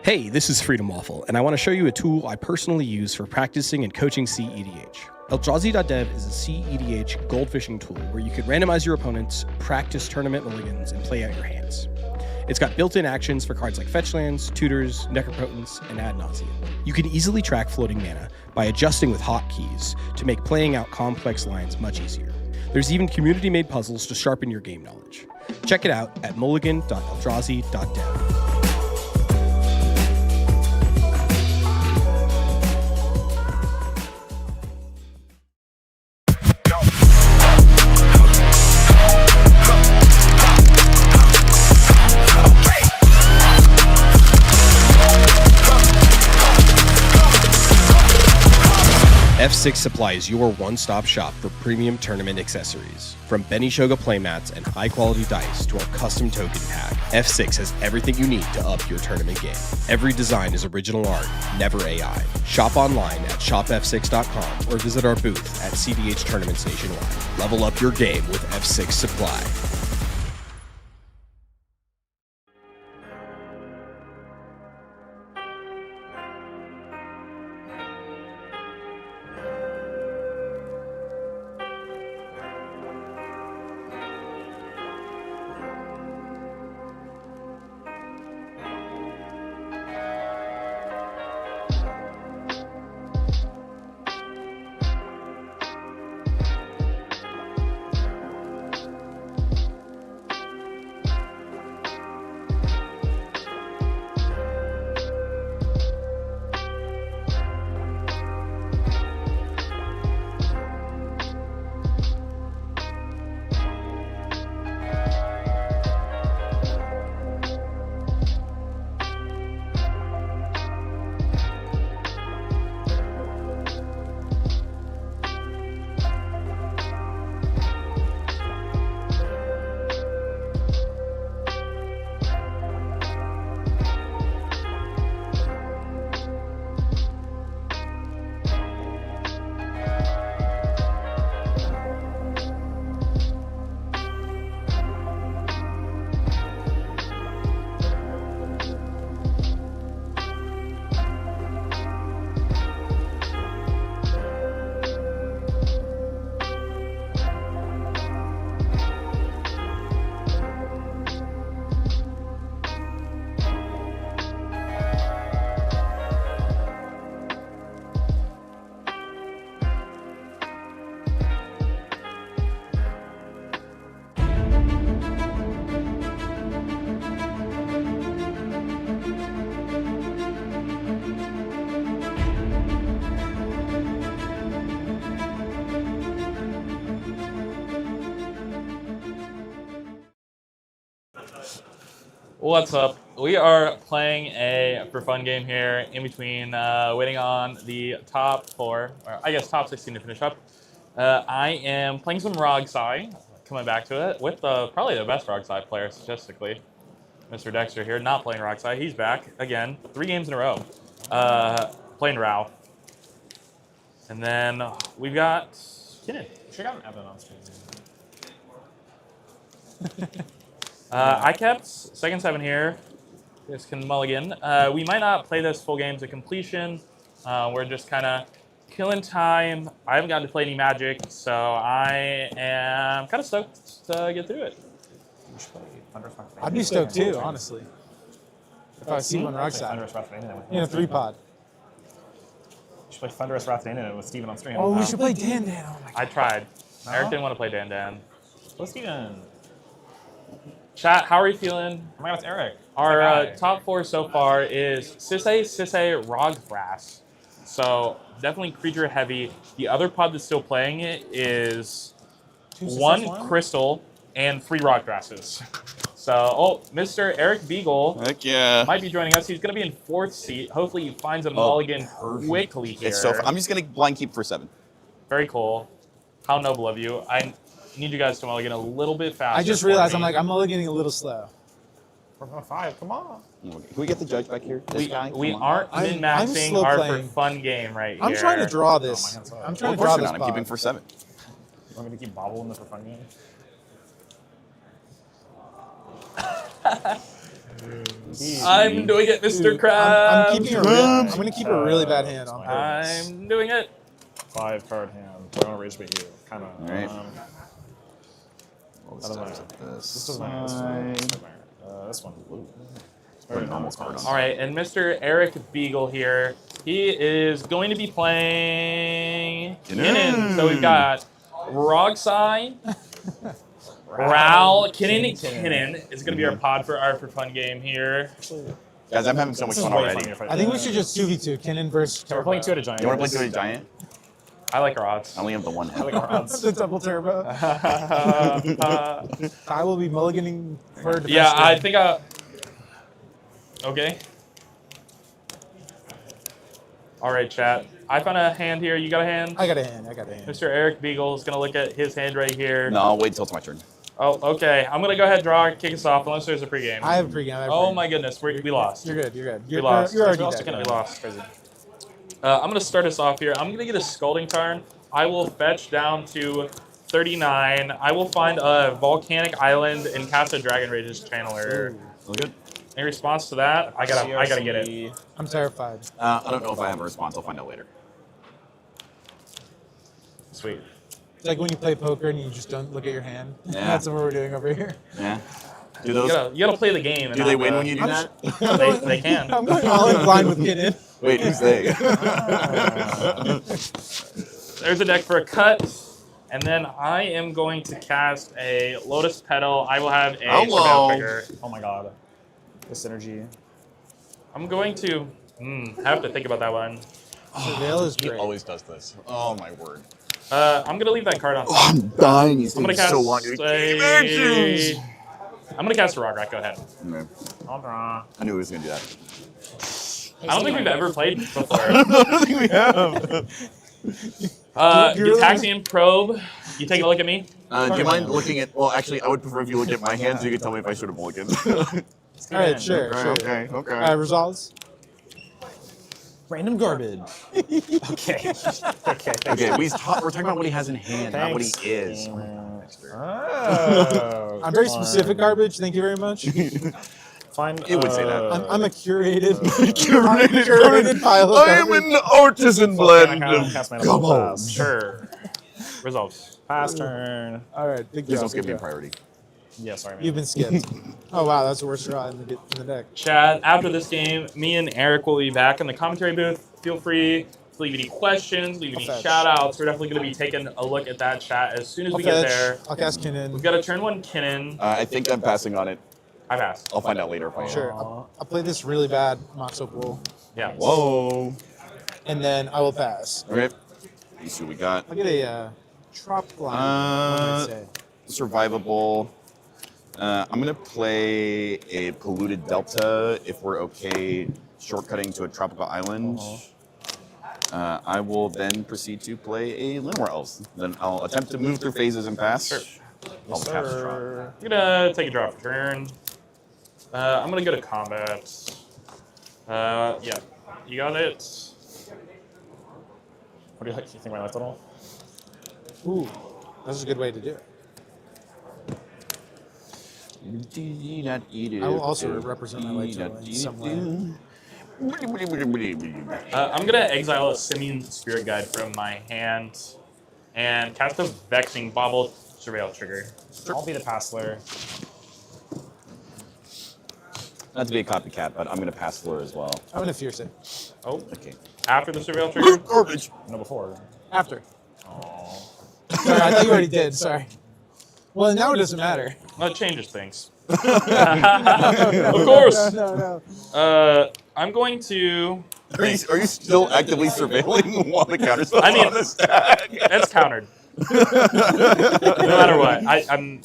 Hey, this is Freedom Waffle, and I want to show you a tool I personally use for practicing and coaching CEDH. Eldrazi.dev is a CEDH gold fishing tool where you can randomize your opponents, practice tournament mulligans, and play out your hands. It's got built-in actions for cards like fetch lands, tutors, necropotents, and ad nauseam. You can easily track floating mana by adjusting with hotkeys to make playing out complex lines much easier. There's even community-made puzzles to sharpen your game knowledge. Check it out at mulligan.eldrazi.dev. F6 supplies your one-stop shop for premium tournament accessories. From Benny Shoga playmats and high-quality dice to our custom token pack, F6 has everything you need to up your tournament game. Every design is original art, never AI. Shop online at shopf6.com or visit our booth at CDH Tournaments nationwide. Level up your game with F6 Supply. What's up? We are playing a for fun game here in between waiting on the top 4, or I guess top 16 to finish up. I am playing some Rogsai, coming back to it, with probably the best Rogsai player statistically. Mr. Dexter here, not playing Rogsai. He's back again, 3 games in a row. Playing Rao. And then we've got Kinnan. Should have gotten Evan on screen. I kept second 7 here. This can mulligan. We might not play this full game to completion. We're just kind of killing time. I haven't gotten to play any Magic, so I am kind of stoked to get through it. I'd be stoked too, honestly. If I see one Rogsai. In a 3-pod. You should play Thunderous Wrath Danon with Steven on stream. Oh, we should play Dan Dan. Oh my God. I tried. No? Eric didn't want to play Dan Dan. Play Steven. Chat, how are you feeling? Oh my God, it's Eric. Our top 4 so far is Sisay, Roggrass. So definitely creature heavy. The other pod that's still playing it is 1 Crystal and 3 Roggrasses. So, Mr. Eric Beagle might be joining us. He's going to be in 4th seat. Hopefully he finds a mulligan quickly here. It's so I'm just going to blind keep for 7. Very cool. How noble of you. I need you guys to mulligan a little bit faster. I just realized I'm mulliganing a little slow. 4.5, come on. Can we get the judge back here? We aren't min-maxing our for fun game right here. I'm trying to draw this. I'm trying to draw this. I'm keeping for 7. You want me to keep bobbling the for fun game? I'm doing it, Mr. Krabs. I'm gonna keep a really bad hand on purpose. I'm doing it. 5 card hand. I don't rage bait you. Kind of. All right. This doesn't matter. This one. All right, and Mr. Eric Beagle here, he is going to be playing Kinnan. So we've got Rogsai, Ral, Kinnan is going to be our pod for our for fun game here. Guys, I'm having so much fun already. I think we should just 2v2 Kinnan versus Turbo. We're playing 2 at a giant. You want to play 2 at a giant? I like our odds. I only have the one. I like our odds. The double turbo. I will be mulliganing for defense. Yeah, I think I... Okay. All right, chat. I found a hand here. You got a hand? I got a hand. Mr. Eric Beagle is going to look at his hand right here. No, I'll wait till it's my turn. Oh, okay. I'm going to go ahead and draw, kick us off, unless there's a pregame. I have a pregame. Oh, my goodness. We lost. You're good. We lost. You're already We dead. lost. Crazy. I'm going to start us off here. I'm going to get a Scalding Tarn. I will fetch down to 39. I will find a Volcanic Island and cast a Dragon Rage's Channeler. All good. In response to that, I gotta get it. I'm terrified. I don't know if I have a response. I'll find out later. Sweet. It's like when you play poker and you just don't look at your hand. Yeah. That's what we're doing over here. Yeah. Do those? You gotta play the game. And Do they win when you do that? They can. I'm going all in blind with Kinnan. Wait, who's they? There's a deck for a cut. And then I am going to cast a Lotus Petal. I will have a Surveil Trigger. Oh my god. This synergy. I'm going to have to think about that one. Surveil is He great. always does this. Oh my word. I'm gonna leave that card on. Oh, I'm dying. He's I'm gonna taking cast so long. I'm gonna cast a Rograk. Go ahead. Okay. I'll draw. I knew he was gonna do that. I don't think we've ever played before. I don't think we have. Gitaxian Probe. You take a look at me. Do you mind looking at? Well, actually, I would prefer if you look at my hand so you can tell me if I should have mulliganed. All right, sure. Okay. Okay. Results. Random garbage. Okay. Okay. We're talking about what he has in hand, not what he is. Oh, I'm very specific garbage. Thank you very much. Fine. It would say that. I'm a curated, curated pile of I am garbage. an artisan blend of Cast my garbage. Sure. Results. Pass turn. All right, big Please job. don't skip big me a job. priority. Yeah, sorry, man. You've been skipped. Oh wow, that's the worst draw in the deck. Chat, after this game, me and Eric will be back in the commentary booth. Feel free to leave any questions, leave any shout outs. We're definitely going to be taking a look at that chat as soon as we get there. I'll cast Kinnan. We've got a turn 1 Kinnan. I think I'm passing on it. I passed. I'll find out later if I am. Sure. I'll play this really bad Moxo pool. Yeah. Whoa. And then I will pass. All right. Let's see what we got. I'll get a Trop line. What would I say? Survivable. I'm going to play a Polluted Delta if we're okay shortcutting to a tropical island. I will then proceed to play a Llanowar Elves. Then I'll attempt to move through phases and pass. Sure. I'll cast a drop. I'm going to take a draw for turn. I'm going to go to combat. Yeah. You got it. What do you think of my life total? Ooh, that's a good way to do it. I will also represent my life total in some way. I'm going to exile a Simian Spirit Guide from my hand and cast a Vexing Bobble Surveil Trigger. I'll be the passler. Not to be a copycat, but I'm going to pass Fleur as well. I'm gonna fierce it. Oh, okay. After the Surveil Trigger? Garbage. No, before. After. Sorry, I thought you already did. Sorry. Well, now it doesn't matter. Well, it changes things. Of course. No. I'm going to. Are you still actively surveilling while the counter's I mean, on the stack? That's countered. No matter what, I'm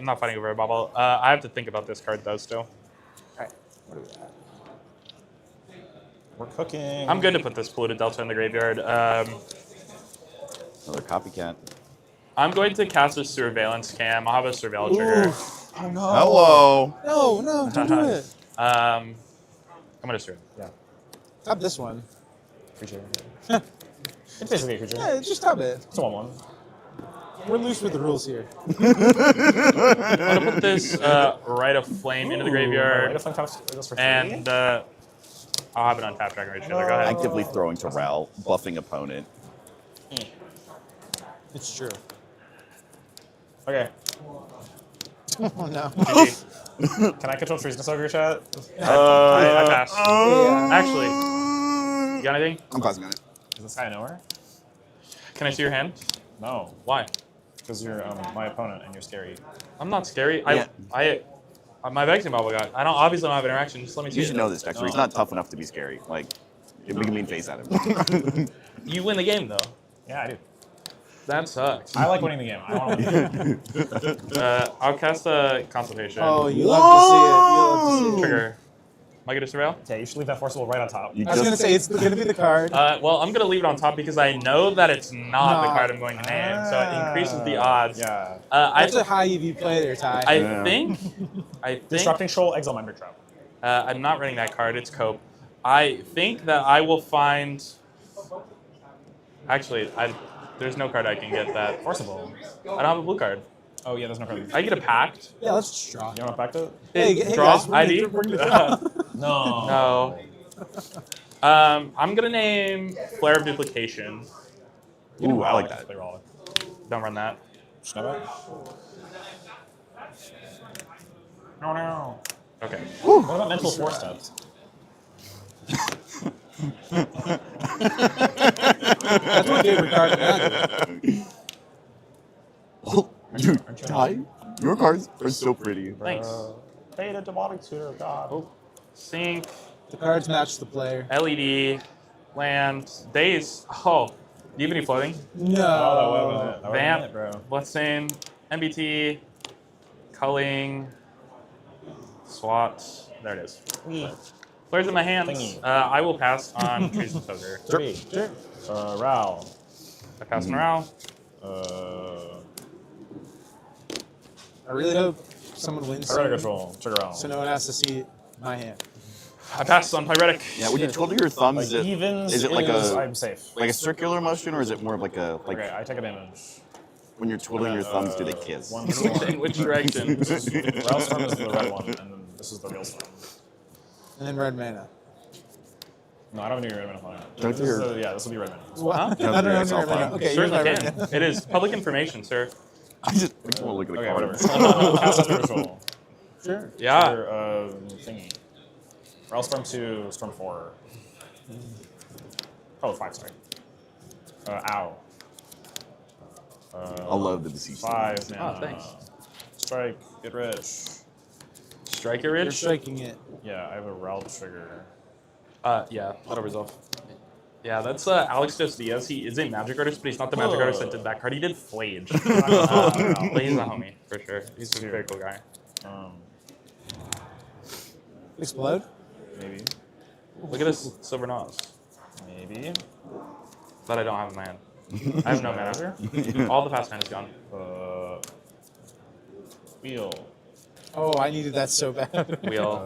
not fighting over a bubble. I have to think about this card though. Still, Alright, what are we at? We're cooking. I'm good to put this Polluted Delta in the graveyard. Another copycat. I'm going to cast a Surveillance Cam. I'll have a Surveil Trigger. Oh no. Hello. No, don't do it. I'm gonna Surveil. Yeah. Tap this one. Creature. It's basically a creature. Yeah, just tap it. It's a 1/1. We're loose with the rules here. I'm gonna put this Rite of Flame into the graveyard. Rite of Flame goes for 3. And I'll have it on tap Dragon Rage together. Go ahead. Actively throwing to Ral, buffing opponent. It's true. Okay. Oh no. Can I control Treasonous Ogre, chat? I pass. Actually, you got anything? I'm passing on it. Is this guy nowhere? Can I see your hand? No. Why? Because you're my opponent and you're scary. I'm not scary. Yeah. My Vexing Bubble got. I don't obviously don't have interaction. Just let me see. You should it. know this, Dexter. He's not tough enough to be scary. Like, we can mean face at him. You win the game though. Yeah, I do. That sucks. I like winning the game. I want to win the game. I'll cast a Consultation. Oh, you love to see it. You love to see it. Trigger. Am I going to surveil? Okay, you should leave that Forcible right on top. I was going to say, it's going to be the card. Well, I'm going to leave it on top because I know that it's not the card I'm going to name, so it increases the odds. Yeah. That's a high EV play there, Ty. I think... Disrupting Shoal, Exile Member Trap. I'm not running that card. It's Cope. I think that I will find... Actually, there's no card I can get that. Forcible. I don't have a blue card. Oh, yeah, there's no card. I get a Pact. Yeah, let's just draw. You want to pact it? Hey draw? guys, ID? No. I'm going to name Flare of Duplication. Ooh, I like that. Don't run that. Snowball? No. Okay. What about Mental Force Steps? That's my favorite card in Magic. Oh, dude, Ty, your cards are so pretty. Thanks. Beta Demonic Tutor, God. Oh, Sync. The cards match the player. LED. Land. Daze. Oh. Do you have any floating? No. Oh, that Vamp. it, bro. Blessing. MBT. Culling. SWAT. There it is. Flares in my hands. I will pass on Treasonous Ogre. Sure. Ral. I pass on Ral. I really hope someone wins. Pyretic Control. Trigger Ral. So no one has to see my hand. I passed on Pyretic. Yeah, when you twiddle your thumbs, Like evens is it like I'm safe. like a circular motion, or is it more of like a Okay, I take a damage. when you're twiddling your thumbs, do they kiss? In which direction? Rail Storm is the red one, and then this is the real storm. And then red mana. No, I don't need red mana flying. Don't do your- Yeah, this will be red mana. What? I don't know red mana. Okay, you're Certainly right. can. It is public information, sir. I just want to look at the Okay, cards. whatever. Cast Astral Control. Sure. Yeah. Trigger, thingy. Rail Storm 2, Storm 4. Oh, 5, sorry. Ow. I love the deceased. 5 mana. Oh, thanks. Strike, get rich. Strike your You're Ridge? striking it. Yeah, I have a route trigger. Yeah, that'll resolve. Yeah, that's Alex Diaz. He is a Magic artist, but he's not the Magic artist that did that card. He did Flage. But he's a homie, for sure. He's a very cool guy. Explode? Maybe. Look at this Silver Nose. Maybe. That I don't have in my hand. I have no mana. All the past mana is gone. Wheel. Oh, I needed that so bad. Wheel.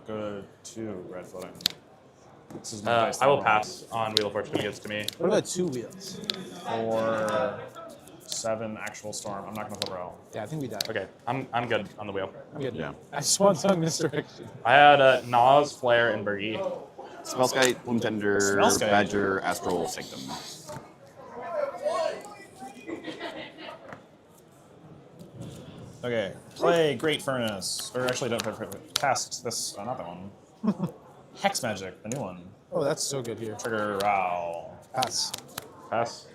Go to red floating. This is I will pass on Wheel of Fortune when it gets to me. What about 2 wheels? 4, 7 actual storm. I'm not gonna flip Rail. Yeah, I think we died. Okay, I'm good on the wheel. I'm good. Yeah. I swung tongue misdirection. I had Nas, Flare, and Bergie. Spellskite, Bloom Tender, Spellskite. Badger, Astral Sanctum. Okay. Play Great Furnace. Or actually, don't cast this. Not that one. Hex Magic, the new one. Oh, that's so good here. Trigger Raow. Pass. Pass.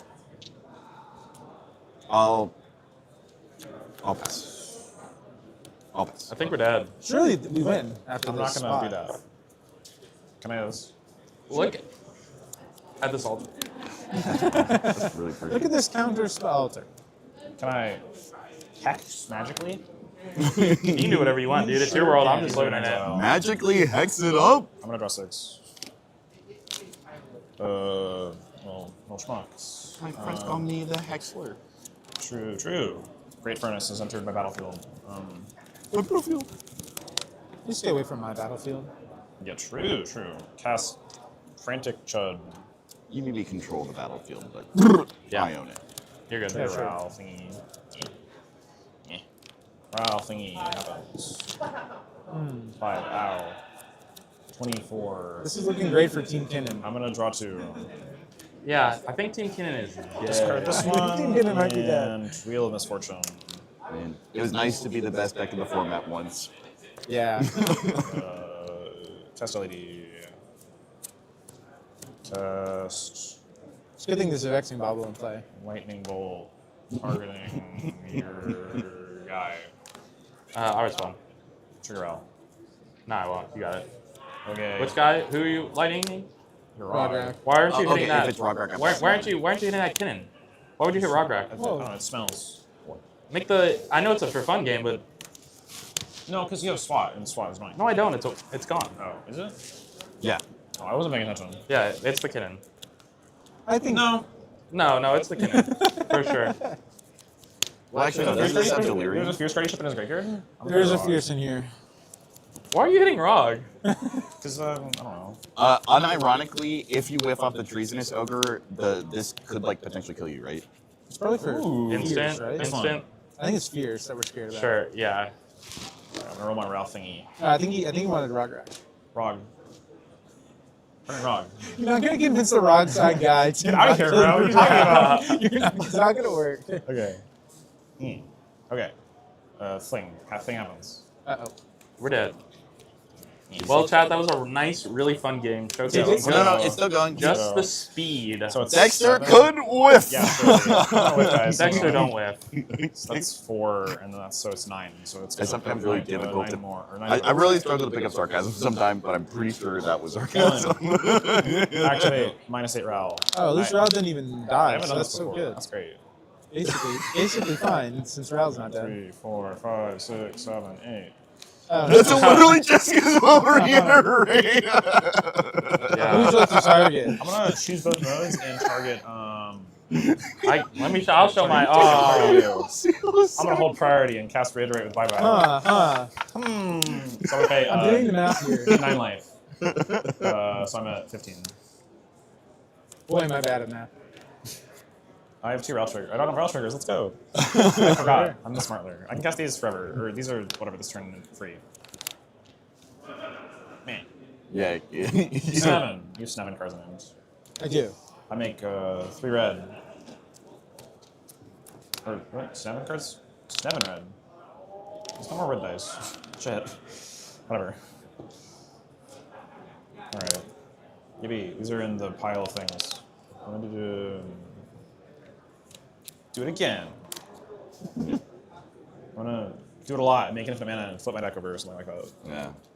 I'll pass. I'll pass. I think we're dead. Surely we win after I'm this not gonna spot. do that. Can I do this? Look at this altar. That's really pretty. Look at this counter spell altar. Can I hex magically? You can do whatever you want, dude. It's your world. I'm just living in it. Magically hex it up. I'm gonna draw 6. Well, no schmucks. My friends call me the Hexler. True. Great Furnace has entered my battlefield. Battlefield. You stay away from my battlefield. Yeah, true. Cast Frantic Chud. You maybe control the battlefield, but Yeah. I own it. You're good. Trigger Ral thingy. Ral thingy happens. 5, ow. 24. This is looking great for Team Kinnan. I'm gonna draw 2. Yeah, I think Team Kinnan is Discard this one. Team Kinnan might be dead. And Wheel of Misfortune. Man, it was nice to be the best deck in the format once. Yeah. Test LED. Test. It's a good thing there's a Vexing Bobble in play. Lightning Bolt. Targeting your guy. I respond. Trigger Ral. Nah, I won't. You got it. Okay. Which guy? Who are you lightning? Your Rograk. Why aren't you Okay, hitting that? if it's Rograk, I'm why fine. aren't you hitting that Kinnan? Why would you hit Rograk? I don't know, it smells. Make the. I know it's a for fun game, but No, because you have SWAT, and SWAT is mine. no, I don't. It's gone. Oh, is it? Yeah. Oh, I wasn't paying attention. Yeah, it's the Kinnan. I think No. No, it's the Kinnan for sure. Well, actually, no, this is a Delirium. There's a Fierce Guardianship in his graveyard? there's a Fierce in here. Why are you hitting Rog? Because, I don't know. Unironically, if you whiff off the Treasonous Ogre, this could like potentially kill you, right? It's probably for Instant, Fierce, right? instant. I think it's Fierce that we're scared about. Sure, yeah. Alright, I'm gonna roll my Ralph thingy. I think he wanted Rograk. Rog. Rog. You're not gonna convince the Rog side guy to Get out of here, bro. What are you talking about? It's not gonna work. Okay. Okay. Thing. Thing happens. Uh-oh. We're dead. Well, chat, that was a nice, really fun game. Showcase. No, it's still going. Just the speed. So it's Dexter 7. could whiff. Yeah, don't whiff, guys. Dexter don't whiff. So that's 4, and then so it's 9. So it's It's sometimes really difficult 9 to. more. Or 9 I more. really struggle to pick up sarcasm sometimes, but I'm pretty sure that was sarcasm. Activate -8 Ral. Oh, at least Ral didn't even die. I haven't done that's this so before. good. That's great. Basically fine since Ral's not dead. 3, 4, 5, 6, 7, 8. That's literally Jessica's reiterate. Who's left to target? I'm gonna choose both modes and target. I'll show my. Oh, I'm gonna hold priority and cast Reiterate with Bye Bye. So I'm gonna pay. I'm doing the math here. 9 life. So I'm at 15. Boy, am I bad at math. I have 2 Rail Triggers. I don't have Rail Triggers. Let's go. I forgot. I'm the smartler. I can cast these forever, or these are whatever this turn free. Man. Yeah. You have 7 cards in hand. I do. I make 3 red. Or what? 7 cards? 7 red. There's no more red dice. Shit. Whatever. Alright. Yippee. These are in the pile of things. I'm gonna do it again. I'm gonna do it a lot, make infinite mana, and flip my deck over or something like that.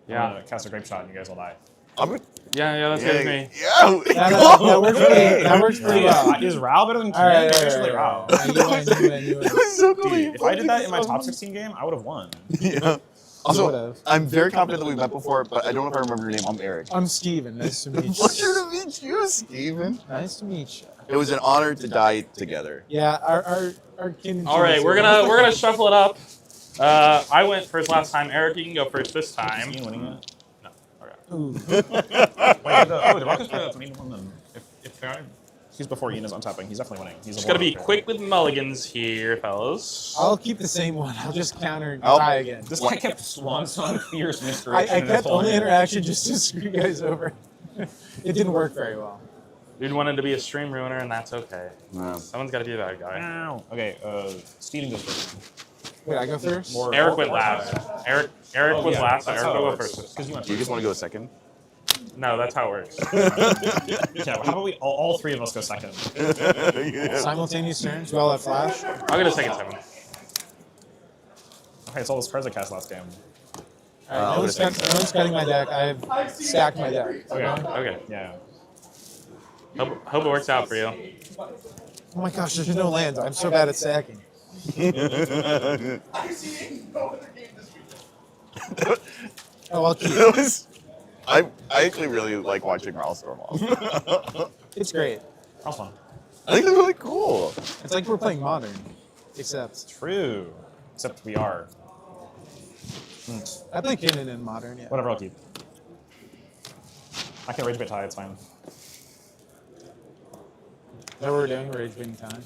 Yeah. I'm gonna cast a Grape Shot and you guys will die. Yeah, that's good with me. Yeah. That works pretty well. Is Ral better than Alright, Kinnan? Usually Ral. You win. So cool. Dude, if I did that in my top 16 game, I would have won. Yeah. Also, I'm very confident that we met before, but I don't know if I remember your name. I'm Eric. I'm Steven. Nice to meet you. Pleasure to meet you, Steven. Nice to meet you. It was an honor to die together. Yeah, our kin. All right, we're gonna shuffle it up. I went first last time. Eric, you can go first this time. Is Ian winning it? No. Okay. Ooh. Wait, the Rockets player that's winning one then. If he's before Ian is untapping, he's definitely winning. He's Just gotta be quick with mulligans here, fellas. I'll keep the same one. I'll just counter and die again. This guy kept Swan Song Fierce I Misdirection. kept only interaction just to screw you guys over. It didn't work very well. Dude wanted to be a stream ruiner, and that's okay. No. Someone's got to be that guy. Ow. Okay, Steven goes first. Wait, I go first? Eric went last. Eric was last, so Eric will go first. Because you went Do you first. just want to go second? No, that's how it works. Yeah, how about we all 3 of us go second? Simultaneous turns. We all have flash. I'll get a second 7. Okay, it's all those cards I cast last game. Alright, no one's cutting my deck. I have stacked my deck. Okay. Yeah. Hope it works out for you. Oh my gosh, there's no lands. I'm so bad at stacking. Oh, I'll keep. I actually really like watching Raul storm off. It's great. That's fun. I think it's really cool. It's like we're playing Modern, except True. Except we are. I play Kinnan in Modern. Yeah. Whatever, I'll keep. I can Rage Bait Tie, it's fine. Is that what we're doing? Rage Baiting time.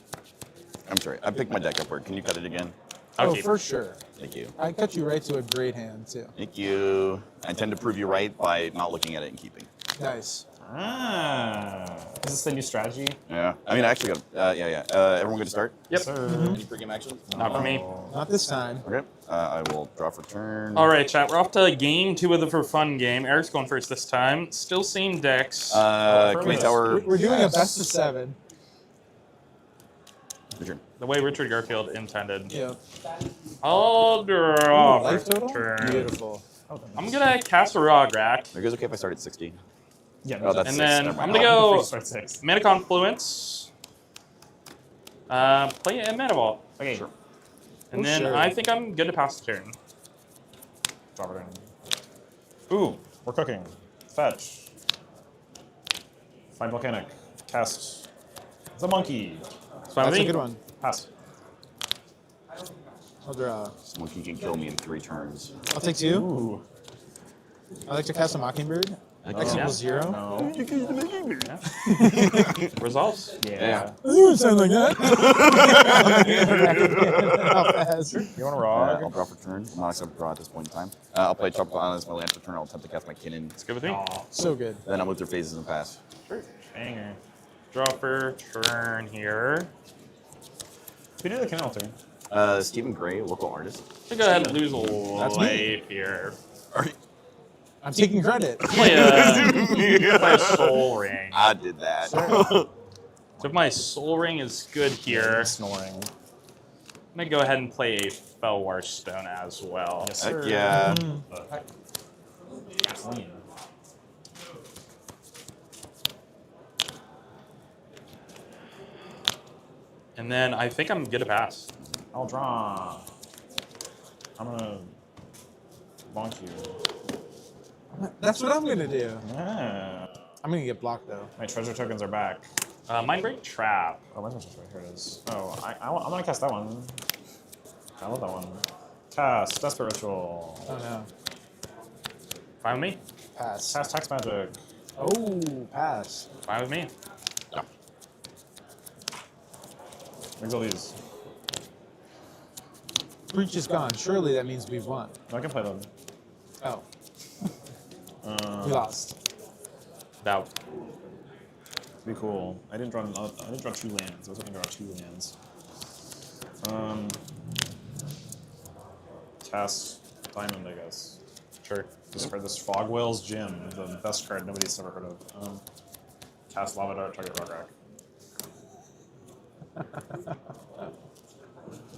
I'm sorry. I picked my deck up. Can you cut it again? Oh, for sure. Thank you. I cut you right to a great hand too. Thank you. I tend to prove you right by not looking at it and keeping. Nice. Ah. Is this the new strategy? Yeah. I mean, I actually got. Yeah. Everyone good to start? Yep. Any pregame action? Not for me. Not this time. Okay. I will draw for turn. All right, chat. We're off to game 2 of the For Fun game. Eric's going first this time. Still same decks. Command Tower. We're doing a best of 7. Your turn. The way Richard Garfield intended. Yeah. I'll draw for Life total? turn. Beautiful. I'm gonna cast a Rograk. Are you guys okay if I start at 60? Yeah. Oh, that's And 6. then Never I'm mind. gonna go Start 6. Mana Confluence. Play a Mana Vault. Okay. Sure. And then sure. I think I'm good to pass the turn. Drop it in. Ooh, we're cooking. Fetch. Find Volcanic. Cast. The monkey. So That's a good one. Pass. I'll draw. This monkey can kill me in 3 turns. I'll take 2. Ooh. I like to cast a Mockingbird. X equals 0. No. Results? Yeah. It doesn't sound like that. You want to I'll Rog? draw for turn. I'm not going to draw at this point in time. I'll play Tropical Island as my land for turn. I'll attempt to cast my Kinnan. It's good with me. So good. Then I'll move through phases and pass. Sure. Banger. Draw for turn here. Who did the canal turn? Stephen Gray, local artist. So go ahead and lose a That's me. life here. I'm taking credit. Play a Soul Ring. I did that. So if my Soul Ring is good here, Snoring. I'm gonna go ahead and play a Felwar Stone as well. Yes, Heck sir. yeah. Gasoline. And then I think I'm good to pass. I'll draw. I'm gonna bonk you. That's what I'm gonna do. Yeah. I'm gonna get blocked though. My treasure tokens are back. Mindbreak Trap. Oh, my treasure token. Here it is. Oh, I'm gonna cast that one. I love that one. Cast Desperate Ritual. Oh no. Fine with me. Pass. Cast Tax Magic. Oh, pass. Fine with me. Where's all these? Breach is gone. Surely that means we've won. No, I can play them. Oh. We lost. Doubt. Be cool. I didn't draw 2 lands. I was hoping to draw 2 lands. Cast Diamond, I guess. Sure. Discard this Fogwell's Gym, the best card nobody's ever heard of. Cast Lava Dart, target Rograk.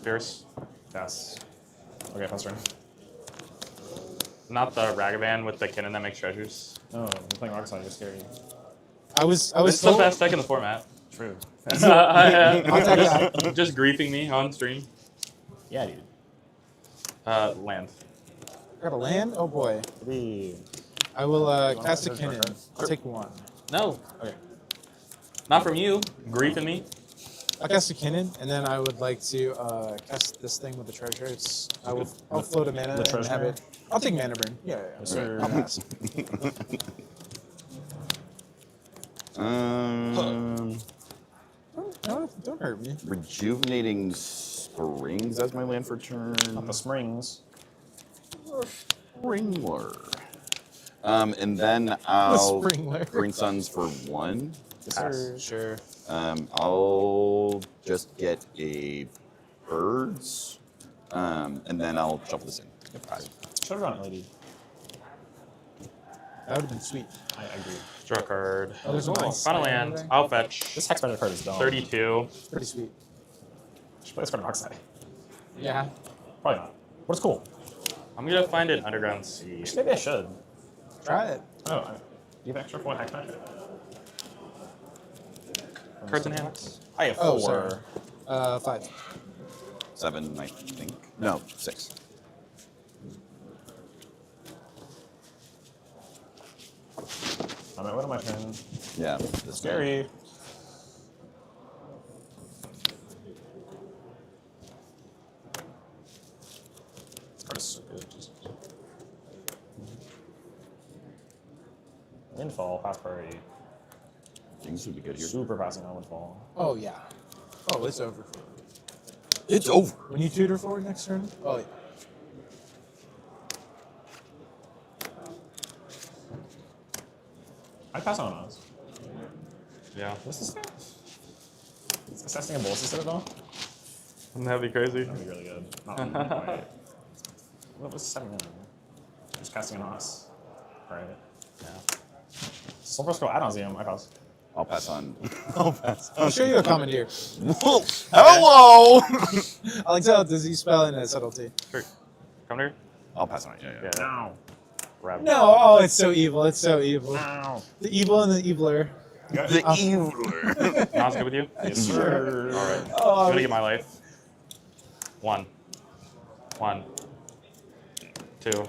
Pierce. Yes. Okay, pass turn. Not the Ragavan with the cannon that makes treasures. Oh, I'm playing Rock Slide, you're scary. I was It's the told. best deck in the format. True. I'll take that. Just griefing me on stream. Yeah, dude. Land. Got a land? Oh boy. I will cast a cannon. I'll take 1. No. Okay. Not from you. Griefing me. I'll cast a cannon, and then I would like to cast this thing with the treasure. I'll float a mana and treasure? have it. I'll take mana burn. Yeah. Yes, sir. I'll pass. No, don't hurt me. Rejuvenating Springs as my land for turn. Not the Springs. Springler. And then I'll Springler. Green Suns for 1. Sure. Sure. I'll just get a Birds, and then I'll shuffle this in. Should have drawn it, lady. That would have been sweet. I agree. Draw a card. Oh, there's a nice Final land land. there. I'll fetch. This Hex Magic card is dumb. 32. Pretty sweet. Should play this card in Rockside. Yeah. Probably not. But it's cool. I'm gonna find an Underground Sea. Maybe I should. Try it. Oh, do you have extra for 1 Hex Magic? Cards in hand. I have 4. Oh, sorry. 5. 7, I think. No, 6. I'm at one of my turn. Yeah, this Scary. This card is so good. Jesus. Windfall, pass priority. Things would be good here. Super passing on Windfall. Oh yeah. Oh, it's over. It's over. When you tutor forward next turn? Oh, yeah. I pass on us. Yeah. What's this thing? Is assessing a bolster set at all? Wouldn't that be crazy? That'd be really good. Not quite. What was 7 mana? Just casting an Os. Alright. Yeah. Silver Scroll ad nauseam. I pass. I'll pass on. I'll show you a commandeer. Hello! I like how does he spell in a subtlety? Sure. Come here. I'll pass on it. Yeah. No. Grab. No, oh, it's so evil. It's so evil. No. The evil and the eviler. The eviler. Nas good with you? Yes, sir. All right. Oh, I'm gonna get my life. 1. 2.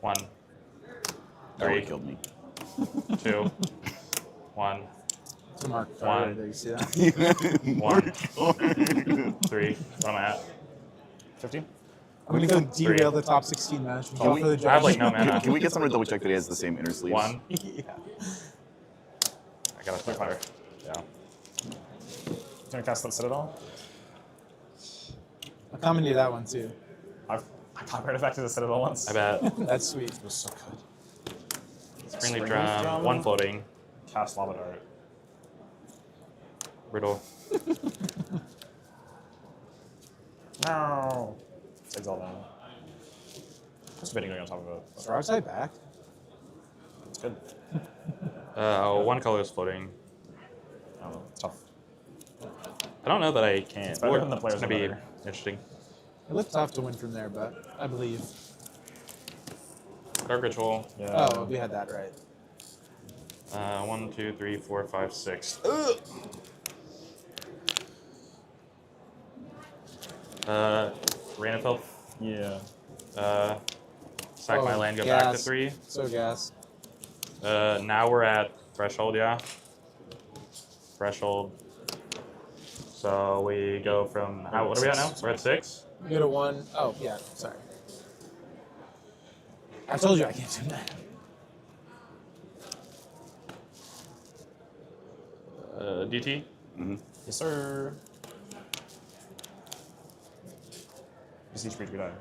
1. That would 3. have killed me. 2. 1. It's a mark. One. There, you see that? 1. 3. What am I at? 15? I'm gonna go derail the top 16 match. Can we, I have like no mana. Can we get someone to double check that he has the same inner sleeves? 1. Yeah. I got a quick fire. Yeah. Can I cast that Citadel? I'll commandeer that one too. I copied it back to the Citadel once. I bet. That's sweet. It was so good. Springleaf Drum. 1 floating. Cast Lava Dart. Riddle. No. Exile down. Just bidding going on top of it. Is Rogside back? It's good. 1 color is floating. I don't know. It's tough. I don't know that I can. It's better than the players It's gonna be better. interesting. It looked tough to win from there, but I believe. Dark Ritual. Yeah. Oh, we had that right. 1, 2, 3, 4, 5, 6. Rain of Filth. Yeah. Sack my Oh, land, go back to gas. 3. So gas. Now we're at Threshold, yeah. Threshold. So we go from, what are we at now? We're at 6? You go to 1. Oh, yeah, sorry. I told you I can't do that. DT? Mm-hmm. Yes, sir. Besiege Breach, we die.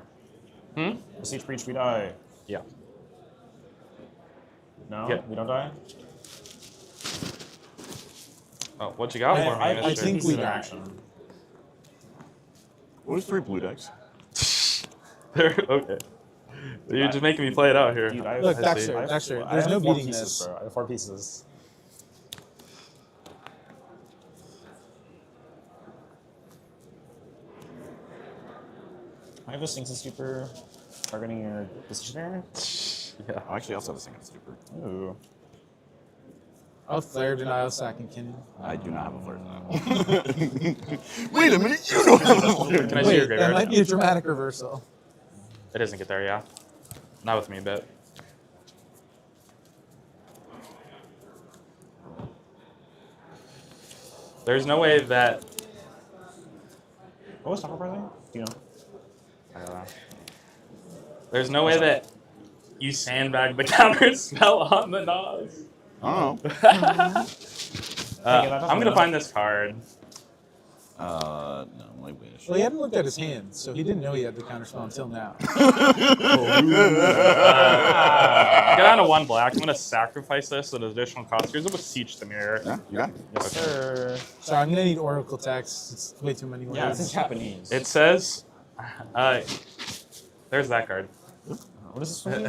Besiege Breach, we die. Yeah. No? Yeah. We don't die? Oh, what you got for me? I think we die. action. What is 3 blue decks? Okay. You're just making me play it out here. Dude, I have, Look, I Dexter, have- Dexter, I there's have no 4 beating pieces, this. Bro. I have 4 pieces. I have a Sinks Stupor targeting your decision. Yeah. I actually also have a single stupor. Ooh. Oh, flare, denial, sack, and cannon. I do not have a flirt. Wait a minute, you don't have a flirt. Can I see your Wait, that graveyard? might be a dramatic reversal. It doesn't get there, yeah. Not with me, but. There's no way that. What was Taco Brother? Do you know? I don't know. There's no way that you sandbag the counter spell on the Nas. Oh. I'm gonna find this card. No, I wish. Well, he hadn't looked at his hand, so he didn't know he had the counterspell until now. Get down to 1 black. I'm gonna sacrifice this at an additional cost. Here's a Beseech the Mirror. Yeah, you got it. Yes, sir. So I'm gonna need Oracle text. It's way too many words. Yeah, it's in Japanese. It says, there's that card. What is this one?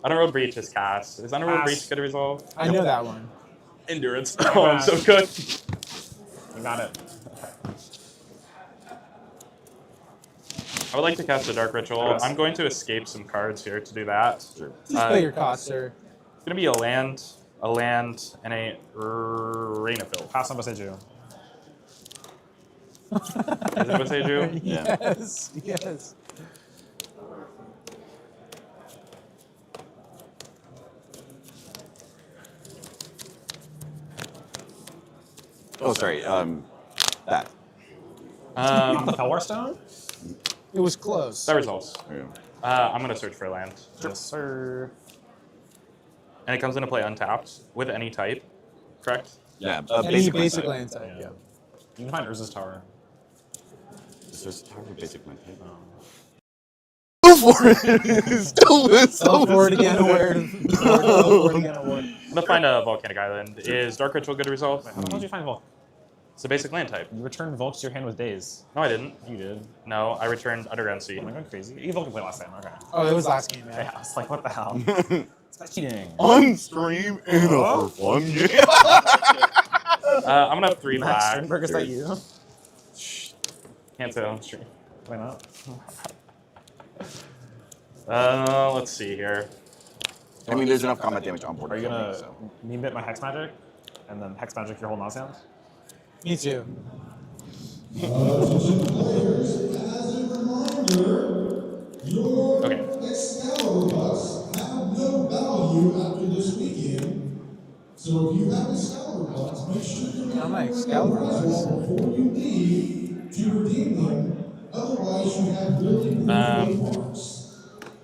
Underworld Breach is cast. Is Underworld Pass. Breach good resolve? I know that one. Endurance. Oh, I'm so good. You got it. I would like to cast a Dark Ritual. I'm going to escape some cards here to do that. Just play your cost, sir. It's going to be a land, and a Rain of Filth. Pass on Beseiju. Is it Beseiju? Yeah. Yes, yes. Oh, sorry. That. The Power Stone? It was close. That resolves. Yeah. I'm going to search for a land. Yes, sir. And it comes into play untapped with any type, correct? Yeah. Any Basic basic land land type, yeah. You can find Urza's Tower. Urza's Tower basic my type. Go for it! Still is. Go for it again, award. Go for it again, award. I'm gonna find a volcanic island. Is Dark Ritual good to resolve? How did you find Volk? It's a basic land type. You returned Volk to your hand with Daze. No, I didn't. You did. No, I returned Underground Sea. Am I going crazy? You Volk played last time, okay. Oh, it was last game, Yeah, I was like, what the hell? It's cheating. On stream and for fun. Yeah. I'm gonna have 3 Max black. Sternberg, is that you? Can't say on stream. Why not? Let's see here. I mean, there's enough combat damage on board. Are you gonna so. meme bit my Hex Magic? And then Hex Magic your whole Nauseam? Me too. Okay. Excalibur bucks have no value after this weekend. So if you have Excalibur bucks, make sure you How many Excalibur bucks? before you leave to redeem them. Otherwise, you have really marks.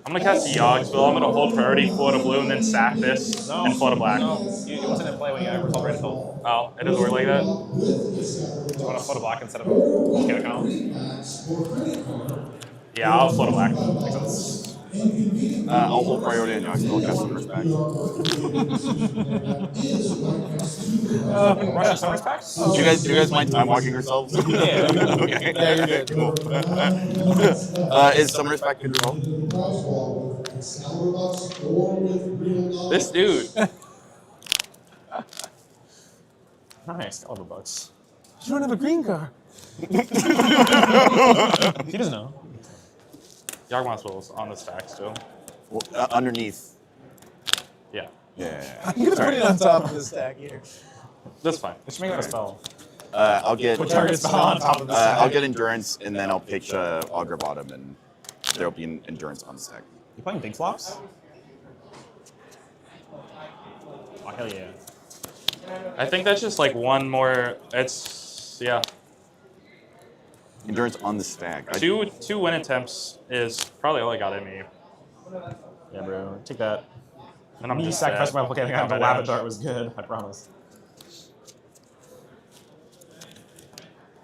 I'm gonna cast the Yogg spell. I'm gonna hold priority, float a blue, and then sack this and float a black. No, it wasn't in play when you ever told Red Hill. Oh, it doesn't work like that? Do you want to float a black instead of a volcanic column? Yeah, I'll float a black. Makes sense. I'll hold priority and I'll still cast Summer's back. Russian Summer's packs? Do you guys mind time walking yourselves? Yeah. Okay. Yeah, you're good. Cool. Is Summer's back good to roll? This dude. Nice, Excalibur bucks. You don't have a green card. He doesn't know. Yogg spells on the stack still. Well, underneath. Yeah. Yeah. I'm gonna put it on top of the stack here. That's fine. It should make that a spell. I'll get. Put target spell on top of the stack. I'll get endurance, and then I'll pitch Augur Bottom, and there'll be an endurance on the stack. You playing big flops? Oh, hell yeah. I think that's just like one more. It's yeah. Endurance on the stack. Two win attempts is probably all I got in me. Yeah, bro. Take that. And I'm Me just sacrificing my sad. volcanic Got island to my Lava dash. Dart was good, I promise.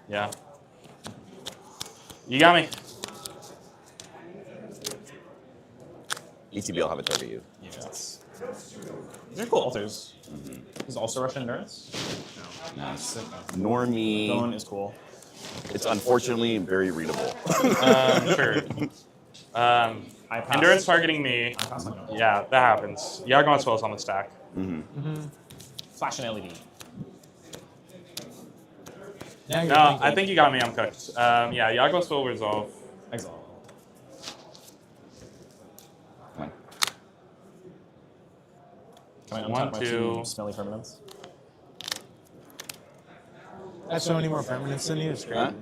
Yeah. You got me. ETB will have a target you. Yes. These are cool altars. Is also Russian endurance? No. Nice. Normie. Bone is cool. It's unfortunately very readable. Sure. Endurance targeting me. Yeah, that happens. Yogg spells on the stack. Flash and LED. No, I think you got me. I'm cooked. Yeah, Yogg spell resolve. Exile. Can I untap my 2 smelly permanents? That's so many more permanents than you. It's great. Huh?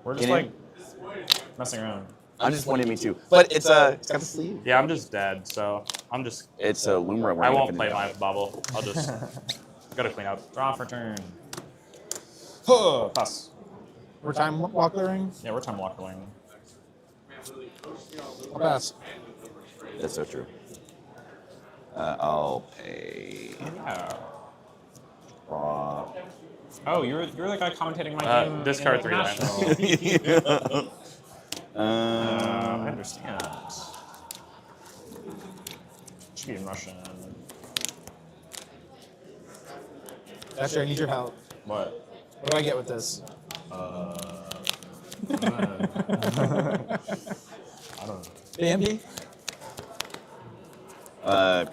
We're just In like it? messing around. I'm just wanting me too, but it's got the sleeve. Yeah, I'm just dead, so I'm just. It's a Lumra. I won't play my bubble. I'll just gotta clean up. Draw for turn. Huh, pass. We're time walk clearing. Yeah, we're time walking. I'll pass. That's so true. I'll pay. Yeah. Draw. Oh, you're the guy commentating my game. Discard in 3 lands. International. I understand. Should be in Russian. Dasher, I need your help. What? What do I get with this? I don't know. BMP?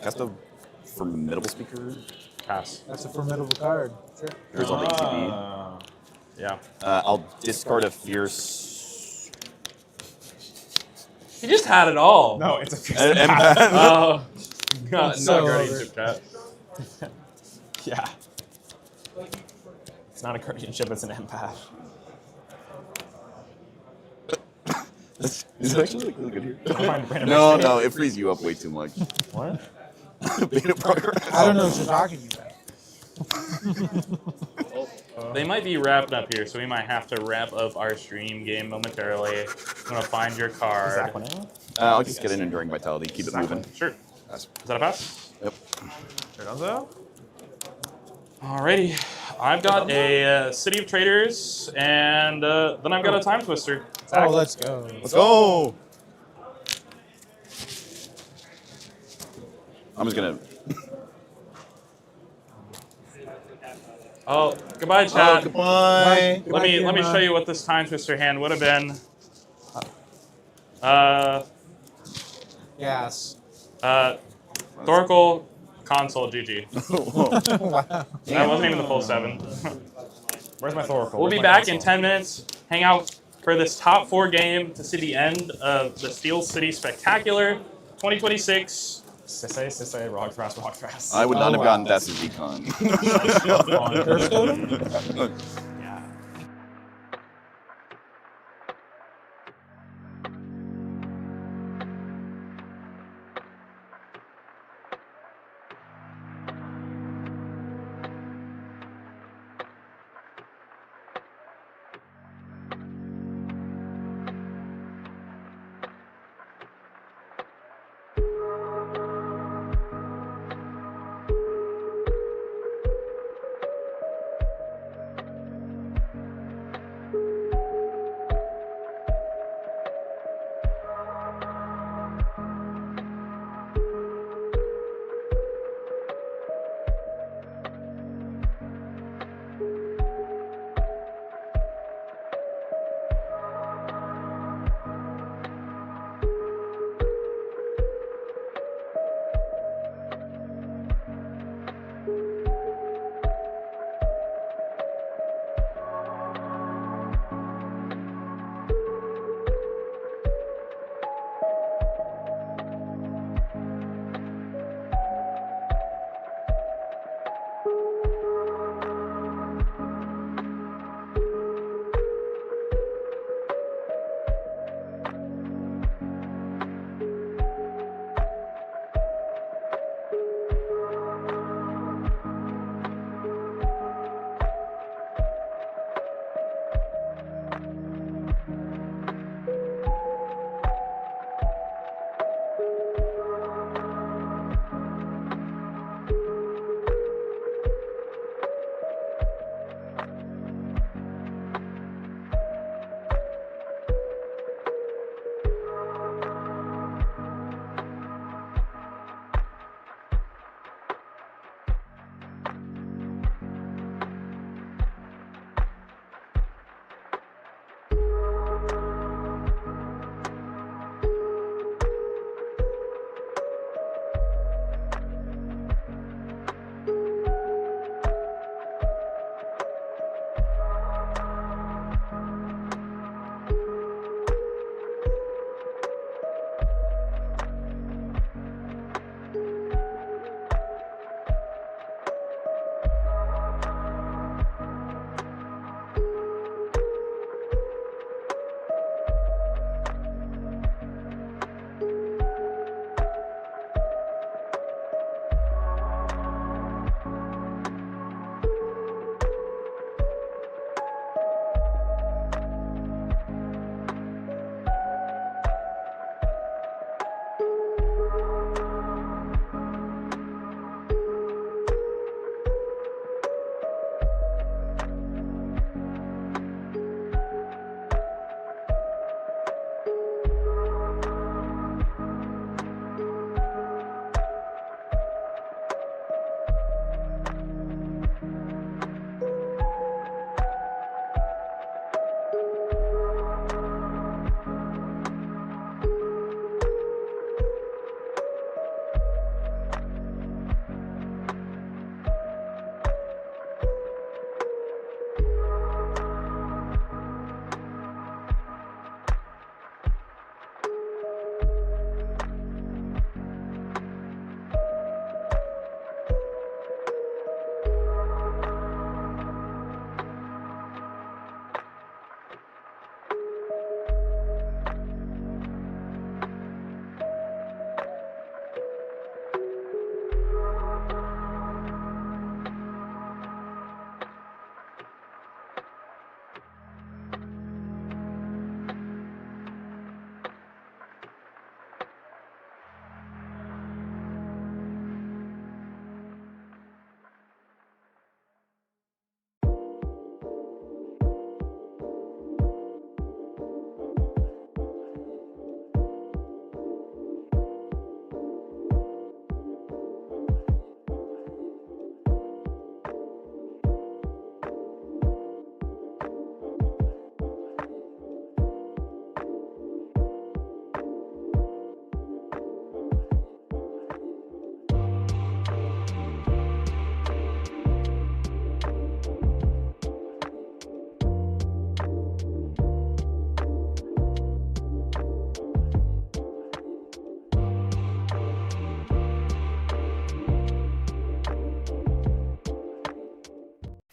Cast a formidable speaker. Pass. That's a formidable card. Sure. Here's all the ETB. Yeah. I'll discard a fierce. He just had it all. No, it's a fierce empath. Oh. God, So no guardian over. took that. Yeah. It's not a guardianship, it's an empath. This is actually like really good here. Find random No, XP. no, it frees you up way too much. What? Beta progress. I don't know what you're talking about. They might be wrapping up here, so we might have to wrap up our stream game momentarily. I'm gonna find your card. Zach winning? I'll just get an enduring vitality. Keep it moving. Sure. Is that a pass? Yep. Sure does that. Alrighty. I've got a City of Traders, and then I've got a Time Twister. Oh, let's go. Let's go. I'm just gonna. Oh, goodbye, chat. Oh, goodbye. Let me show you what this Time Twister hand would have been. Yes. Thoracle console GG. Wow. That wasn't even the full 7. Where's my Thoracle? We'll be back in 10 minutes. Hang out for this top 4 game to see the end of the Steel City Spectacular 2026. Sisay, Rogfrast. I would not have gotten that as Econ.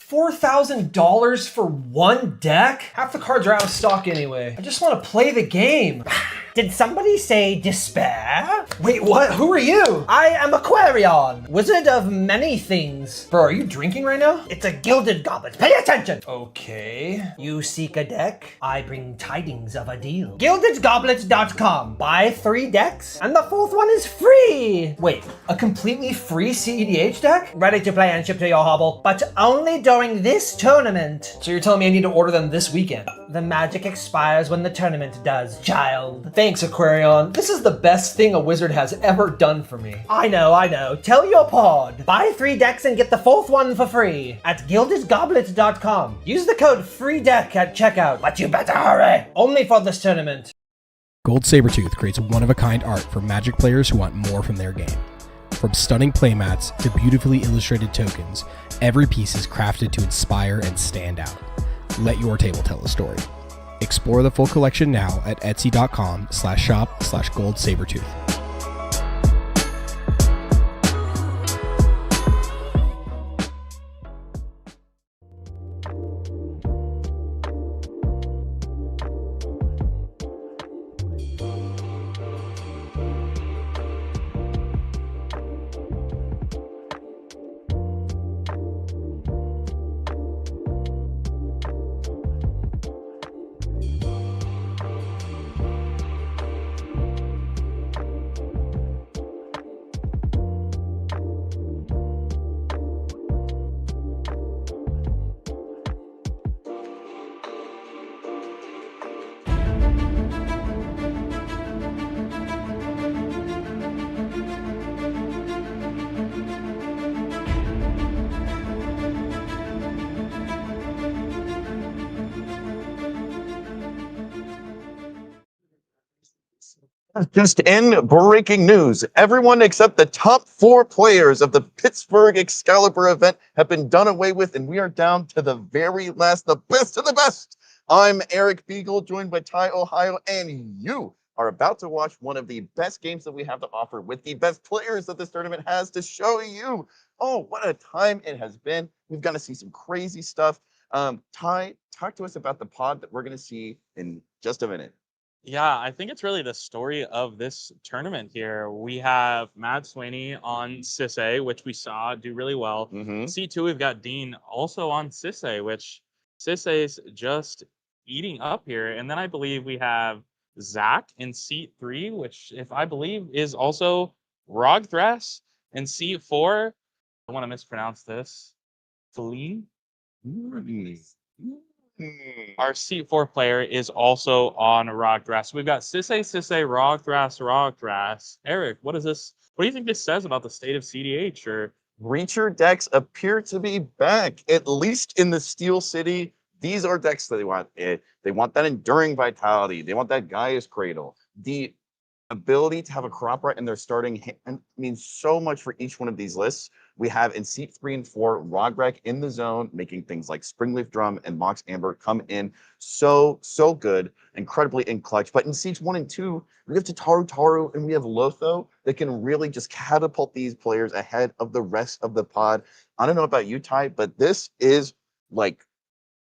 $4,000 for one deck? Half the cards are out of stock anyway. I just want to play the game. Did somebody say despair? Wait, what? Who are you? I am Aquarion, wizard of many things. Bro, are you drinking right now? It's a gilded goblet. Pay attention. Okay. You seek a deck? I bring tidings of a deal. GildedGoblets.com. Buy 3 decks, and the 4th one is free. Wait, a completely free CEDH deck? Ready to play and ship to your hovel, but only during this tournament. So you're telling me I need to order them this weekend? The magic expires when the tournament does, child. Thanks, Aquarion. This is the best thing a wizard has ever done for me. I know. Tell your pod. Buy 3 decks and get the 4th one for free at GildedGoblets.com. Use the code FREEDECK at checkout, but you better hurry. Only for this tournament. Gold Sabertooth creates one-of-a-kind art for Magic players who want more from their game. From stunning playmats to beautifully illustrated tokens, every piece is crafted to inspire and stand out. Let your table tell a story. Explore the full collection now at etsy.com/shop/goldsabertooth. Just in breaking news, everyone except the top 4 players of the Pittsburgh Excalibur event have been done away with, and we are down to the very last, the best of the best. I'm Eric Beagle, joined by Ty Ohio, and you are about to watch one of the best games that we have to offer with the best players that this tournament has to show you. Oh, what a time it has been. We've got to see some crazy stuff. Ty, talk to us about the pod that we're going to see in just a minute. Yeah, I think it's really the story of this tournament here. We have Matt Sweeney on Sisse, which we saw do really well. C2, we've got Dean also on Sisse, which Sisse's just eating up here. And then I believe we have Zach in seat 3, which if I believe is also Rogthras. In seat 4, I want to mispronounce this, Feline. Our seat 4 player is also on Rogthras. We've got Sisse, Rogthras. Eric, what is this? What do you think this says about the state of CDH? Or Reacher decks appear to be back, at least in the Steel City. These are decks that they want. They want that enduring vitality. They want that Gaia's Cradle. The ability to have a crop right in their starting hand means so much for each one of these lists. We have in seat 3 and 4, Rogrek in the zone, making things like Springleaf Drum and Mox Amber come in so good, incredibly in clutch. But in seats 1 and 2, we have Taru and we have Lotho that can really just catapult these players ahead of the rest of the pod. I don't know about you, Ty, but this is like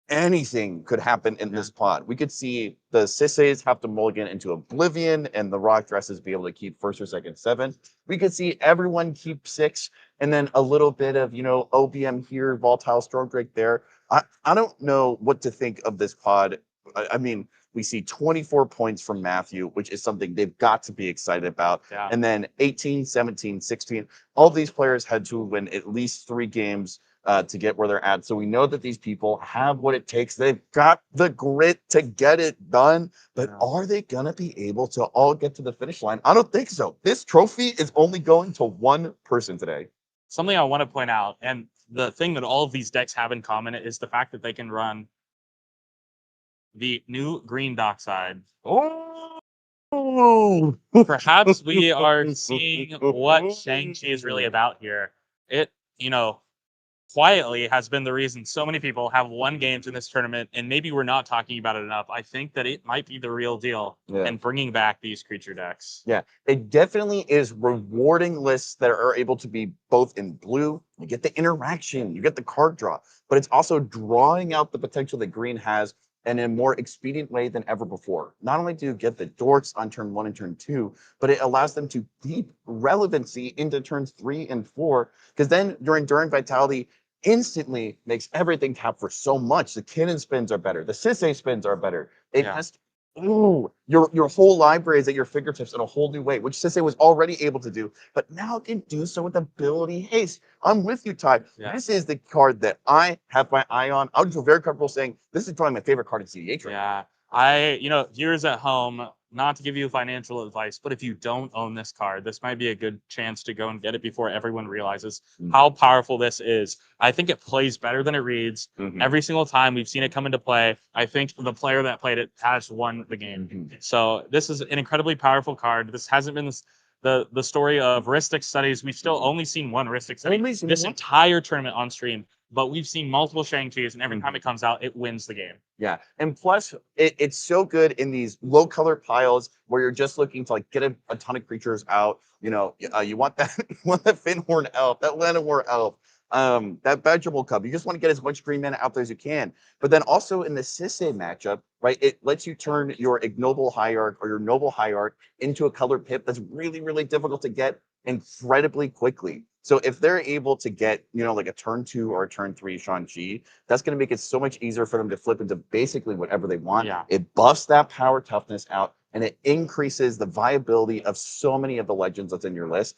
anything could happen in this pod. We could see the Sisses have to mulligan into Oblivion and the Rock Dresses be able to keep 1st or 2nd 7. We could see everyone keep 6 and then a little bit of, OBM here, Volatile Stormdrake there. I don't know what to think of this pod. I mean, we see 24 points from Matthew, which is something they've got to be excited about. Yeah. And then 18, 17, 16. All these players had to win at least 3 games to get where they're at. So we know that these people have what it takes. They've got the grit to get it done, but are they going to be able to all get to the finish line? I don't think so. This trophy is only going to one person today. Something I want to point out, and the thing that all of these decks have in common is the fact that they can run the new green dockside. Oh, perhaps we are seeing what Shang-Chi is really about here. quietly has been the reason so many people have won games in this tournament, and maybe we're not talking about it enough. I think that it might be the real deal in bringing back these creature decks. Yeah, it definitely is rewarding lists that are able to be both in blue. You get the interaction, you get the card draw, but it's also drawing out the potential that green has in a more expedient way than ever before. Not only do you get the dorks on turn 1 and turn 2, but it allows them to deep relevancy into turns 3 and 4, because then your Enduring Vitality instantly makes everything tap for so much. The cannon spins are better, the Sisay spins are better. It has your whole library is at your fingertips in a whole new way, which Sisay was already able to do, but now it can do so with ability haste. I'm with you, Ty. This is the card that I have my eye on. I would feel very comfortable saying this is probably my favorite card in CDH right now. Yeah, viewers at home, not to give you financial advice, but if you don't own this card, this might be a good chance to go and get it before everyone realizes how powerful this is. I think it plays better than it reads. Every single time we've seen it come into play, I think the player that played it has won the game. So this is an incredibly powerful card. This hasn't been the story of Ristic studies. We've still only seen one Ristic study this entire tournament on stream, but we've seen multiple Shang-Chis, and every time it comes out, it wins the game. Yeah, and plus, it's so good in these low color piles where you're just looking to get a ton of creatures out. You want that, Finhorn Elf, that Llanowar Elf, that Badgerable Cub. You just want to get as much green mana out there as you can. But then also in the Sisay matchup, right, it lets you turn your Ignoble Hierarch or your Noble Hierarch into a color pip that's really, really difficult to get incredibly quickly. So if they're able to get, like a turn 2 or a turn 3 Shang-Chi, that's going to make it so much easier for them to flip into basically whatever they want. It buffs that power toughness out, and it increases the viability of so many of the legends that's in your list.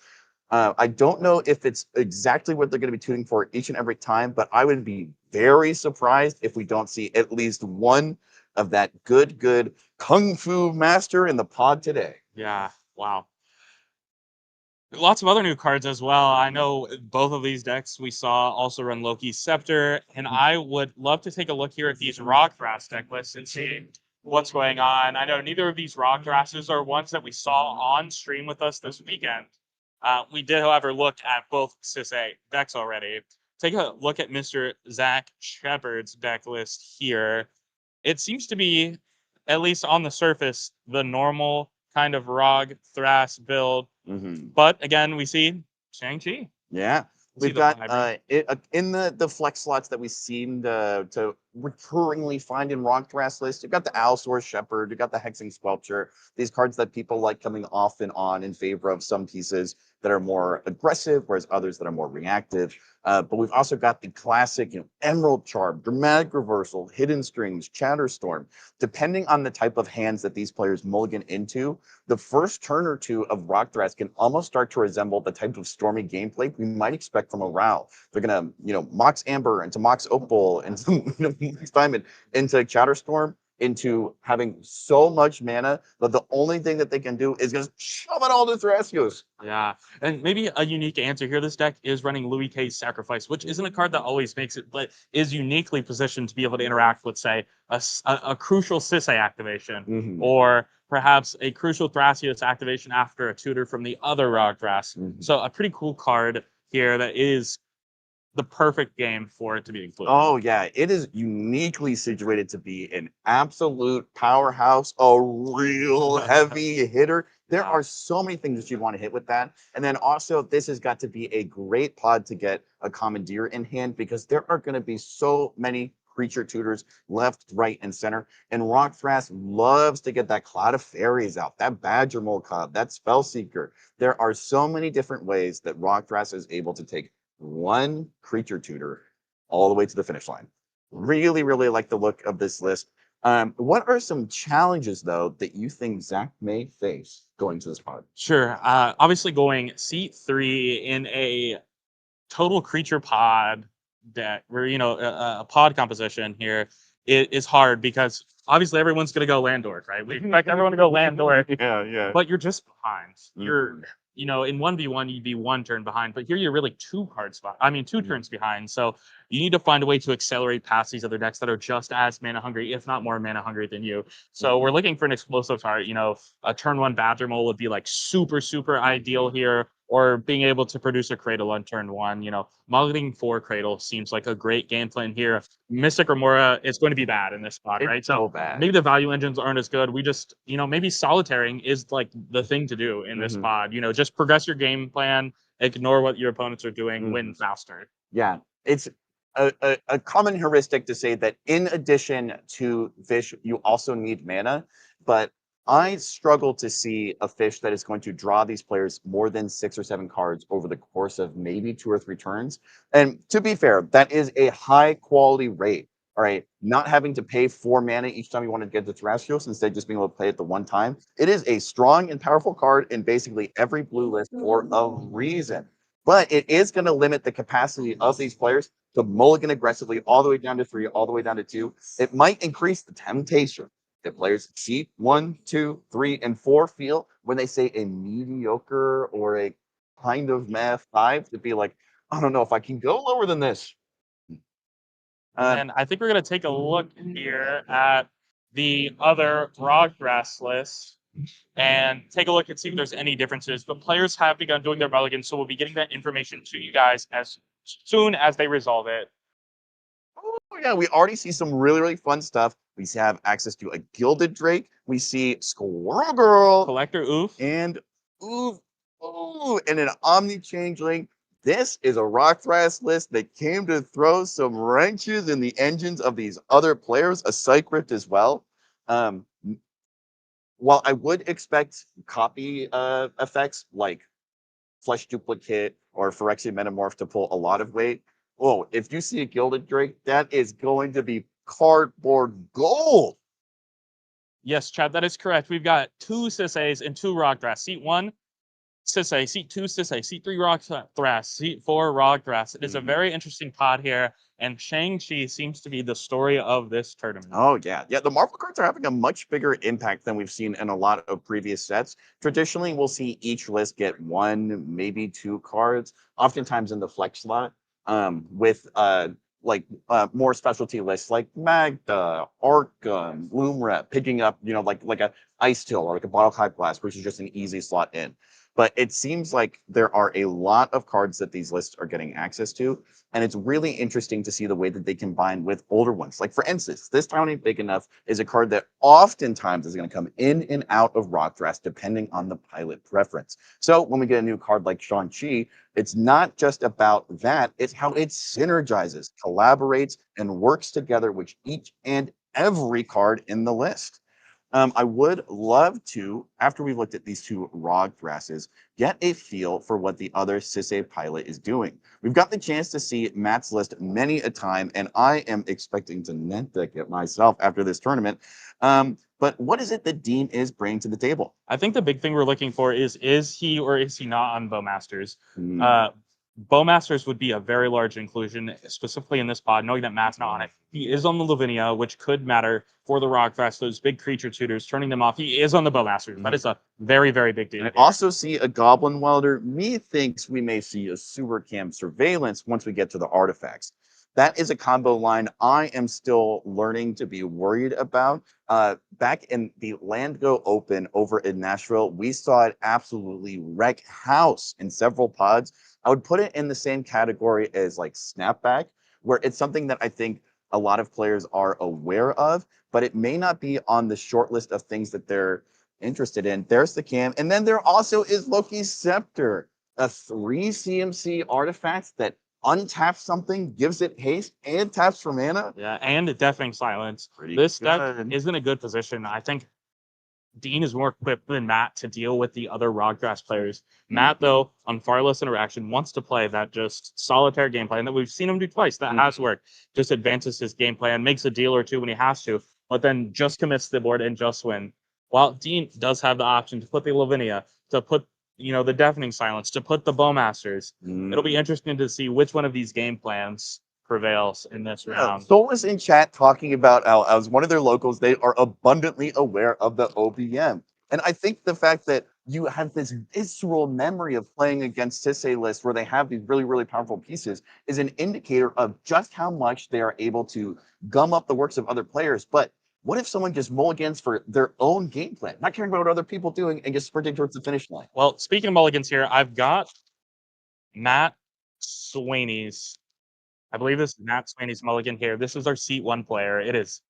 I don't know if it's exactly what they're going to be tuning for each and every time, but I would be very surprised if we don't see at least one of that good Kung Fu master in the pod today. Yeah, wow. Lots of other new cards as well. I know both of these decks we saw also run Loki's Scepter, and I would love to take a look here at these Rockthrash deck lists and see what's going on. I know neither of these Rockthrashes are ones that we saw on stream with us this weekend. We did, however, look at both Sisay decks already. Take a look at Mr. Zach Shepard's deck list here. It seems to be, at least on the surface, the normal kind of Rockthrash build. But again, we see Shang-Chi. Yeah. We've got in the flex slots that we seem to recurringly find in Rockthrash list. You've got the Allosaurus Shepherd, you've got the Hexing Sculpture, these cards that people like coming off and on in favor of some pieces that are more aggressive, whereas others that are more reactive. But we've also got the classic, Emerald Charm, Dramatic Reversal, Hidden Strings, Chatterstorm. Depending on the type of hands that these players mulligan into, the first turn or two of Rockthrash can almost start to resemble the type of stormy gameplay we might expect from a Rao. They're gonna, Mox Amber into Mox Opal into Mox Diamond into Chatterstorm, into having so much mana that the only thing that they can do is just shove it all to Thrasios. Yeah, and maybe a unique answer here. This deck is running Louis K's Sacrifice, which isn't a card that always makes it, but is uniquely positioned to be able to interact with, say, a crucial Sisay activation, or perhaps a crucial Thrasios activation after a tutor from the other Rockthrash. So a pretty cool card here that is the perfect game for it to be included. Oh yeah, it is uniquely situated to be an absolute powerhouse, a real heavy hitter. There are so many things that you'd want to hit with that. And then also, this has got to be a great pod to get a Commandeer in hand, because there are going to be so many creature tutors left, right, and center. And Rockthrash loves to get that Cloud of Fairies out, that Badgermole Cub, that Spellseeker. There are so many different ways that Rockthrash is able to take one creature tutor all the way to the finish line. Really, really like the look of this list. What are some challenges, though, that you think Zach may face going to this pod? Sure. Obviously, going seat 3 in a total creature pod deck, where a pod composition here, it is hard because obviously everyone's going to go Landork, right? We expect everyone to go Landork. Yeah. But you're just behind. You're in 1v1, you'd be 1 turn behind, but here you're really 2 turns behind. So you need to find a way to accelerate past these other decks that are just as mana hungry, if not more mana hungry than you. So we're looking for an explosive target. A turn 1 Badgermole would be like super, super ideal here, or being able to produce a Cradle on turn 1. Mulliganing 4 Cradle seems like a great game plan here. Mystic Remora is going to be bad in this spot, right? So bad. Maybe the value engines aren't as good. We just, maybe solitaring is like the thing to do in this spot. Just progress your game plan, ignore what your opponents are doing, win faster. Yeah, it's a common heuristic to say that in addition to fish, you also need mana, but I struggle to see a fish that is going to draw these players more than 6 or 7 cards over the course of maybe 2 or 3 turns. And to be fair, that is a high quality rate. All right, not having to pay 4 mana each time you want to get the Terrestrials, instead just being able to play it the one time. It is a strong and powerful card in basically every blue list for a reason. But it is going to limit the capacity of these players to mulligan aggressively all the way down to 3, all the way down to 2. It might increase the temptation that players see 1, 2, 3, and 4 feel when they say a mediocre or a kind of meh 5 to be like, I don't know if I can go lower than this. And I think we're going to take a look here at the other Roggrass list and take a look and see if there's any differences. But players have begun doing their mulligans, so we'll be getting that information to you guys as soon as they resolve it. Oh yeah, we already see some really, really fun stuff. We have access to a Gilded Drake. We see Squirrel Girl. Collector Oof. And Oof. Ooh, and an Omni Changeling. This is a Rockthrash list that came to throw some wrenches in the engines of these other players, a Psych Rift as well. While I would expect copy effects like Flesh Duplicate or Phyrexian Metamorph to pull a lot of weight, if you see a Gilded Drake, that is going to be cardboard gold. Yes, Chad, that is correct. We've got 2 Sisseys and 2 Roggrass. Seat 1, Sissay. Seat 2, Sissay. Seat 3, Roggrass. Seat 4, Roggrass. It is a very interesting pod here, and Shang-Chi seems to be the story of this tournament. Oh, yeah. Yeah, the Marvel cards are having a much bigger impact than we've seen in a lot of previous sets. Traditionally, we'll see each list get 1, maybe 2 cards, oftentimes in the flex slot, with more specialty lists like Magda, Arkham, Loomret, picking up, like a Ice Till or like a Bottle Cap Blast, which is just an easy slot in. But it seems like there are a lot of cards that these lists are getting access to, and it's really interesting to see the way that they combine with older ones. Like, for instance, This Town Ain't Big Enough is a card that oftentimes is going to come in and out of Rockthrash depending on the pilot preference. So when we get a new card like Shang-Chi, it's not just about that, it's how it synergizes, collaborates, and works together with each and every card in the list. I would love to, after we've looked at these 2 Roggrasses, get a feel for what the other Sissay pilot is doing. We've got the chance to see Matt's list many a time, and I am expecting to net deck it myself after this tournament. But what is it that Dean is bringing to the table? I think the big thing we're looking for is he or is he not on Bowmasters? Bowmasters would be a very large inclusion, specifically in this pod, knowing that Matt's not on it. He is on the Lavinia, which could matter for the Rockthrash, those big creature tutors, turning them off. He is on the Bowmasters. That is a very, very big deal. I also see a Goblin Welder. Methinks we may see a Sewer Cam Surveillance once we get to the artifacts. That is a combo line I am still learning to be worried about. Back in the Land Go Open over in Nashville, we saw it absolutely wreck house in several pods. I would put it in the same category as like Snapback, where it's something that I think a lot of players are aware of, but it may not be on the short list of things that they're interested in. There's the Cam. And then there also is Loki's Scepter, a 3 CMC artifact that untaps something, gives it haste, and taps for mana. Yeah, and Deafening Silence. This deck is in a good position. I think Dean is more equipped than Matt to deal with the other Roggrass players. Matt, though, on far less interaction, wants to play that just solitaire gameplay, and that we've seen him do twice. That has worked. Just advances his gameplay and makes a deal or two when he has to, but then just commits to the board and just win. While Dean does have the option to put the Lavinia, to put the Deafening Silence, to put the Bowmasters. It'll be interesting to see which one of these game plans prevails in this round. Soulless in chat talking about as one of their locals, they are abundantly aware of the OBM. And I think the fact that you have this visceral memory of playing against Sissay lists where they have these really, really powerful pieces is an indicator of just how much they are able to gum up the works of other players. But what if someone just mulligans for their own game plan, not caring about what other people doing and just sprinting towards the finish line? Well, speaking of mulligans here, I've got Matt Sweeney's. I believe this is Matt Sweeney's mulligan here. This is our seat 1 player. It is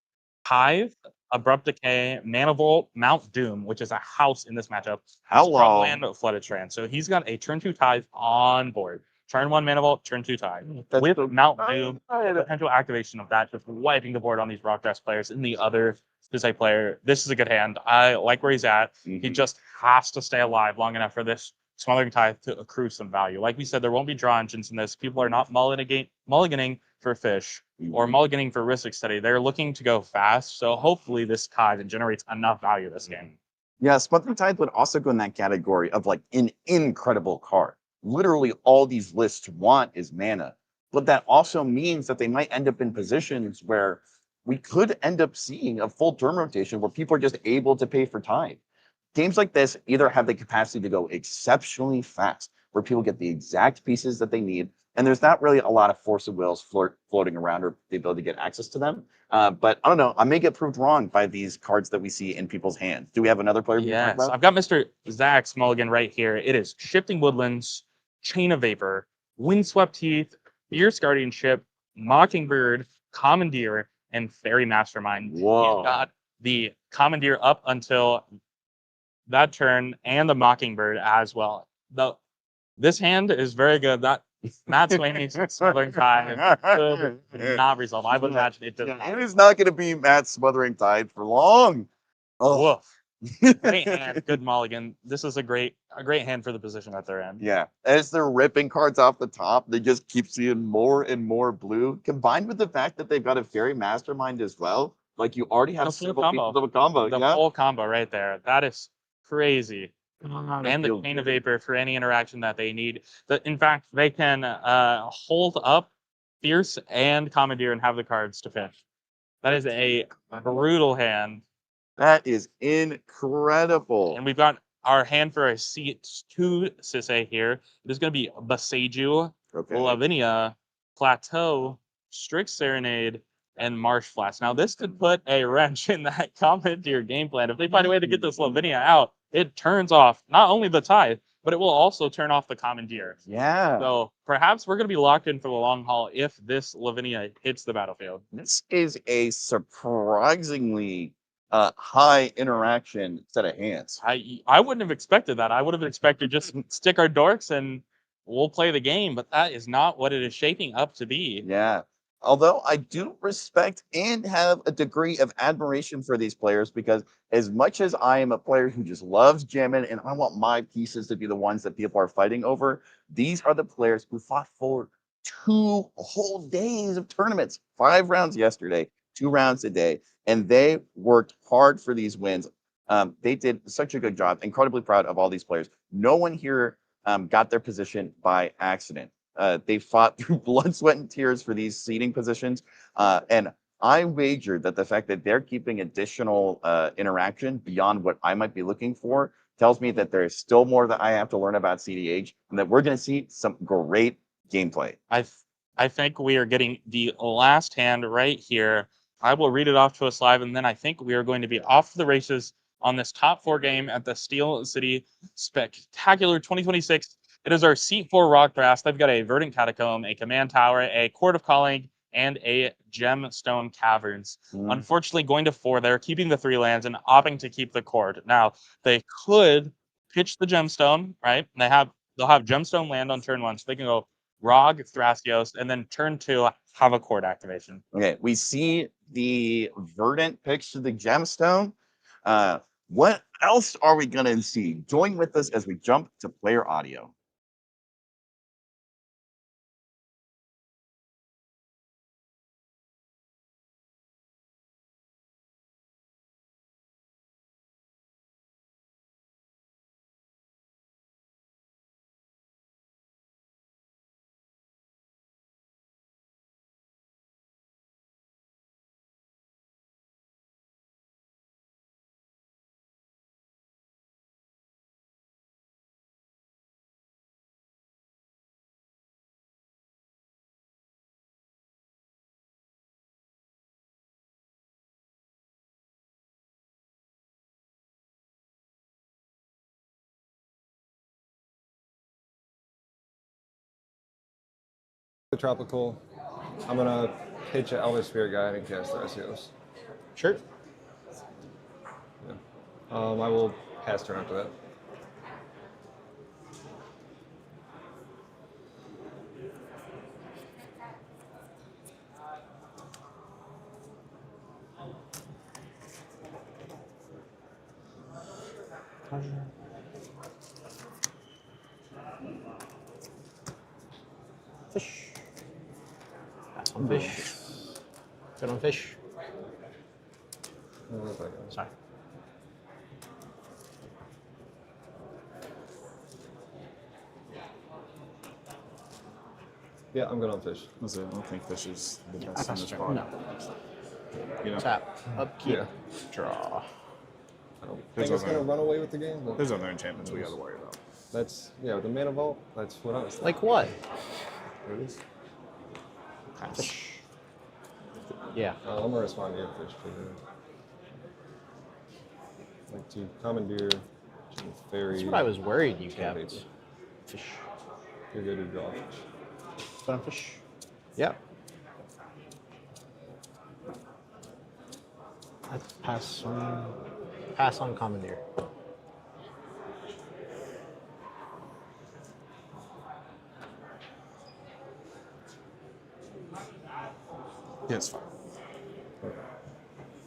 Hive, Abrupt Decay, Manifold, Mount Doom, which is a house in this matchup. Hello. Land, Flooded Strand. So he's got a turn 2 Tithe on board. Turn 1 Manifold, turn 2 Tithe. With Mount Doom, potential activation of that, just wiping the board on these Rockgrass players and the other Spizai player. This is a good hand. I like where he's at. He just has to stay alive long enough for this Smothering Tithe to accrue some value. Like we said, there won't be draw engines in this. People are not mulliganing for fish or mulliganing for risk study. They're looking to go fast. So hopefully this Tithe generates enough value this game. Yeah, Smothering Tithe would also go in that category of like an incredible card. Literally all these lists want is mana. But that also means that they might end up in positions where we could end up seeing a full turn rotation where people are just able to pay for time. Games like this either have the capacity to go exceptionally fast, where people get the exact pieces that they need, and there's not really a lot of force of wills floating around or the ability to get access to them. But I don't know. I may get proved wrong by these cards that we see in people's hands. Do we have another player? Yes, I've got Mr. Zach's mulligan right here. It is Shifting Woodlands, Chain of Vapor, Windswept Heath, Fierce Guardianship, Mockingbird, Commandeer, and Fairy Mastermind. Whoa. He's got the Commandeer up until that turn and the Mockingbird as well. This hand is very good. That Matt Sweeney's Smothering Tithe could not resolve. I would imagine it does. It is not going to be Matt Smothering Tithe for long. Oh. Great hand, good mulligan. This is a great hand for the position that they're in. Yeah, as they're ripping cards off the top, they just keep seeing more and more blue. Combined with the fact that they've got a Fairy Mastermind as well, like you already have several pieces of a combo. The Yeah, full combo right there. That is crazy. And the Chain of Vapor for any interaction that they need. In fact, they can hold up Fierce and Commandeer and have the cards to finish. That is a brutal hand. that is incredible. And we've got our hand for a C2 Sisei here. It is going to be Baseju, Lavinia, Plateau, Strict Serenade, and Marsh Flats. Now, this could put a wrench in that Commandeer game plan. If they find a way to get this Lavinia out, it turns off not only the Tithe, but it will also turn off the Commandeer. Yeah. So perhaps we're going to be locked in for the long haul if this Lavinia hits the battlefield. This is a surprisingly high interaction set of hands. I wouldn't have expected that. I would have expected just stick our dorks and we'll play the game, but that is not what it is shaping up to be. Yeah. Although I do respect and have a degree of admiration for these players, because as much as I am a player who just loves jamming and I want my pieces to be the ones that people are fighting over, these are the players who fought for 2 whole days of tournaments, 5 rounds yesterday, 2 rounds today, and they worked hard for these wins. They did such a good job. Incredibly proud of all these players. No one here got their position by accident. They fought through blood, sweat, and tears for these seating positions. And I wager that the fact that they're keeping additional interaction beyond what I might be looking for tells me that there's still more that I have to learn about CDH and that we're going to see some great gameplay. I think we are getting the last hand right here. I will read it off to us live, and then I think we are going to be off to the races on this top 4 game at the Steel City Spectacular 2026. It is our Seat 4 Rock Draft. They've got a Verdant Catacomb, a Command Tower, a Court of Calling, and a Gemstone Caverns. Unfortunately, going to 4, they're keeping the 3 lands and opting to keep the Court. Now, they could pitch the Gemstone, right? They'll have Gemstone land on turn 1, so they can go Rog, Thrasios, and then turn 2, have a Court activation. Okay, we see the Verdant pitch to the Gemstone. What else are we going to see? Join with us as we jump to player audio. The tropical. I'm gonna pitch an Elder Spirit Guide and cast Thrasios. Sure. Yeah. I will pass turn after that. Fish. Pass on fish. Good on fish. Sorry. Yeah, I'm good on fish. I don't think fish is the best in pass this turn. spot. No. You know? Tap. Upkeep. Yeah. Draw. I don't There's think it's other- gonna run away with the game. But There's other enchantments we gotta worry about. That's with the mana vault. That's what I was thinking. Like what? There it is. Pass. Yeah. I'm gonna respond to your fish trigger. Like to commandeer, fairy. That's what I was worried you kept. Fish. You're good to draw fish. Good on fish. Yeah. Pass on commandeer. Yeah, it's fine.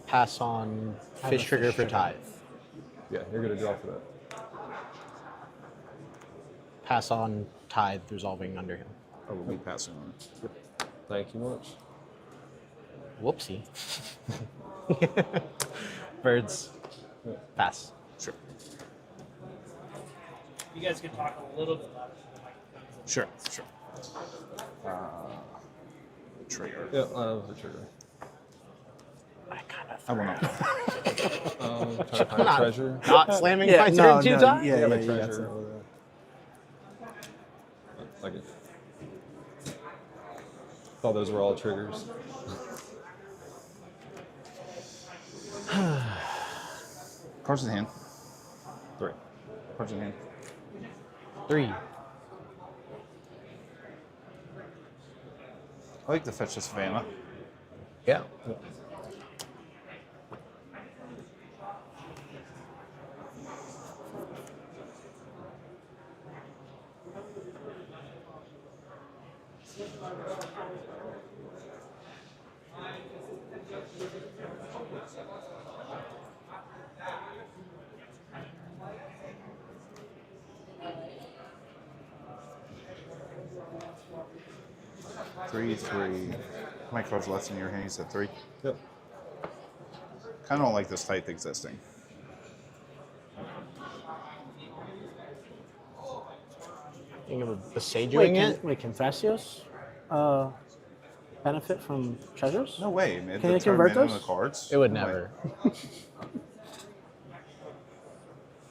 Pass on fish trigger for tithe. Yeah, you're gonna draw for that. Pass on tithe resolving under him. I will be passing on it. Thank you much. Whoopsie. Birds. Pass. Sure. You guys can talk a little bit louder. Sure. Trigger. Yeah, the trigger. I will not. Trying to find a treasure. Not slamming my turn two times? Yeah, Yeah, treasure. Like it. Thought those were all triggers. Cards in hand. 3. Cards in hand. 3. I like to fetch this Savannah. Yeah. Three. How many cards left in your hand? You said 3? Yep. Kind of don't like this Tithe existing. Think of a Besageing it? Wait, can Thrasios benefit from treasures? No way, man. Can The it convert turn mana those? The cards? It would No way. never.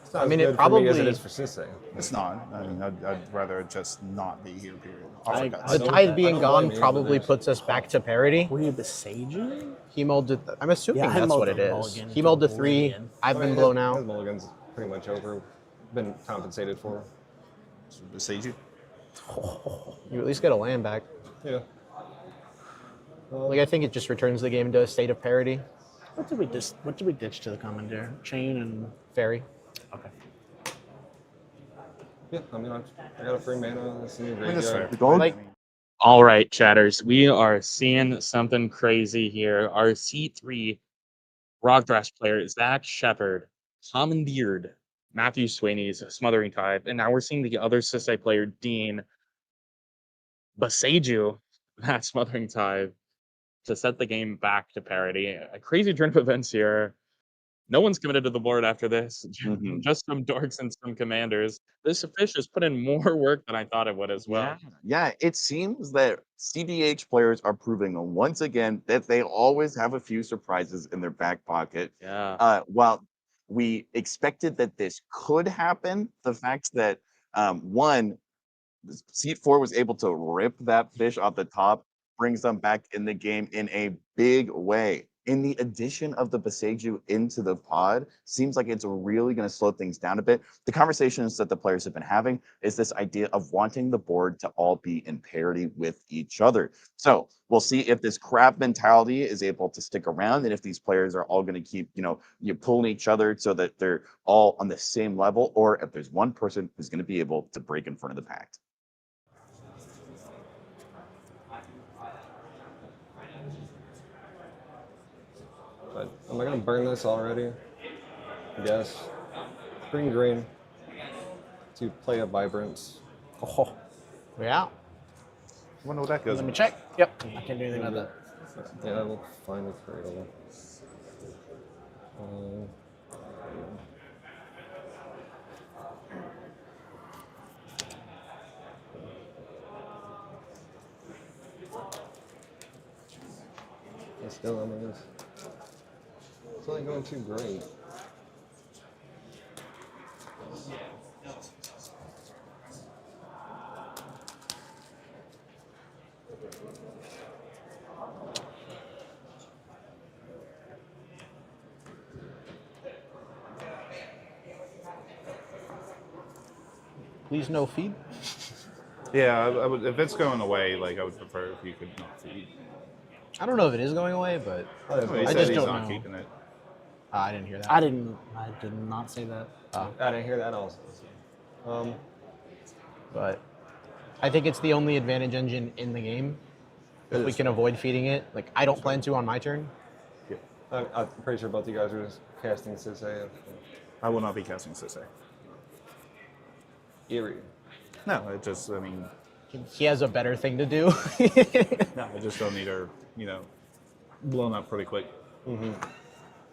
It's not I mean, as it good for me as probably- it is for Sisay. It's not. I mean, I'd rather it just not be here, period. The tithe being gone probably puts us back to parity. Were you Besaging? He molded. I'm assuming Yeah, I that's what it molded is. mulligan He into molded 3. oblivion. I've I been mean, blown his out. mulligan's pretty much over. Been compensated for. Besiege you? You at least get a land back. Yeah. Like I think it just returns the game to a state of parity. What did we ditch to the commander? Chain and Fairy. Okay. Yeah, I mean, I got a free mana. It's in your I mean, that's graveyard. fair. Like All right, chatters, we are seeing something crazy here. Our C3 Rock Thrash player, Zach Shepard, commandeered Matthew Sweeney's Smothering Tithe, and now we're seeing the other Sisay player, Dean, Besageu that Smothering Tithe to set the game back to parity. A crazy turn of events here. No one's committed to the board after this. Just some dorks and some commanders. This fish has put in more work than I thought it would as well. Yeah, it seems that CDH players are proving once again that they always have a few surprises in their back pocket. Yeah. While we expected that this could happen, the fact that one, Seat 4 was able to rip that fish off the top brings them back in the game in a big way. And the addition of the Boseiju into the pod seems like it's really going to slow things down a bit. The conversations that the players have been having is this idea of wanting the board to all be in parity with each other. So we'll see if this crab mentality is able to stick around, and if these players are all going to keep, you pulling each other so that they're all on the same level, or if there's one person who's going to be able to break in front of the pack. But am I gonna burn this already? Yes. Green to play a Vibrance. Oh, yeah. I wonder what that goes. Let me check. Yep, I can't do anything about that. Yeah, I will find the cradle. Still, I mean, it's not going too great. Please no feed. Yeah, I would, if it's going away, like I would prefer if you could not feed. I don't know if it is going away, but He I said just he's don't not know. keeping it. I didn't hear that. I did not say that. I didn't hear that also. But I think it's the only advantage engine in the game. If we can avoid feeding it, like I don't plan to on my turn. I'm pretty sure both you guys are just casting Sisei. I will not be casting Sisei. Eerie. No, it just, I mean... He has a better thing to do. No, I just don't need her, blown up pretty quick. Mm-hmm.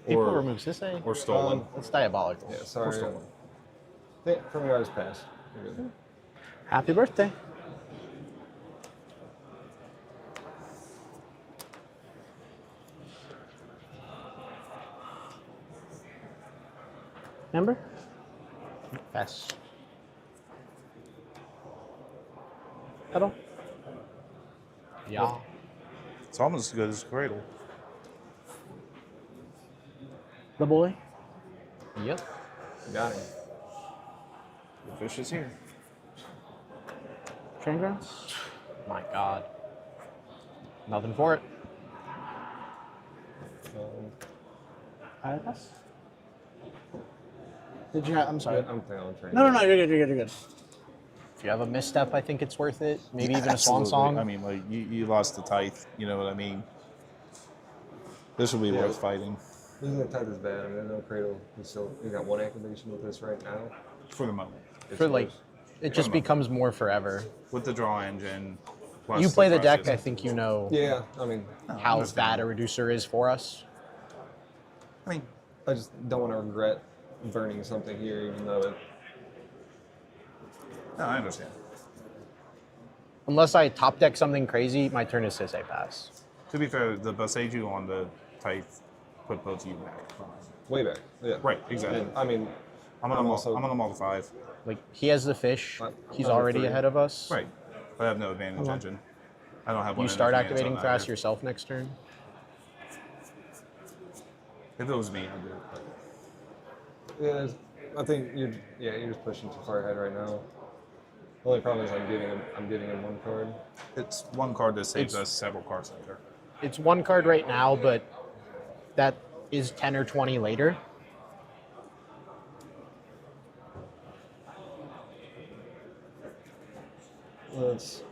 People remove Sisei. Or stolen. It's diabolical. Yeah, sorry. Or stolen. From your guys' pass. You're good. Happy birthday. Remember? Yes. Pedal. Yeah. It's almost as good as Cradle. The boy. Yep. Got it. The fish is here. Train grounds? My God. Nothing for it. Pass? Did you have, I'm sorry. I'm thinking train. No, you're good, you're good. If you have a misstep, I think it's worth it. Maybe even a swan Absolutely. song. I mean, like, you lost the tithe, you know what I mean? This will be worth fighting. Losing the tithe is bad. I mean, there's no cradle. You got one activation with this right now. For the moment. For like, it just becomes more forever. With the draw engine. Plus You play the deck, process. I think you know Yeah, I mean, how bad a reducer is for us. I mean, I just don't want to regret burning something here, even though it. No, I understand. Unless I top deck something crazy, my turn is Sisei pass. To be fair, the Boseiju on the tithe put both of you back. Way back. Yeah. Right, exactly. And, I mean, I'm on a model 5. Like, he has the fish. He's already ahead of us. Right. But I have no advantage engine. I don't have one. You start in advance activating on fast either. yourself next turn. If it was me, I'd do it. But yeah, I think you're just pushing too far ahead right now. The only problem is I'm giving him one card. it's one card that saves us several cards later. It's one card right now, but that is 10 or 20 later. Let's.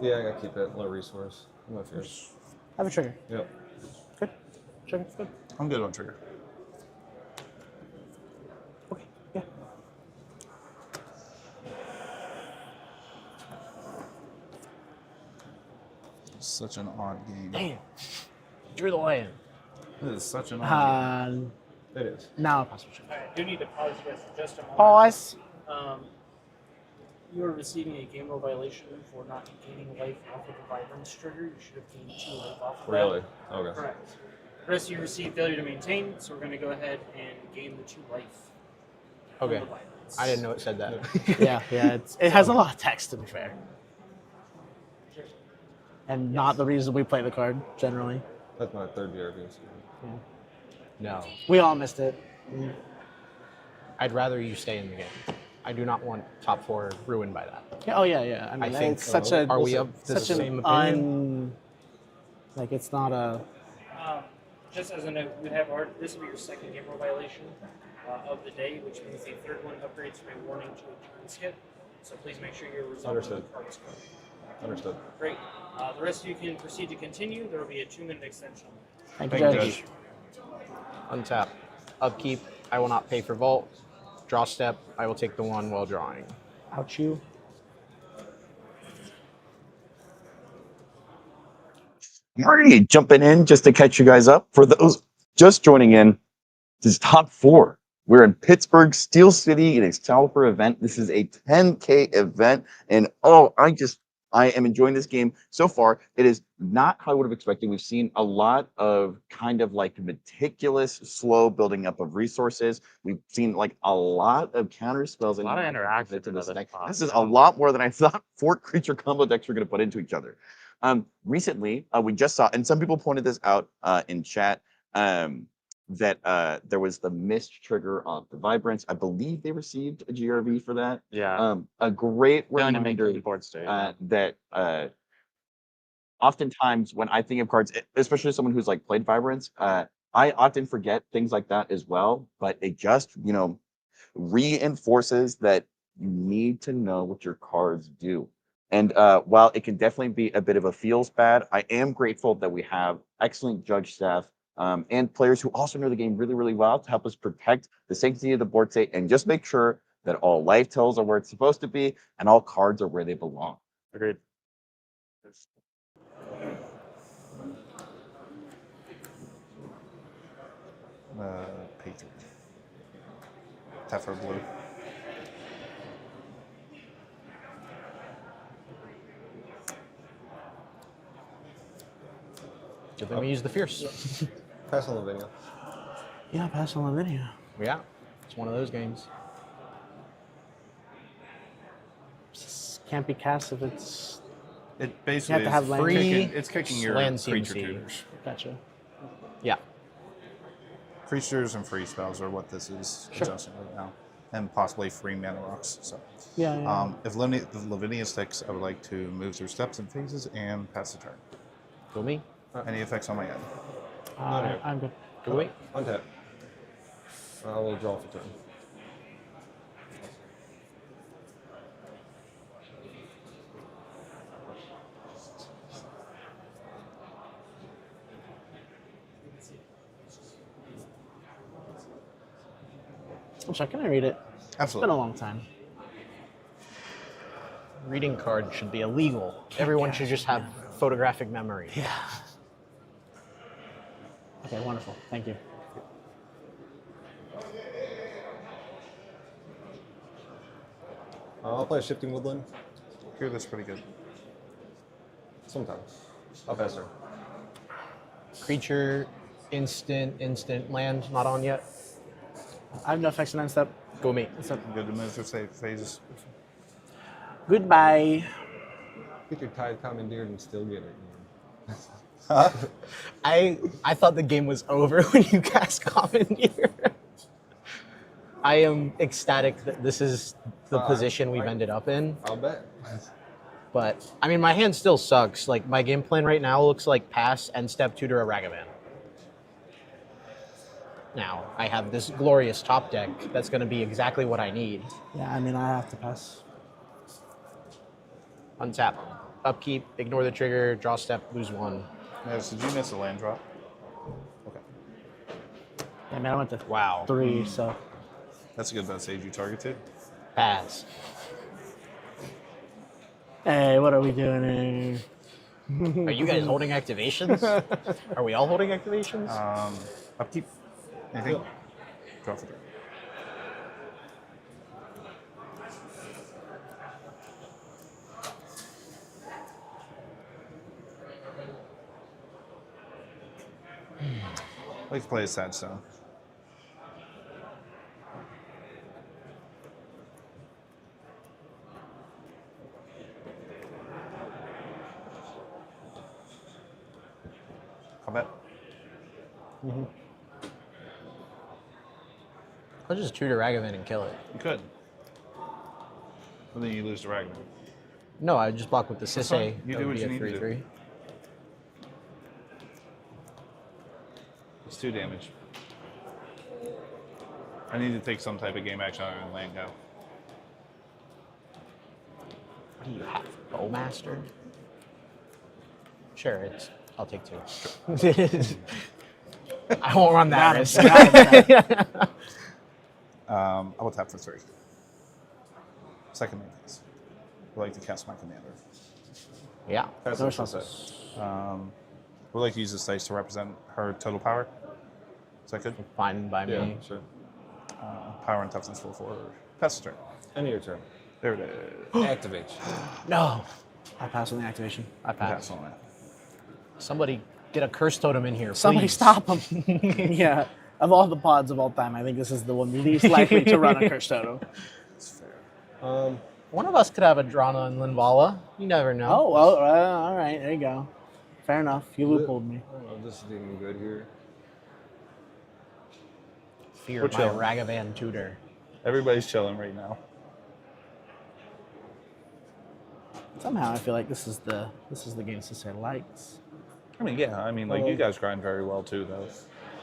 Yeah, I gotta keep that low resource. I'm not fierce. Have a trigger. Yep. Good. Trigger's good. I'm good on trigger. Okay, yeah. Such an odd game. Damn. Drew the land. This is such an odd game. It is. Now possible trigger. I do need to pause you guys for just a moment. Pause. You are receiving a game rule violation for not gaining life off of the vibrance trigger. You should have gained 2 life off of Really? that. Okay. Correct. Chris, you received failure to maintain, so we're going to go ahead and gain the 2 life. Okay. from the vibrance. I didn't know it said that. Yeah, it has a lot of text to be fair. And not the reason we play the card, generally. That's my third year of use. Yeah. No. We all missed it. I'd rather you stay in the game. I do not want top 4 ruined by that. Yeah, oh yeah. I mean, think it's such a are we of the such same an opinion? like it's not a. Just as a note, you have this will be your second game rule violation of the day, which means the third one upgrades from a warning to a turn skip. So please make sure you're resolving the cards correctly. Understood. Great. The rest of you can proceed to continue. There will be a 2-minute extension. Thank you, Judge. Untap. Upkeep. I will not pay for vault. Draw step. I will take the 1 while drawing. Ouch you. I'm already jumping in just to catch you guys up. For those just joining in, this is top 4. We're in Pittsburgh, Steel City, an Excalibur event. This is a 10K event, and I am enjoying this game so far. It is not how I would have expected. We've seen a lot of kind of like meticulous, slow building up of resources. We've seen like a lot of counter spells. A lot of interaction to this in deck. this This is a lot more than I thought 4 creature combo decks were going to put into each other. Recently, we just saw, and some people pointed this out in chat, that there was the missed trigger on the Vibrance. I believe they received a GRV for that. Yeah. A great Going to make reminder the board state. that oftentimes when I think of cards, especially someone who's like played Vibrance, I often forget things like that as well. But it just, reinforces that you need to know what your cards do. And while it can definitely be a bit of a feels bad, I am grateful that we have excellent judge staff and players who also know the game really, really well to help us protect the sanctity of the board state and just make sure that all life tells are where it's supposed to be and all cards are where they belong. Agreed. Pay 3. Tap for blue. Good thing we use the Fierce. Pass on Lavinia. Yeah, pass on Lavinia. Yeah. It's one of those games. Can't be cast if it's. It basically you have to have is land. it's kicking your land creature CMC. tutors. Gotcha. Yeah. Creatures and free spells are what this is adjusting right now. And possibly free mana rocks. So Yeah. if Lavinia sticks, I would like to move through steps and phases and pass the turn. Go me. Any effects on my end? I'm good. Go wait. Untap. I will draw for turn. I'm sorry, can I read it? Absolutely. It's been a long time. Reading cards should be illegal. Everyone should just have photographic memory. Yeah. Okay, wonderful. Thank you. I'll play a Shifting Woodland. Here, that's pretty good. Sometimes. I'll pass turn. Creature, instant, land, not on yet. I have no effects on end step. Go me. Good to move through phases. Goodbye. Get your Tide commandeered and still get it. I thought the game was over when you cast Commandeer. I am ecstatic that this is the position we've ended up in. I'll bet. But, I mean, my hand still sucks. Like, my game plan right now looks like pass, end step, tutor a Ragavan. Now, I have this glorious top deck that's going to be exactly what I need. Yeah, I mean, I have to pass. Untap. Upkeep, ignore the trigger, draw step, lose 1. So did you miss a land drop? Okay. Yeah, man, I went to Wow. 3, so. That's a good bet. Sage you targeted. Pass. Hey, what are we doing here? Are you guys holding activations? Are we all holding activations? Upkeep. Anything? Draw for turn. Let's play a sad stone. Combat. Mm-hmm. I'll just tutor Ragavan and kill it. You could. But then you lose to Ragavan. No, I just block with the That's Sisay. fine. You do what you need to do. 3/3. It's 2 damage. I need to take some type of game action on land go. What do you have? Bowmaster? Sure, I'll take 2. I won't run that risk. I will tap for 3. Second main phase. I'd like to cast my commander. Yeah. I would like to use this dice to represent her total power. Is that good? Fine by me. Yeah, sure. Power and toughness for 4. Pass the turn. End of your turn. There it is. Activate. No. I pass on the activation. I pass. Pass on it. Somebody get a curse totem in here. Somebody please. stop him. Yeah. Of all the pods of all time, I think this is the one least likely to run a curse totem. That's fair. One of us could have a Drana and Linvala. You never know. Oh, well, all right. There you go. Fair enough. You loopholed me. This is doing good here. Fear We're my chilling. Ragavan tutor. Everybody's chilling right now. Somehow I feel like this is the game Sisay likes. I mean, yeah. I mean, like, you guys grind very well, too, though.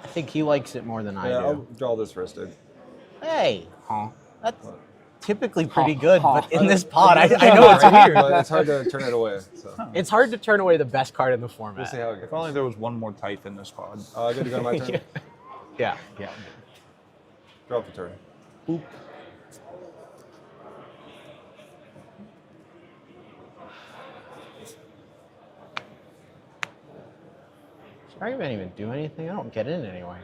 I think he likes it more than I Yeah, do. I'll draw this Ristic. Hey, Huh. that's typically pretty good, Huh. but in this pod, I know it's weird. But it's hard to turn it away. So. It's hard to turn away the best card in the format. We'll see how it goes. If only there was one more type in this pod. Good to go to my turn. Yeah. Drop the turn. Boop. I can't even do anything. I don't get in anyway.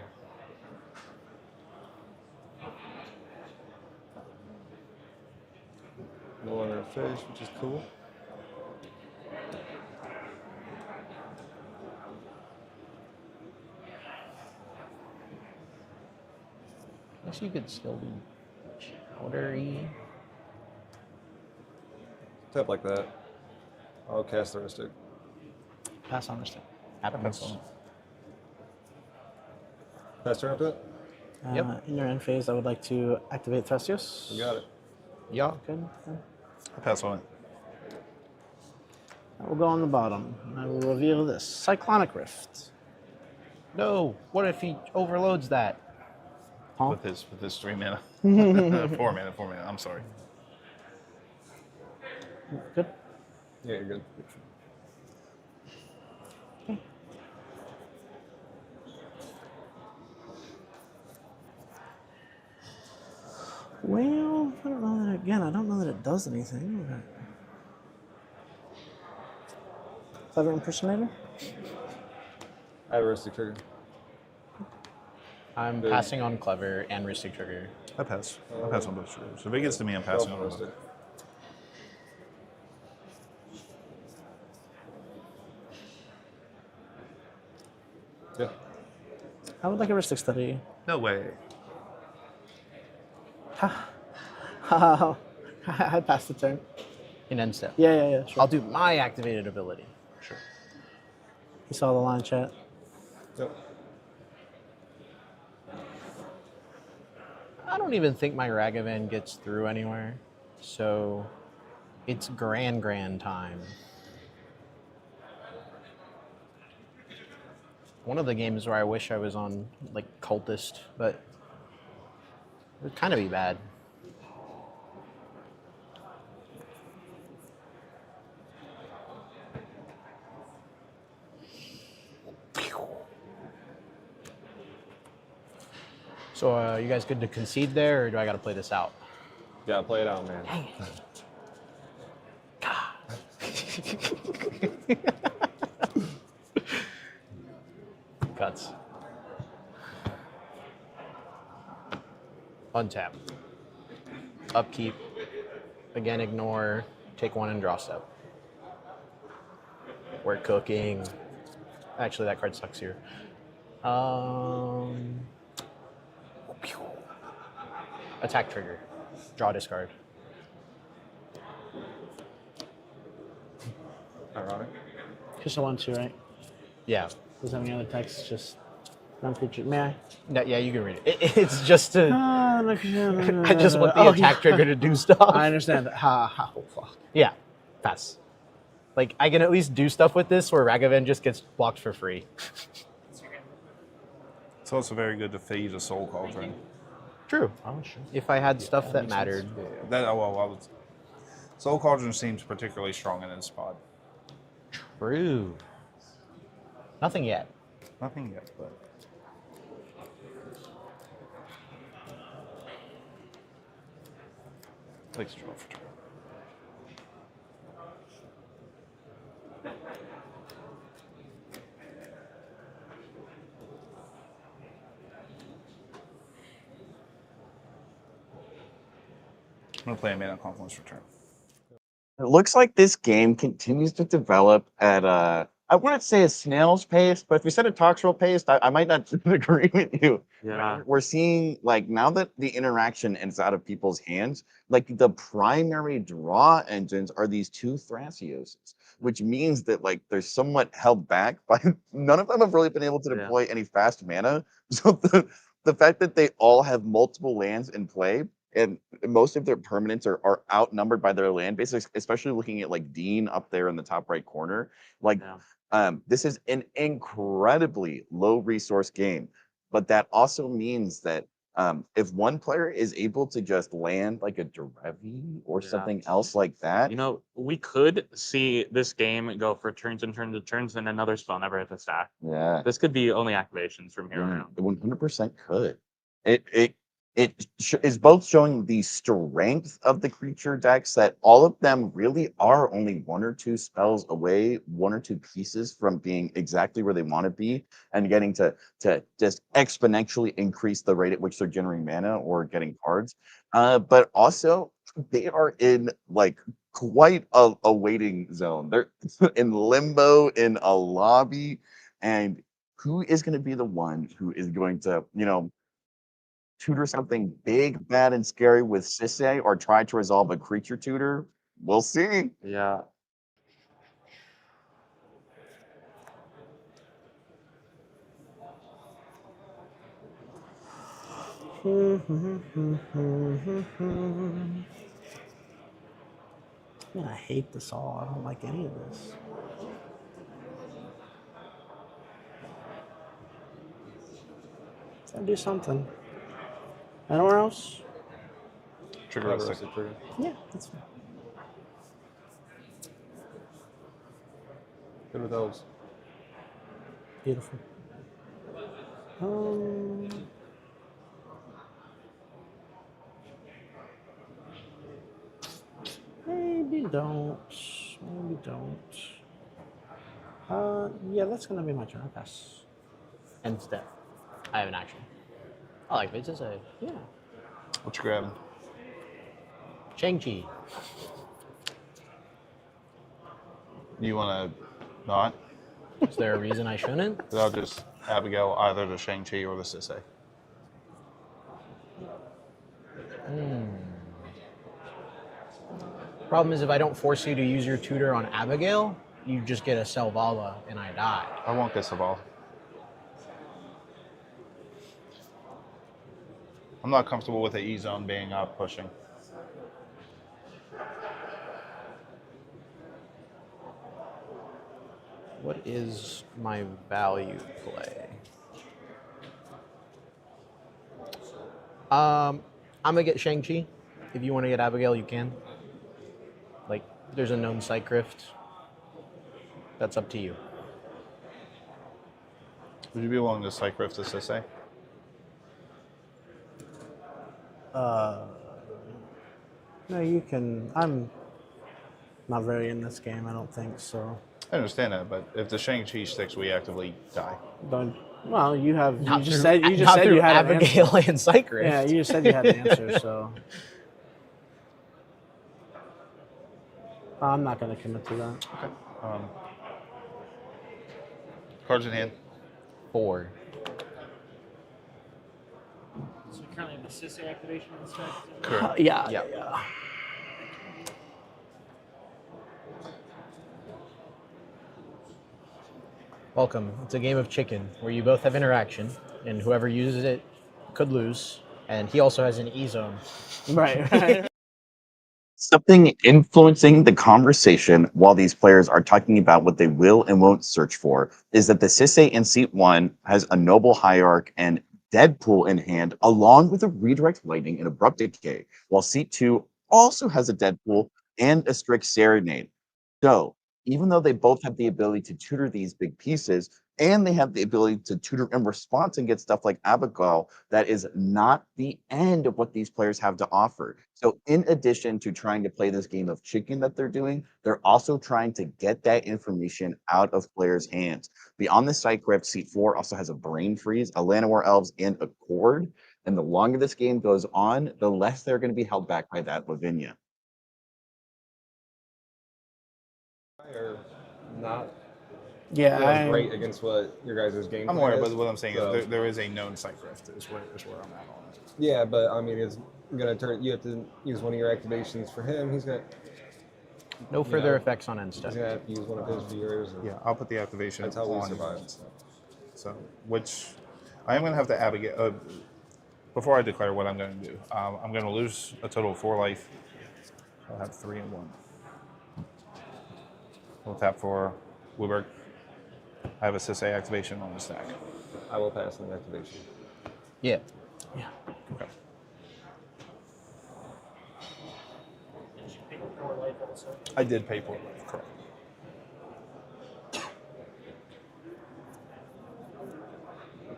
No longer fish, which is cool. I guess you could still be chowdery. Tap like that. I'll cast the Ristic. Pass on this thing. Happens. Pass turn up to it? Yep. In your end phase, I would like to activate Thestios. You got it. Yeah. Good. I pass on it. I will go on the bottom. I will reveal this Cyclonic Rift. No. What if he overloads that? Huh? With his 3 mana. 4 mana. I'm sorry. Good. Yeah, you're good. Well, I don't know that. Again, I don't know that it does anything. Clever Impersonator. I have a Ristic trigger. I'm passing on Clever and Ristic Trigger. I pass. I pass on both triggers. If it gets to me, I'm passing on Ristic. both. Yeah. I would like a Ristic Study. No way. I passed the turn. In end step. Yeah, sure. I'll do my activated ability. Sure. You saw the line chat. Yep. I don't even think my Ragavan gets through anywhere. So it's grand time. One of the games where I wish I was on like Cultist, but it would kind of be bad. So you guys good to concede there, or do I got to play this out? Yeah, play it out, man. Cuts. Untap. Upkeep. Again, ignore. Take 1 and draw step. We're cooking. Actually, that card sucks here. Attack trigger. Draw discard. Ironic. Just a 1/2, right? Yeah. Does it have any other text? Just non-creature. May I? No, yeah, you can read it. It's just to. I just want the Oh, attack yeah. trigger to do stuff. I understand that. Oh, fuck. Yeah, pass. Like, I can at least do stuff with this where Ragavan just gets blocked for free. It's also very good to feed a Soul Cauldron. True. Oh, sure. If I had stuff that mattered. Soul Cauldron seems particularly strong in this spot. True. Nothing yet. Nothing yet, but. Takes draw for turn. I'm going to play a Mana Confluence for turn. It looks like this game continues to develop at I wouldn't say a snail's pace, but if you said a Toxtrol pace, I might not agree with you. Yeah. We're seeing, like, now that the interaction is out of people's hands, like, the primary draw engines are these two Thrasioses, which means that, like, they're somewhat held back by none of them have really been able to deploy any fast mana. So the fact that they all have multiple lands in play and most of their permanents are outnumbered by their land bases, especially looking at like Dean up there in the top right corner. Like, this is an incredibly low resource game, but that also means that if one player is able to just land like a Derevi or something else like that, You know, we could see this game go for turns and turns and turns, and another spell never hit the stack. yeah, This could be only activations from here on out. it 100% could. It is both showing the strength of the creature decks, that all of them really are only one or two spells away, one or two pieces from being exactly where they want to be, and getting to just exponentially increase the rate at which they're generating mana or getting cards. But also, they are in like quite a waiting zone. They're in limbo in a lobby, and who is going to be the one who is going to, tutor something big, bad, and scary with Sisay, or try to resolve a creature tutor? We'll see. Yeah. Man, I hate this all. I don't like any of this. Gotta do something. Anywhere else? Trigger. Yeah, that's fine. Good with those. Beautiful. Maybe don't. Maybe don't. Yeah, that's gonna be my turn. I pass. End step. I have an action. I like it. Yeah. What you grabbing? Shang-Chi. You want to not? Is there a reason I shouldn't? I'll just Abigail either the Shang-Chi or the Sisay. Problem is, if I don't force you to use your tutor on Abigail, you just get a Selvala and I die. I won't get Selvala. I'm not comfortable with the E-zone being pushing. What is my value play? I'm gonna get Shang-Chi. If you want to get Abigail, you can. Like, there's a known Cycrypt. That's up to you. Would you be willing to Cycrypt the Sisay? No, you can. I'm not very in this game, I don't think so. I understand that, but if the Shang-Chi sticks, we actively die. Don't. Well, you have. Not You just through- said. You just not said through you had an Abigail answer. and Cycrypt. Yeah, you just said you had an answer. So I'm not going to commit to that. Okay. Cards in hand. 4. So we currently have the Sisay activation in this deck. Correct. Yeah. Welcome. It's a game of chicken where you both have interaction, and whoever uses it could lose. And he also has an E zone. Right. Something influencing the conversation while these players are talking about what they will and won't search for is that the Sisei in seat 1 has a Noble Hierarch and Deadpool in hand, along with a Redirect Lightning and Abrupt Decay, while seat 2 also has a Deadpool and a Strict Serenade. So, even though they both have the ability to tutor these big pieces, and they have the ability to tutor in response and get stuff like Abigail, that is not the end of what these players have to offer. So, in addition to trying to play this game of chicken that they're doing, they're also trying to get that information out of players' hands. Beyond the Sight Grift, seat 4 also has a Brain Freeze, a Llanowar Elves, and a Cord. And the longer this game goes on, the less they're going to be held back by that Lavinia. Are not great against what your guys' game. I'm aware, but what I'm saying is there is a known Sight Grift is where I'm at on it. Yeah, but I mean, it's gonna turn. You have to use one of your activations for him. He's got no further effects on end step. He's gonna have to use one of his viewers. Yeah, I'll put the activation. That's how we on survive. So, which I am going to have to Abigail. Before I declare what I'm going to do, I'm going to lose a total of 4 life. I'll have 3 and 1. We'll tap for Wooberg. I have a Sisei activation on the stack. I will pass an activation. Yeah. Yeah. Okay. I did pay for life, correct.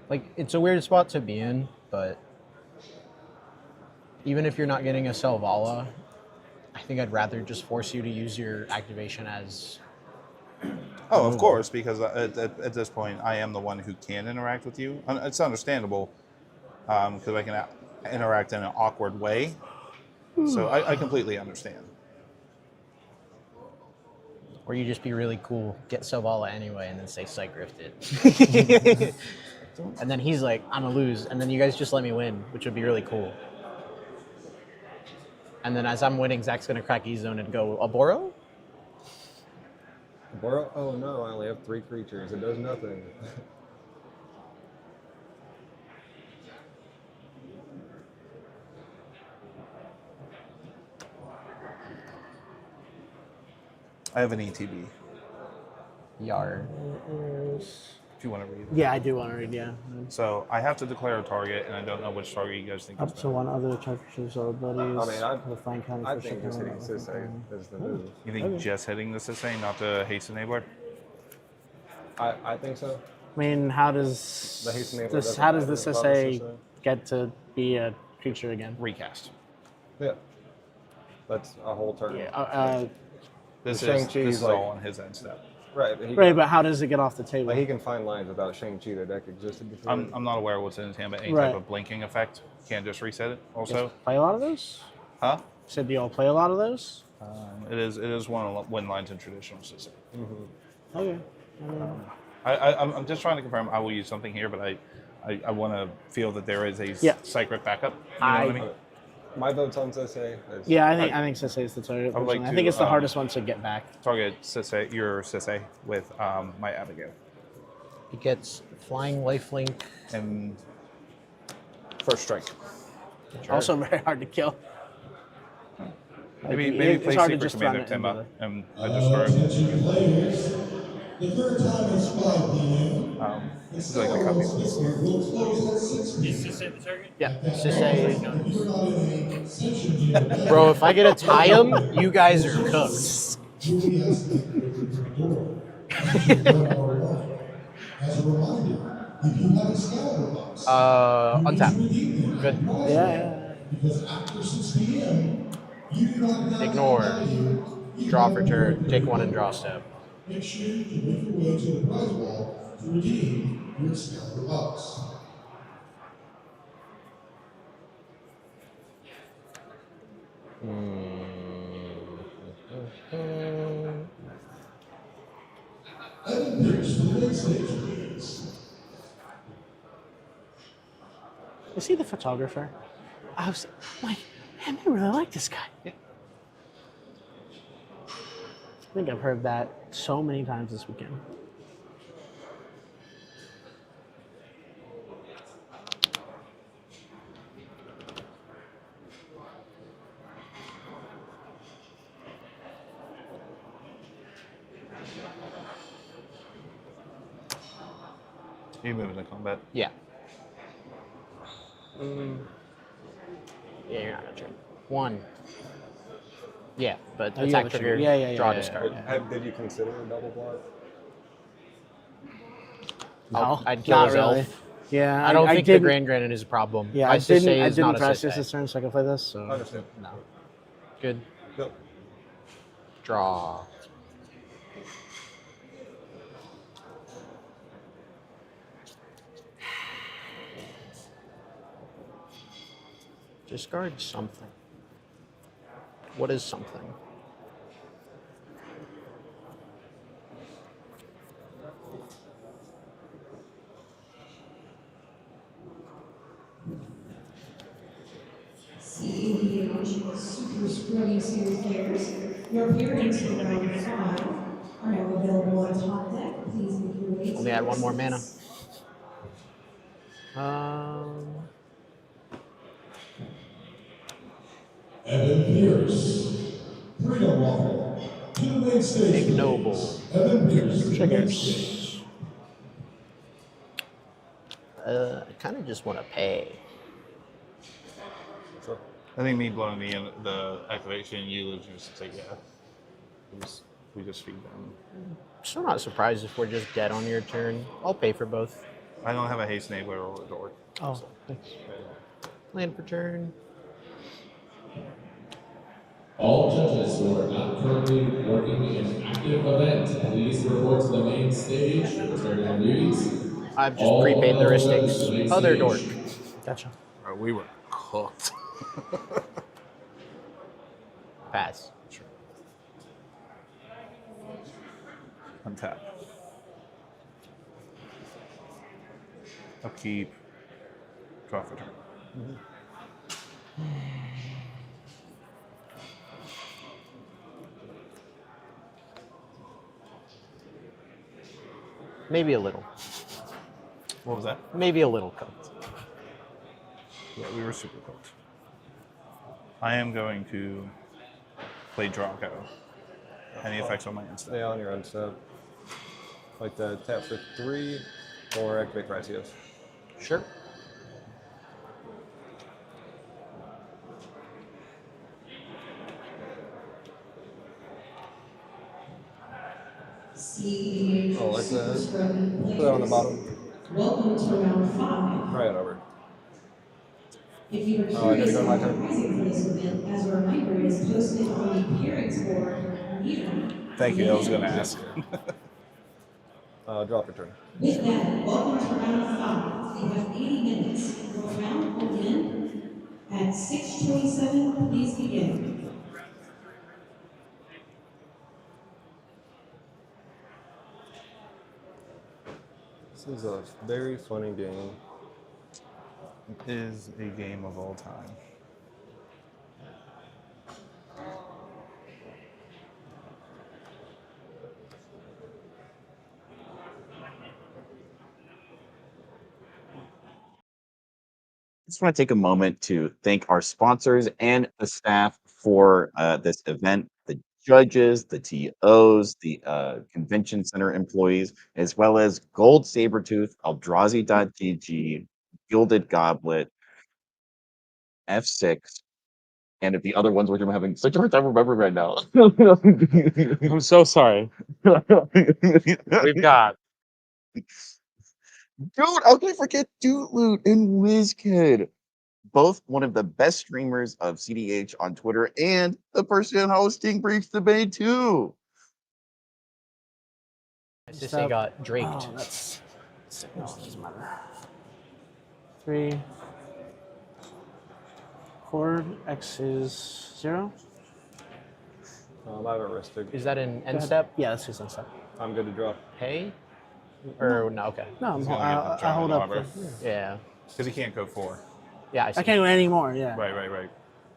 Like, it's a weird spot to be in, but even if you're not getting a Selvala, I think I'd rather just force you to use your activation as... Oh, of course, because at this point, I am the one who can interact with you. It's understandable, because I can interact in an awkward way. So I completely understand. Or you just be really cool, get Selvala anyway, and then say Sight Grift it. And then he's like, I'm gonna lose, and then you guys just let me win, which would be really cool. And then as I'm winning, Zach's gonna crack E-Zone and go, Aboro? Aboro? Oh no, I only have 3 creatures. It does nothing. I have an ETB. Yar. If you want to read it. Yeah, I do want to read, yeah. So I have to declare a target, and I don't know which target you guys think is Up to one other characters or abilities. I mean, with flying county I for think just hitting Sisei is the move. You think just hitting the Sisei, not the Haste Enabler? I think so. I mean, how does The Haste Enabler this? doesn't How does matter this about SA Sisei. get to be a creature again? Recast. Yeah. That's a whole turn. Yeah. This Shang-Chi's is like, all on his end step. Right, But how does it get off the table? But he can find lines without Shang-Chi. The deck existed before. I'm not aware of what's in his hand, but any Right. type of blinking effect can't just reset it. Also, Play a lot of those? huh? Said you all play a lot of those? It is one of the win lines in traditional Sisei. Okay. I'm just trying to confirm. I will use something here, but I want to feel that there is a sacred backup. You know what I mean? My vote's on Sisei. Yeah, I think Sisei is the target. I would like I to, think it's the hardest one to get back. Target Sisei, your Sisei with my Abigail. He gets flying lifelink. And first strike. Also very hard to kill. Maybe It's play hard to Secret just run Commander it into Temba, and I just start. The current time is 5 p.m. This is like a copy. Is Sisei the target? Yeah, Sisei. Bro, if I get to tie him, you guys are cooked. As a reminder, if you have Excalibur box, Untap. Good. Yeah. Because after 6 p.m., you do not have Ignore. Draw for turn. Take 1 and draw step. Make sure to make your way to the prize wall to redeem your Excalibur box. Evan Pierce from the next stage, please. Is he the photographer? I was like, man, I really like this guy. I think I've heard that so many times this weekend. You move into combat. Yeah. Yeah, you're not gonna turn. 1. Yeah, but Oh, you have attack a trigger, trigger. Yeah. draw, discard. Did you consider a double block? No, I'd kill not his really. elf. Yeah, I don't think the didn't- Grand Granite is a problem. Yeah, My I didn't. Sisei I is not didn't a press Sisei. this turn, so I can play this. So. I understand. No. Good. Yep. Draw. Discard something. What is something? Super Scrubby Series players, your appearance for round 5 are now available on top deck. Please make your way to Only add 1 more mana. seats. Evan Pierce, Freedom Walker, to the main stage. Ignoble. Evan Pierce, to the main Triggers. stage. I kind of just want to pay. Sure. I think me blowing the activation, you lose your state, yeah. We just feed them. Still not surprised if we're just dead on your turn. I'll pay for both. I don't have a haste enabler or a door. Oh, thanks. Land per turn. All judges who are not currently working in an active event, please report to the main stage for turn duties. I've just prepaid the heuristics. Other dork. Gotcha. We were cooked. Pass. Sure. Untap. Upkeep. Draw for turn. Maybe a little. What was that? Maybe a little cooked. Yeah, we were super cooked. I am going to play Draco. Any effects on my end step? Yeah, on your end step. Like the tap for 3 or activate Thrasios. Sure. Oh, like that. Put that on the bottom. Welcome to round 5. Try it over. If you are Oh, I gotta curious go to my about turn. pricing for this event, as a reminder, it is posted on the pairings board. Even Thank you, I was going to ask. Draw for turn. with that, welcome to round 5. We have 80 minutes. Your round will begin at 6:27. Please begin. This is a very funny game. It is a game of all time. Just want to take a moment to thank our sponsors and the staff for this event, the judges, the TOs, the convention center employees, as well as Gold Sabertooth, Eldrazi.gg, Gilded Goblet, F6, and the other ones which I'm having such a hard time remembering right now. I'm so sorry. We've got Dude, how can I forget Dude Loot and WizKid? Both one of the best streamers of CDH on Twitter and the person hosting Breach the Bay too. Sisei got draped. Oh, that's sick. No, it doesn't matter. 3. Chord X is 0. I have a Ristic. Is that an end step? Yeah, that's his end step. I'm good to draw. Pay? Or no, okay. No, He's gonna get the I hold up. Jobber. Yeah. Because he can't go 4. Yeah, I I see. can't go anymore. Yeah. Right.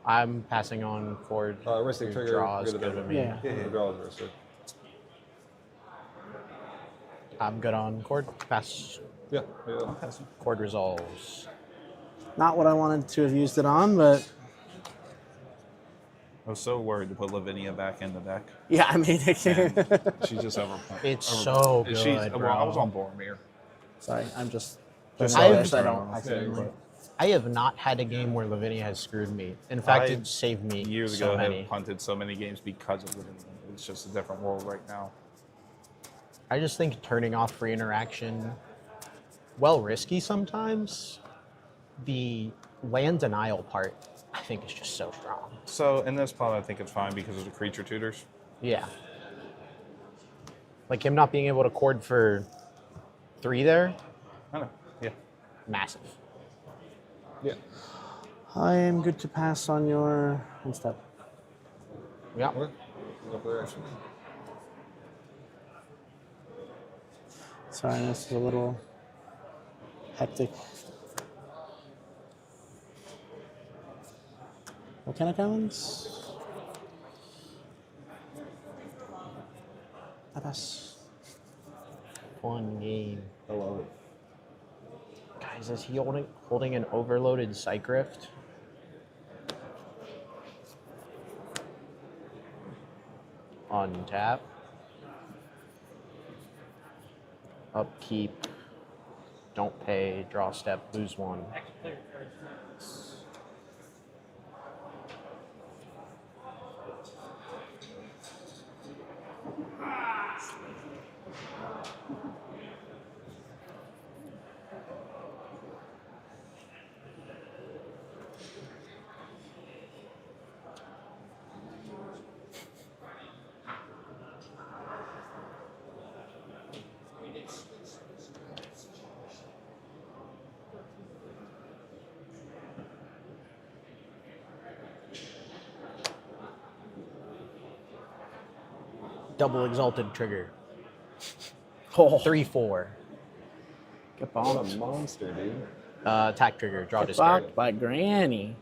I'm passing on chord. Ristic trigger. Draws Good good to with me. Yeah. Draw is Ristic. I'm good on chord. Pass. Yeah. Chord resolves. Not what I wanted to have used it on, but I was so worried to put Lavinia back in the deck. yeah, I mean, And she just overplayed. It's so good, Well, I was bro. on Boromir. Sorry, I'm just. Just I like don't accidentally. I have not had a game where Lavinia has screwed me. In fact, it saved me years so ago many. have punted so many games because of Lavinia. It's just a different world right now. I just think turning off free interaction, well, risky sometimes. The land denial part, I think, is just so strong. So in this pot, I think it's fine because of the creature tutors. Yeah. Like him not being able to chord for 3 there. I know. Yeah. Massive. Yeah. I am good to pass on your step. Yeah. Sorry, this is a little hectic. Volcanic Islands. I pass. Fun game. I love it. Guys, is he holding an overloaded Psych Rift? Untap. Upkeep. Don't pay. Draw step. Lose 1. Double Exalted trigger. Oh. 3/4. Get What bombed. a monster, dude. Attack trigger. Draw Get discard. bonked by Granny.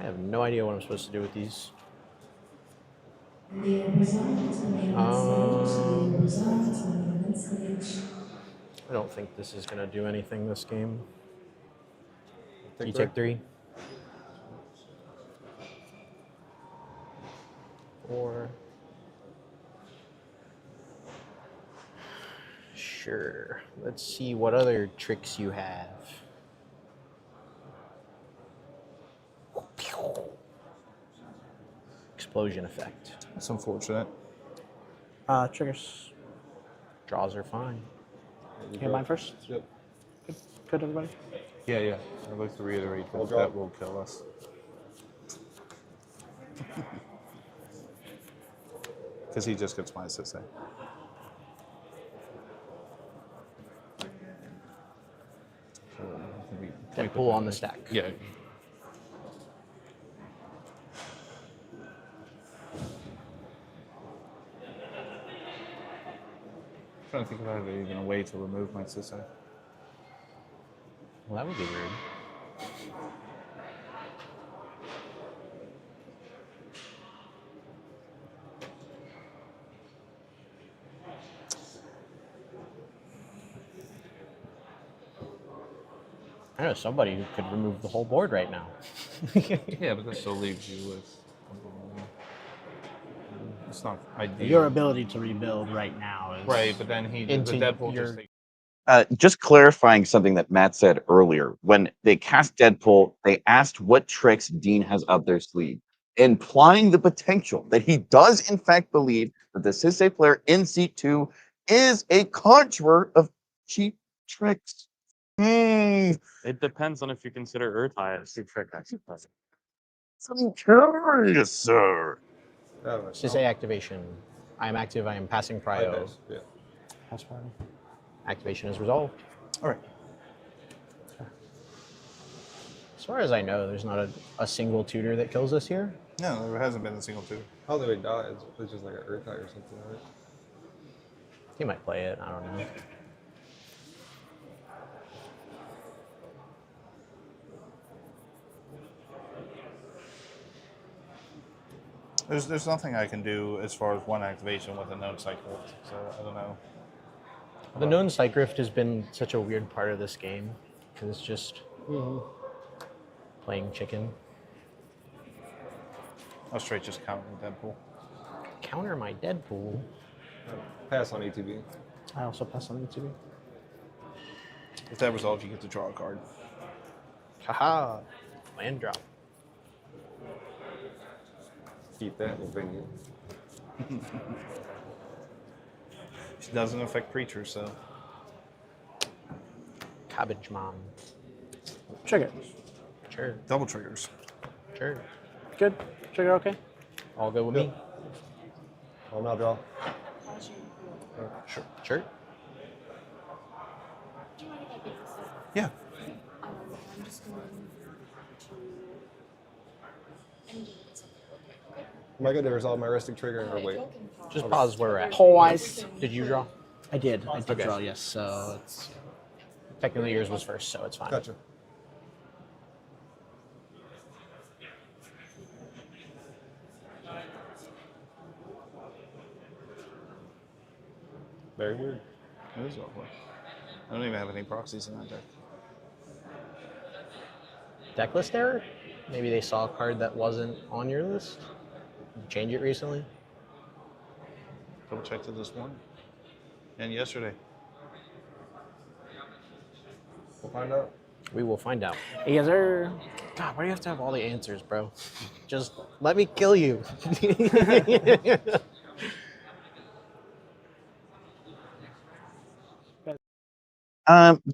I have no idea what I'm supposed to do with these. I don't think this is going to do anything this game. You take 3. 4. Sure. Let's see what other tricks you have. Explosion effect. That's unfortunate. Triggers. Draws are fine. You mine first? Yep. Good, everybody? Yeah, yeah. I'd like to reiterate I'll that drop. that will kill us. Because he just gets my assist. Deadpool on the stack. Yeah. I'm trying to think about it even a way to remove my sister. Well, that would be weird. I know somebody who could remove the whole board right now. Yeah, but that still leaves you with. It's not ideal. Your ability to rebuild right now is Right, but then the Deadpool just takes. Just clarifying something that Matt said earlier. When they cast Deadpool, they asked what tricks Dean has up their sleeve, implying the potential that he does, in fact, believe that the Sisei player in Seat 2 is a conjurer of cheap tricks. It depends on if you consider Urtai a cheap trick exercise. I'm curious, sir. Sisei activation. I am active. I am passing prio. Yeah. Pass prio. Activation is resolved. All right. As far as I know, there's not a single tutor that kills us here. No, there hasn't been a single tutor. How do he die? It's just like an Urtai or something, right? He might play it. I don't know. There's nothing I can do as far as one activation with a known cycle, so I don't know. The known Psych Rift has been such a weird part of this game because it's just Playing chicken. I'll straight just count Deadpool. Counter my Deadpool. Pass on ETB. I also pass on ETB. If that resolves, you get to draw a card. Haha. Land drop. Keep that in venue. It doesn't affect creatures, so. Cabbage mom. Trigger. Sure. Double triggers. Sure. Good. Trigger okay? All good with me. I'll now draw. Sure. Sure. Yeah. I'm just going to. Am I good to resolve my resting trigger or wait? Just pause where we're at. Twice. Did you draw? I did. I did Okay. draw, yes. So it's Technically yours was first, so it's fine. Gotcha. Very weird. It is awful. I don't even have any proxies in that deck. Deck list error? Maybe they saw a card that wasn't on your list? Change it recently? Double checked it this morning. And yesterday. We'll find out. We will find out. yes, sir. God, why do you have to have all the answers, bro? Just let me kill you.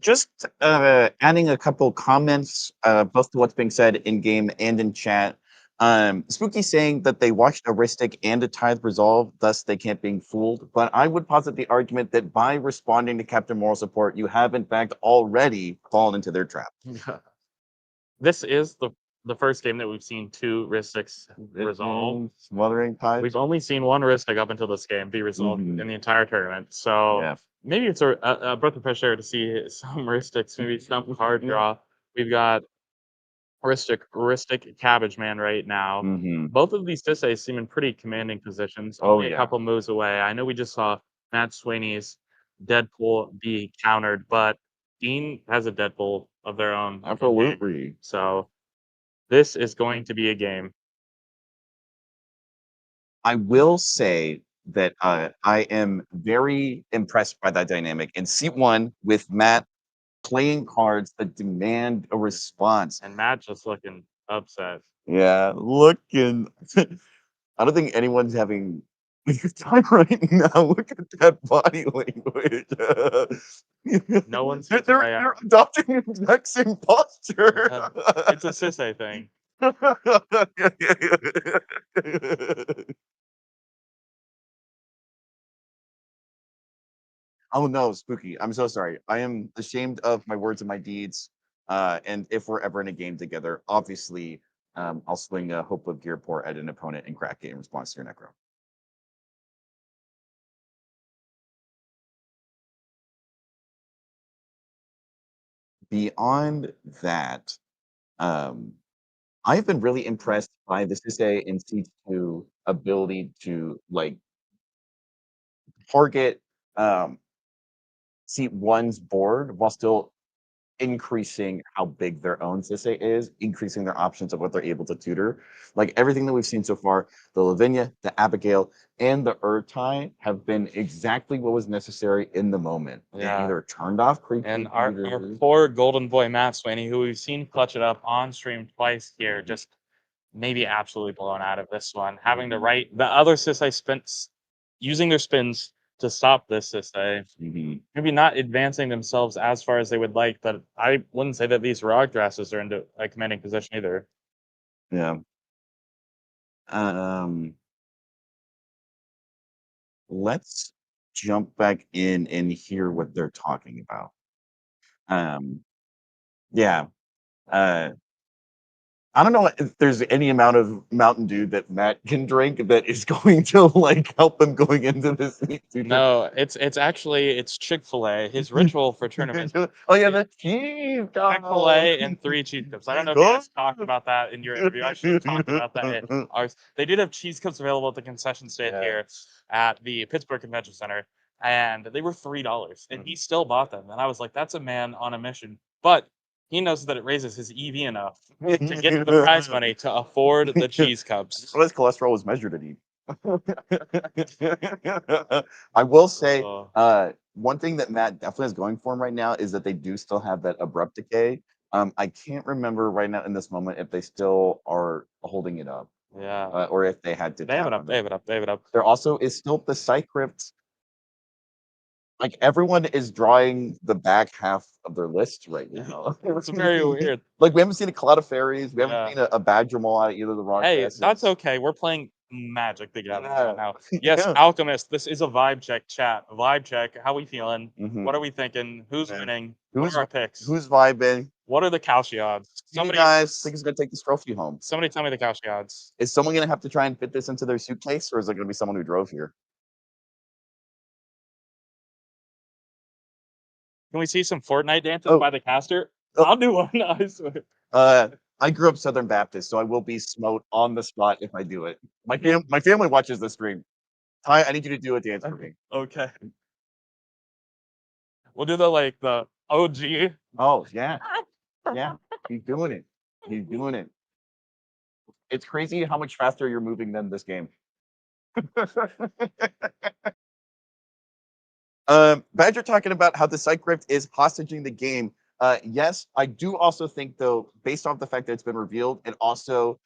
Just adding a couple comments, both to what's being said in game and in chat. Spooky saying that they watched a Ristic and a Tithe resolve, thus they can't being fooled. But I would posit the argument that by responding to Captain Moral Support, you have in fact already fallen into their trap. This is the first game that we've seen 2 Ristics resolve. Smothering Tithe. We've only seen 1 Ristic up until this game be resolved in the entire tournament. So maybe it's a breath of fresh air to see some Ristics, maybe some card draw. We've got Ristic Cabbage Man right now. Both of these Tissays seem in pretty commanding positions, only a couple moves away. I know we just saw Matt Sweeney's Deadpool be countered, but Dean has a Deadpool of their own. Absolutely. So this is going to be a game. I will say that I am very impressed by that dynamic in seat 1 with Matt playing cards that demand a response. And Matt just looking upset. Yeah, looking. I don't think anyone's having a good time right now. Look at that body language. No one's they're adopting the exact same posture. It's a Sisse thing. Oh no, Spooky. I'm so sorry. I am ashamed of my words and my deeds. And if we're ever in a game together, obviously, I'll swing a Hope of Gearport at an opponent and crack it in response to your Necro. Beyond that, I've been really impressed by the Sisse in Siege 2 ability to like target seat 1's board while still increasing how big their own Sisse is, increasing their options of what they're able to tutor. Like everything that we've seen so far, the Lavinia, the Abigail, and the Urtai have been exactly what was necessary in the moment. They either turned off creepy And our poor golden boy Matt Sweeney, who we've seen clutch it up on stream twice here, just maybe absolutely blown out of this one. Having to write the other Sisse spins, using their spins to stop this Sisse. Maybe not advancing themselves as far as they would like, but I wouldn't say that these Rog Drasses are into a commanding position either. Yeah. Let's jump back in and hear what they're talking about. Yeah. I don't know if there's any amount of Mountain Dew that Matt can drink that is going to like help him going into this. No, it's Chick-fil-A. His ritual for tournaments. Oh yeah, the cheese. Chick-fil-A and 3 cheese cups. I don't know if you guys talked about that in your interview. I should have talked about that in ours. They did have cheese cups available at the concession stand here at the Pittsburgh Convention Center, and they were $3, and he still bought them. And I was like, that's a man on a mission. But he knows that it raises his EV enough to get to the prize money to afford the cheese cups. What his cholesterol was measured at E. I will say, one thing that Matt definitely is going for him right now is that they do still have that abrupt decay. I can't remember right now in this moment if they still are holding it up. Yeah. Or if they had to. They have it up. They have it up. They have it up. There also is still the Cycrypt. Like everyone is drawing the back half of their list right now. It's very weird. Like we haven't seen a Cloud of Fairies. We haven't Yeah. seen a Badgermall out of either of the rock. Hey, that's okay. We're playing Magic together right now. Yes, Yeah. Alchemist. This is a vibe check. Chat. Vibe check. How we feeling? Mhm. What are we thinking? Who's winning? What Who's are our picks? Who's vibing? What are the Kalshi odds? Somebody guys think is gonna take this trophy home. Somebody tell me the Kalshi odds. Is someone gonna have to try and fit this into their suitcase, or is it gonna be someone who drove here? Can we see some Fortnite dances Oh. by the caster? Oh. I'll do one. I swear. I grew up Southern Baptist, so I will be smote on the spot if I do it. My family watches the stream. Ty, I need you to do a dance for me. Okay. We'll do the OG. Oh yeah, yeah. He's doing it. He's doing it. It's crazy how much faster you're moving than this game. Badger talking about how the Cycrypt is hostaging the game. Yes, I do also think though, based off the fact that it's been revealed, it also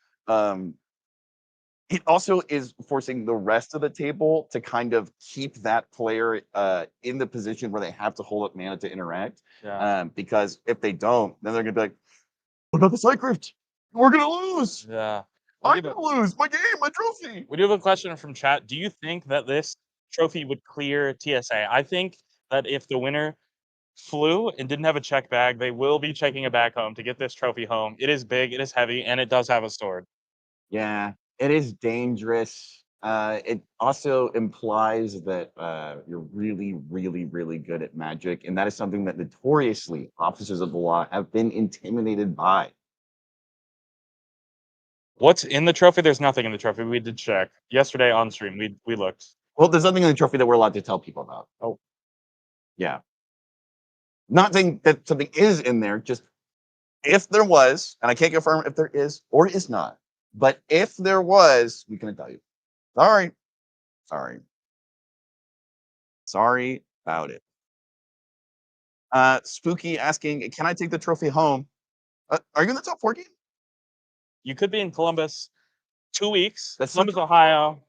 is forcing the rest of the table to kind of keep that player in the position where they have to hold up mana to interact. Yeah. Because if they don't, then they're gonna be like, "What about the Cycrypt? We're gonna lose. Yeah. I'm gonna lose my game, my trophy." We do have a question from chat. Do you think that this trophy would clear TSA? I think that if the winner flew and didn't have a check bag, they will be checking it back home to get this trophy home. It is big, it is heavy, and it does have a sword. Yeah, it is dangerous. It also implies that you're really, really, really good at magic, and that is something that notoriously officers of the law have been intimidated by. What's in the trophy? There's nothing in the trophy. We did check yesterday on stream. We looked. Well, there's nothing in the trophy that we're allowed to tell people about. Oh, yeah. Not saying that something is in there, just if there was, and I can't confirm if there is or is not, but if there was, we can tell you. Sorry. Sorry about it. Spooky asking, can I take the trophy home? Are you in the top 4 game? You could be in Columbus 2 weeks. That's Columbus, Ohio.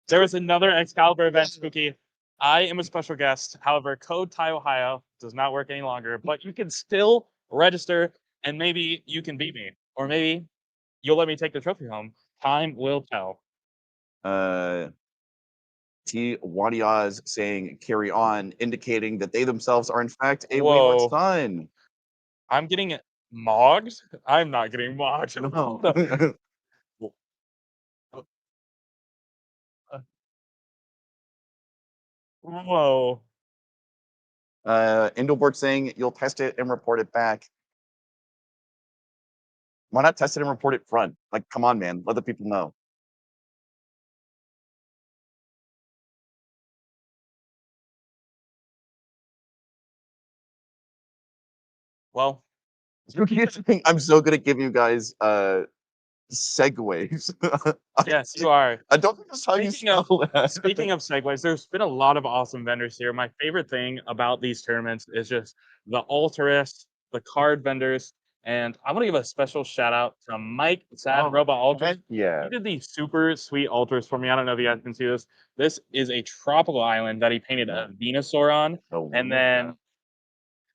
There is another Excalibur event, Spooky. I am a special guest. However, code Ty Ohio does not work any longer, but you can still register and maybe you can beat me. Or maybe you'll let me take the trophy home. Time will tell. T Wadiaz saying carry on, indicating that they themselves are in fact a wayward son. I'm getting mogged? I'm not getting mogged. No. Whoa. Endelbert saying you'll test it and report it back. Why not test it and report it front? Like, come on, man. Let the people know. Well, I'm so good at giving you guys segues. Yes, you are. I don't think that's how you spell that. Speaking of segues, there's been a lot of awesome vendors here. My favorite thing about these tournaments is just the altarists, the card vendors, and I want to give a special shout out to Mike Sad Robot Altars. Yeah. He did these super sweet altars for me. I don't know if you guys can see this. This is a tropical island that he painted a Venusaur on, and then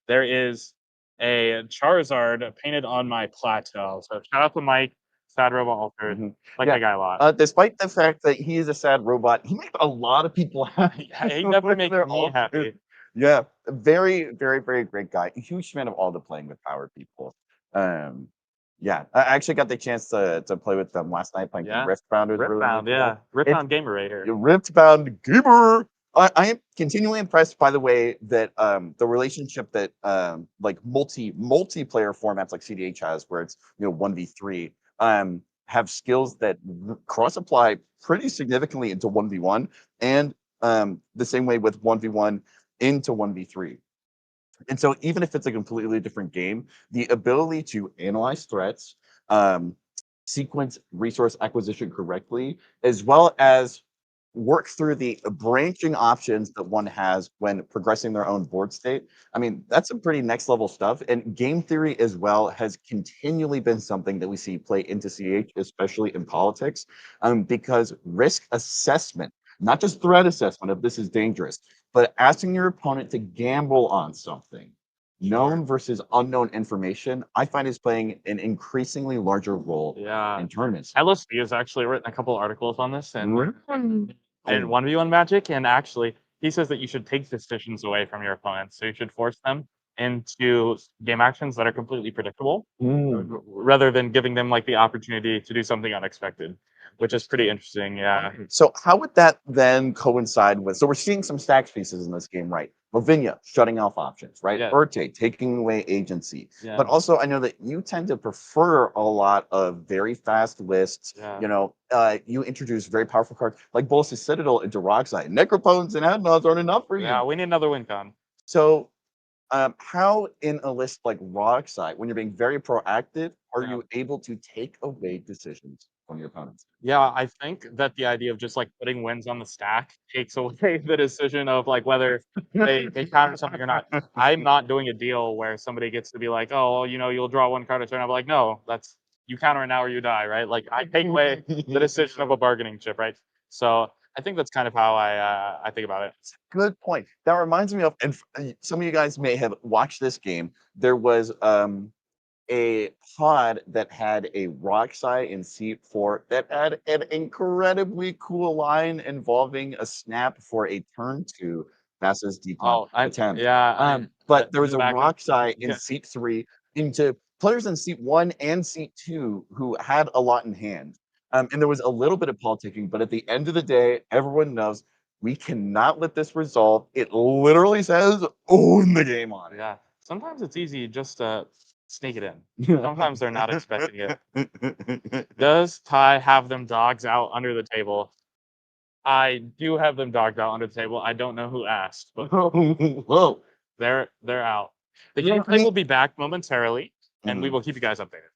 there is a Charizard painted on my plateau. So shout out to Mike, Sad Robot Altars. Like that guy a lot. Despite the fact that he is a sad robot, he makes a lot of people happy. He definitely makes me happy. Yeah, very, very, very great guy. A huge fan of all the playing with power people. Yeah, I actually got the chance to play with them last night playing Riftbound. Riftbound, yeah. Riftbound Gamer right here. Riftbound Gamer. I am continually impressed by the way that the relationship that like multiplayer formats like CDH has, where it's 1v3, have skills that cross apply pretty significantly into 1v1, and the same way with 1v1 into 1v3. And so even if it's a completely different game, the ability to analyze threats, um, sequence resource acquisition correctly, as well as work through the branching options that one has when progressing their own board state. I mean, that's some pretty next level stuff. And game theory as well has continually been something that we see play into CH, especially in politics, because risk assessment, not just threat assessment of this is dangerous, but asking your opponent to gamble on something. Known versus unknown information, I find is playing an increasingly larger role Yeah. in tournaments. LSP has actually written a couple articles on this and Really? and 1v1 Magic, and actually he says that you should take decisions away from your opponents. So you should force them into game actions that are completely predictable rather than giving them like the opportunity to do something unexpected, which is pretty interesting. Yeah. So how would that then coincide with? So we're seeing some stacks pieces in this game, right? Lavinia shutting off options, right? Yeah. Urte taking away agency. Yeah. But also, I know that you tend to prefer a lot of very fast lists. Yeah. You know, you introduce very powerful cards like Bolas' Citadel into Rockside. Necropotence and Adnons aren't enough for you. Yeah, we need another win con. So, how in a list like Rockside, when you're being very proactive, are you able to take away decisions from your opponents? Yeah, I think that the idea of just like putting wins on the stack takes away the decision of like whether they counter something or not. I'm not doing a deal where somebody gets to be like, oh, well, you know, you'll draw one card a turn. I'm like, no, that's you counter it now or you die, right? Like I take away the decision of a bargaining chip, right? So I think that's kind of how I think about it. Good point. That reminds me of, and some of you guys may have watched this game. There was a pod that had a Rockside in seat 4 that had an incredibly cool line involving a snap for a turn 2 passes decon attempt. But there was a Rockside in seat 3 into players in seat 1 and seat 2 who had a lot in hand. And there was a little bit of politicking, but at the end of the day, everyone knows we cannot let this resolve. It literally says own the game on it. Yeah. Sometimes it's easy just to sneak it in. Sometimes they're not expecting it. Does Ty have them dogs out under the table? I do have them dogged out under the table. I don't know who asked, but whoa, they're out. The gameplay will be back momentarily, and we will keep you guys updated.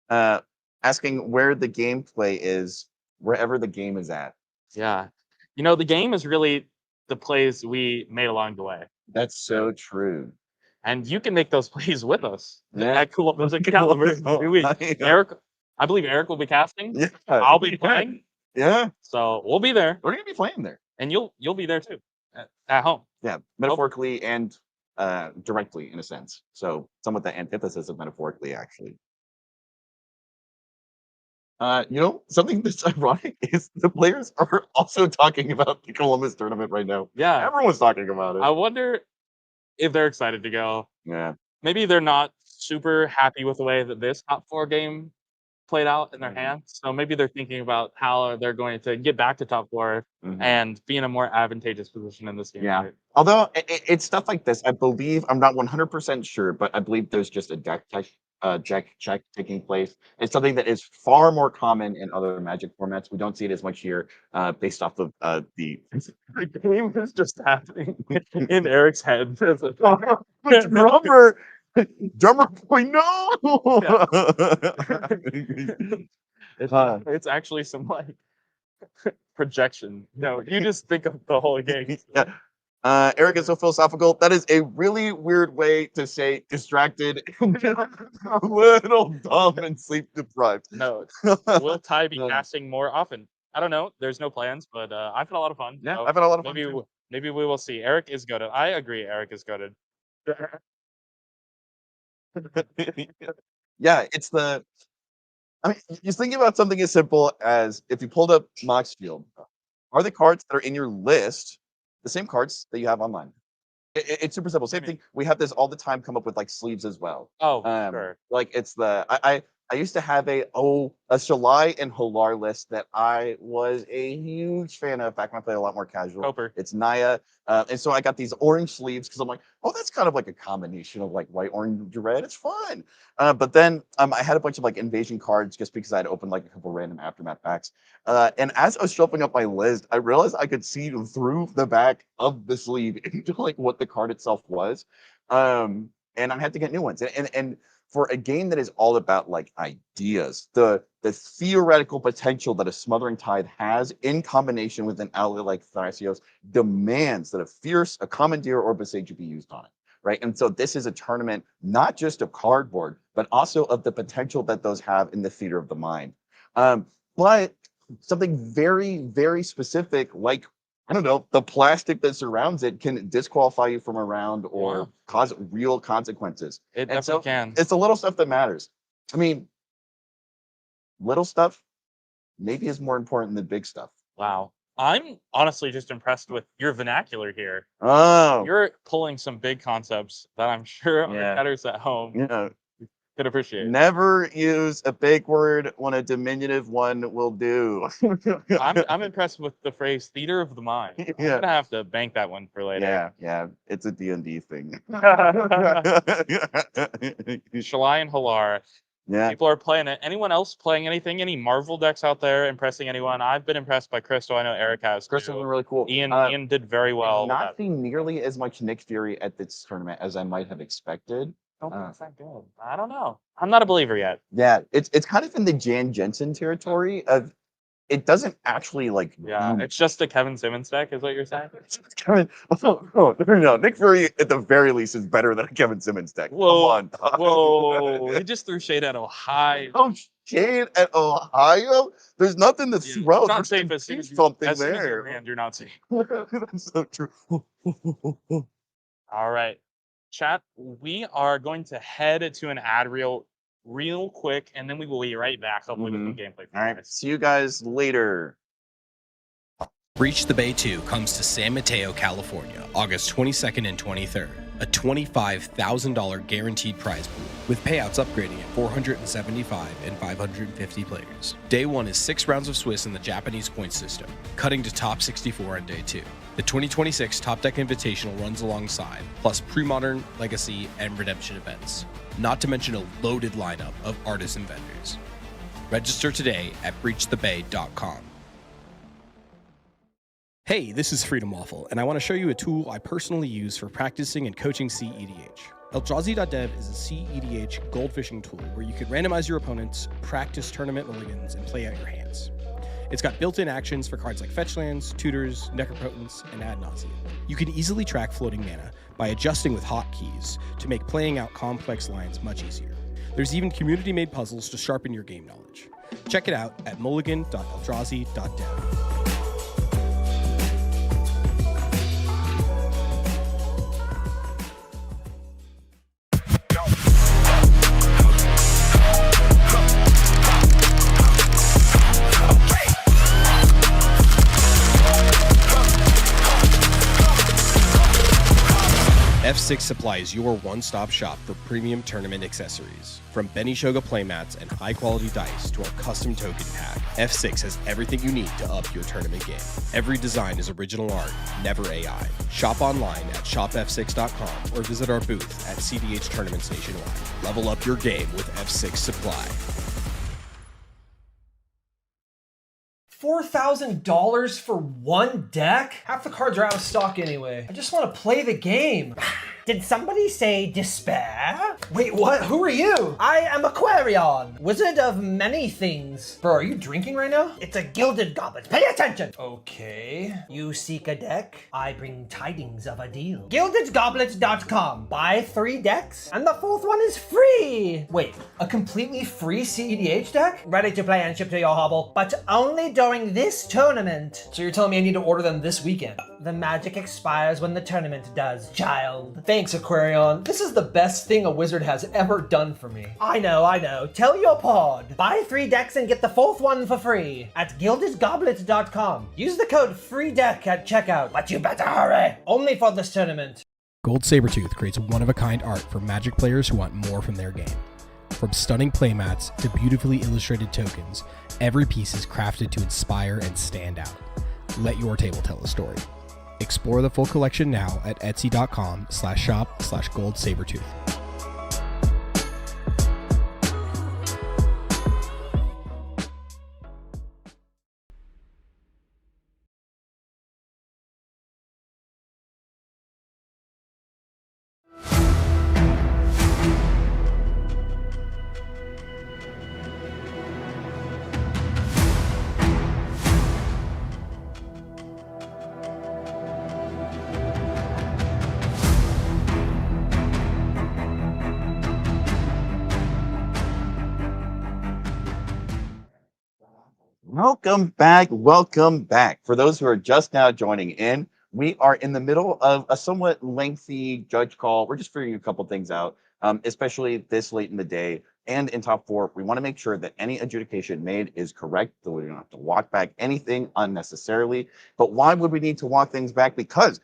Yeah. Asking where the gameplay is, wherever the game is at. Yeah. You know, the game is really the plays we made along the way. That's so true. And you can make those plays with us Yeah. at Columbus Excalibur. Eric, I believe Eric will be casting. Yeah. I'll be playing. Yeah. So we'll be there. We're gonna be playing there. And you'll be there too. At home. Yeah. Metaphorically and directly in a sense. So somewhat the antithesis of metaphorically, actually. You know, something that's ironic is the players are also talking about the Columbus tournament right now. Yeah. Everyone's talking about it. I wonder if they're excited to go. Yeah. Maybe they're not super happy with the way that this top 4 game played out in their hands. So maybe they're thinking about how they're going to get back to top 4 and be in a more advantageous position in this game. Yeah. Right? Although it's stuff like this, I believe, I'm not 100% sure, but I believe there's just a deck check taking place. It's something that is far more common in other Magic formats. We don't see it as much here, based off of the game is just happening in Eric's head. Drummer boy, no. It's actually some like projection. No, you just think of the whole game. Yeah. Eric is so philosophical. That is a really weird way to say distracted, a little dumb, and sleep deprived. No, will Ty be casting more often? I don't know. There's no plans, but I've had a lot of fun. Yeah, so I've had a lot of fun. Maybe we will see. Eric is goated. I agree. Eric is goated. Yeah, it's the. I mean, just thinking about something as simple as if you pulled up Mox Field, are the cards that are in your list the same cards that you have online? It's super simple. Same thing. We have this all the time. Come up with like sleeves as well. Oh, sure. Like it's the I I used to have a Shalai and Holar list that I was a huge fan of back when I played a lot more casual. Coper. It's Naya. And so I got these orange sleeves because I'm like, oh, that's kind of like a combination of like white, orange, red. It's fun. But then I had a bunch of like invasion cards just because I'd opened like a couple random aftermath packs. And as I was shuffling up my list, I realized I could see through the back of the sleeve into like what the card itself was. And I had to get new ones. And for a game that is all about like ideas, the theoretical potential that a Smothering Tithe has in combination with an ally like Thrasios demands that a Commandeer or Besage be used on it, right? And so this is a tournament not just of cardboard, but also of the potential that those have in the theater of the mind. But something very, very specific, like, I don't know, the plastic that surrounds it can disqualify you from a round or cause real consequences. It definitely can. It's the little stuff that matters. I mean, little stuff maybe is more important than big stuff. Wow. I'm honestly just impressed with your vernacular here. Oh. You're pulling some big concepts that I'm sure our Yeah. bettors at home could appreciate. Never use a big word when a diminutive one will do. I'm impressed with the phrase theater of the mind. I'm gonna have to bank that one for later. Yeah, it's a D&D thing. Shalai and Halar. Yeah. People are playing it. Anyone else playing anything? Any Marvel decks out there impressing anyone? I've been impressed by Crystal. I know Eric has. Crystal's been really cool. Ian did very well. Not seeing nearly as much Nick Fury at this tournament as I might have expected. Don't think it's that good. I don't know. I'm not a believer yet. Yeah, it's kind of in the Jan Jensen territory of it doesn't actually like. Yeah, it's just a Kevin Simmons deck, is what you're saying? No, Nick Fury at the very least is better than a Kevin Simmons deck. Whoa, Come on. whoa! He just threw shade at Ohio. Oh, shade at Ohio? There's nothing to throw. It's not There's safe as soon as something as soon as there. you're in, you're not safe. That's so true. All right, chat. We are going to head to an ad real quick, and then we will be right back. Hopefully with some gameplay. All right, see you guys later. Breach the Bay 2 comes to San Mateo, California, August 22nd and 23rd. A $25,000 guaranteed prize pool, with payouts upgrading at 475 and 550 players. Day 1 is 6 rounds of Swiss in the Japanese point system, cutting to top 64 on Day 2. The 2026 Top Deck Invitational runs alongside, plus pre-modern, legacy, and redemption events. Not to mention a loaded lineup of artists and vendors. Register today at breachthebay.com. Hey, this is Freedom Waffle, and I want to show you a tool I personally use for practicing and coaching CEDH. Eldrazi.dev is a CEDH gold fishing tool where you can randomize your opponents, practice tournament mulligans, and play out your hands. It's got built-in actions for cards like fetch lands, tutors, necropotents, and ad nauseam. You can easily track floating mana by adjusting with hotkeys to make playing out complex lines much easier. There's even community-made puzzles to sharpen your game knowledge. Check it out at mulligan.eldrazi.dev. F6 supplies your one-stop shop for premium tournament accessories. From Benishoga playmats and high-quality dice to our custom token pack, F6 has everything you need to up your tournament game. Every design is original art, never AI. Shop online at shopf6.com or visit our booth at CDH Tournaments nationwide. Level up your game with F6 Supply. $4,000 for one deck? Half the cards are out of stock anyway. I just want to play the game. Did somebody say despair? Wait, what? Who are you? I am Aquarion, wizard of many things. Bro, are you drinking right now? It's a gilded goblet. Pay attention. Okay. You seek a deck? I bring tidings of a deal. GildedGoblet.com. Buy 3 decks, and the 4th one is free. Wait, a completely free CEDH deck? Ready to play and ship to your hovel, but only during this tournament. So you're telling me I need to order them this weekend? The magic expires when the tournament does, child. Thanks, Aquarion. This is the best thing a wizard has ever done for me. I know. Tell your pod. Buy 3 decks and get the 4th one for free at GildedGoblet.com. Use the code FREEDECK at checkout, but you better hurry. Only for this tournament. Gold Sabertooth creates one-of-a-kind art for Magic players who want more from their game. From stunning playmats to beautifully illustrated tokens, every piece is crafted to inspire and stand out. Let your table tell a story. Explore the full collection now at etsy.com/shop/goldsabertooth. Welcome back. Welcome back. For those who are just now joining in, we are in the middle of a somewhat lengthy judge call. We're just figuring a couple things out, especially this late in the day. And in top four, we want to make sure that any adjudication made is correct, so we don't have to walk back anything unnecessarily. But why would we need to walk things back? Because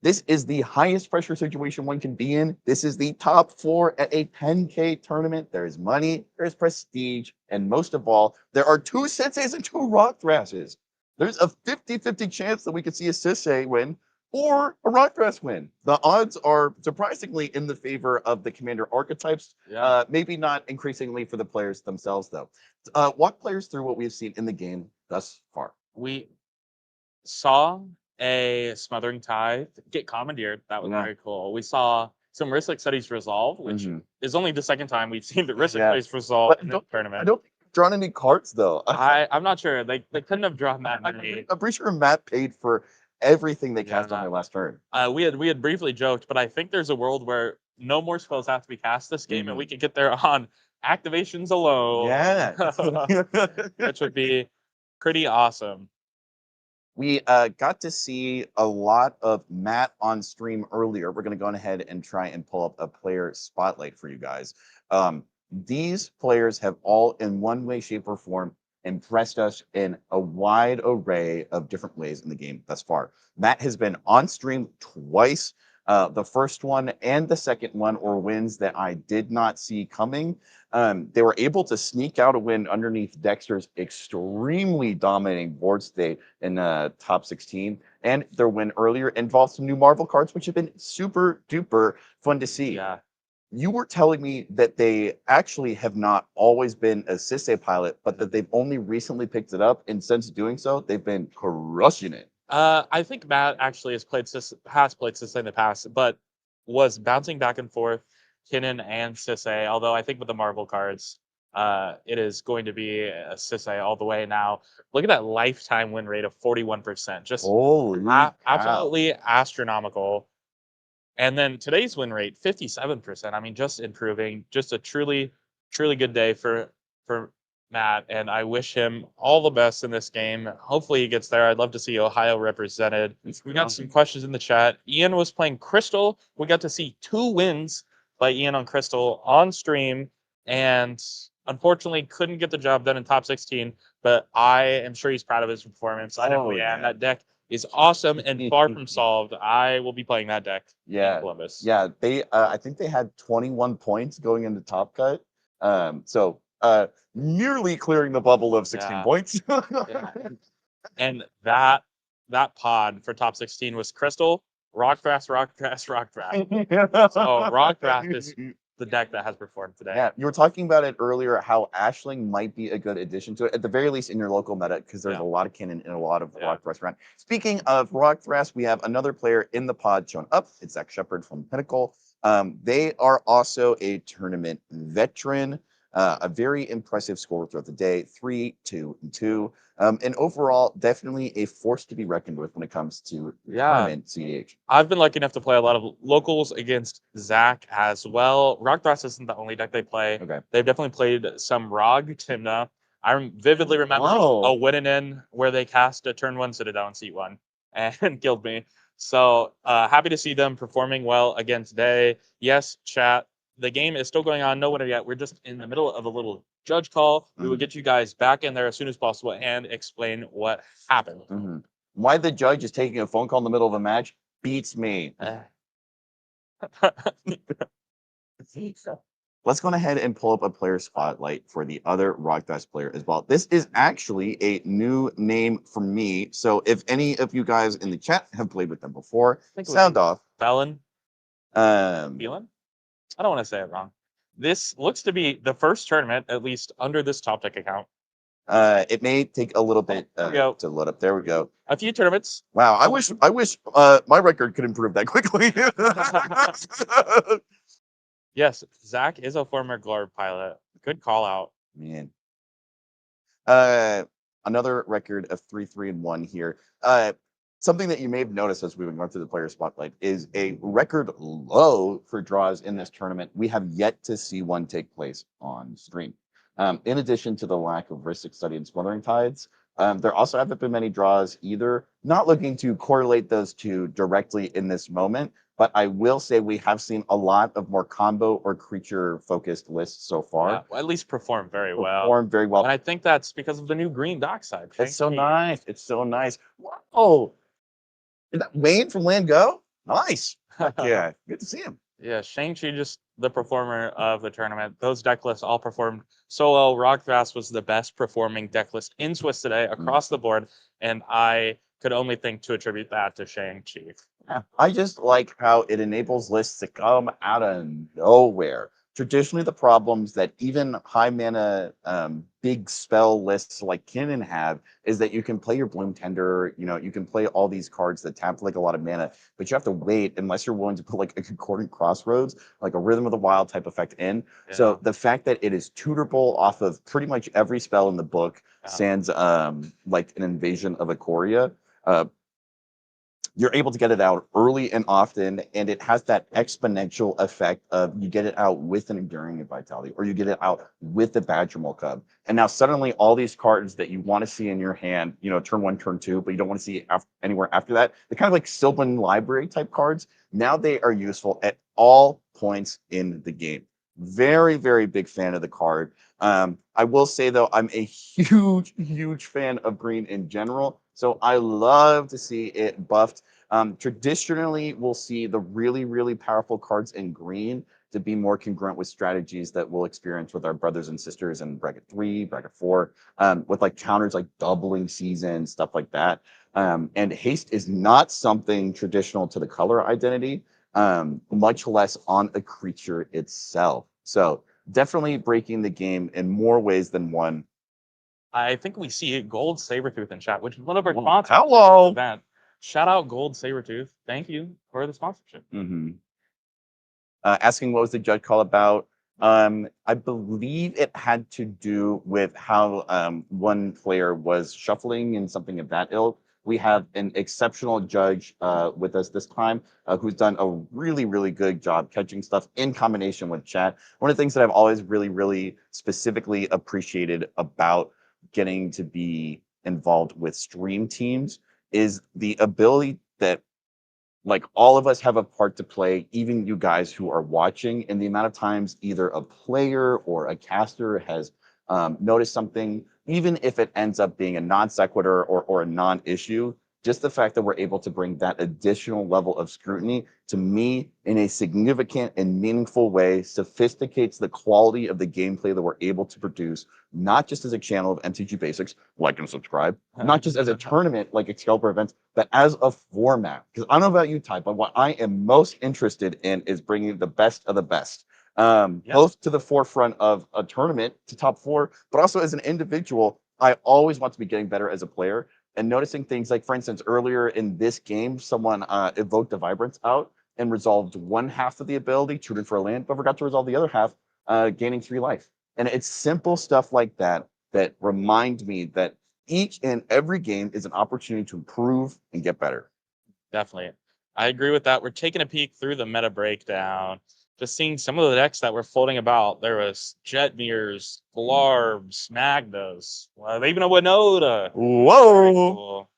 this is the highest pressure situation one can be in. This is the top four at a 10K tournament. There's money, there's prestige, and most of all, there are 2 Senseis and 2 Rock Thrashes. There's a 50-50 chance that we could see a Sensei win or a Rock Thrash win. The odds are surprisingly in the favor of the commander archetypes, maybe not increasingly for the players themselves, though. Walk players through what we've seen in the game thus far. We saw a Smothering Tithe get commandeered. That was very cool. We saw some Ristic studies resolve, which is only the second time we've seen the Ristic studies resolve in the tournament. I don't think they've drawn any cards, though. I'm not sure. They couldn't have drawn that many. I'm pretty sure Matt paid for everything they cast on their last turn. We had briefly joked, but I think there's a world where no more spells have to be cast this game, and we can get there on activations alone. Yeah. Which would be pretty awesome. We got to see a lot of Matt on stream earlier. We're going to go ahead and try and pull up a player spotlight for you guys. These players have all, in one way, shape, or form, impressed us in a wide array of different ways in the game thus far. Matt has been on stream twice. The first one and the second one were wins that I did not see coming. They were able to sneak out a win underneath Dexter's extremely dominating board state in top 16. And their win earlier involved some new Marvel cards, which have been super duper fun to see. Yeah. You were telling me that they actually have not always been a Sisei pilot, but that they've only recently picked it up. And since doing so, they've been crushing it. I think Matt actually has played Sisei in the past, but was bouncing back and forth Kinnan and Sisei. Although I think with the Marvel cards, it is going to be a Sisei all the way now. Look at that lifetime win rate of 41%. Just absolutely astronomical. And then today's win rate, 57%. I mean, just improving. Just a truly, truly good day for Matt, and I wish him all the best in this game. Hopefully he gets there. I'd love to see Ohio represented. We got some questions in the chat. Ian was playing Crystal. We got to see 2 wins by Ian on Crystal on stream, and unfortunately couldn't get the job done in top 16, but I am sure he's proud of his performance. I definitely am. That deck is awesome and far from solved. I will be playing that deck in Columbus. Yeah, they I think they had 21 points going into Top Cut. So nearly clearing the bubble of 16 points. And that pod for top 16 was Crystal, Rock Thrash, Rock Thrash, Rock Thrash. So Rock Thrash is the deck that has performed today. Yeah, you were talking about it earlier, how Ashling might be a good addition to it, at the very least in your local meta, because there's a lot of Kinnan and a lot of Rock Thrash around. Speaking of Rock Thrash, we have another player in the pod shown up. It's Zach Shepard from Pinnacle. They are also a tournament veteran. A very impressive score throughout the day, 3, 2, and 2. And overall, definitely a force to be reckoned with when it comes to tournament CDH. I've been lucky enough to play a lot of locals against Zach as well. Rock Thrash isn't the only deck they play. They've definitely played some Rog Timna. I vividly remember a winning in where they cast a turn 1 Citadel in seat 1 and killed me. So happy to see them performing well again today. Yes, chat. The game is still going on. No winner yet. We're just in the middle of a little judge call. We will get you guys back in there as soon as possible and explain what happened. Why the judge is taking a phone call in the middle of a match beats me. let's go ahead and pull up a player spotlight for the other Rockdash player as well. This is actually a new name for me. So if any of you guys in the chat have played with them before, sound off. Felon? Um, Phelan? I don't want to say it wrong. This looks to be the first tournament, at least under this top deck account. It may take a little bit to load up. There we go. A few tournaments. Wow, I wish my record could improve that quickly. Yes, Zach is a former Glorb pilot. Good call out. Man. Another record of 3-3-1 here. Something that you may have noticed as we've been going through the player spotlight is a record low for draws in this tournament. We have yet to see one take place on stream. In addition to the lack of Ristic Study and Smothering Tides, there also haven't been many draws either. Not looking to correlate those two directly in this moment, but I will say we have seen a lot of more combo or creature-focused lists so far. Yeah, well, at least perform very well. Perform very well. And I think that's because of the new green dockside. It's so nice. It's so nice. Wow. Is that Wayne from Land Go? Nice. Yeah, good to see him. Yeah, Shang-Chi, just the performer of the tournament. Those deck lists all performed so well. Rockfast was the best performing deck list in Swiss today across the board, and I could only think to attribute that to Shang-Chi. Yeah, I just like how it enables lists to come out of nowhere. Traditionally, the problems that even high mana big spell lists like Kinnan have is that you can play your Bloom Tender, you can play all these cards that tap like a lot of mana, but you have to wait unless you're willing to put like a Concordant Crossroads, like a Rhythm of the Wild type effect in. Yeah. So the fact that it is tutorable off of pretty much every spell in the book, sans like an Invasion of Ikoria, you're able to get it out early and often, and it has that exponential effect of you get it out with an Enduring of Vitality, or you get it out with the Badgermole Cub. And now suddenly all these cards that you want to see in your hand, turn 1, turn 2, but you don't want to see anywhere after that, they're kind of like Sylvan Library type cards. Now they are useful at all points in the game. Very, very big fan of the card. I will say, though, I'm a huge, huge fan of green in general. So I love to see it buffed. Traditionally, we'll see the really, really powerful cards in green to be more congruent with strategies that we'll experience with our brothers and sisters in bracket 3, bracket 4, with like counters like doubling season, stuff like that. And haste is not something traditional to the color identity, much less on a creature itself. So definitely breaking the game in more ways than one. I think we see Gold Sabertooth in chat, which is one of our sponsors. Hello. Event. Shout out Gold Sabertooth. Thank you for the sponsorship. Asking what was the judge call about? I believe it had to do with how one player was shuffling and something of that ilk. We have an exceptional judge with us this time who's done a really, really good job catching stuff in combination with chat. One of the things that I've always really, really specifically appreciated about getting to be involved with stream teams is the ability that like all of us have a part to play, even you guys who are watching, and the amount of times either a player or a caster has noticed something, even if it ends up being a non sequitur or a non-issue, just the fact that we're able to bring that additional level of scrutiny to me in a significant and meaningful way sophisticates the quality of the gameplay that we're able to produce, not just as a channel of MTG Basics, like and subscribe, not just as a tournament like Excalibur events, but as a format. Because I don't know about you, Ty, but what I am most interested in is bringing the best of the best. Both to the forefront of a tournament to top 4, but also as an individual, I always want to be getting better as a player and noticing things like, for instance, earlier in this game, someone evoked the Vibrance out and resolved one half of the ability, tutored for a land, but forgot to resolve the other half, gaining 3 life. And it's simple stuff like that that remind me that each and every game is an opportunity to improve and get better. Definitely. I agree with that. We're taking a peek through the meta breakdown, just seeing some of the decks that were floating about. There was Jetmirs, Glarbs, Magnos, they even a Winota. Whoa!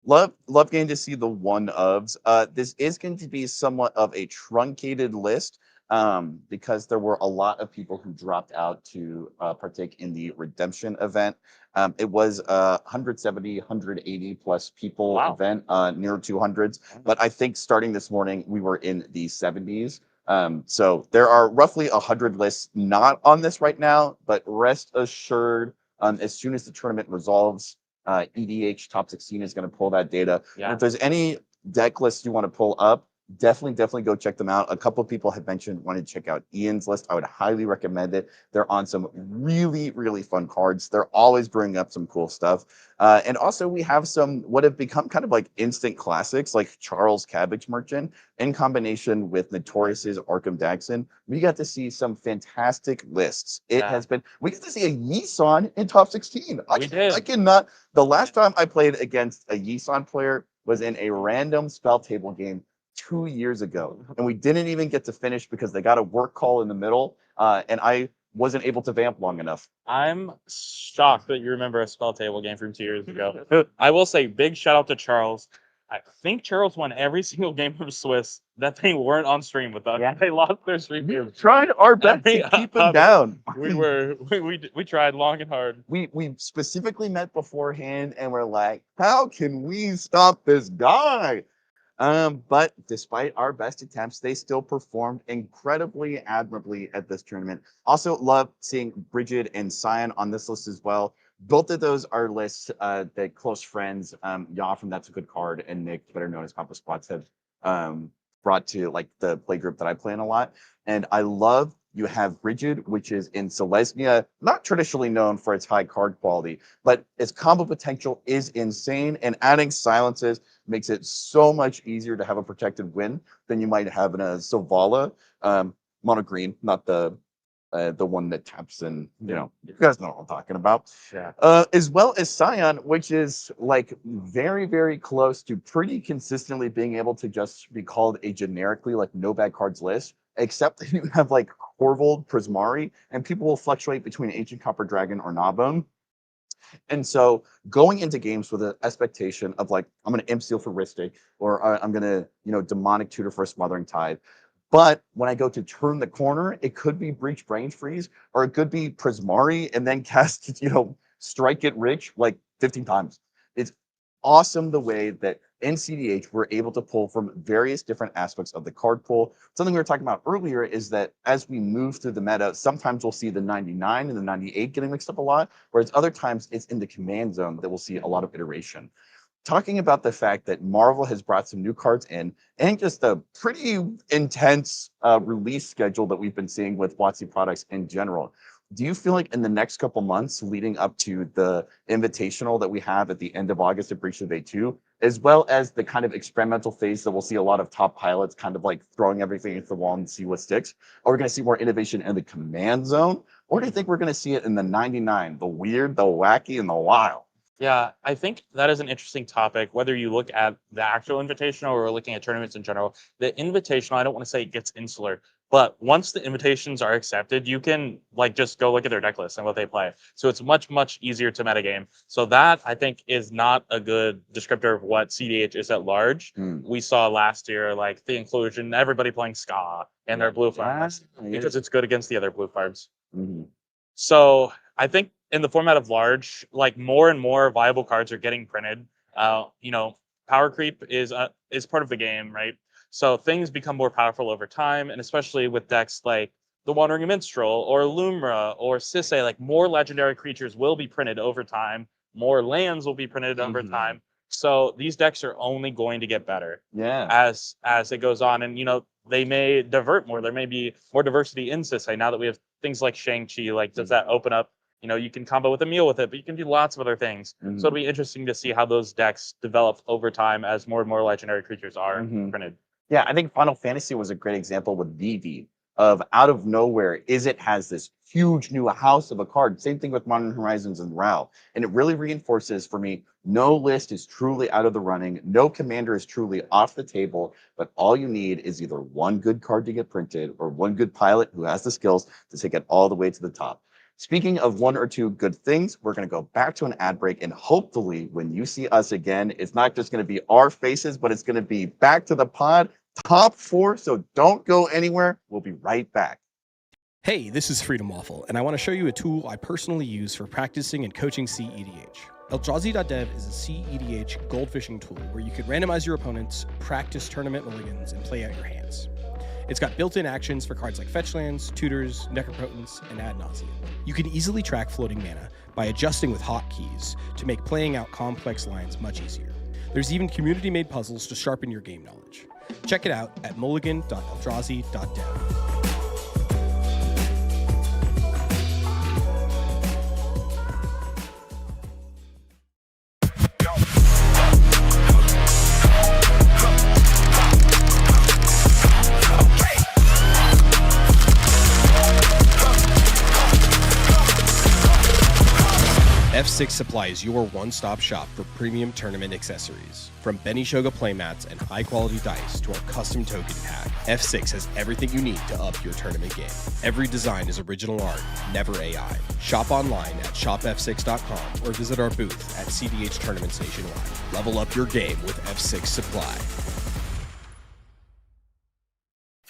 Cool. Love getting to see the one-ofs. This is going to be somewhat of a truncated list because there were a lot of people who dropped out to partake in the redemption event. It was 170, 180 plus people event, near 200s. But I think starting this morning, we were in the 70s. So there are roughly 100 lists not on this right now, but rest assured, as soon as the tournament resolves, EDH Top 16 is going to pull that data. Yeah. And if there's any deck lists you want to pull up, definitely go check them out. A couple of people have mentioned wanting to check out Ian's list. I would highly recommend it. They're on some really fun cards. They're always bringing up some cool stuff. And also we have some what have become kind of like instant classics like Charles Cabbage Merchant in combination with Notorious's Arkham Daxon. We got to see some fantastic lists. We got to see a Yisan in top 16. I cannot. The last time I played against a Yisan player was in a random spell table game 2 years ago, and we didn't even get to finish because they got a work call in the middle, and I wasn't able to vamp long enough. I'm shocked that you remember a spell table game from 2 years ago. I will say big shout out to Charles. I think Charles won every single game from Swiss that they weren't on stream with us. Yeah. They lost their stream. We tried our best to keep him down. We tried long and hard. We specifically met beforehand and we're like, how can we stop this guy? But despite our best attempts, they still performed incredibly admirably at this tournament. Also love seeing Bridget and Cyan on this list as well. Both of those are lists that close friends, Yaw from That's a Good Card and Nick, better known as Papa Squats, have brought to like the play group that I play in a lot. And I love you have Bridget, which is in Selesnya, not traditionally known for its high card quality, but its combo potential is insane, and adding silences makes it so much easier to have a protected win than you might have in a Zavala. Mono green, not the one that taps and, you guys know what I'm talking about. Yeah. As well as Scion, which is like very close to pretty consistently being able to just be called a generically like no bad cards list, except that you have like Corvold, Prismari, and people will fluctuate between Ancient Copper Dragon or Gnawbone. And so going into games with an expectation of like, I'm going to Imp Seal for Ristic, or I'm going to, Demonic Tutor for a Smothering Tide. But when I go to turn the corner, it could be Breach Brain Freeze, or it could be Prismari and then cast, Strike It Rich like 15 times. It's awesome the way that in CDH we're able to pull from various different aspects of the card pool. Something we were talking about earlier is that as we move through the meta, sometimes we'll see the 99 and the 98 getting mixed up a lot, whereas other times it's in the command zone that we'll see a lot of iteration. Talking about the fact that Marvel has brought some new cards in and just a pretty intense release schedule that we've been seeing with WotC products in general. Do you feel like in the next couple months leading up to the invitational that we have at the end of August at Breach of Bay 2, as well as the kind of experimental phase that we'll see a lot of top pilots kind of like throwing everything into the wall and see what sticks? Are we going to see more innovation in the command zone? Or do you think we're going to see it in the 99, the weird, the wacky, and the wild? Yeah, I think that is an interesting topic, whether you look at the actual invitational or looking at tournaments in general. The invitational, I don't want to say it gets insular, but once the invitations are accepted, you can like just go look at their deck list and what they play. So it's much easier to metagame. So that I think is not a good descriptor of what CDH is at large. We saw last year like the inclusion, everybody playing Ska and their blue farms because it's good against the other blue farms. So I think in the format of large, like more and more viable cards are getting printed. Power creep is part of the game, right? So things become more powerful over time, and especially with decks like the Wandering Minstrel or Lumra or Sisay, like more legendary creatures will be printed over time. More lands will be printed over time. So these decks are only going to get better as it goes on. And, they may divert more. There may be more diversity in Sisay now that we have things like Shang-Chi. Like, does that open up? You can combo with a meal with it, but you can do lots of other things. So it'll be interesting to see how those decks develop over time as more and more legendary creatures are printed. Yeah, I think Final Fantasy was a great example with Vivi of out of nowhere, Izzet has this huge new house of a card. Same thing with Modern Horizons and RAL. And it really reinforces for me, no list is truly out of the running. No commander is truly off the table, but all you need is either one good card to get printed or one good pilot who has the skills to take it all the way to the top. Speaking of one or two good things, we're going to go back to an ad break, and hopefully when you see us again, it's not just going to be our faces, but it's going to be back to the pod, top 4, so don't go anywhere. We'll be right back. Hey, this is Freedom Waffle, and I want to show you a tool I personally use for practicing and coaching CEDH. Eldrazi.dev is a CEDH gold fishing tool where you can randomize your opponents, practice tournament mulligans, and play out your hands. It's got built-in actions for cards like fetch lands, tutors, necropotence, and ad nauseam. You can easily track floating mana by adjusting with hotkeys to make playing out complex lines much easier. There's even community-made puzzles to sharpen your game knowledge. Check it out at mulligan.eldrazi.dev. F6 supplies your one-stop shop for premium tournament accessories. From Benishoga playmats and high-quality dice to our custom token pack, F6 has everything you need to up your tournament game. Every design is original art, never AI. Shop online at shopf6.com or visit our booth at CDH Tournaments nationwide. Level up your game with F6 Supply.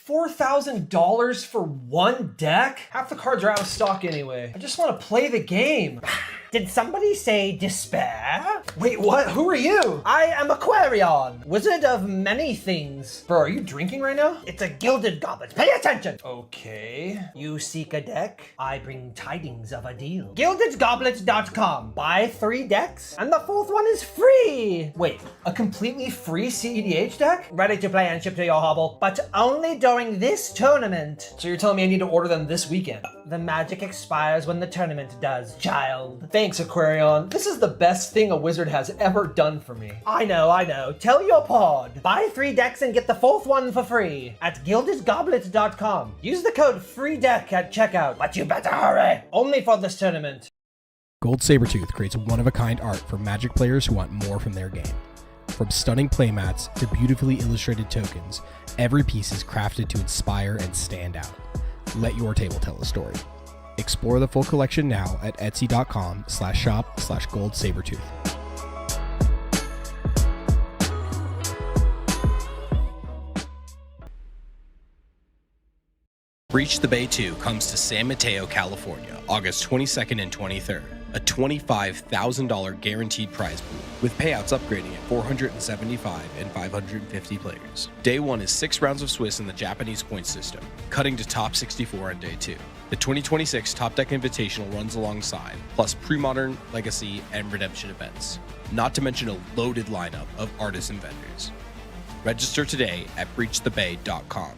$4,000 for one deck? Half the cards are out of stock anyway. I just want to play the game. Did somebody say despair? Wait, what? Who are you? I am Aquarion, wizard of many things. Bro, are you drinking right now? It's a gilded goblet. Pay attention. Okay. You seek a deck? I bring tidings of a deal. GildedGoblets.com. Buy 3 decks, and the 4th one is free. Wait, a completely free CEDH deck? Ready to play and ship to your hovel, but only during this tournament. So you're telling me I need to order them this weekend? The magic expires when the tournament does, child. Thanks, Aquarion. This is the best thing a wizard has ever done for me. I know. Tell your pod. Buy 3 decks and get the 4th one for free at GildedGoblets.com. Use the code FREEDECK at checkout, but you better hurry. Only for this tournament. Gold Sabertooth creates one-of-a-kind art for Magic players who want more from their game. From stunning playmats to beautifully illustrated tokens, every piece is crafted to inspire and stand out. Let your table tell a story. Explore the full collection now at etsy.com/shop/goldsabertooth. Breach the Bay 2 comes to San Mateo, California, August 22nd and 23rd. A $25,000 guaranteed prize pool, with payouts upgrading at 475 and 550 players. Day 1 is 6 rounds of Swiss in the Japanese point system, cutting to top 64 on Day 2. The 2026 Top Deck Invitational runs alongside, plus pre-modern, legacy, and redemption events. Not to mention a loaded lineup of artists and vendors. Register today at breachthebay.com.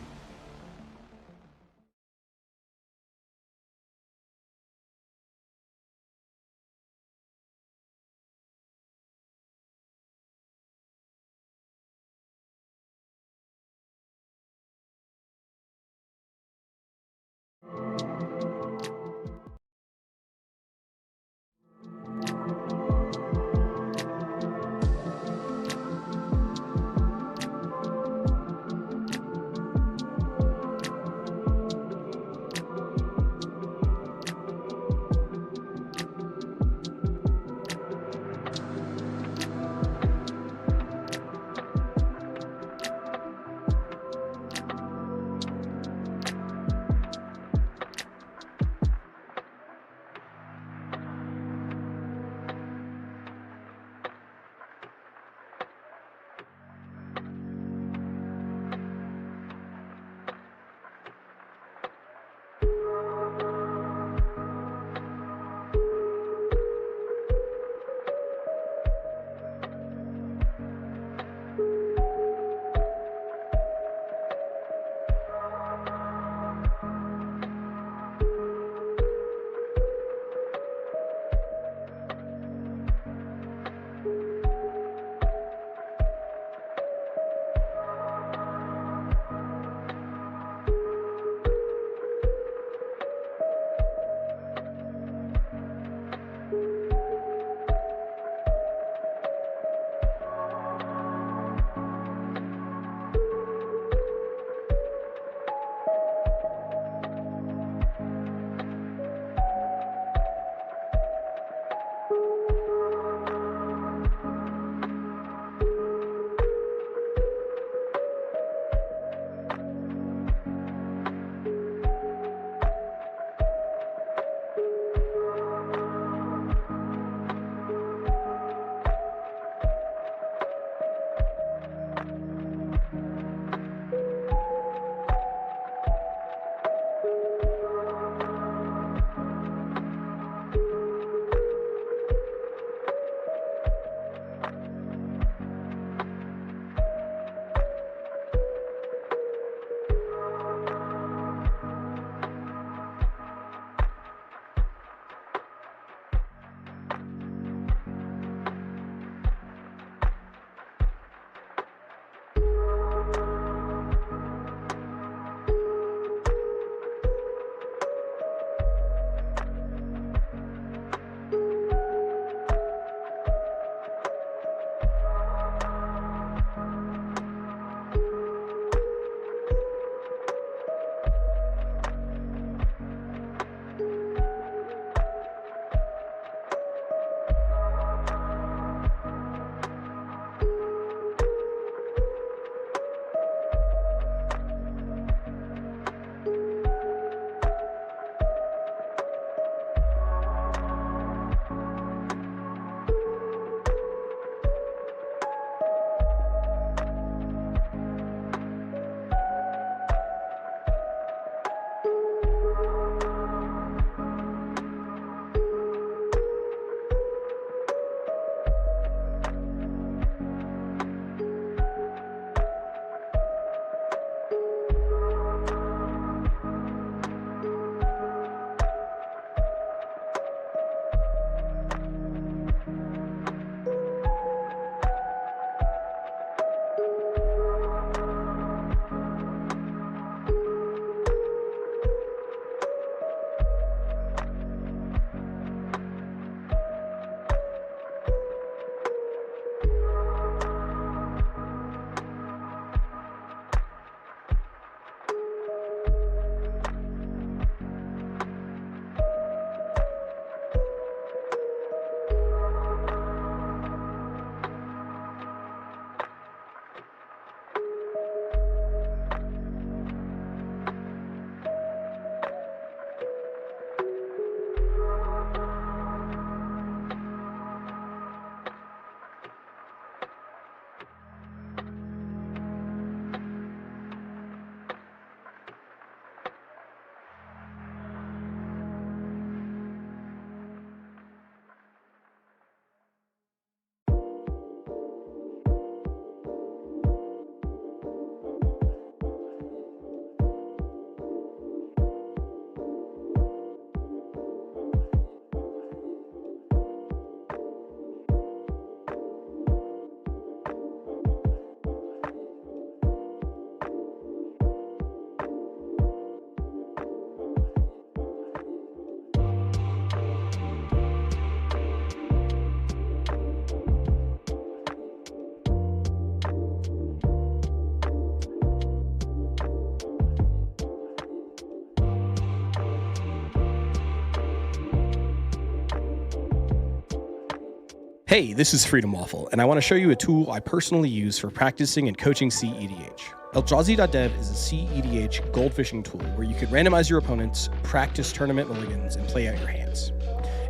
Hey, this is Freedom Waffle, and I want to show you a tool I personally use for practicing and coaching CEDH. Eldrazi.dev is a CEDH gold fishing tool where you can randomize your opponents, practice tournament mulligans, and play out your hands.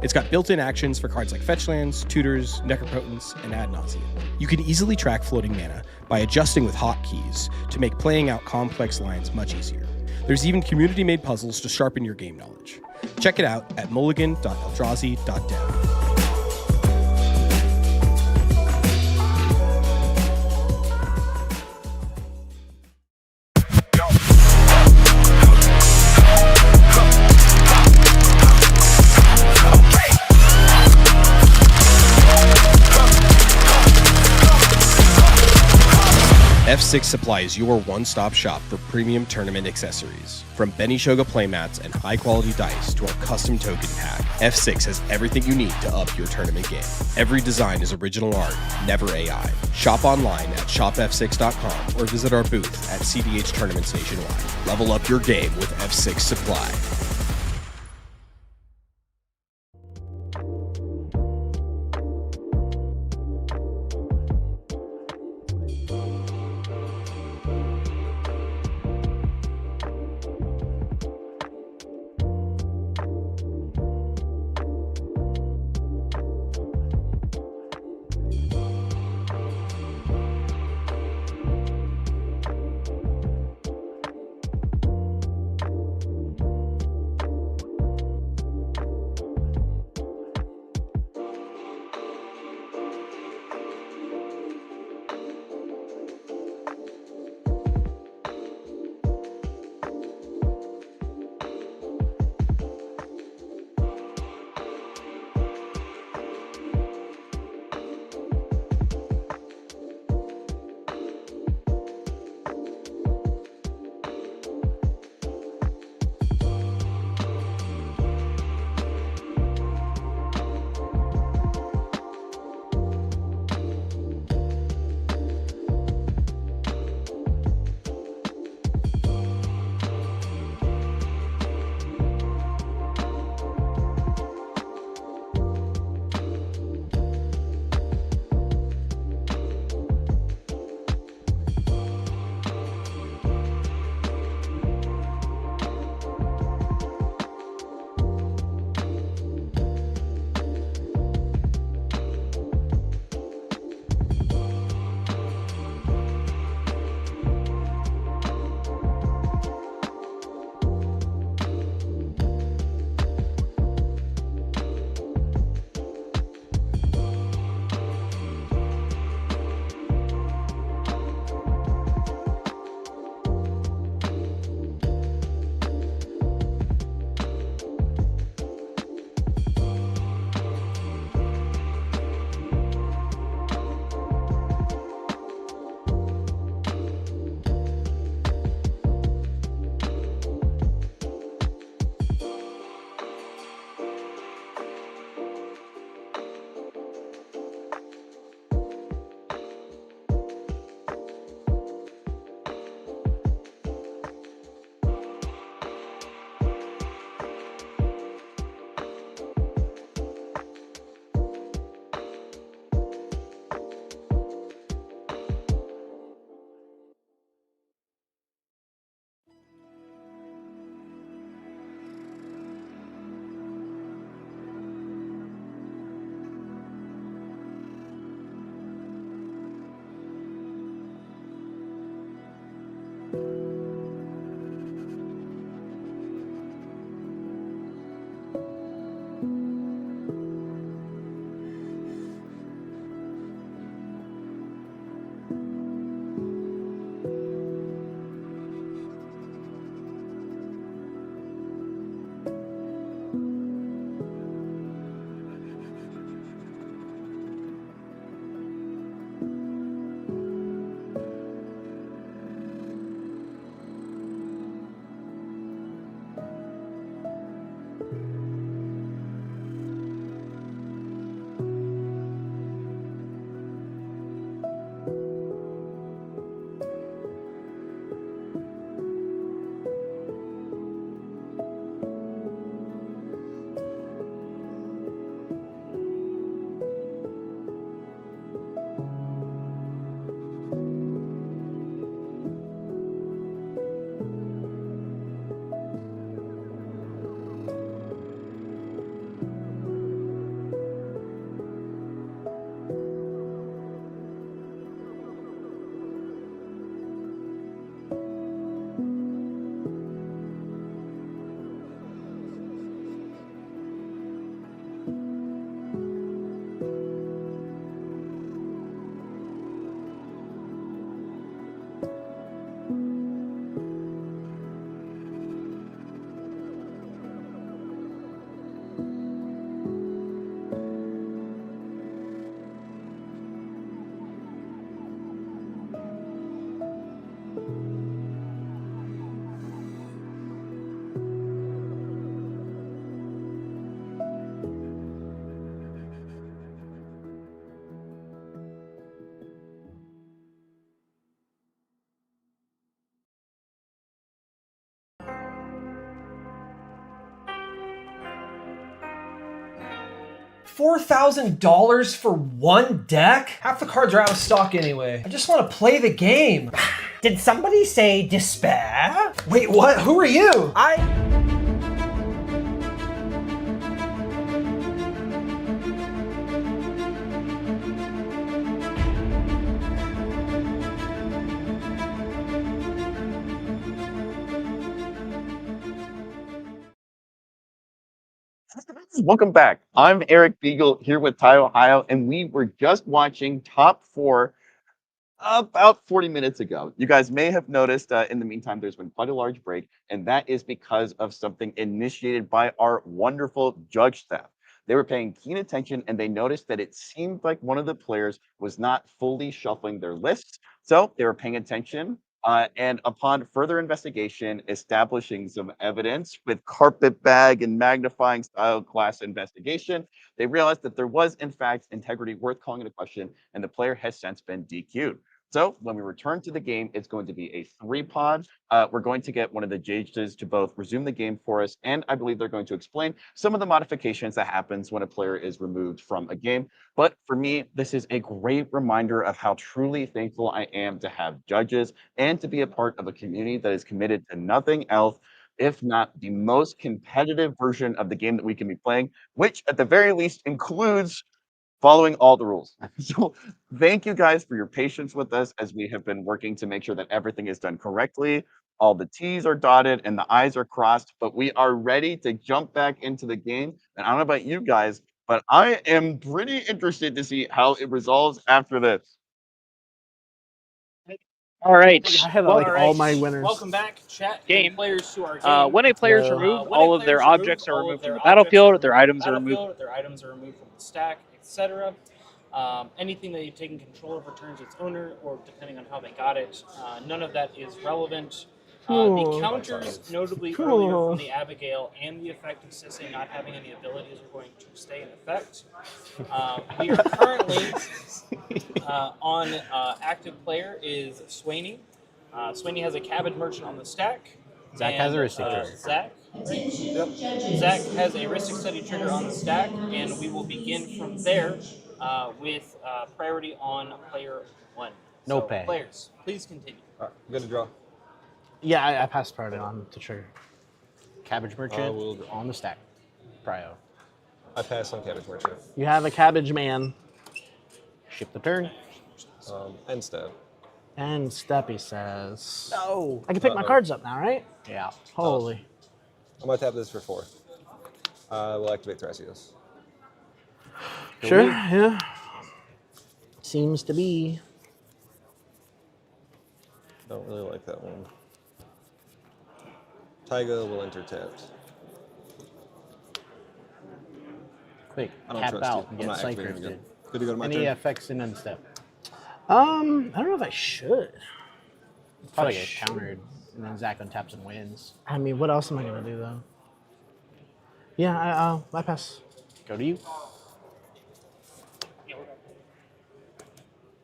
It's got built-in actions for cards like fetch lands, tutors, necropotents, and ad nauseam. You can easily track floating mana by adjusting with hotkeys to make playing out complex lines much easier. There's even community-made puzzles to sharpen your game knowledge. Check it out at mulligan.eldrazi.dev. F6 supplies your one-stop shop for premium tournament accessories. From Benishoga playmats and high-quality dice to our custom token pack, F6 has everything you need to up your tournament game. Every design is original art, never AI. Shop online at shopf6.com or visit our booth at CDH Tournaments nationwide. Level up your game with F6 Supply. $4,000 for one deck? Half the cards are out of stock anyway. I just want to play the game. Did somebody say despair? Wait, what? Who are you? Welcome back. I'm Eric Beagle here with Ty Ohio, and we were just watching Top 4 about 40 minutes ago. You guys may have noticed in the meantime, there's been quite a large break, and that is because of something initiated by our wonderful judge staff. They were paying keen attention, and they noticed that it seemed like one of the players was not fully shuffling their lists. So they were paying attention. And upon further investigation, establishing some evidence with carpet bag and magnifying style class investigation, they realized that there was, in fact, integrity worth calling into question, and the player has since been DQ'd. So when we return to the game, it's going to be a 3-pod. We're going to get one of the judges to both resume the game for us, and I believe they're going to explain some of the modifications that happens when a player is removed from a game. But for me, this is a great reminder of how truly thankful I am to have judges and to be a part of a community that is committed to nothing else, if not the most competitive version of the game that we can be playing, which at the very least includes following all the rules. So thank you guys for your patience with us as we have been working to make sure that everything is done correctly. All the T's are dotted and the I's are crossed, but we are ready to jump back into the game. And I don't know about you guys, but I am pretty interested to see how it resolves after this. All right. I have like all my winners. Welcome back, chat. Game. Players to our game. When a player is removed, all of their objects are removed from the battlefield, their items are removed. Their items are removed from the stack, etc. Anything that you've taken control of returns its owner, or depending on how they got it. None of that is relevant. The counters, notably earlier from the Abigail and the effect of Sisse not having any abilities, are going to stay in effect. We are currently on active player is Swaney. Swaney has a Cabbage Merchant on the stack. Zach has a Ristic trigger. Zach, right? Yep. Zach has a Ristic Study trigger on the stack, and we will begin from there with priority on player 1. No So, pay. Players, please continue. All right, good to draw. Yeah, I passed priority on to trigger. Cabbage Merchant will on the stack. Prio. I pass on Cabbage Merchant. You have a Cabbage Man. Ship the turn. End step. And Steppy says... No. I can pick my cards up now, right? Yeah. Holy. I'm going to tap this for 4. We'll activate Thrasios. Sure, yeah. Seems to be. Don't really like that one. Taiga will enter tapped. Quick, I don't tap trust out you. and I'm get not activating Cyclops, again. dude. Good to go to my Any turn? effects in end step? I don't know if I should. Probably get countered, and then Zach untaps and wins. I mean, what else am I gonna do though? Yeah, I pass. Go to you.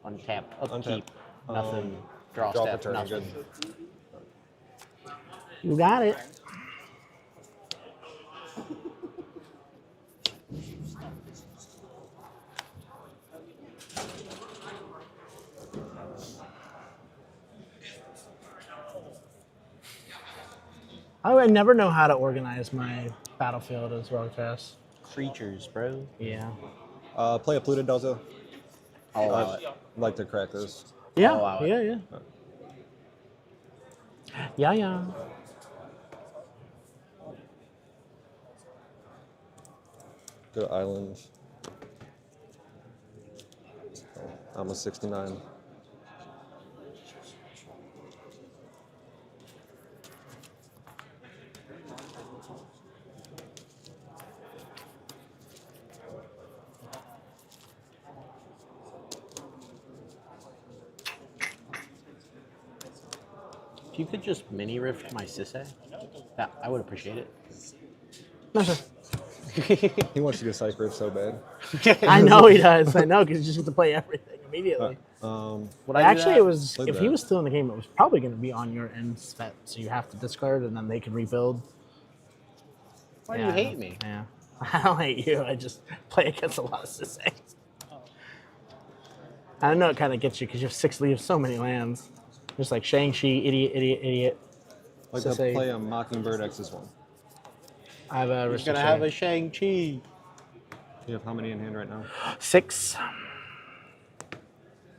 Untap, upkeep, nothing. Draw Draw step, per turn, nothing. good. You got it. I would never know how to organize my battlefield as broadcast. Creatures, bro. Yeah. Play a Polluted Delta. I'll allow I'd it. like to crack this. Yeah, I'll allow it. Uh, Yeah. Go to Island. I'm a 69. If you could just mini rift my Sisse, that I would appreciate it. No, sir. He wants you to Cypher so bad. I know he does. I know, because you just get to play everything immediately. Would Actually, it was Played if that. he was still in the game, it was probably going to be on your end step, so you have to discard, and then they can rebuild. Why do you hate me? Yeah. I don't hate you. I just play against a lot of Sisseis. I know it kind of gets you because you have 6 leaves, so many lands. Just like Shang-Chi, idiot, idiot, idiot. Like to play a Mockingbird X1. I have a. He's gonna have a Shang-Chi. You have how many in hand right now? 6.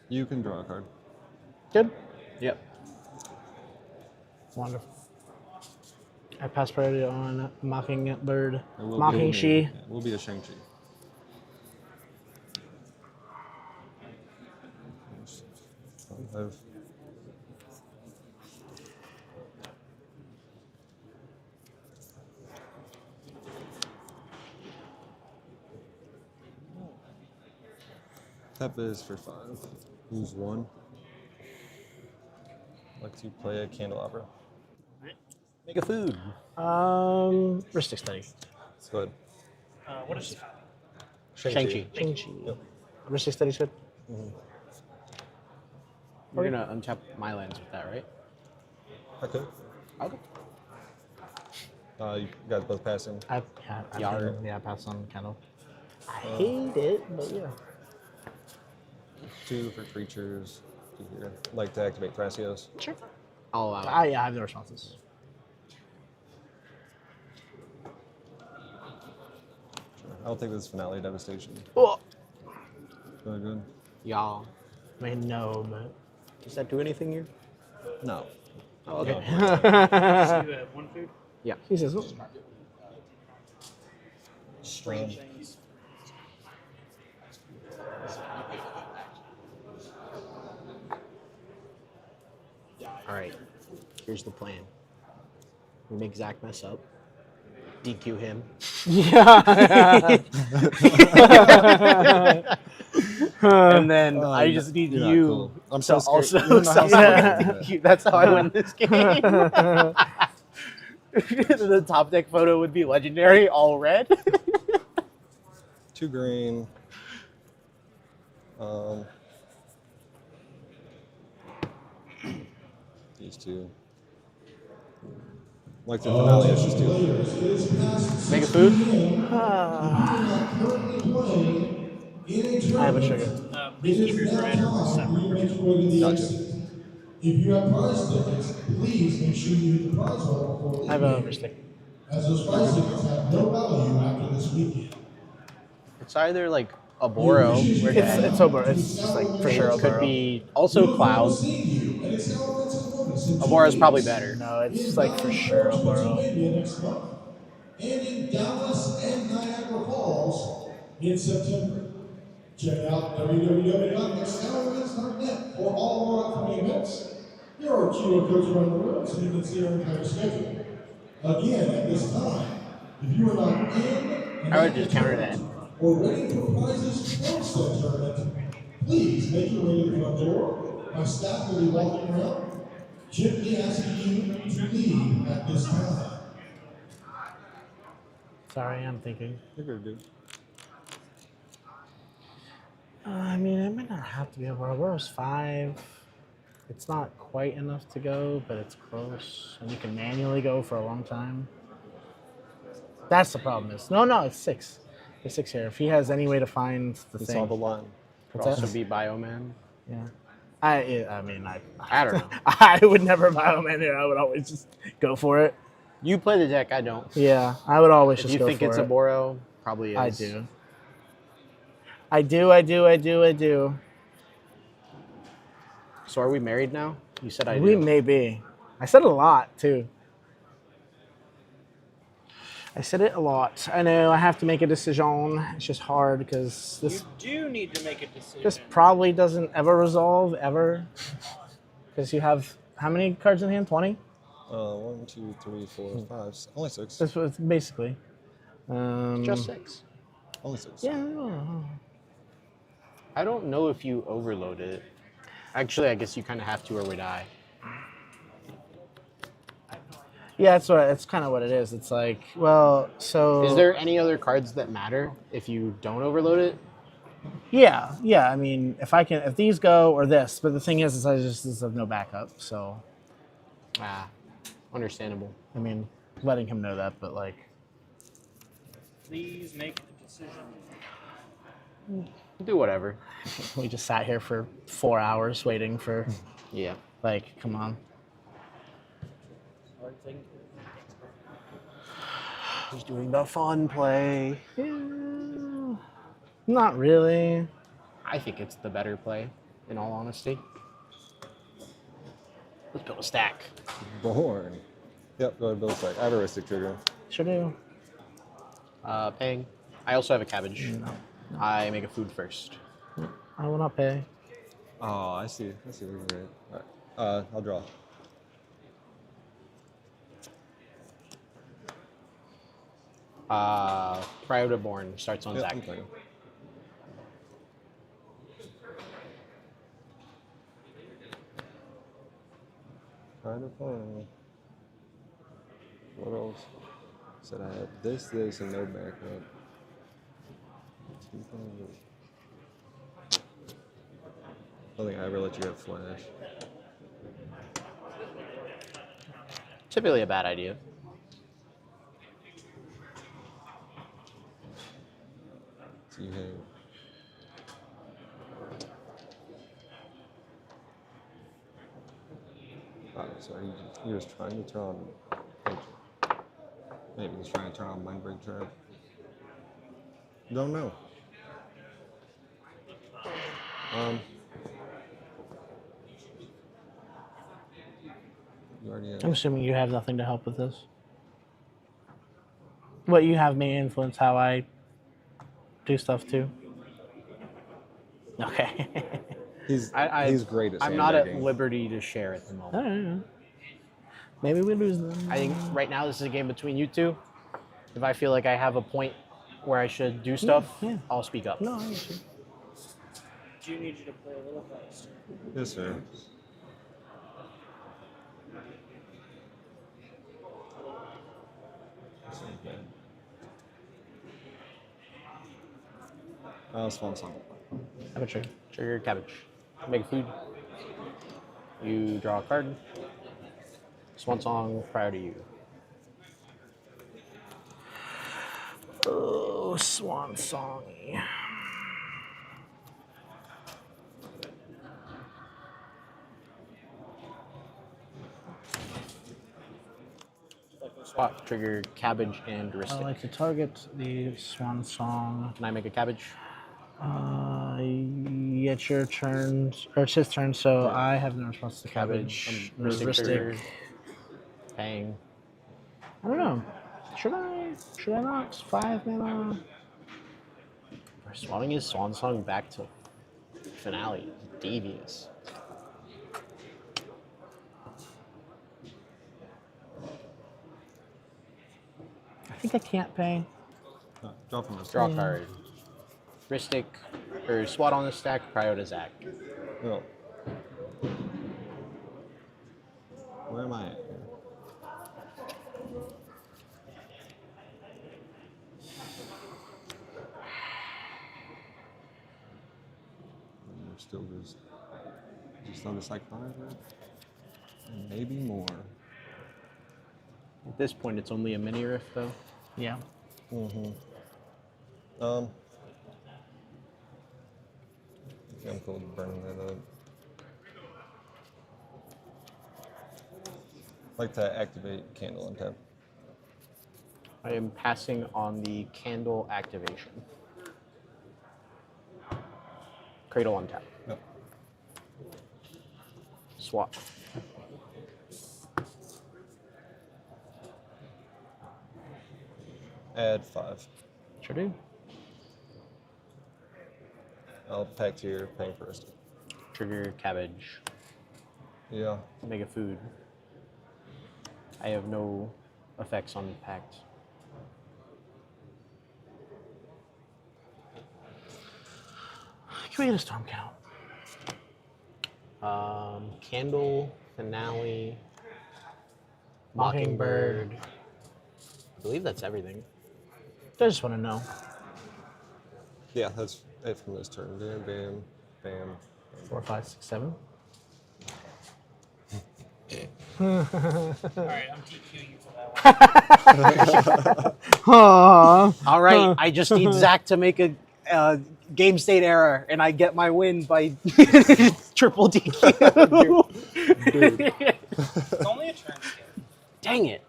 You can draw a card. Good. Yep. Wonderful. I pass priority on Mockingbird. Mocking-Chi. It will be a Shang-Chi. Tap is for 5. Lose 1. Like to play a Candelabra. Make a food. Ristic Study. Let's go ahead. What is Shang-Chi. Shang-Chi. Yep. Ristic Study's good. We're gonna untap my lands with that, right? Okay. Okay. You guys both passing. I pass on Kendall. I hate it, but yeah. 2 for creatures. Here. Like to activate Thrasios. Sure. I'll allow it. Yeah, I have the responses. I'll take this Finale Devastation. Oh. Very good. Y'all. I mean, no, but does that do anything here? No. Oh, okay. So you have 1 food? Yeah. He says, Strange things. All right. Here's the plan. We make Zach mess up. DQ him. Yeah. And then I just need you cool. I'm to so also scared. You don't know how celebrate DQ. That's how I win this game. The top deck photo would be legendary, all red. 2 green. These 2. Like the Finale, it's just 2. Make a food. I have a sugar. Please keep your commander separate. Gotcha. If you have prize tickets, please make sure you hit the prize button before I have a Ristic. as those prize tickets have no value after this weekend. It's either like a Boro. It's Oboro. It's just like for sure It could Oboro. be also Cloud. Oboro's probably better. No, it's like for sure Oboro. And in Dallas and Niagara Falls in September. Check out www.excalibur.net for all of our upcoming events. There are QR codes around the room so you can see our entire schedule. Again, at this time, if you are not in I would just counter that. or waiting for prizes from said tournament, please make your way to the front door. My staff will be walking around, gently asking you to leave at this time. Sorry, I'm thinking. You're good, dude. I mean, it might not have to be Oboro. Oboro's 5. It's not quite enough to go, but it's close. And you can manually go for a long time. That's the problem is. No, it's 6. There's 6 here. If he has any way to find the It's thing. all the line. Could What's also that? be Bioman. Yeah. I mean, I I don't know. I would never buy him in here. I would always just go for it. You play the deck, I don't. Yeah, I would always If just you go think for it's it. a Boro, probably is. I do. I do. So are we married now? You said I We do. may be. I said it a lot, too. I said it a lot. I know I have to make a decision. It's just hard because this You do need to make a decision. this probably doesn't ever resolve, ever. Because you have, how many cards in hand? 20? 1, 2, 3, 4, 5. Only 6. That's what, basically. Just 6. Only 6. Yeah. I don't know if you overload it. Actually, I guess you kind of have to or we die. Yeah, it's kind of what it is. It's like, well, so... Is there any other cards that matter if you don't overload it? Yeah. I mean, if these go or this, but the thing is I just have no backup. So, understandable. I mean, letting him know that, but like, Please make a decision. Do whatever. We just sat here for 4 hours waiting for. Yeah. Like, come on. He's doing the fun play. Yeah, not really. I think it's the better play, in all honesty. Let's build a stack. Born. Yep, go ahead and build a stack. I have a Ristic trigger. Sure do. Paying. I also have a cabbage. No. I make a food first. I will not pay. Oh, I see. I see. We're great. All right. I'll draw. Prior to Born starts on Yep, Zach. I'm playing. Kind of fun. What else? Said I had this, and no backup. I don't think I ever let you have flash. Typically a bad idea. So you have. Oh, sorry, you're just trying to turn on. Maybe he's trying to turn on Mind Break Trap. Don't know. You already have. I'm assuming you have nothing to help with this. What you have may influence how I do stuff too. Okay. He's great at I'm not at sandbagging. liberty to share at the moment. All right. Maybe we lose them. I think right now this is a game between you two. If I feel like I have a point where I should do stuff, yeah. I'll speak up. No, I get you. Do need you to play a little faster. Yes, sir. Swan Song. Have a trigger. Trigger cabbage. Make a food. You draw a card. Swan Song prior to you. Oh, Swan Songy. Spot, trigger, cabbage, and I Ristic. like to target the Swan Song. Can I make a cabbage? It's your turn, or it's his turn, so I have no response to cabbage. Ristic, Ristic. trigger. Paying. I don't know. Should I not? 5 mana. Swatting his Swan Song back to finale. Devious. I think I can't pay. Draw from this. Draw a card. Ristic, or Swat on the stack prior to Zach. No. Where am I at? We're still just on the Psych 5, right? And maybe more. At this point, it's only a mini rift, though. Yeah. Mm-hmm. I'm cool with burning that up. Like to activate candle on tap. I am passing on the candle activation. Cradle on tap. Yep. Swap. Add 5. Sure do. I'll pack to your paying first. Trigger cabbage. Yeah. Make a food. I have no effects on pact. Can we get a storm count? Candle, finale, Mockingbird. Mockingbird. I believe that's everything. I just want to know. Yeah, that's it from this turn. Bam, bam, bam. 4, 5, 6, 7. Alright, I'm DQing you for that one. All right, I just need Zach to make a game state error, and I get my win by triple DQ. Dude. It's only a turn scale. Dang it.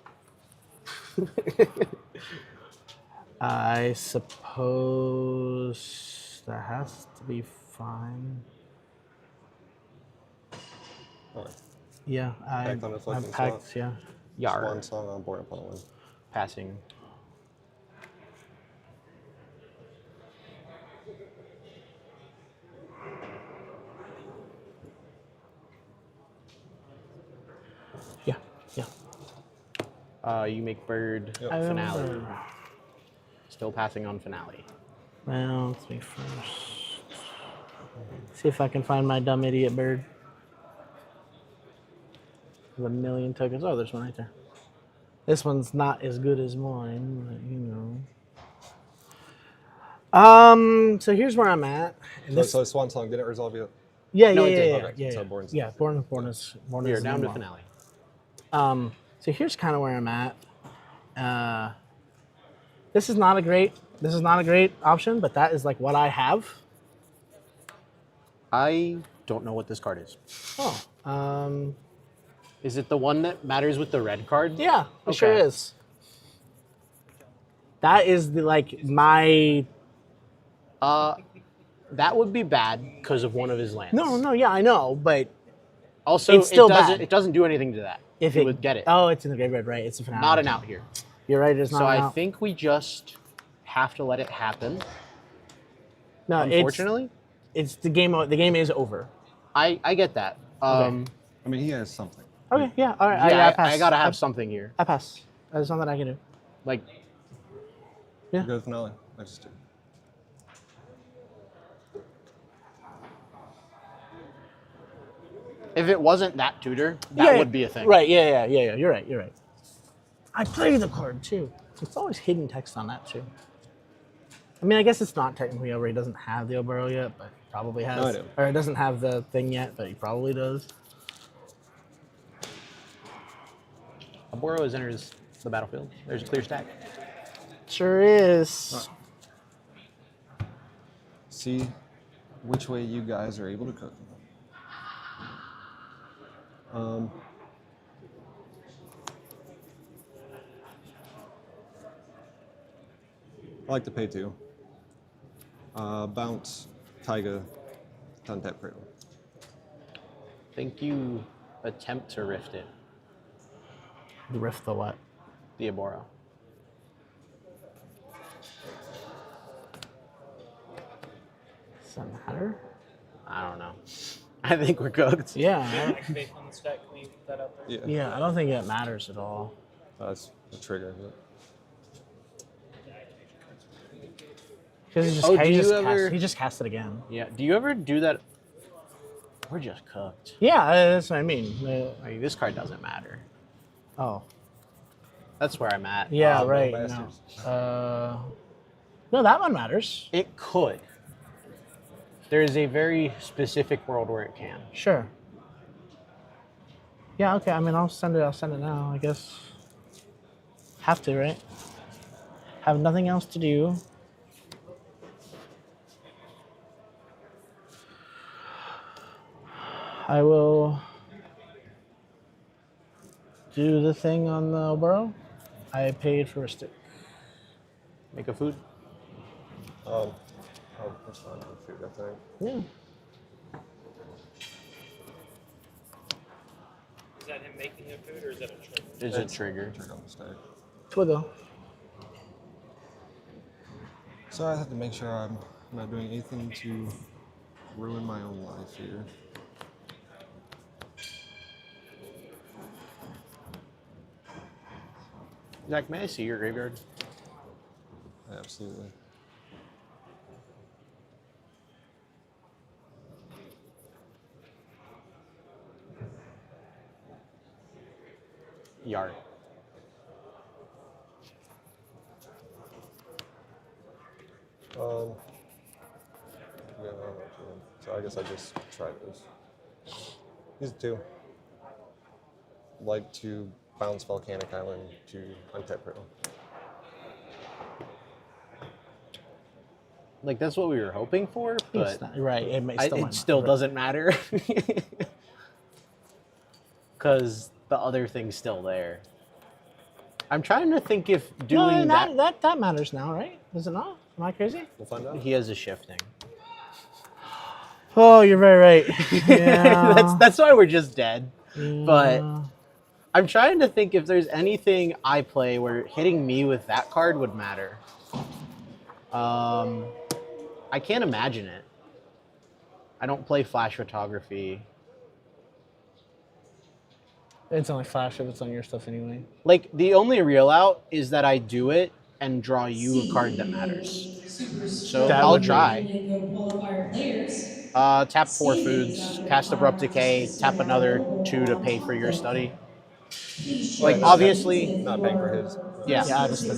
I suppose that has to be fine. Alright. Yeah, I Packed on deflecting packed, slot. yeah. Yar. Swan song on board upon win. Passing. Yeah, yeah. You make bird finale. Still passing on finale. Well, let's me first. See if I can find my dumb idiot bird. There's a million tokens. Oh, there's one right there. This one's not as good as mine, but you know. So here's where I'm at. And So Swan Song didn't resolve yet? Yeah, No, yeah, it did. yeah, Okay, yeah, so yeah. Born's- Yeah, Born is You're down to one. finale. So here's kind of where I'm at. This is not a great option, but that is like what I have. I don't know what this card is. Oh. Is it the one that matters with the red card? Yeah, it sure is. That is the like my. That would be bad because of one of his lands. No, yeah, I know, but also it's still bad. It doesn't do anything to that. If you it would get it. Oh, it's in the graveyard, right? It's a finale. Not an out here. You're right. It's not. So an I out. think we just have to let it happen. No, unfortunately, it's the game. The game is over. I get that. I mean, he has something. Okay, yeah, all right. Yeah, I pass. I gotta have something here. I pass. There's nothing I can do. Like, Yeah. Go to finale. I just did. if it wasn't that tutor, that would be a thing. Right? Yeah. You're right. You're right. I play the card too. It's always hidden text on that too. I mean, I guess it's not technically over. He doesn't have the Oboro yet, but he probably has. No, I do. Or it doesn't have the thing yet, but he probably does. Oboro enters the battlefield. There's a clear stack. Sure is. See which way you guys are able to cook. I like to pay two. Bounce, Taiga, untap Cradle. Think you attempt to rift it. Rift the what? The Oboro. Does that matter? I don't know. I think we're cooked. Yeah. Activate on the stack. Can you put that out there? Yeah, I don't think it matters at all. That's a trigger. Because he just cast it again. Yeah. Do you ever do that? We're just cooked. Yeah, that's what I mean. Like, this card doesn't matter. Oh. That's where I'm at. Yeah, right. No. No, that one matters. It could. There is a very specific world where it can. Sure. Yeah, okay. I mean, I'll send it now, I guess. Have to, right? Have nothing else to do. I will do the thing on the Oboro. I paid for a stick. Make a food? Oh, that's fine. Food, I think. Yeah. Is that him making a food or is that a trigger? It's a trigger. Trigger on the stack. Twiddle. So I have to make sure I'm not doing anything to ruin my own life here. Zach, may I see your graveyard? Absolutely. Yard. Yeah, so I guess I just try this. These two. Like to bounce Volcanic Island to untap critical. Like that's what we were hoping for, but It's not, right. It, it still doesn't matter because the other thing's still there. I'm trying to think if doing that matters now, right? Does it not? Am I crazy? We'll find out. He has a shifting. Oh, you're very right. Yeah. that's why we're just dead. Yeah. But I'm trying to think if there's anything I play where hitting me with that card would matter. I can't imagine it. I don't play flash photography. It's only flash if it's on your stuff anyway. Like, the only real out is that I do it and draw you a card that matters. So That I'll would be- try. Tap 4 foods, cast Abrupt Decay, tap another 2 to pay for your study. Like, obviously... Not paying for his. Yeah. Yeah, just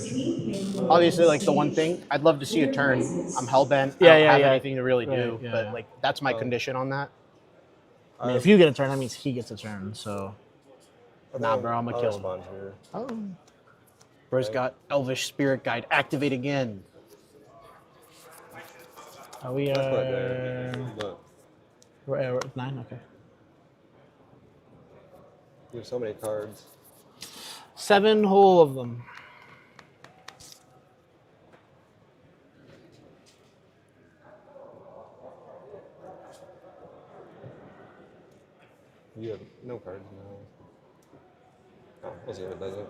Obviously, like, the one thing, I'd love to see a turn. I'm hellbent. Yeah, I don't yeah, have yeah. anything to really do. Right, yeah, but, yeah. like, that's my condition on that. I mean, if you get a turn, that means he gets a turn. So, Nah, bro, I'm gonna kill him. Respond here. oh, Bro's got Elvish Spirit Guide. Activate again. are we That's quite good. But we're at 9? Okay. you have so many cards. 7 whole of them. You have no cards now. Oh, we'll see if it does it.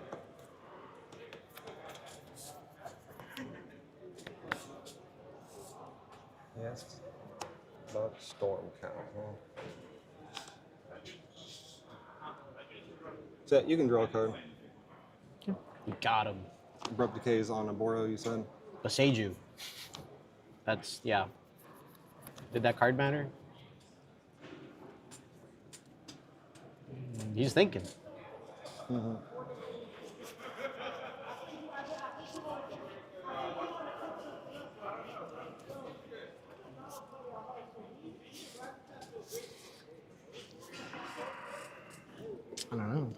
Yes. About storm count. So you can draw a card. You got him. Abrupt Decays on a Boro, you said? Beseiju. That's, yeah. Did that card matter? He's thinking. Mm-hmm. I don't know.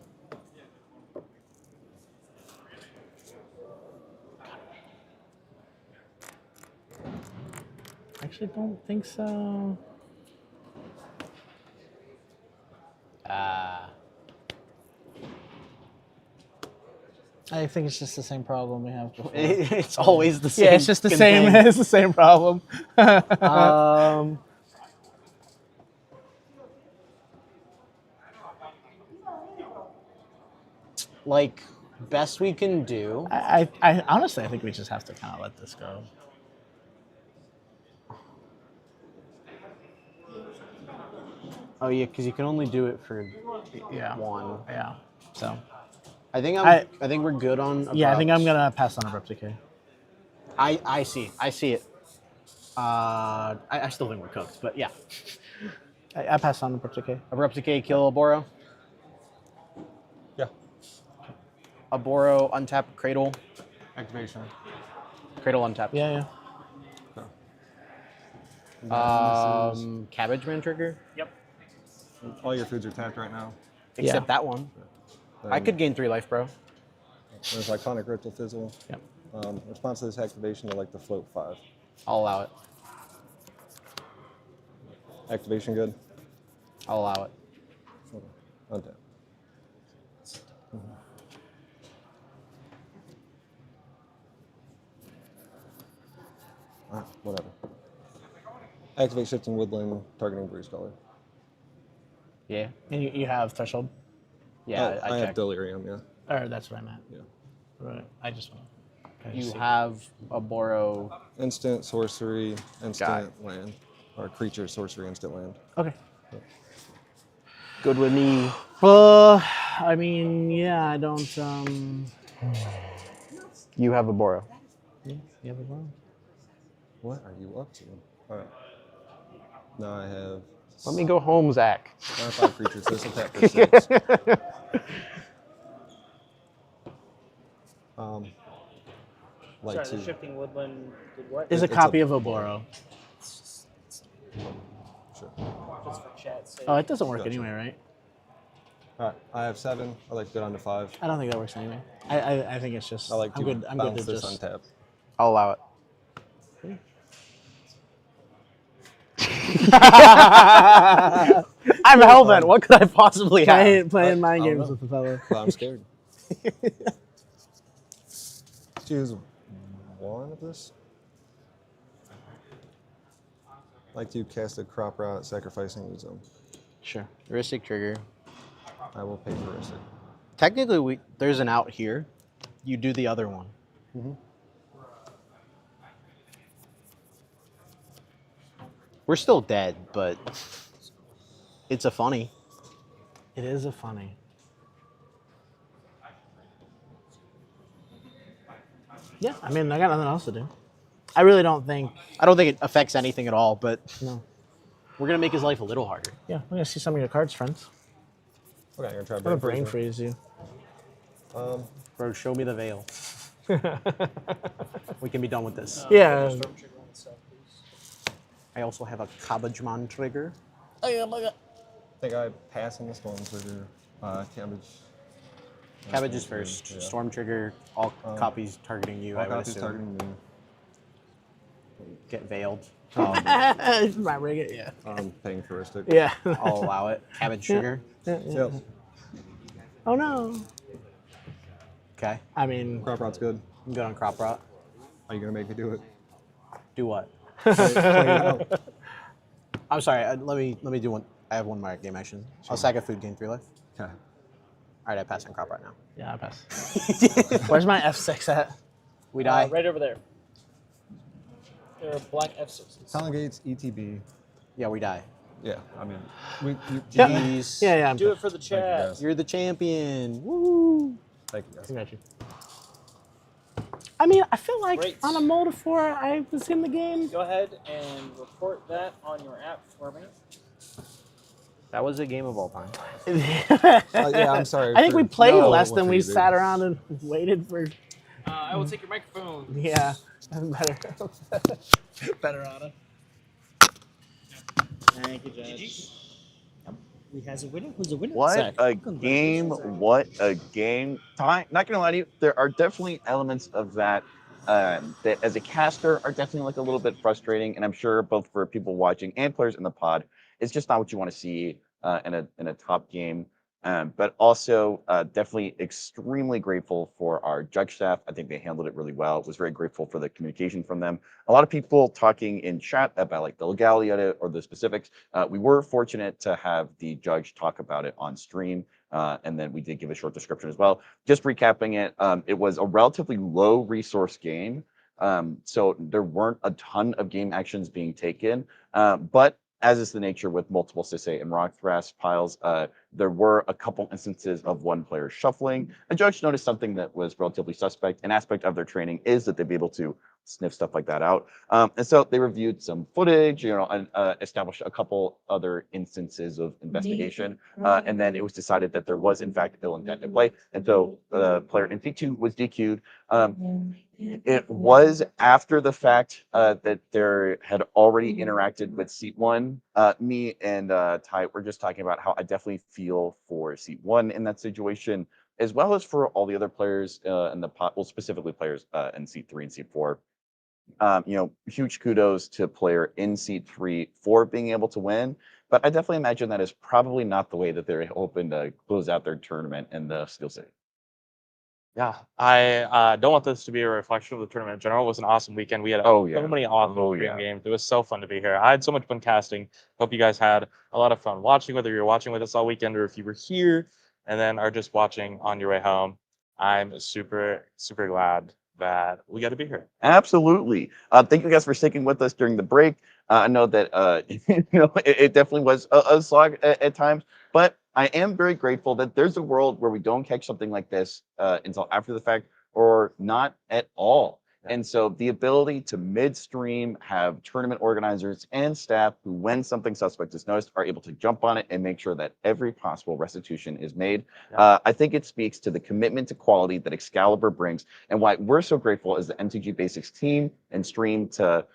Actually, don't think so. I think it's just the same problem we have before. It's always the same. Yeah, it's just the same. thing. It's the same problem. Like, best we can do. I honestly, I think we just have to kind of let this go. Oh yeah, because you can only do it for one. Yeah. So. I think I think we're good on. Yeah, I think I'm Abrupts. gonna pass on Abrupt Decay. I see it. I still think we're cooked, but yeah. I pass on Abrupt Decay. Abrupt Decay, kill a Boro. Yeah. A Boro, untap Cradle. Activation. Cradle untap. Yeah, Cabbage Man trigger. Yep. All your foods are tapped right now. Except that one. I could gain 3 life, bro. There's Iconic Ritual Fizzle. Yep. Response to this activation, I'd like to float 5. I'll allow it. Activation good? I'll allow it. Untap. Whatever. Activate Shifting Woodland, targeting Breeze Color. Yeah. and you have Threshold. Yeah, I have Delirium, yeah. Or that's what I meant. Yeah. Right. I just want. You have a Boro. Instant, sorcery, instant land. Or creature, sorcery, instant land. Okay. Good with me. Well, I mean, yeah, I don't. You have a Boro. Yeah, you have a Boro. What are you up to? All right. Now I have. Let me go home, Zach. I have 5 creatures. This will tap for 6. Like Sorry, the Shifting Woodland did what? Is a copy of a Boro. Sure. Just for chat's sake. Oh, it doesn't work anyway, right? All right, I have 7. I'd like to go down to 5. I don't think that works anyway. I think it's just. I like I'm to good. I'm good bounce to this just. untap. I'll allow it. I'm hellbent. What could I possibly have? Playing mind I don't games know. with the fella. But I'm scared. Choose 1 of this. Like to cast a crop route, sacrificing the zone. Sure. Heuristic trigger. I will pay for heuristic. Technically, there's an out here. You do the other one. Mm-hmm. We're still dead, but it's a funny. It is a funny. Yeah, I mean, I got nothing else to do. I really don't think. I don't think it affects anything at all, but No. we're gonna make his life a little harder. Yeah, we're gonna see some of your cards, friends. Okay, I'm gonna try I'm gonna brain brain freeze you. Bro, show me the veil. We can be done with this. Yeah. I also have a Cabbage-mon trigger. I think I pass on the storm trigger. Cabbage. Cabbage is first. Yeah. Storm trigger, all copies targeting you, All I would copies assume. targeting me. Get veiled. My rig it, yeah. I'm paying for heuristic. Yeah. I'll allow it. Cabbage trigger. Yep. Oh no. Okay. I mean, Crop rout's good. I'm good on crop rot. Are you gonna make me do it? Do what? Play it out. I'm sorry. Let me do one. I have one more game action. I'll sack a food, gain 3 life. Okay. All right, I pass on crop right now. yeah, I pass. Where's my F6 at? We die. Right over there. There are black F6s. Talon Gates, ETB. Yeah, we die. Yeah, I mean, Jeez. Yeah, I'm Do good. it for the Thank you, chat. guys. You're the champion. Woo! Thank you, guys. I got you. I mean, I feel like Great. on a mode of 4, I was in the game. Go ahead and report that on your app for me. That was a game of all time. Yeah, I'm sorry. I think we played No, less it than wasn't we you, sat dude. around and waited for. I will take your microphone. Yeah, better. Better on it. Thank you, Judge. We has a winner. Who's a winner? What Zach. a game! What a game! Not gonna lie to you, there are definitely elements of that that, as a caster, are definitely like a little bit frustrating, and I'm sure both for people watching and players in the pod, it's just not what you want to see in a top game. But also definitely extremely grateful for our judge staff. I think they handled it really well. Was very grateful for the communication from them. A lot of people talking in chat about like the legality of it or the specifics. We were fortunate to have the judge talk about it on stream. And then we did give a short description as well. Just recapping it, it was a relatively low resource game. So there weren't a ton of game actions being taken. But as is the nature with multiple Sisay and Rock Thrash piles, there were a couple instances of one player shuffling. A judge noticed something that was relatively suspect. An aspect of their training is that they'd be able to sniff stuff like that out. And so they reviewed some footage, and established a couple other instances of investigation. And then it was decided that there was, in fact, ill intent at play. And so the player in C2 was DQ'd. It was after the fact that there had already interacted with Seat 1. Me and Ty were just talking about how I definitely feel for Seat 1 in that situation, as well as for all the other players in the pot, well, specifically players in Seat 3 and Seat 4. Huge kudos to player in Seat 3 for being able to win. But I definitely imagine that is probably not the way that they're hoping to close out their tournament in the Steel City. Yeah, I don't want this to be a reflection of the tournament in general. It was an awesome weekend. We had so many awesome games. It was so fun to be here. I had so much fun casting. Hope you guys had a lot of fun watching, whether you're watching with us all weekend or if you were here and then are just watching on your way home. I'm super, super glad that we got to be here. Absolutely. Thank you guys for sticking with us during the break. I know that it definitely was a slog at times, but I am very grateful that there's a world where we don't catch something like this until after the fact or not at all. And so the ability to midstream have tournament organizers and staff who, when something suspect is noticed, are able to jump on it and make sure that every possible restitution is made. I think it speaks to the commitment to quality that Excalibur brings and why we're so grateful as the MTG Basics team and stream to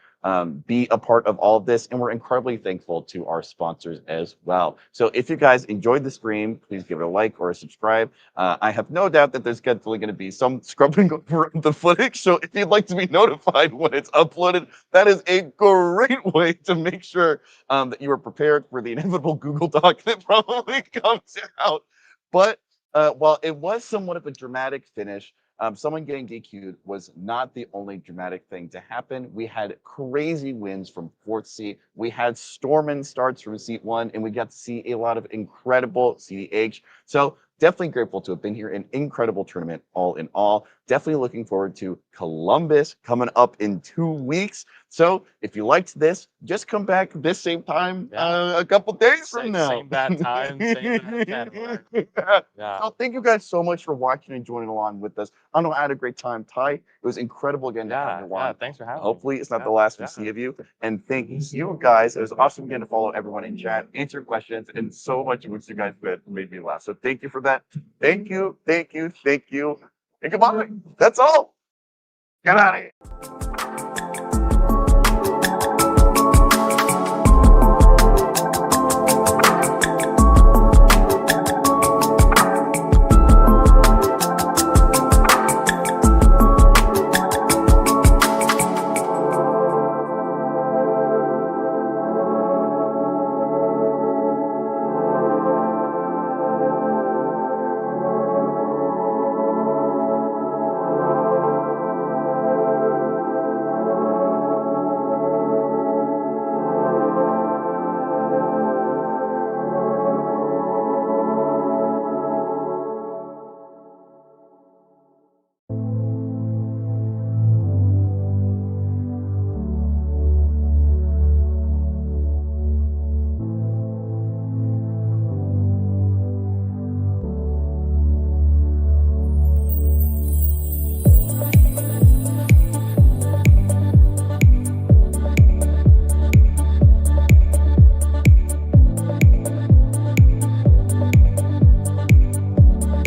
be a part of all of this. And we're incredibly thankful to our sponsors as well. So if you guys enjoyed the stream, please give it a like or a subscribe. I have no doubt that there's definitely going to be some scrubbing over the footage. So if you'd like to be notified when it's uploaded, that is a great way to make sure that you are prepared for the inevitable Google Doc that probably comes out. But while it was somewhat of a dramatic finish, someone getting DQ'd was not the only dramatic thing to happen. We had crazy wins from 4th seat. We had Stormin starts from seat 1, and we got to see a lot of incredible CDH. So definitely grateful to have been here. An incredible tournament all in all. Definitely looking forward to Columbus coming up in 2 weeks. So if you liked this, just come back this same time a couple days from now. Same bad time, same bad mark. Yeah. So thank you guys so much for watching and joining along with us. I know I had a great time. Ty, it was incredible again to have you on. Thanks for having me. Hopefully it's not the last we see of you. And thank you guys. It was awesome again to follow everyone in chat, answer questions, and so much of what you guys made me laugh. So thank you for that. Thank you, thank you, thank you. And goodbye. That's all. Get out of here.